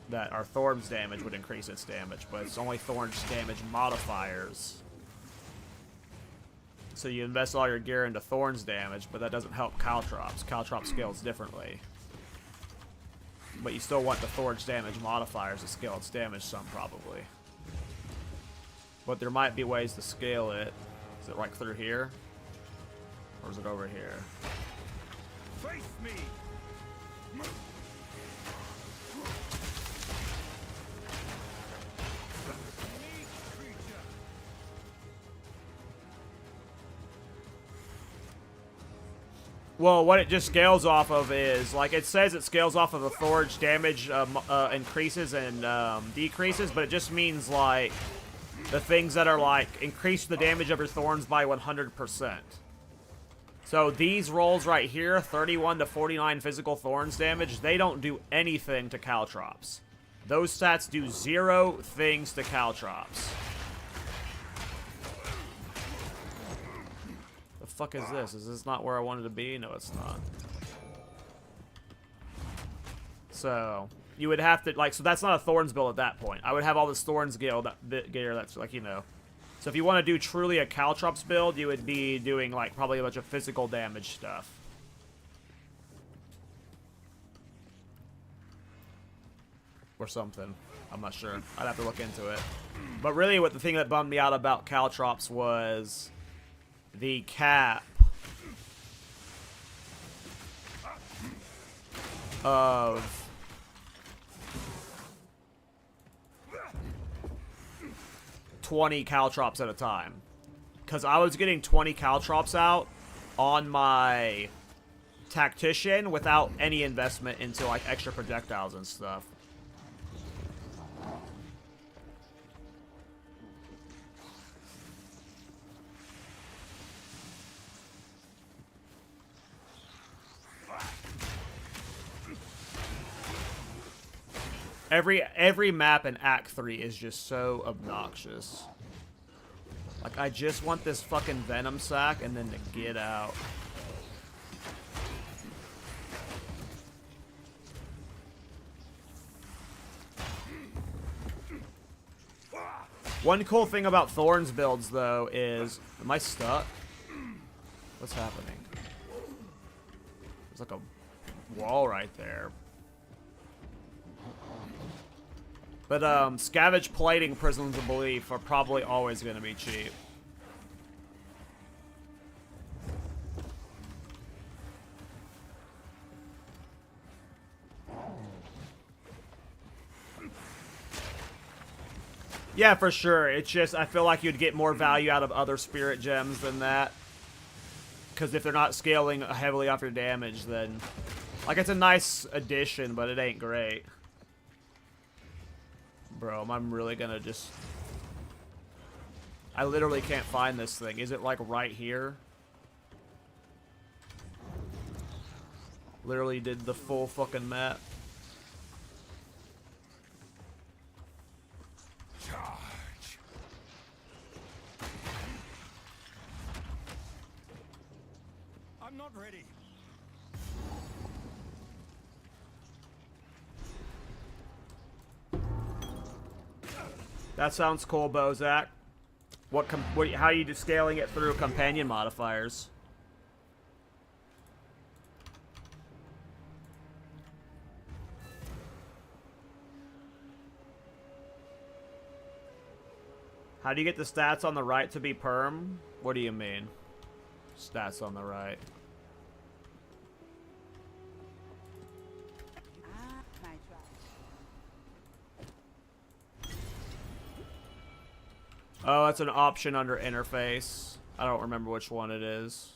that our Thorns damage would increase its damage, but it's only Thorns damage modifiers. So you invest all your gear into Thorns damage, but that doesn't help KallTorak. KallTorak scales differently. But you still want the Thorns damage modifiers to scale its damage some, probably. But there might be ways to scale it. Is it like through here? Or is it over here? Face me. Well, what it just scales off of is, like, it says it scales off of the Thorns damage increases and decreases, but it just means, like, the things that are, like, increase the damage of your Thorns by 100%. So these rolls right here, 31 to 49 physical Thorns damage, they don't do anything to KallTorak. Those stats do 0 things to KallTorak. The fuck is this? Is this not where I wanted to be? No, it's not. So, you would have to, like, so that's not a Thorns build at that point. I would have all this Thorns gear that's, like, you know. So if you want to do truly a KallTorak build, you would be doing, like, probably a bunch of physical damage stuff. Or something. I'm not sure. I'd have to look into it. But really, what the thing that bummed me out about KallTorak was the cap of 20 KallTorak at a time. Because I was getting 20 KallTorak out on my Tactician without any investment into, like, extra projectiles and stuff. Every map in Act 3 is just so obnoxious. Like, I just want this fucking Venom sack and then to get out. One cool thing about Thorns builds, though, is... Am I stuck? What's happening? There's like a wall right there. But scavenge plating prisms of belief are probably always going to be cheap. Yeah, for sure. It's just, I feel like you'd get more value out of other spirit gems than that. Because if they're not scaling heavily off your damage, then... Like, it's a nice addition, but it ain't great. Bro, I'm really gonna just... I literally can't find this thing. Is it, like, right here? Literally did the full fucking map. Charge. I'm not ready. That sounds cool, Bozak. How are you scaling it through companion modifiers? How do you get the stats on the right to be perm? What do you mean? Stats on the right. Oh, that's an option under interface. I don't remember which one it is.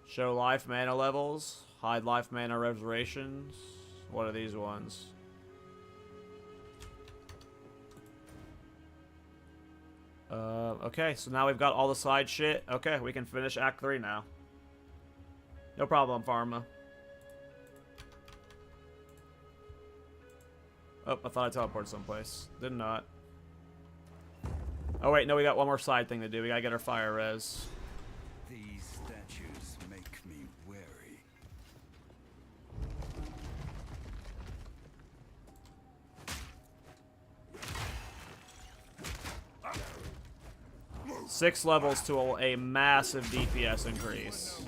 Show life mana levels. Hide life mana reservations. What are these ones? Okay, so now we've got all the side shit. Okay, we can finish Act 3 now. No problem, Pharma. Oh, I thought I teleported someplace. Did not. Oh wait, no, we got one more side thing to do. We gotta get our fire res. These statues make me wary. 6 levels to a massive DPS increase.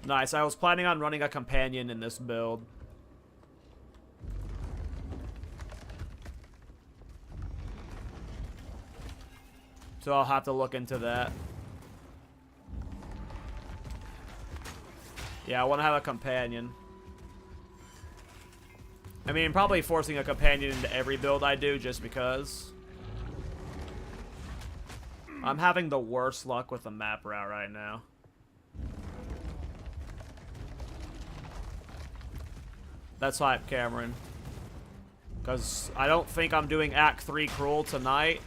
Nice. I was planning on running a companion in this build. So I'll have to look into that. Yeah, I want to have a companion. I mean, probably forcing a companion into every build I do just because. I'm having the worst luck with the map route right now. That's hype, Cameron. Because I don't think I'm doing Act 3 Cruel tonight.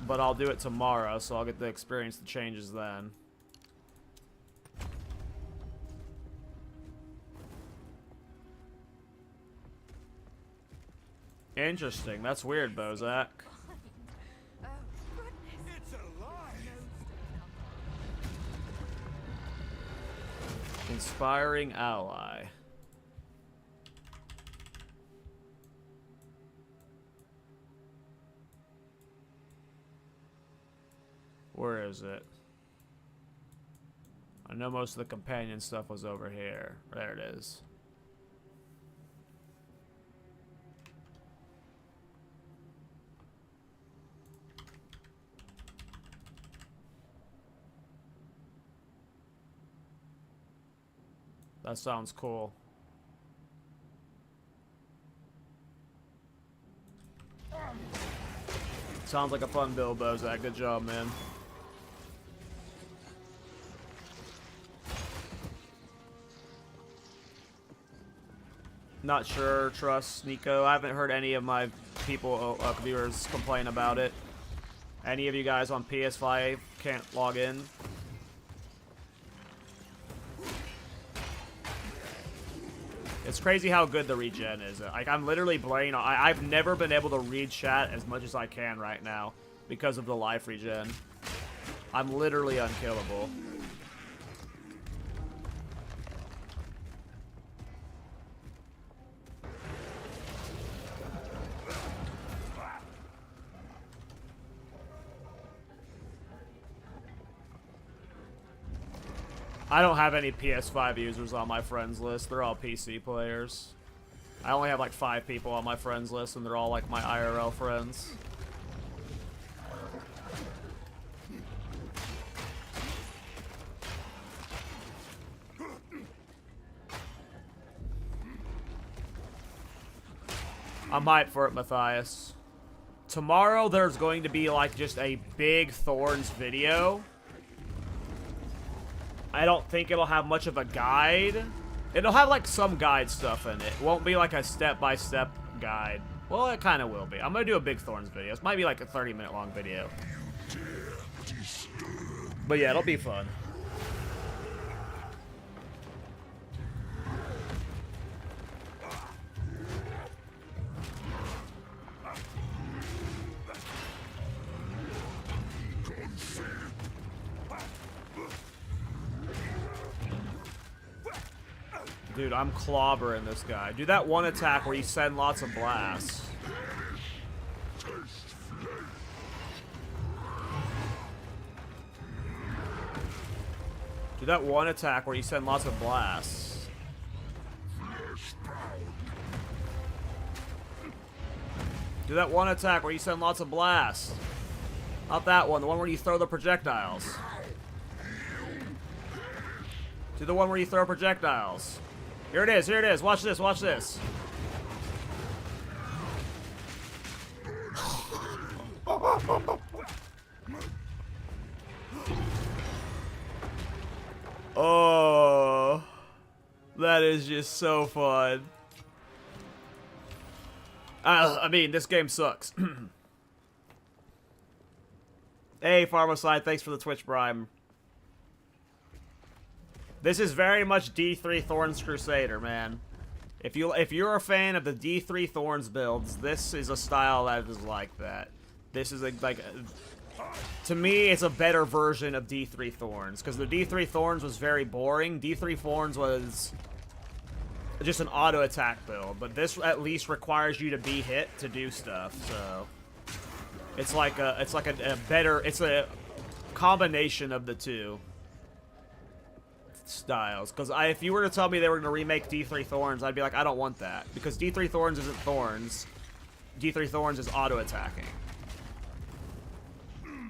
But I'll do it tomorrow, so I'll get to experience the changes then. Interesting. That's weird, Bozak. Inspiring ally. Where is it? I know most of the companion stuff was over here. There it is. That sounds cool. Sounds like a fun build, Bozak. Good job, man. Not sure, trust Nico. I haven't heard any of my people, viewers, complain about it. Any of you guys on PS5 can't log in? It's crazy how good the regen is. Like, I'm literally playing. I've never been able to read chat as much as I can right now because of the life regen. I'm literally unkillable. I don't have any PS5 users on my friends list. They're all PC players. I only have like 5 people on my friends list, and they're all like my IRL friends. I'm hyped for it, Matthias. Tomorrow there's going to be like just a big Thorns video. I don't think it'll have much of a guide. It'll have like some guide stuff in it. It won't be like a step-by-step guide. Well, it kind of will be. I'm going to do a big Thorns video. It might be like a 30-minute long video. But yeah, it'll be fun. Dude, I'm clobbering this guy. Do that one attack where you send lots of blasts. Do that one attack where you send lots of blasts. Do that one attack where you send lots of blasts. Not that one, the one where you throw the projectiles. Do the one where you throw projectiles. Here it is, here it is. Watch this, watch this. Oh, that is just so fun. I mean, this game sucks. Hey, Pharmacide, thanks for the Twitch Prime. This is very much D3 Thorns Crusader, man. If you're a fan of the D3 Thorns builds, this is a style that is like that. This is to me, it's a better version of D3 Thorns, because the D3 Thorns was very boring. D3 Thorns was just an auto attack build, but this at least requires you to be hit to do stuff. So it's like a better, it's a combination of the two styles. Because if you were to tell me they were going to remake D3 Thorns, I'd be like, I don't want that, because D3 Thorns isn't Thorns. D3 Thorns is auto attacking.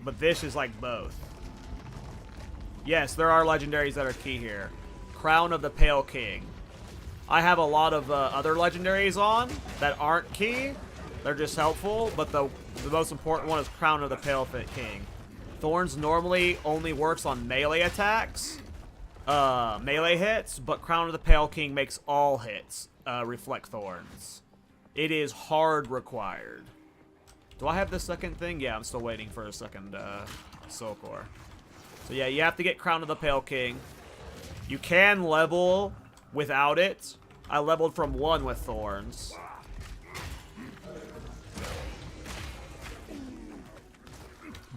But this is like both. Yes, there are legendaries that are key here. Crown of the Pale King. I have a lot of other legendaries on that aren't key. They're just helpful, but the most important one is Crown of the Pale King. Thorns normally only works on melee attacks, melee hits, but Crown of the Pale King makes all hits reflect Thorns. It is hard required. Do I have the second thing? Yeah, I'm still waiting for a second Soul Core. So yeah, you have to get Crown of the Pale King. You can level without it. I leveled from 1 with Thorns.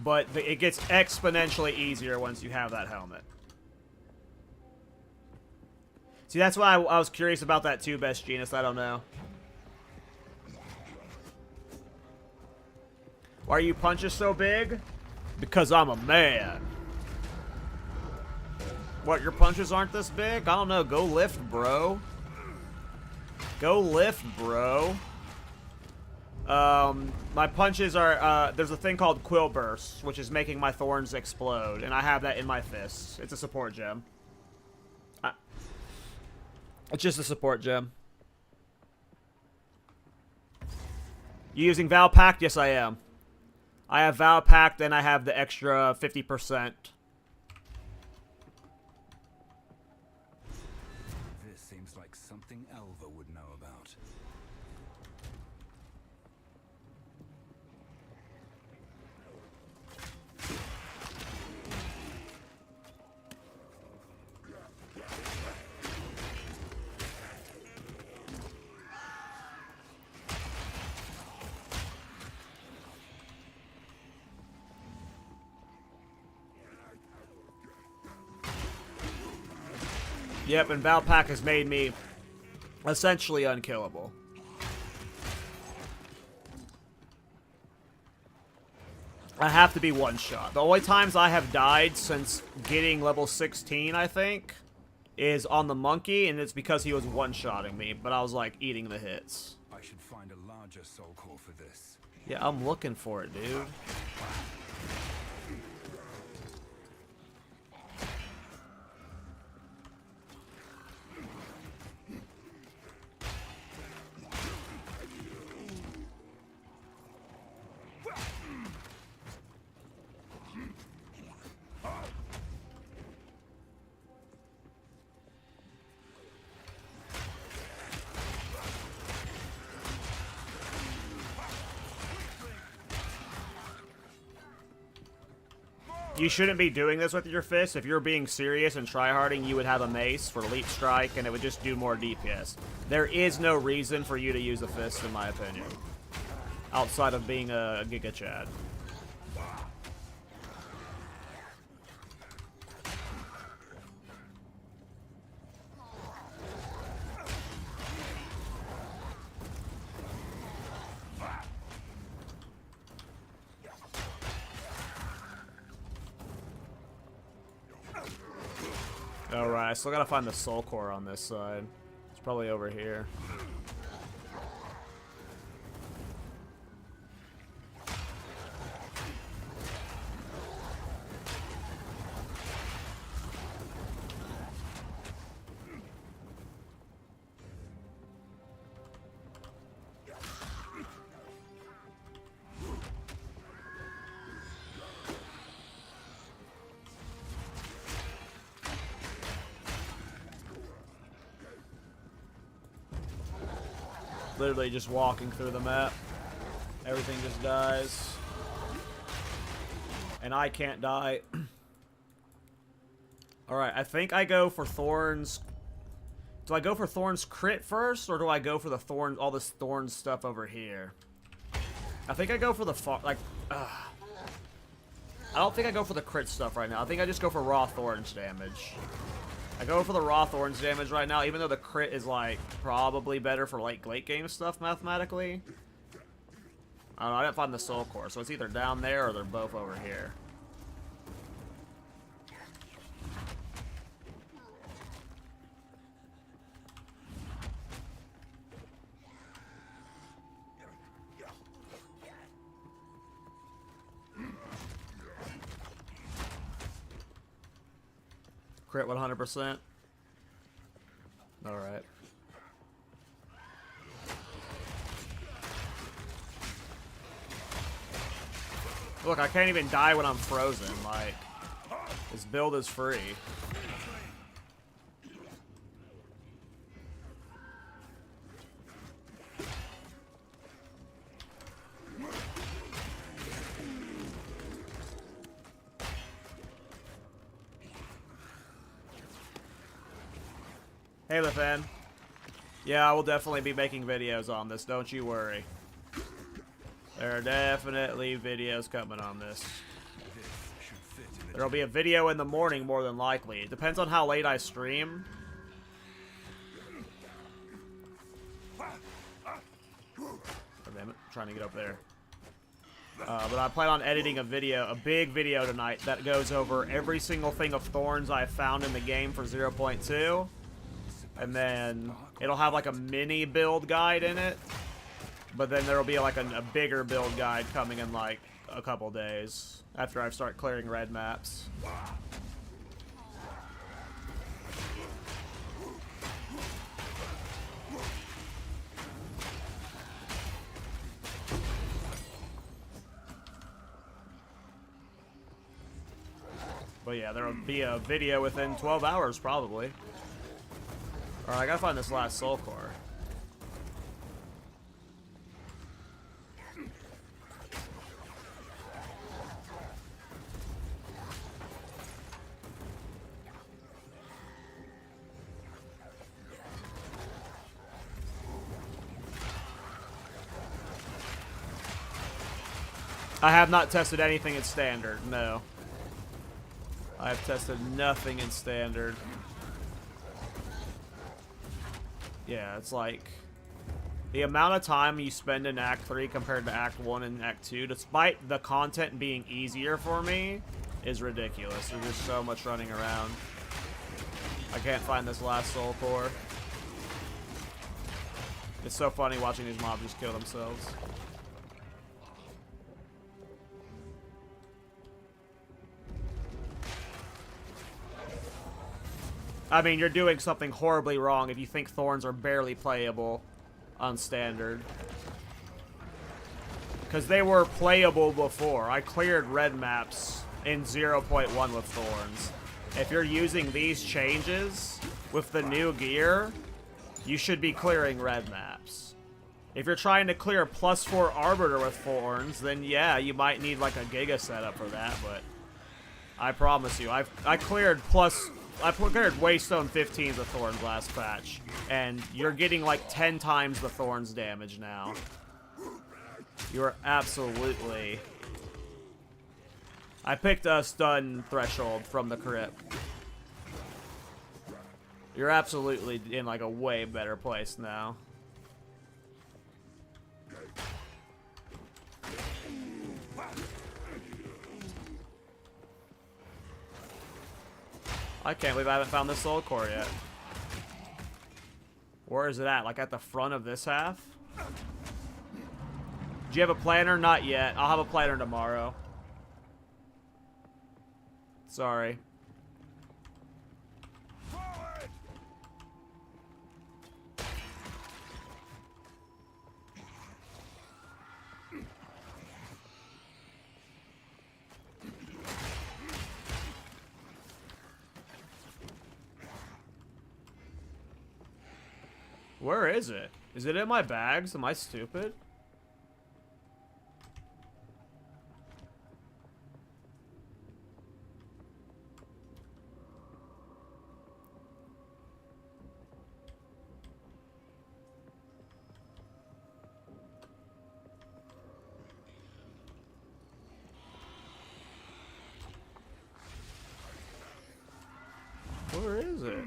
But it gets exponentially easier once you have that helmet. See, that's why I was curious about that too, Best Genus. I don't know. Why are you punches so big? Because I'm a man. What, your punches aren't this big? I don't know. Go lift, bro. Go lift, bro. My punches are, there's a thing called Quill Burst, which is making my Thorns explode, and I have that in my fists. It's a support gem. It's just a support gem. You using Val Pact? Yes, I am. I have Val Pact, and I have the extra 50%. This seems like something Elva would know about. Yep, and Valpak has made me essentially unkillable. I have to be one shot. The only times I have died since getting level 16, I think, is on the monkey, and it's because he was one-shotting me, but I was like eating the hits. I should find a larger soul core for this. Yeah, I'm looking for it, dude. You shouldn't be doing this with your fist. If you're being serious and tryharding, you would have a mace for leap strike, and it would just do more DPS. There is no reason for you to use a fist, in my opinion, outside of being a Giga Chad. Alright, I still gotta find the soul core on this side. It's probably over here. Literally just walking through the map. Everything just dies. And I can't die. Alright, I think I go for Thorns. Do I go for Thorns crit first, or do I go for the Thorns, all this Thorns stuff over here? I think I go for the I don't think I go for the crit stuff right now. I think I just go for raw Thorns damage. I go for the raw Thorns damage right now, even though the crit is, like, probably better for, like, late game stuff mathematically. I don't know, I didn't find the soul core, so it's either down there or they're both over here. Crit 100%. Alright. Look, I can't even die when I'm frozen. Like, this build is free. Hey, Lefan. Yeah, I will definitely be making videos on this, don't you worry. There are definitely videos coming on this. There'll be a video in the morning, more than likely. It depends on how late I stream. Oh, damn it. I'm trying to get up there. But I plan on editing a video, a big video tonight, that goes over every single thing of Thorns I found in the game for 0.2. And then it'll have like a mini build guide in it. But then there'll be like a bigger build guide coming in like a couple days after I start clearing red maps. But yeah, there'll be a video within 12 hours probably. Alright, I gotta find this last soul core. I have not tested anything in standard, no. I have tested nothing in standard. Yeah, it's like The amount of time you spend in Act 3 compared to Act 1 and Act 2, despite the content being easier for me, is ridiculous. There's just so much running around. I can't find this last soul core. It's so funny watching these mobs just kill themselves. I mean, you're doing something horribly wrong if you think Thorns are barely playable on standard. Because they were playable before. I cleared red maps in 0.1 with Thorns. If you're using these changes with the new gear, you should be clearing red maps. If you're trying to clear +4 Arbiter with Thorns, then yeah, you might need like a Giga setup for that, but I promise you, I cleared Waystone 15s with Thorns last patch, and you're getting like 10 times the Thorns damage now. You're absolutely... I picked a stun threshold from the crypt. You're absolutely in like a way better place now. I can't believe I haven't found this soul core yet. Where is it at? Like at the front of this half? Do you have a planner? Not yet. I'll have a planner tomorrow. Sorry. Where is it? Is it in my bags? Am I stupid? Where is it?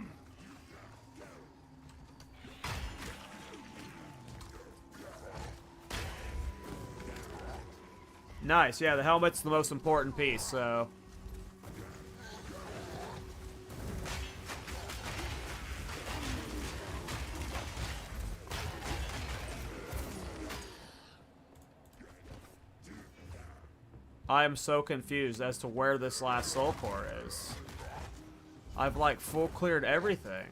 Nice, yeah, the helmet's the most important piece, so... I am so confused as to where this last soul core is. I've, like, full cleared everything.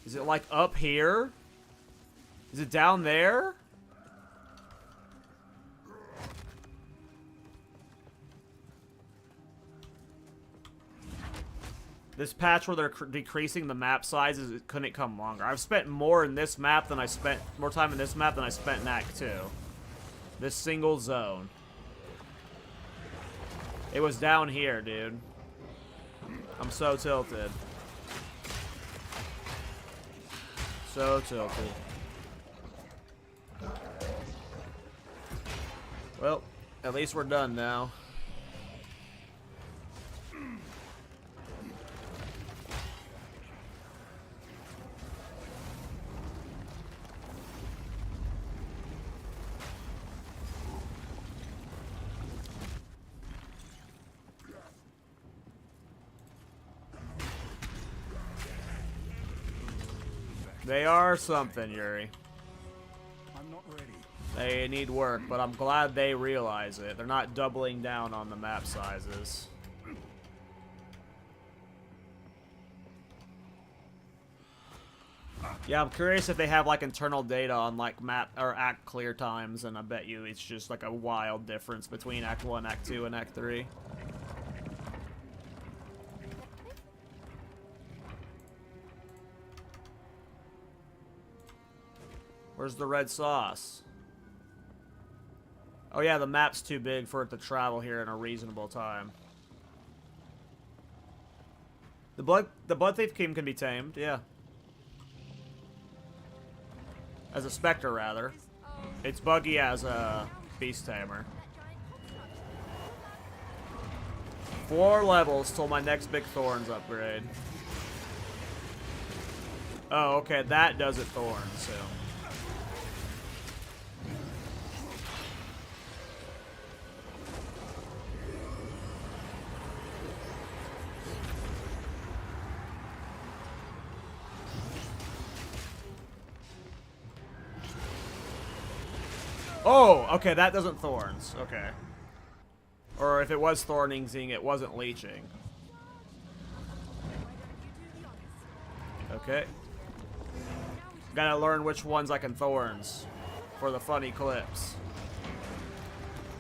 Is it, like, up here? Is it down there? This patch where they're decreasing the map sizes, it couldn't come longer. I've spent more in this map than I spent, more time in this map than I spent in Act 2. This single zone. It was down here, dude. I'm so tilted. So tilted. Well, at least we're done now. They are something, Yuri. I'm not ready. They need work, but I'm glad they realize it. They're not doubling down on the map sizes. Yeah, I'm curious if they have like internal data on like map or act clear times, and I bet you it's just like a wild difference between Act 1, Act 2, and Act 3. Where's the red sauce? Oh yeah, the map's too big for it to travel here in a reasonable time. The Blood Thief King can be tamed, yeah. As a Spectre, rather. It's buggy as a Beast Tamer. 4 levels till my next big Thorns upgrade. Oh, okay, that does it Thorns, so... Oh, okay, that doesn't Thorns. Okay. Or if it was Thorningsing, it wasn't leeching. Okay. Gotta learn which ones I can Thorns for the funny clips.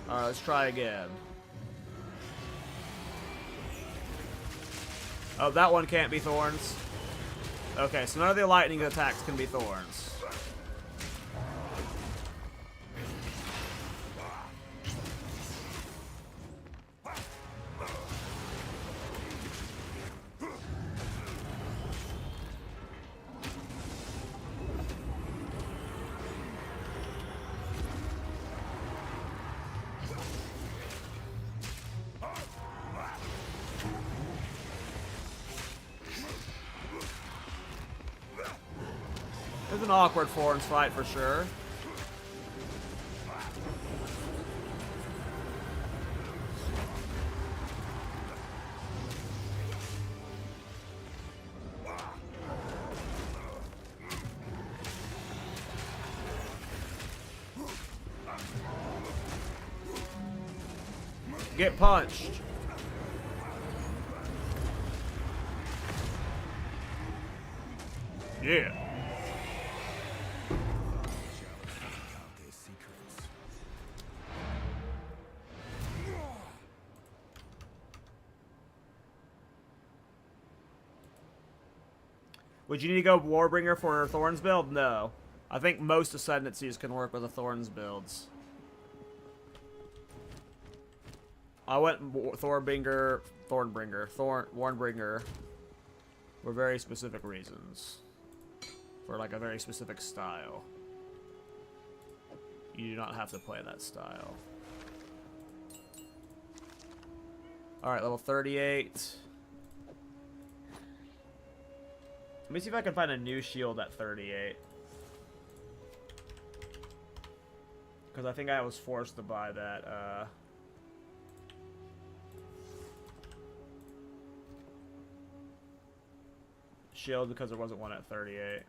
Alright, let's try again. Oh, that one can't be Thorns. Okay, so none of the lightning attacks can be Thorns. It's an awkward Thorns fight for sure. Get punched. Yeah. Would you need to go Warbringer for a Thorns build? No. I think most Ascendancies can work with the Thorns builds. I went Warbringer for very specific reasons. For like a very specific style. You do not have to play that style. Alright, level 38. Let me see if I can find a new shield at 38. Because I think I was forced to buy that, shield because there wasn't one at 38.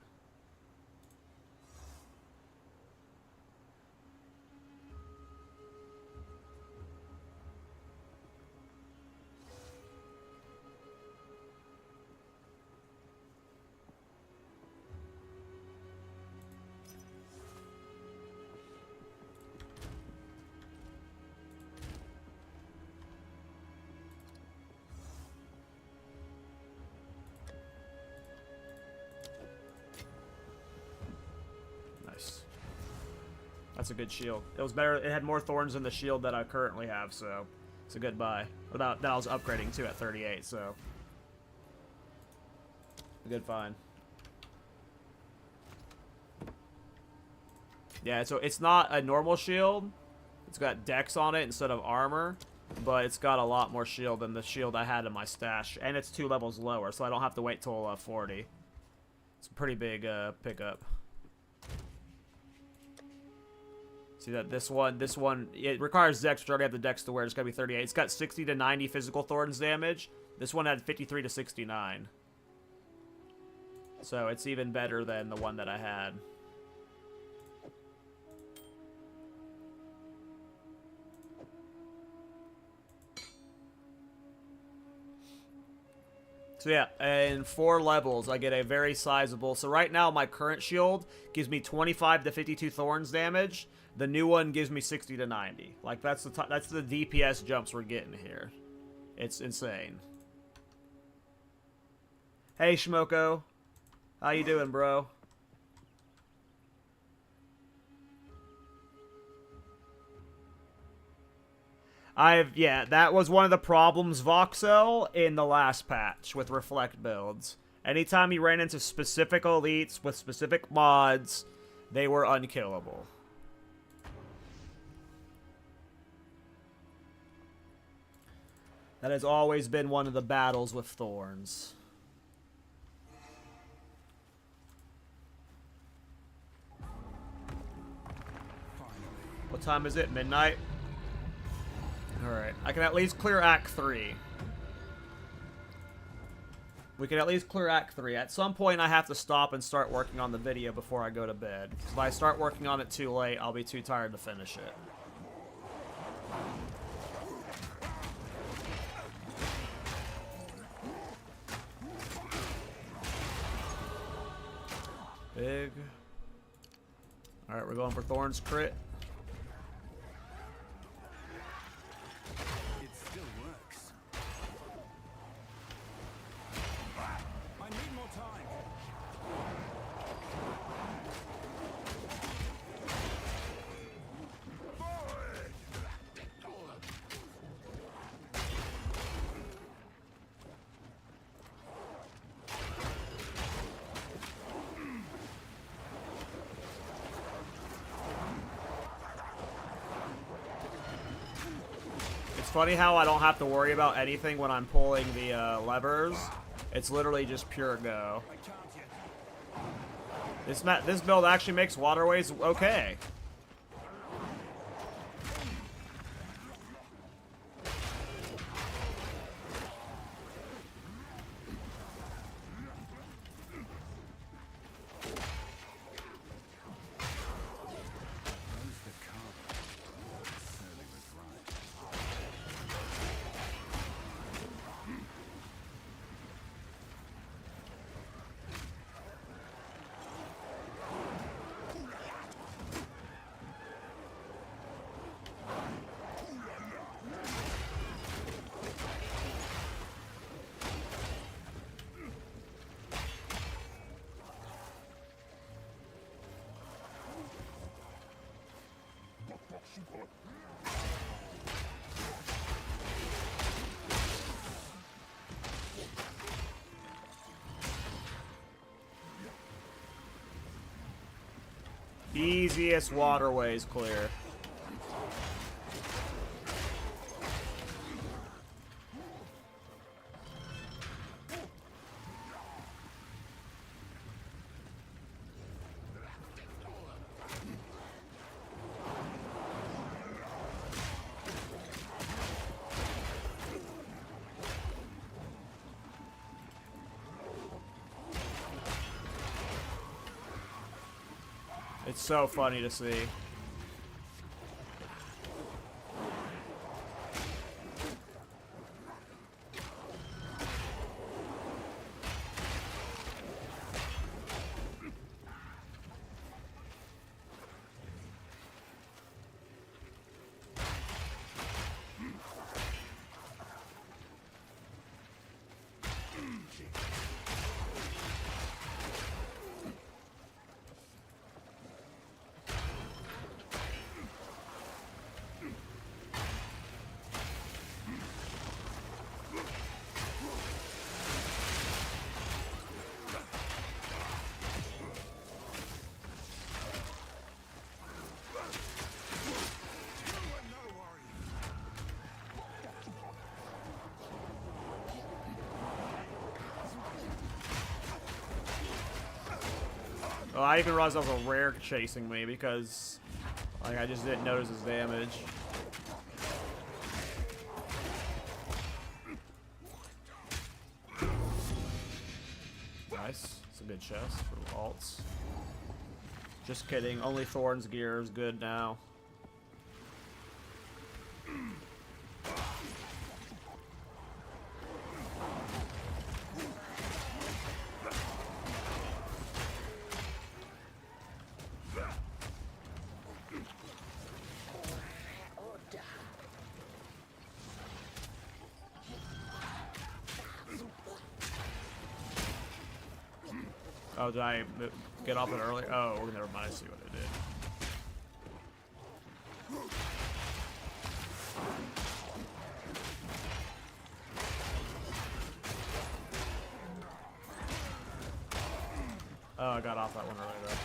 That's a good shield. It was better. It had more thorns than the shield that I currently have, so it's a good buy. Without that, I was upgrading too at 38, so a good find. Yeah, so it's not a normal shield. It's got dex on it instead of armor, but it's got a lot more shield than the shield I had in my stash, and it's 2 levels lower, so I don't have to wait till 40. It's a pretty big pickup. See that this one, it requires dex, which I already have the dex to wear. It's got to be 38. It's got 60 to 90 physical thorns damage. This one had 53 to 69. So it's even better than the one that I had. So yeah, in 4 levels, I get a very sizable. So right now, my current shield gives me 25 to 52 thorns damage. The new one gives me 60 to 90. Like that's the DPS jumps we're getting here. It's insane. Hey Shmoko, how you doing, bro? Yeah, that was one of the problems, Voxel, in the last patch with Reflect builds. Anytime you ran into specific elites with specific mods, they were unkillable. That has always been one of the battles with Thorns. What time is it? Midnight? Alright. I can at least clear Act 3. we can at least clear Act 3. At some point, I have to stop and start working on the video before I go to bed. If I start working on it too late, I'll be too tired to finish it. Big. Alright, we're going for Thorns crit. It still works. I need more time. It's funny how I don't have to worry about anything when I'm pulling the levers. It's literally just pure go. I can't yet. This build actually makes waterways okay. Where's the carver? Surly was right. Easiest waterways clear. It's so funny to see. Oh, I even realized that was a rare chasing me because, like, I just didn't notice his damage. Nice. It's a good chest for alts. Just kidding. Only Thorns gear is good now. Oh, did I get off it early? Oh, never mind. I see what I did. Oh, I got off that one earlier though.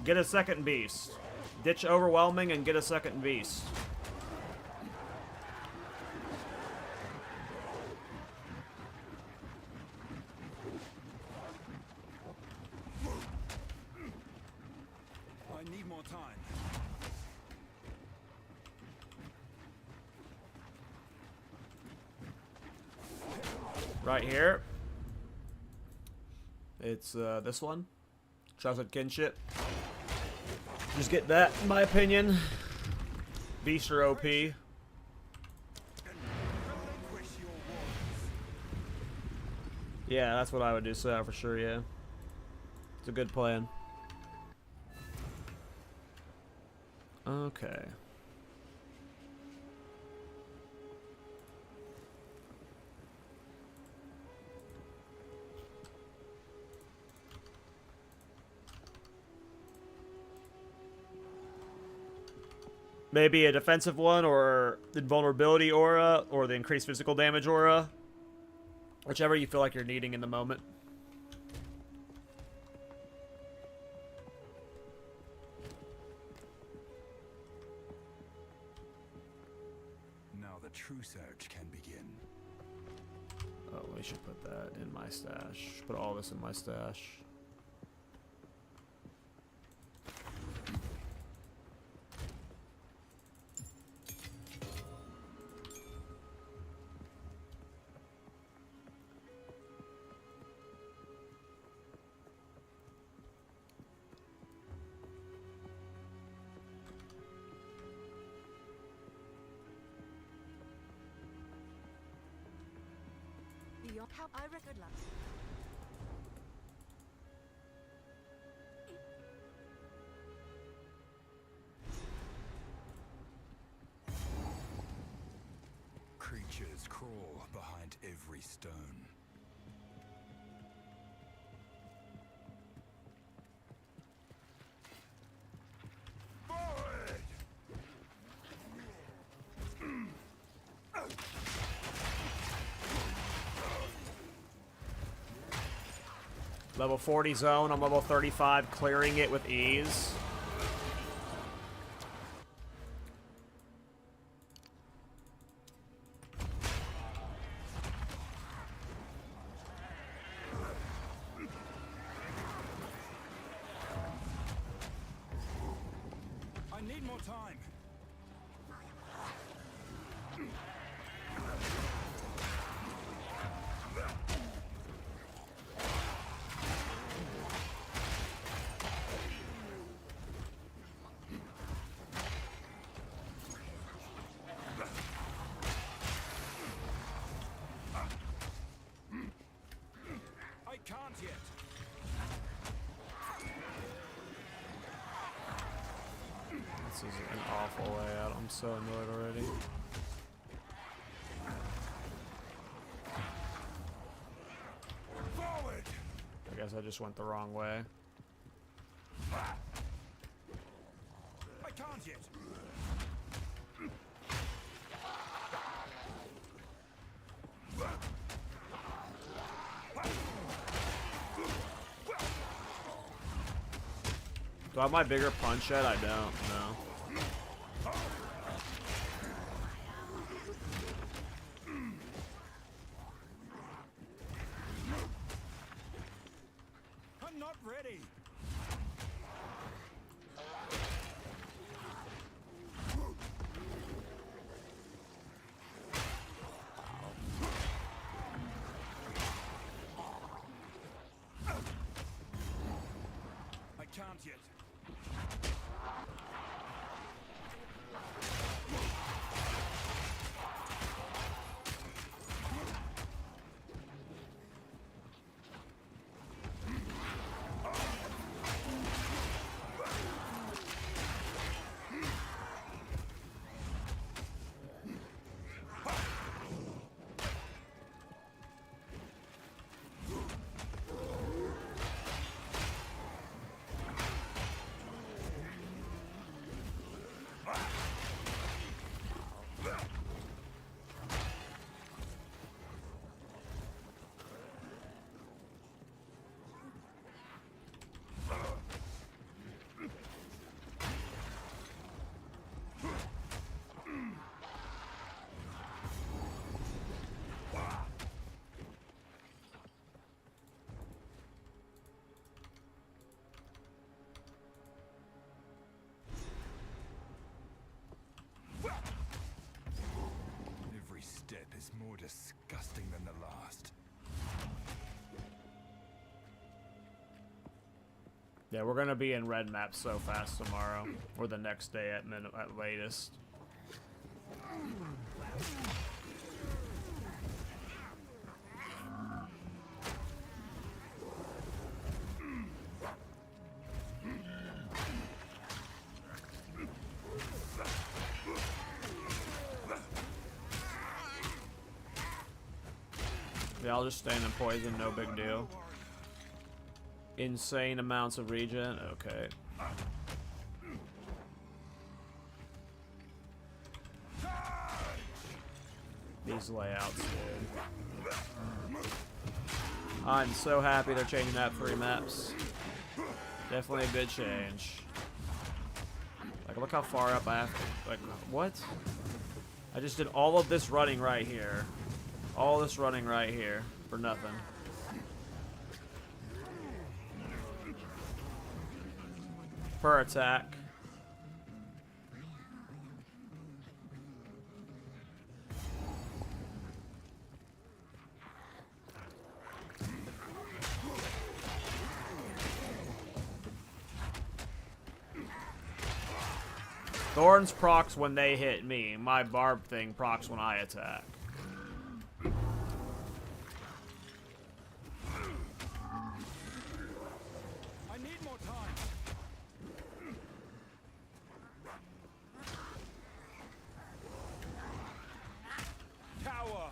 Get a second beast. Ditch overwhelming and get a second beast. I need more time. Right here. It's this one. Trusted Kinship. Just get that, in my opinion. Beast are OP. Relinquish your warriors. Yeah, that's what I would do, so for sure, yeah. It's a good plan. Okay. Maybe a defensive one, or invulnerability aura, or the increased physical damage aura. Whichever you feel like you're needing in the moment. Now the true search can begin. Oh, we should put that in my stash. Put all this in my stash. Beyond how I record love. Creatures crawl behind every stone. Forward! Level 40 zone, I'm level 35, clearing it with ease. I need more time. I can't yet. This is an awful way out. I'm so annoyed already. Forward! I guess I just went the wrong way. I can't yet. Do I have my bigger punch yet? I don't, no. I'm not ready. I can't yet. is more disgusting than the last. Yeah, we're gonna be in red maps so fast tomorrow, or the next day at latest. Yeah, I'll just stand in poison, no big deal. Insane amounts of regen, okay. These layouts, dude. I'm so happy they're changing that 3 maps. Definitely a good change. Like, look how far up I have to, like, what? I just did all of this running right here. All this running right here for nothing. Per attack. Thorns procs when they hit me. My barb thing procs when I attack. I need more time. Tower.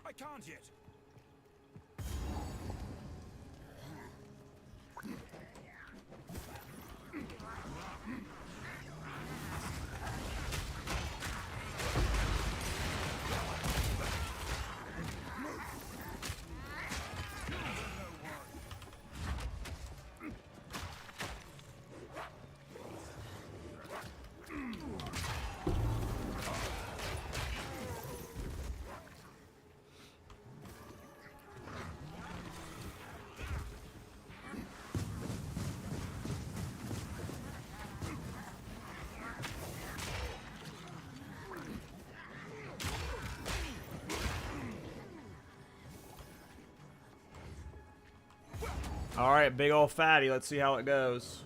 I can't yet. Alright, big old fatty. Let's see how it goes.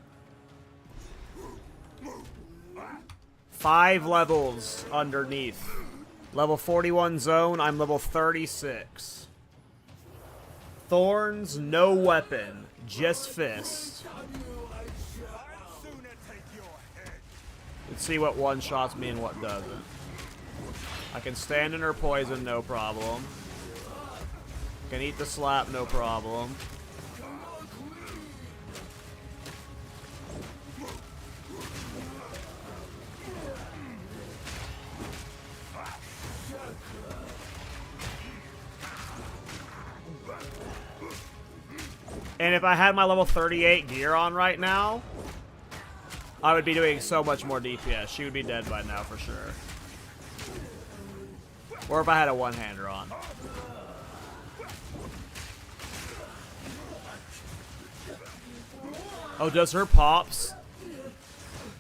5 levels underneath. Level 41 zone, I'm level 36. Thorns, no weapon, just fist. Let's see what one-shots me and what doesn't. I can stand in her poison, no problem. Can eat the slap, no problem. And if I had my level 38 gear on right now, I would be doing so much more DPS. She would be dead by now for sure. Or if I had a one-hander on. Oh, does her pops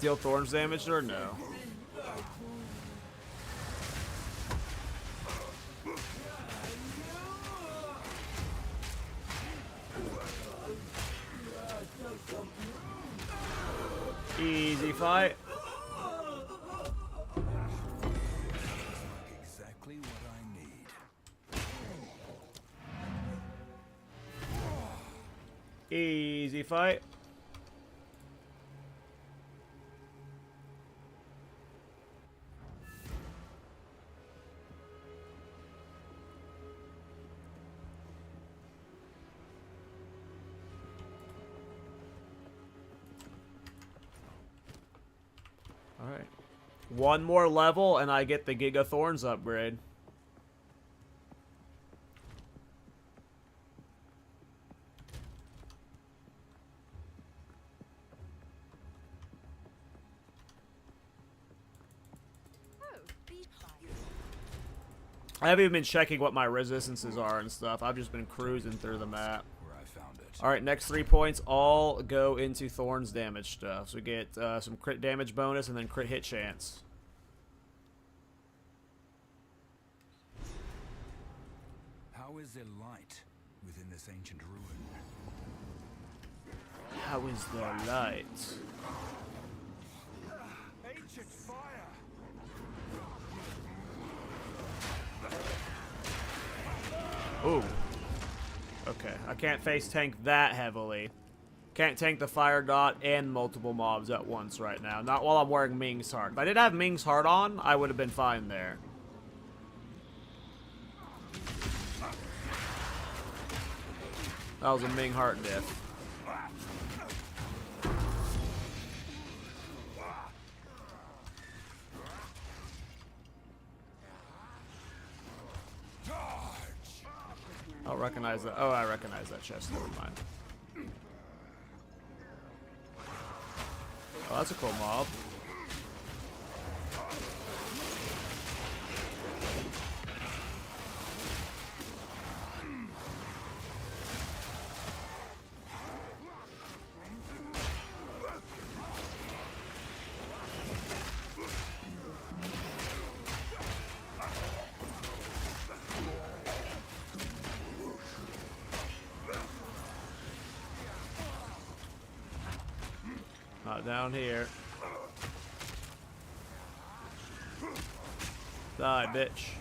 deal Thorns damage or no? Easy fight. Exactly what I need. Easy fight. Alright. One more level and I get the Giga Thorns upgrade. I haven't even been checking what my resistances are and stuff. I've just been cruising through the map. Where I found it. All right, next 3 points all go into Thorns damage stuff. So we get some crit damage bonus and then crit hit chance. How is there light within this ancient ruin? How is the light? Ancient fire! Ooh. Okay, I can't face tank that heavily. Can't tank the fire dot and multiple mobs at once right now. Not while I'm wearing Ming's Heart. If I did have Ming's Heart on, I would have been fine there. That was a Ming Heart diff. I don't recognize that. Oh, I recognize that chest. Never mind. Oh, that's a cool mob. Not down here. Die, bitch.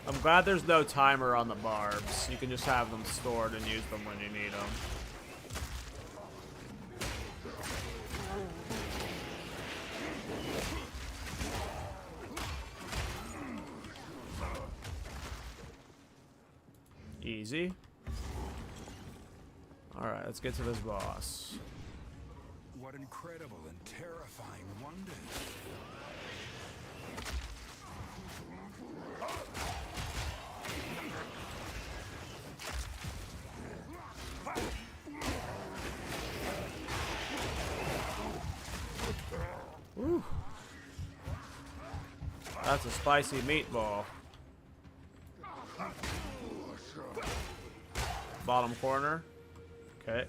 I'm glad there's no timer on the barbs. You can just have them stored and use them when you need them. Easy. Alright, let's get to this boss. What incredible and terrifying wonders. Woo. That's a spicy meatball. Bottom corner. Okay.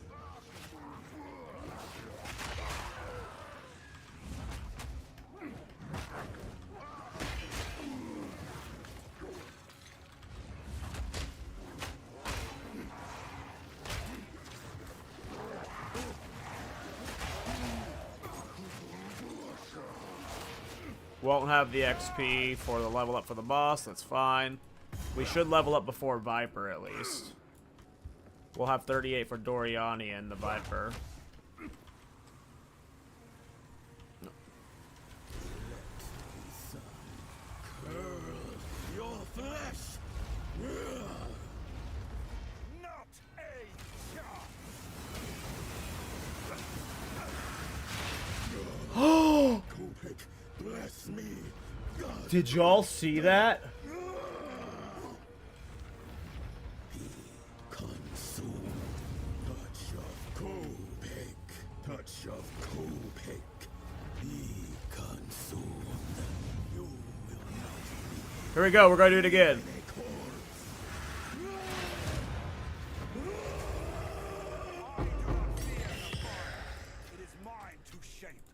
Won't have the XP for the level up for the boss. That's fine. We should level up before Viper at least. We'll have 38 for Doriani and the Viper. Your flesh! Not a shot! Oh! Bless me, God. Did y'all see that? Consume. Touch of Kopek. Touch of Kopek. Be consumed. You will not Here we go. We're going to do it again. be a corpse. I don't fear the fire. It is mine to shape.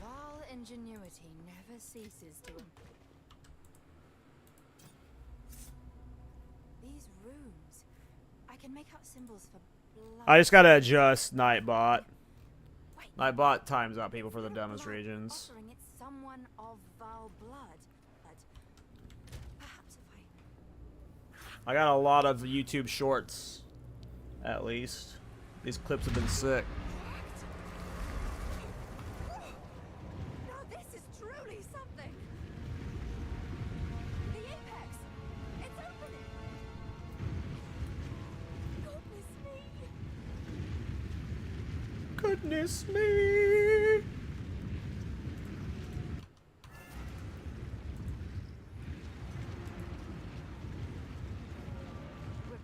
While ingenuity never ceases to These runes. I can make out symbols for blood. I just gotta adjust Nightbot. Wait, Nightbot times out people for the no dumbest blood regions. offering it someone of Val blood. But perhaps if I I got a lot of YouTube shorts, at least. These clips have been sick. Now this is truly something. The apex. It's opening. Goodness me. goodness me. We're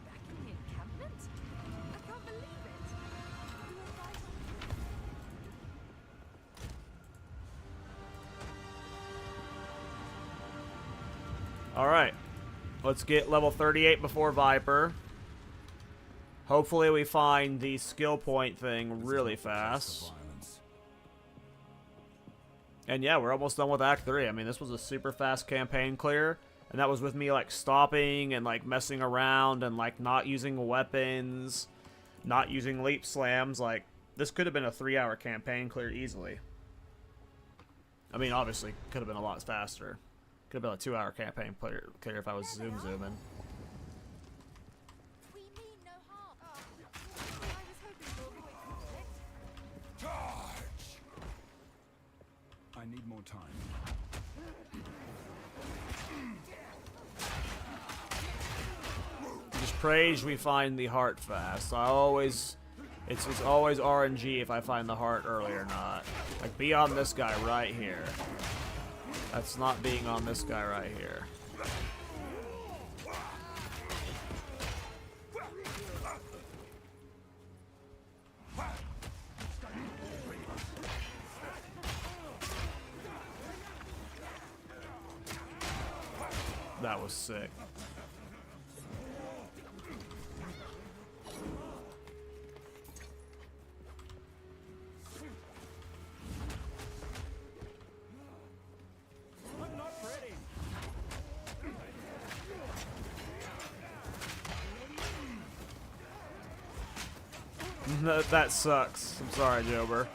back in the encampment? I can't believe it. You were right on. Alright. Let's get level 38 before Viper. Hopefully we find the skill point thing really fast. And yeah, we're almost done with Act 3. I mean, this was a super fast campaign clear. And that was with me, like, stopping and, like, messing around and, like, not using weapons. Not using leap slams. Like, this could have been a 3-hour campaign clear easily. I mean, obviously, could have been a lot faster. Could have been a 2-hour campaign clear if I was zooming. We mean no harm. I was hoping to avoid conflict. Charge! I need more time. Just praise we find the heart fast. I always... It's always RNG if I find the heart early or not. Like, be on this guy right here. That's not being on this guy right here. That was sick. I'm not ready. That sucks. I'm sorry, Jober.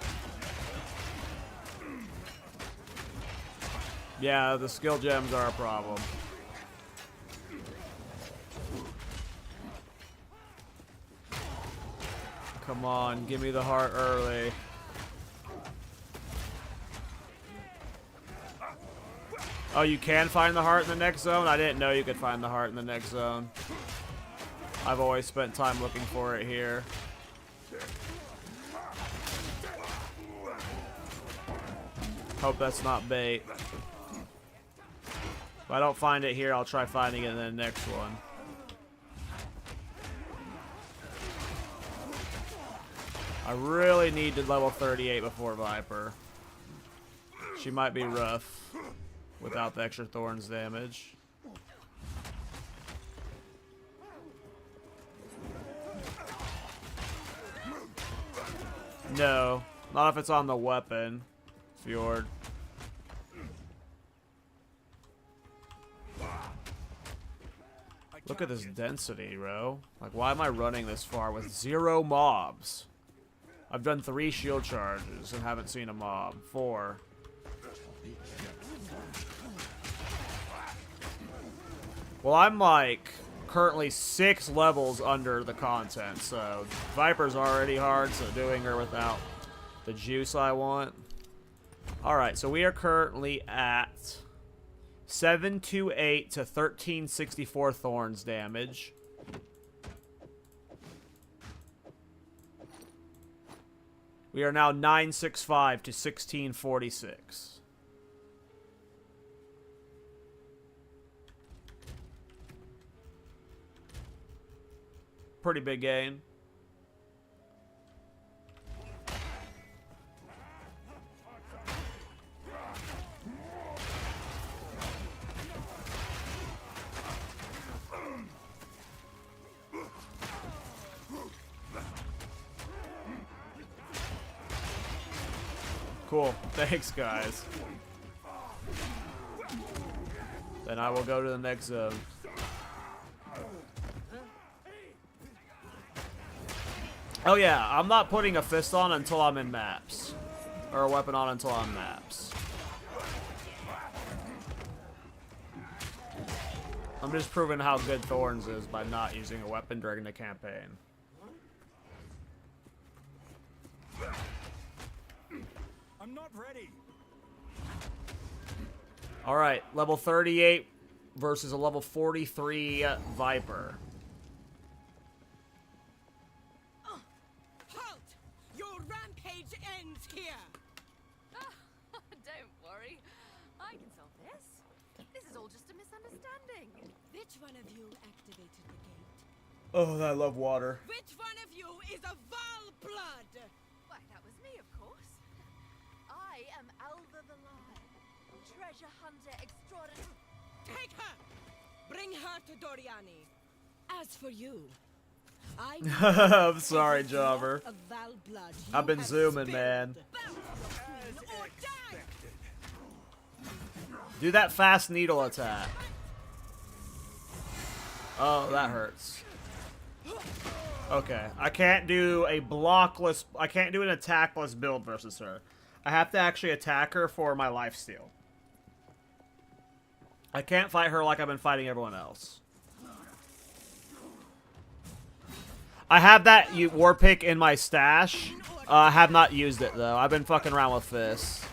Yeah, the skill gems are a problem. Come on, give me the heart early. Oh, you can find the heart in the next zone? I didn't know you could find the heart in the next zone. I've always spent time looking for it here. Hope that's not bait. If I don't find it here, I'll try finding it in the next one. I really need to level 38 before Viper. She might be rough without the extra Thorns damage. No, not if it's on the weapon, Fjord. Look at this density, bro. Like, why am I running this far with 0 mobs? I've done 3 shield charges and haven't seen a mob. 4. Well, I'm like currently 6 levels under the content, so Viper's already hard, so doing her without the juice I want. Alright, so we are currently at 728 to 1364 Thorns damage. We are now 965 to 1646. Pretty big gain. Cool. Thanks, guys. Then I will go to the next zone. Oh yeah, I'm not putting a fist on until I'm in maps. Or a weapon on until I'm in maps. I'm just proving how good Thorns is by not using a weapon during the campaign. I'm not ready. Alright, level 38 versus a level 43 Viper. Halt! Your rampage all just a misunderstanding. Which one of you activated the gate? Oh, I love water. Which one of you is a Val blood? Why, that was me, of course. I am Alva the Lion, treasure hunter extraordinary. Take her! Bring her to Doriani. As for you, I I'm sorry, Jobber. of Val blood I've been you have zooming, spilled. man. Bow to the queen or die! Do that fast needle attack. Oh, that hurts. Okay, I can't do a blockless. I can't do an attackless build versus her. I have to actually attack her for my lifesteal. I can't fight her like I've been fighting everyone else. I have that war pick in my stash. I have not used it though. I've been fucking around with fists.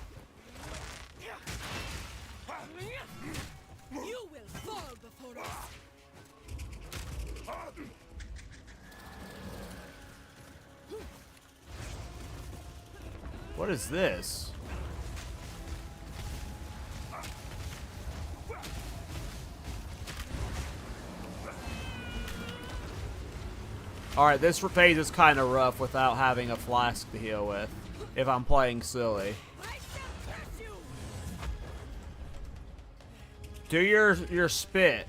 You will fall before us. What is this? Alright, this phase is kind of rough without having a flask to heal with, if I'm playing silly. I shall catch you. Do your spit.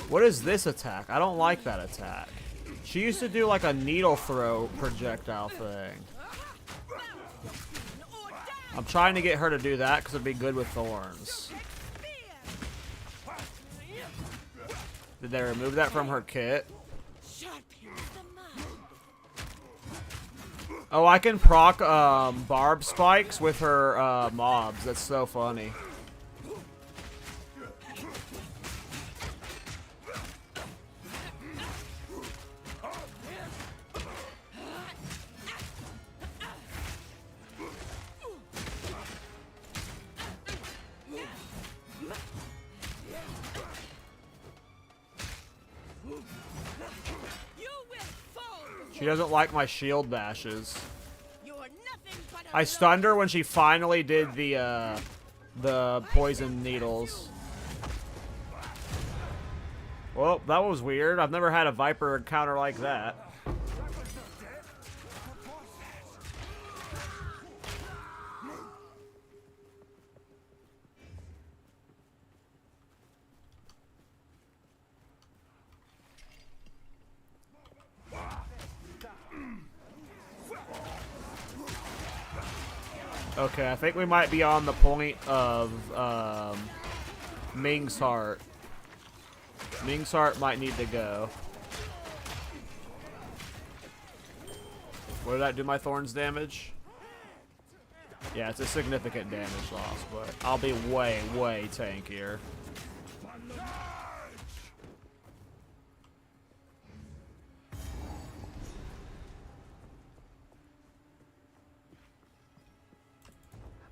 What is this attack? I don't like that attack. She used to do like a needle throw projectile thing. I'm trying to get her to do that because it'd be good with Thorns. Did they remove that from her kit? Oh, I can proc barb spikes with her mobs. That's so funny. She doesn't like my shield bashes. I stunned her when she finally did the poison needles. Well, that was weird. I've never had a Viper encounter like that. Okay, I think we might be on the point of Ming's Heart. Ming's Heart might need to go. What did that do my Thorns damage? Yeah, it's a significant damage loss, but I'll be way, way tankier.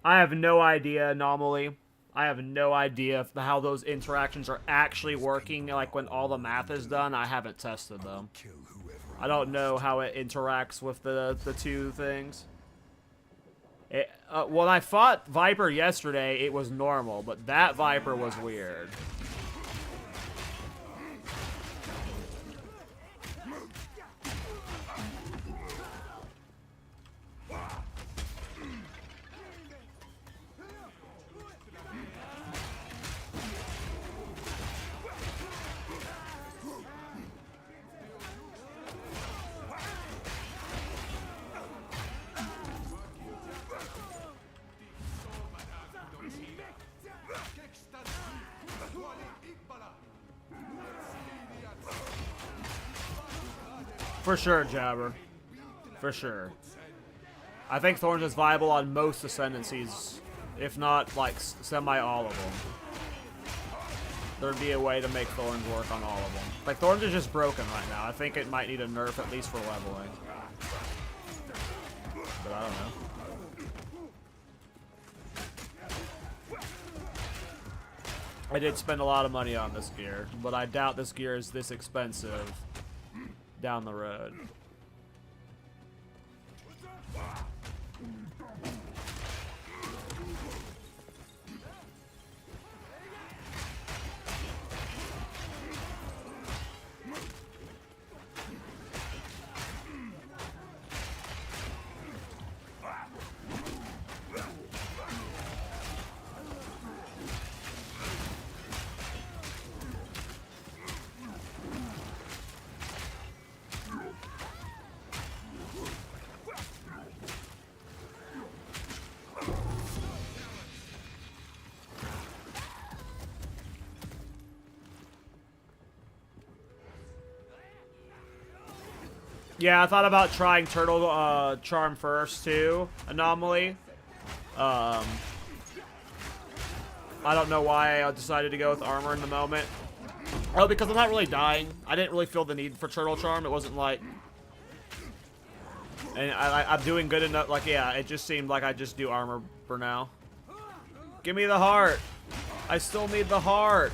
I have no idea, Anomaly. I have no idea how those interactions are actually working, like when all the math is done. I haven't tested them. I don't know how it interacts with the two things. When I fought Viper yesterday, it was normal, but that Viper was weird. For sure, Jabber. For sure. I think Thorns is viable on most Ascendancies, if not, like, semi-all of them. There'd be a way to make Thorns work on all of them. Like, Thorns is just broken right now. I think it might need a nerf, at least for leveling. But I don't know. I did spend a lot of money on this gear, but I doubt this gear is this expensive down the road. Yeah, I thought about trying Turtle Charm first, too. Anomaly. I don't know why I decided to go with Armor in the moment. Oh, because I'm not really dying. I didn't really feel the need for Turtle Charm. It wasn't like... And I'm doing good enough. Like, yeah, it just seemed like I just do Armor for now. Give me the heart. I still need the heart.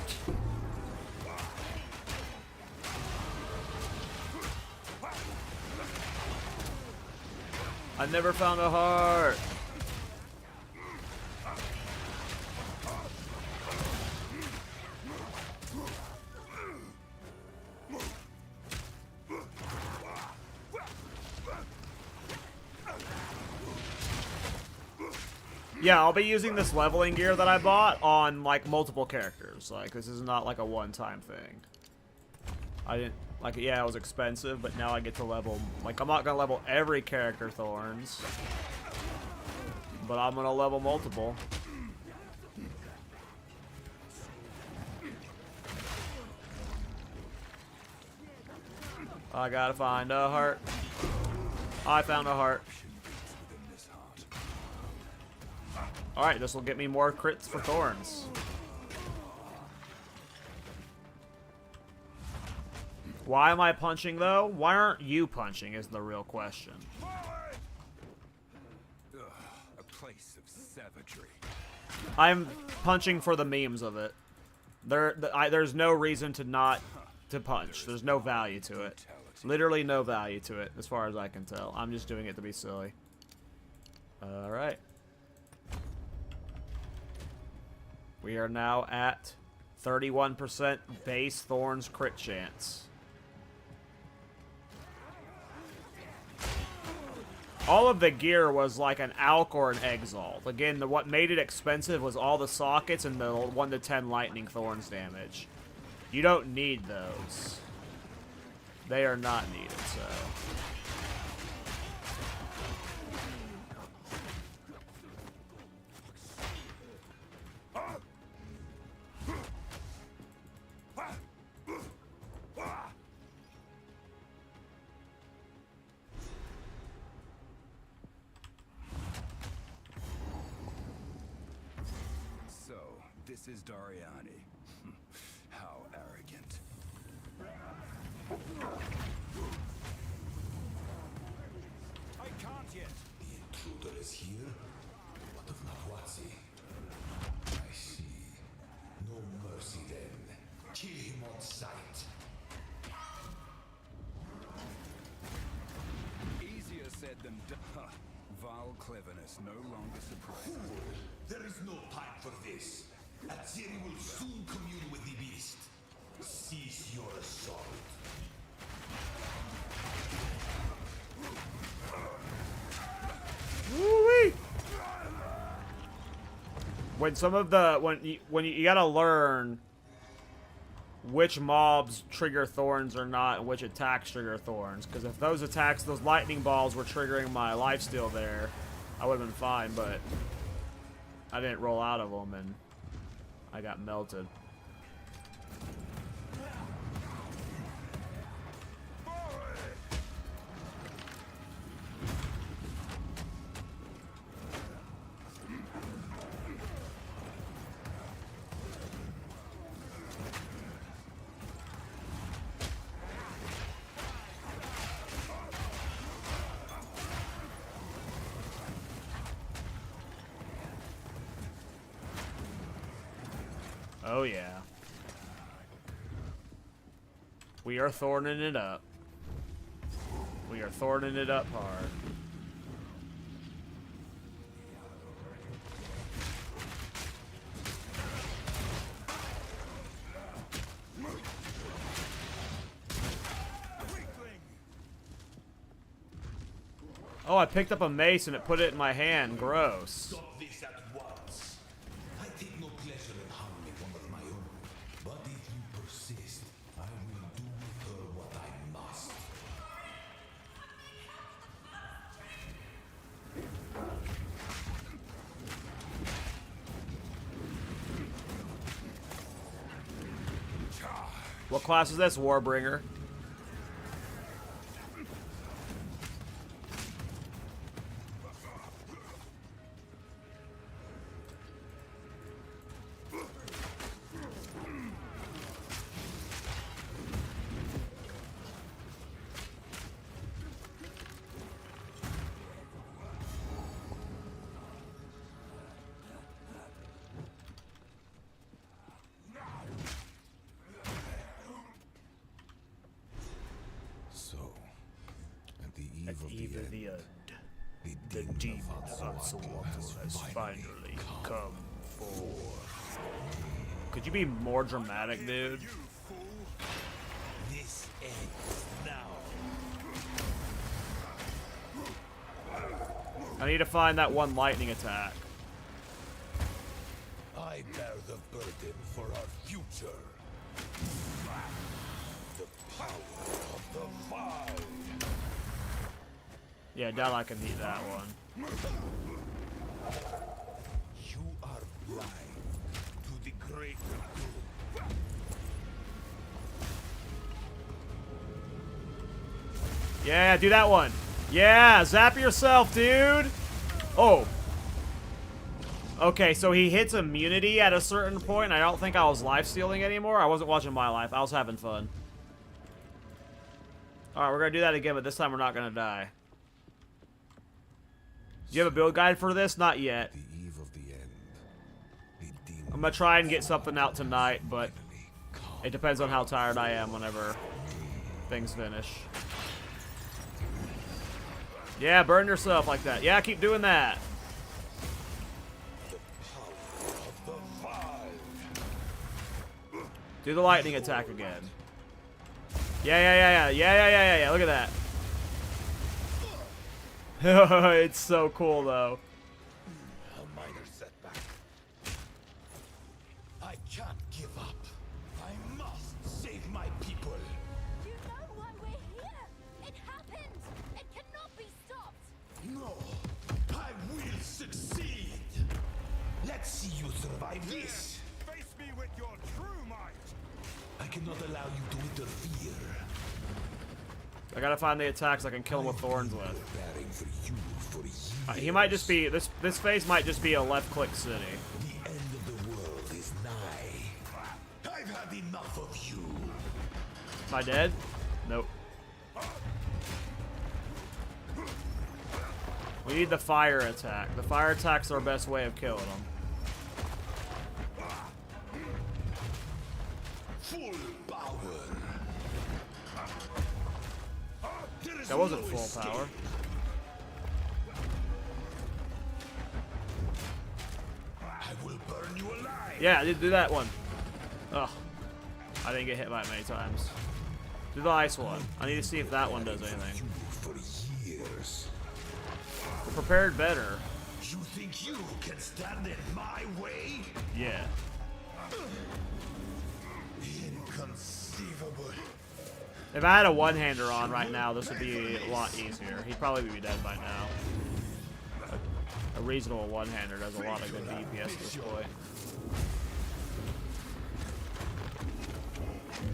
I never found a heart. Yeah, I'll be using this leveling gear that I bought on, like, multiple characters. Like, this is not, like, a one-time thing. I didn't... Like, yeah, it was expensive, but now I get to level... Like, I'm not gonna level every character Thorns. But I'm gonna level multiple. I gotta find a heart. I found a heart. Alright, this will get me more crits for Thorns. Why am I punching, though? Why aren't you punching is the real question. Ugh, a place of savagery. I'm punching for the memes of it. There's no reason to not to punch. There's no value to it. Literally no value to it, as far as I can tell. I'm just doing it to be silly. Alright. We are now at 31% base Thorns crit chance. All of the gear was like an Alk or an Exile. Again, what made it expensive was all the sockets and the 1 to 10 lightning Thorns damage. You don't need those. They are not needed, so... So, this is Doriani. How arrogant. I can't yet. The intruder is here? What of Nahuatzi? I see. No mercy then. Kill him on sight. Easier said than done. Vile cleverness no longer surprises. There is no time for this. Atziri will soon commune with the beast. Cease your assault. Woo-wee! When some of the when you gotta learn which mobs trigger Thorns or not, and which attacks trigger Thorns, because if those attacks, those lightning balls were triggering my lifesteal there, I would have been fine, but I didn't roll out of them and I got melted. Oh yeah. We are thorning it up. We are thorning it up hard. Oh, I picked up a mace and it put it in my hand. Gross. Stop this at once. I take no pleasure in harming one of my own. But if you persist, I will do with her what I must. What class is this? Warbringer. eve of Eve of the the end. end. The demon of Axolotl has finally come forth. Could you be more dramatic, dude? This ends now. I need to find that one lightning attack. I bear the burden for our future. The power of the Vile. Yeah, doubt I can beat that one. You are blind to the greater good. Yeah, do that one. Yeah, zap yourself, dude. Oh. Okay, so he hits immunity at a certain point. I don't think I was life-stealing anymore. I wasn't watching my life. I was having fun. Alright, we're going to do that again, but this time we're not going to die. Do you have a build guide for this? Not yet. The eve of the end. The demon I'm going to try and get something out tonight, but it depends on how tired I am whenever things finish. Yeah, burn yourself like that. Yeah, keep doing that. Do the lightning attack again. Yeah. Look at that. It's so cool, though. A minor setback. I can't give up. I must save my people. Do you know why we're here? It happened. It cannot be stopped. No, I will succeed. Let's see you survive this. Face me with your true might. I cannot allow you to interfere. I gotta find the attacks I can kill him with Thorns with. Preparing for you for years. He might just be, this phase might just be a left-click city. The end of the world is nigh. I've had enough of you. Am I dead? Nope. We need the fire attack. The fire attack's our best way of killing him. Full power. There is That wasn't no full escape. power. I will burn you alive. Yeah, do that one. Ugh. I didn't get hit by it many times. Do the ice one. I need to see if that one does anything. You for years. We're prepared better. You think you can stand in my way? Yeah. Inconceivable. If I had a one-hander on right now, this would be a lot easier. He'd probably be dead by now. A reasonable one-hander does a lot of good DPS at this point.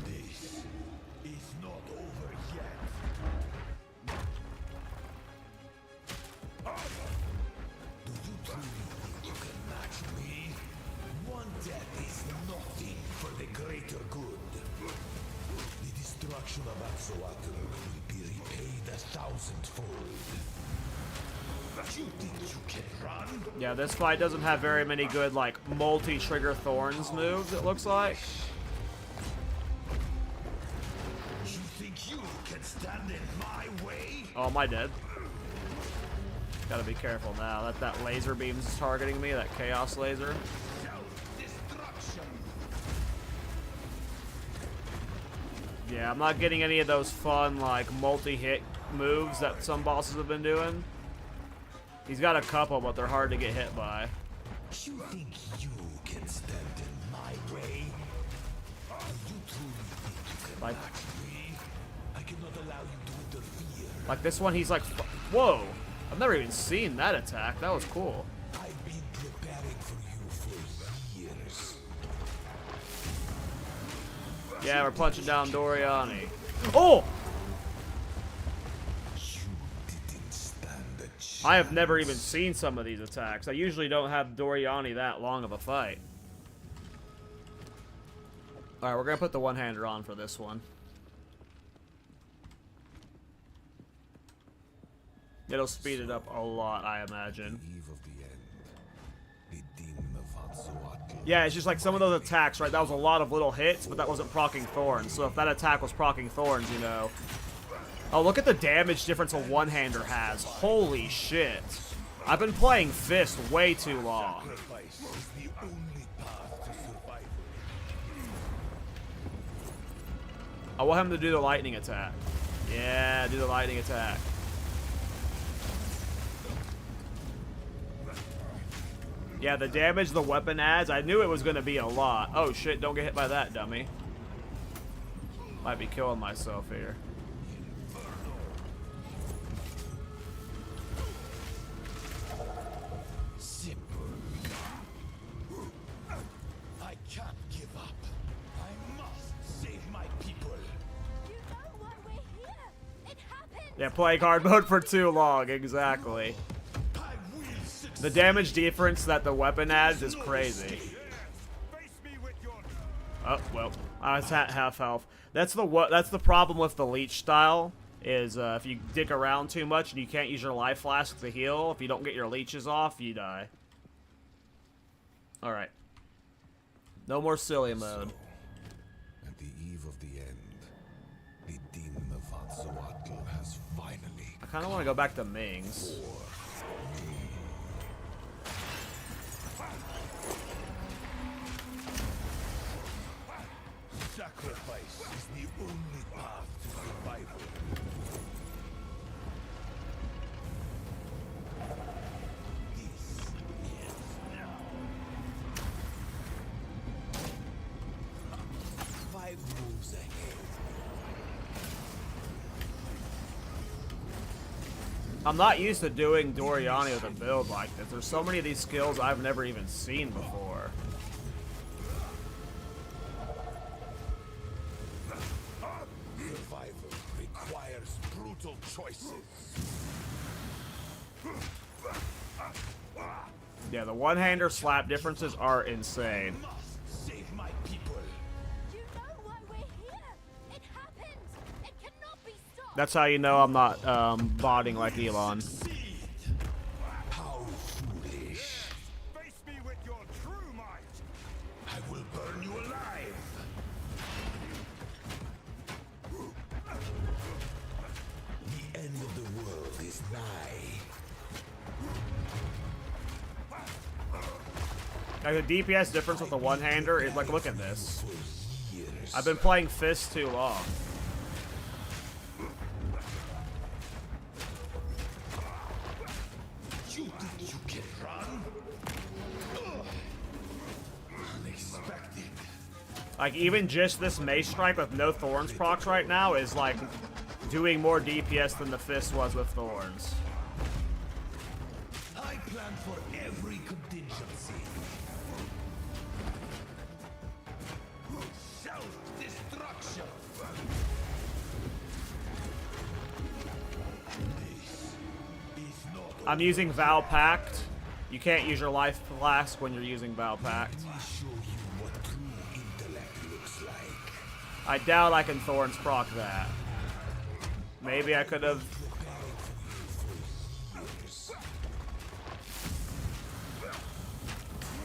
This is not over yet. Do you truly think you can match me? One death is nothing for the greater good. The destruction of Axolotl will be repaid 1,000-fold. You think you can run? Yeah, this fight doesn't have very many good, like, multi-trigger Thorns moves, it looks like. You think you can stand in my way? Oh, am I dead? Gotta be careful now. That laser beam's targeting me, that chaos laser. Self-destruction. Yeah, I'm not getting any of those fun, like, multi-hit moves that some bosses have been doing. He's got a couple, but they're hard to get hit by. You think you can stand in my way? Do you truly think you can Like- match me? I cannot allow you to interfere. Like this one, he's like, whoa! I've never even seen that attack. That was cool. I've been preparing for you for years. Yeah, we're punching down Doriani. Oh! You didn't stand a chance. I have never even seen some of these attacks. I usually don't have Doriani that long of a fight. Alright, we're gonna put the one-hander on for this one. It'll speed it up a lot, I imagine. eve of the end. The demon of Axolotl. Yeah, it's just like some of those attacks, right? That was a lot of little hits, but that wasn't proccing Thorns. So if that attack was proccing Thorns, you know, Oh, look at the damage difference a one-hander has. Holy shit. I've been playing Fist way too long. Sacrifice is the only path to survival. I want him to do the lightning attack. Yeah, do the lightning attack. Yeah, the damage the weapon adds, I knew it was going to be a lot. Oh shit, don't get hit by that, dummy. Might be killing myself here. Simple. I can't give up. I must save my people. You know why we're here. It happened. Yeah, play hard mode for too long, exactly. I will succeed. The damage difference that the weapon adds is crazy. Face me with your Oh, well, I was at half health. That's the problem with the leech style, is if you dick around too much and you can't use your life flask to heal, if you don't get your leeches off, you die. Alright. No more silly mode. At the eve of the end, the demon of Vatzoatl has finally I kind of want to go back to Ming's. Sacrifice is the only path to survival. This is now. 5 moves ahead. I'm not used to doing Doriani with a build like this. There's so many of these skills I've never even seen before. Survival requires brutal choices. Yeah, the one-hander slap differences are insane. Must save my people. You know why we're here. It happened. It cannot be stopped. That's how you know I'm not botting like Elon. Seed. How foolish. face me with your true might. I will burn you alive. The end of the world is nigh. Like, the DPS difference with the one-hander is like, look at this. For years. I've been playing Fist too long. You think you can run? Ugh. Unexpected. Like, even just this Mace Strike with no Thorns procs right now is, like, doing more DPS than the Fist was with Thorns. I plan for every contingency. Self-destruction. This is not I'm using Val Pact. You can't use your life flask when you're using Val Pact. Let me show you what true intellect looks like. I doubt I can Thorns proc that. Maybe I could have. Preparing for you for years.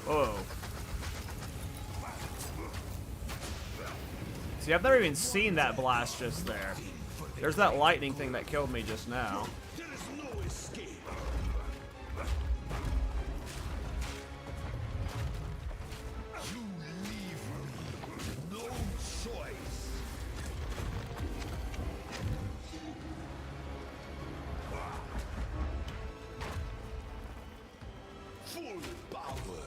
Whoa. See, I've never even seen that blast just there. There's that lightning thing that killed me just now. There is no escape. You leave me with no choice. Full power.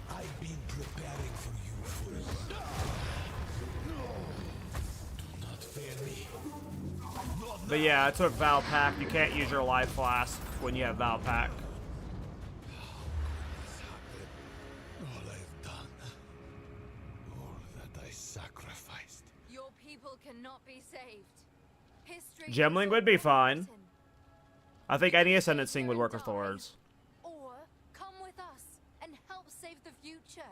I've been preparing for you for no. Do not fear me. Not But yeah, I took Val Pact. You can't use your life flask when you have Val Pact. all I've done. All that I sacrificed. Your people cannot be saved. History Gemling is would be already fine. written. I think any Ascendancy would work with Thorns. Or come with us and help save the future.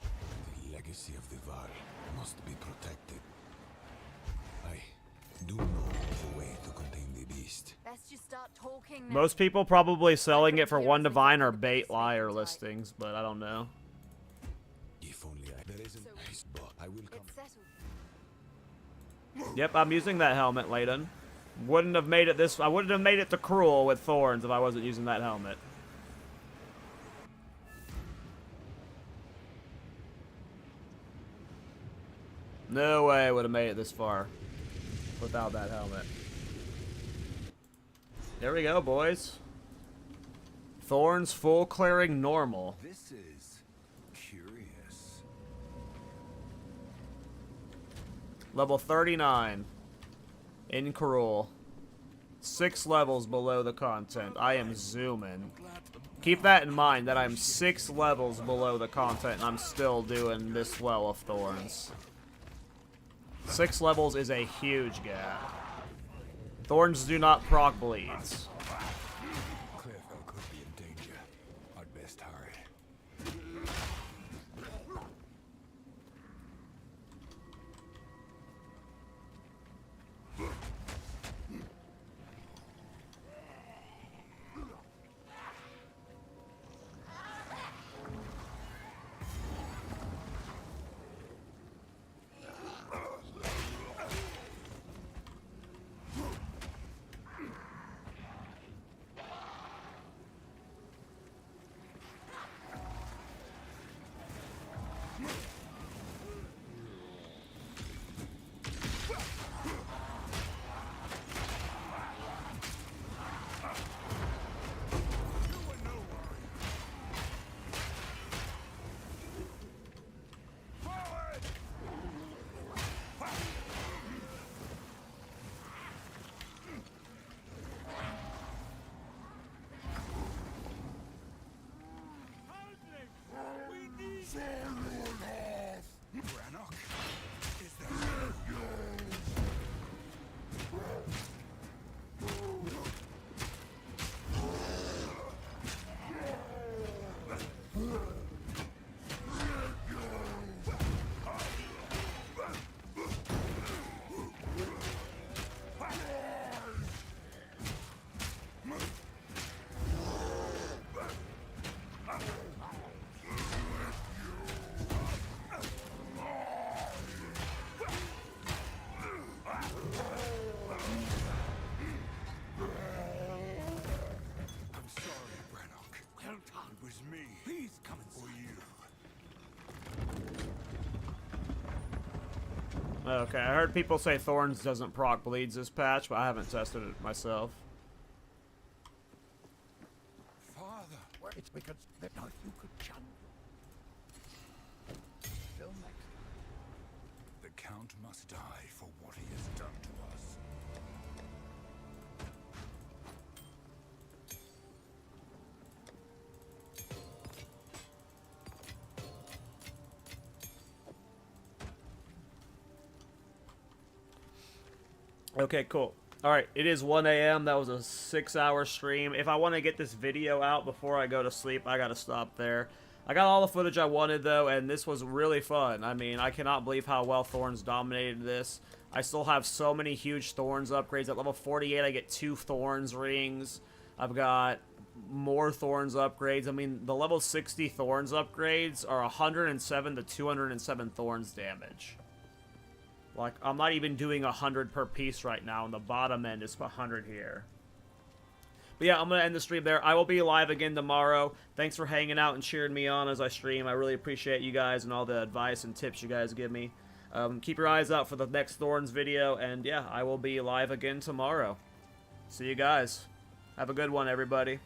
The legacy of the Var must be protected. I do know of a way to contain the beast. Best you start talking now. Most people probably selling it for one divine or bait liar listings, but I don't know. If only there is an So Yep, I'm using that helmet, Layden. Wouldn't have made it this... I wouldn't have made it to Cruel with Thorns if I wasn't using that helmet. No way I would have made it this far without that helmet. There we go, boys. Thorns full clearing normal. This is curious. Level 39. In Cruel. 6 levels below the content. I am zooming. Keep that in mind, that I'm 6 levels below the content and I'm still doing this well of Thorns. 6 levels is a huge gap. Thorns do not proc bleeds. Clearfell could be in danger. I'd best hurry. Brannock? Is there... I'm sorry, Brannock. It was me. Please come and see you. Okay, I heard people say Thorns doesn't proc bleeds this patch, but I haven't tested it myself. Father. Well, it's because they thought you could chant. Still next. The Count must die for what he has done to us. Okay, cool. Alright, it is 1 a.m. That was a 6-hour stream. If I want to get this video out before I go to sleep, I gotta stop there. I got all the footage I wanted, though, and this was really fun. I mean, I cannot believe how well Thorns dominated this. I still have so many huge Thorns upgrades. At level 48, I get 2 Thorns rings. I've got more Thorns upgrades. I mean, the level 60 Thorns upgrades are 107 to 207 Thorns damage. Like, I'm not even doing 100 per piece right now, and the bottom end is 100 here. But yeah, I'm going to end the stream there. I will be live again tomorrow. Thanks for hanging out and cheering me on as I stream. I really appreciate you guys and all the advice and tips you guys give me. Keep your eyes out for the next Thorns video, and yeah, I will be live again tomorrow. See you guys. Have a good one, everybody.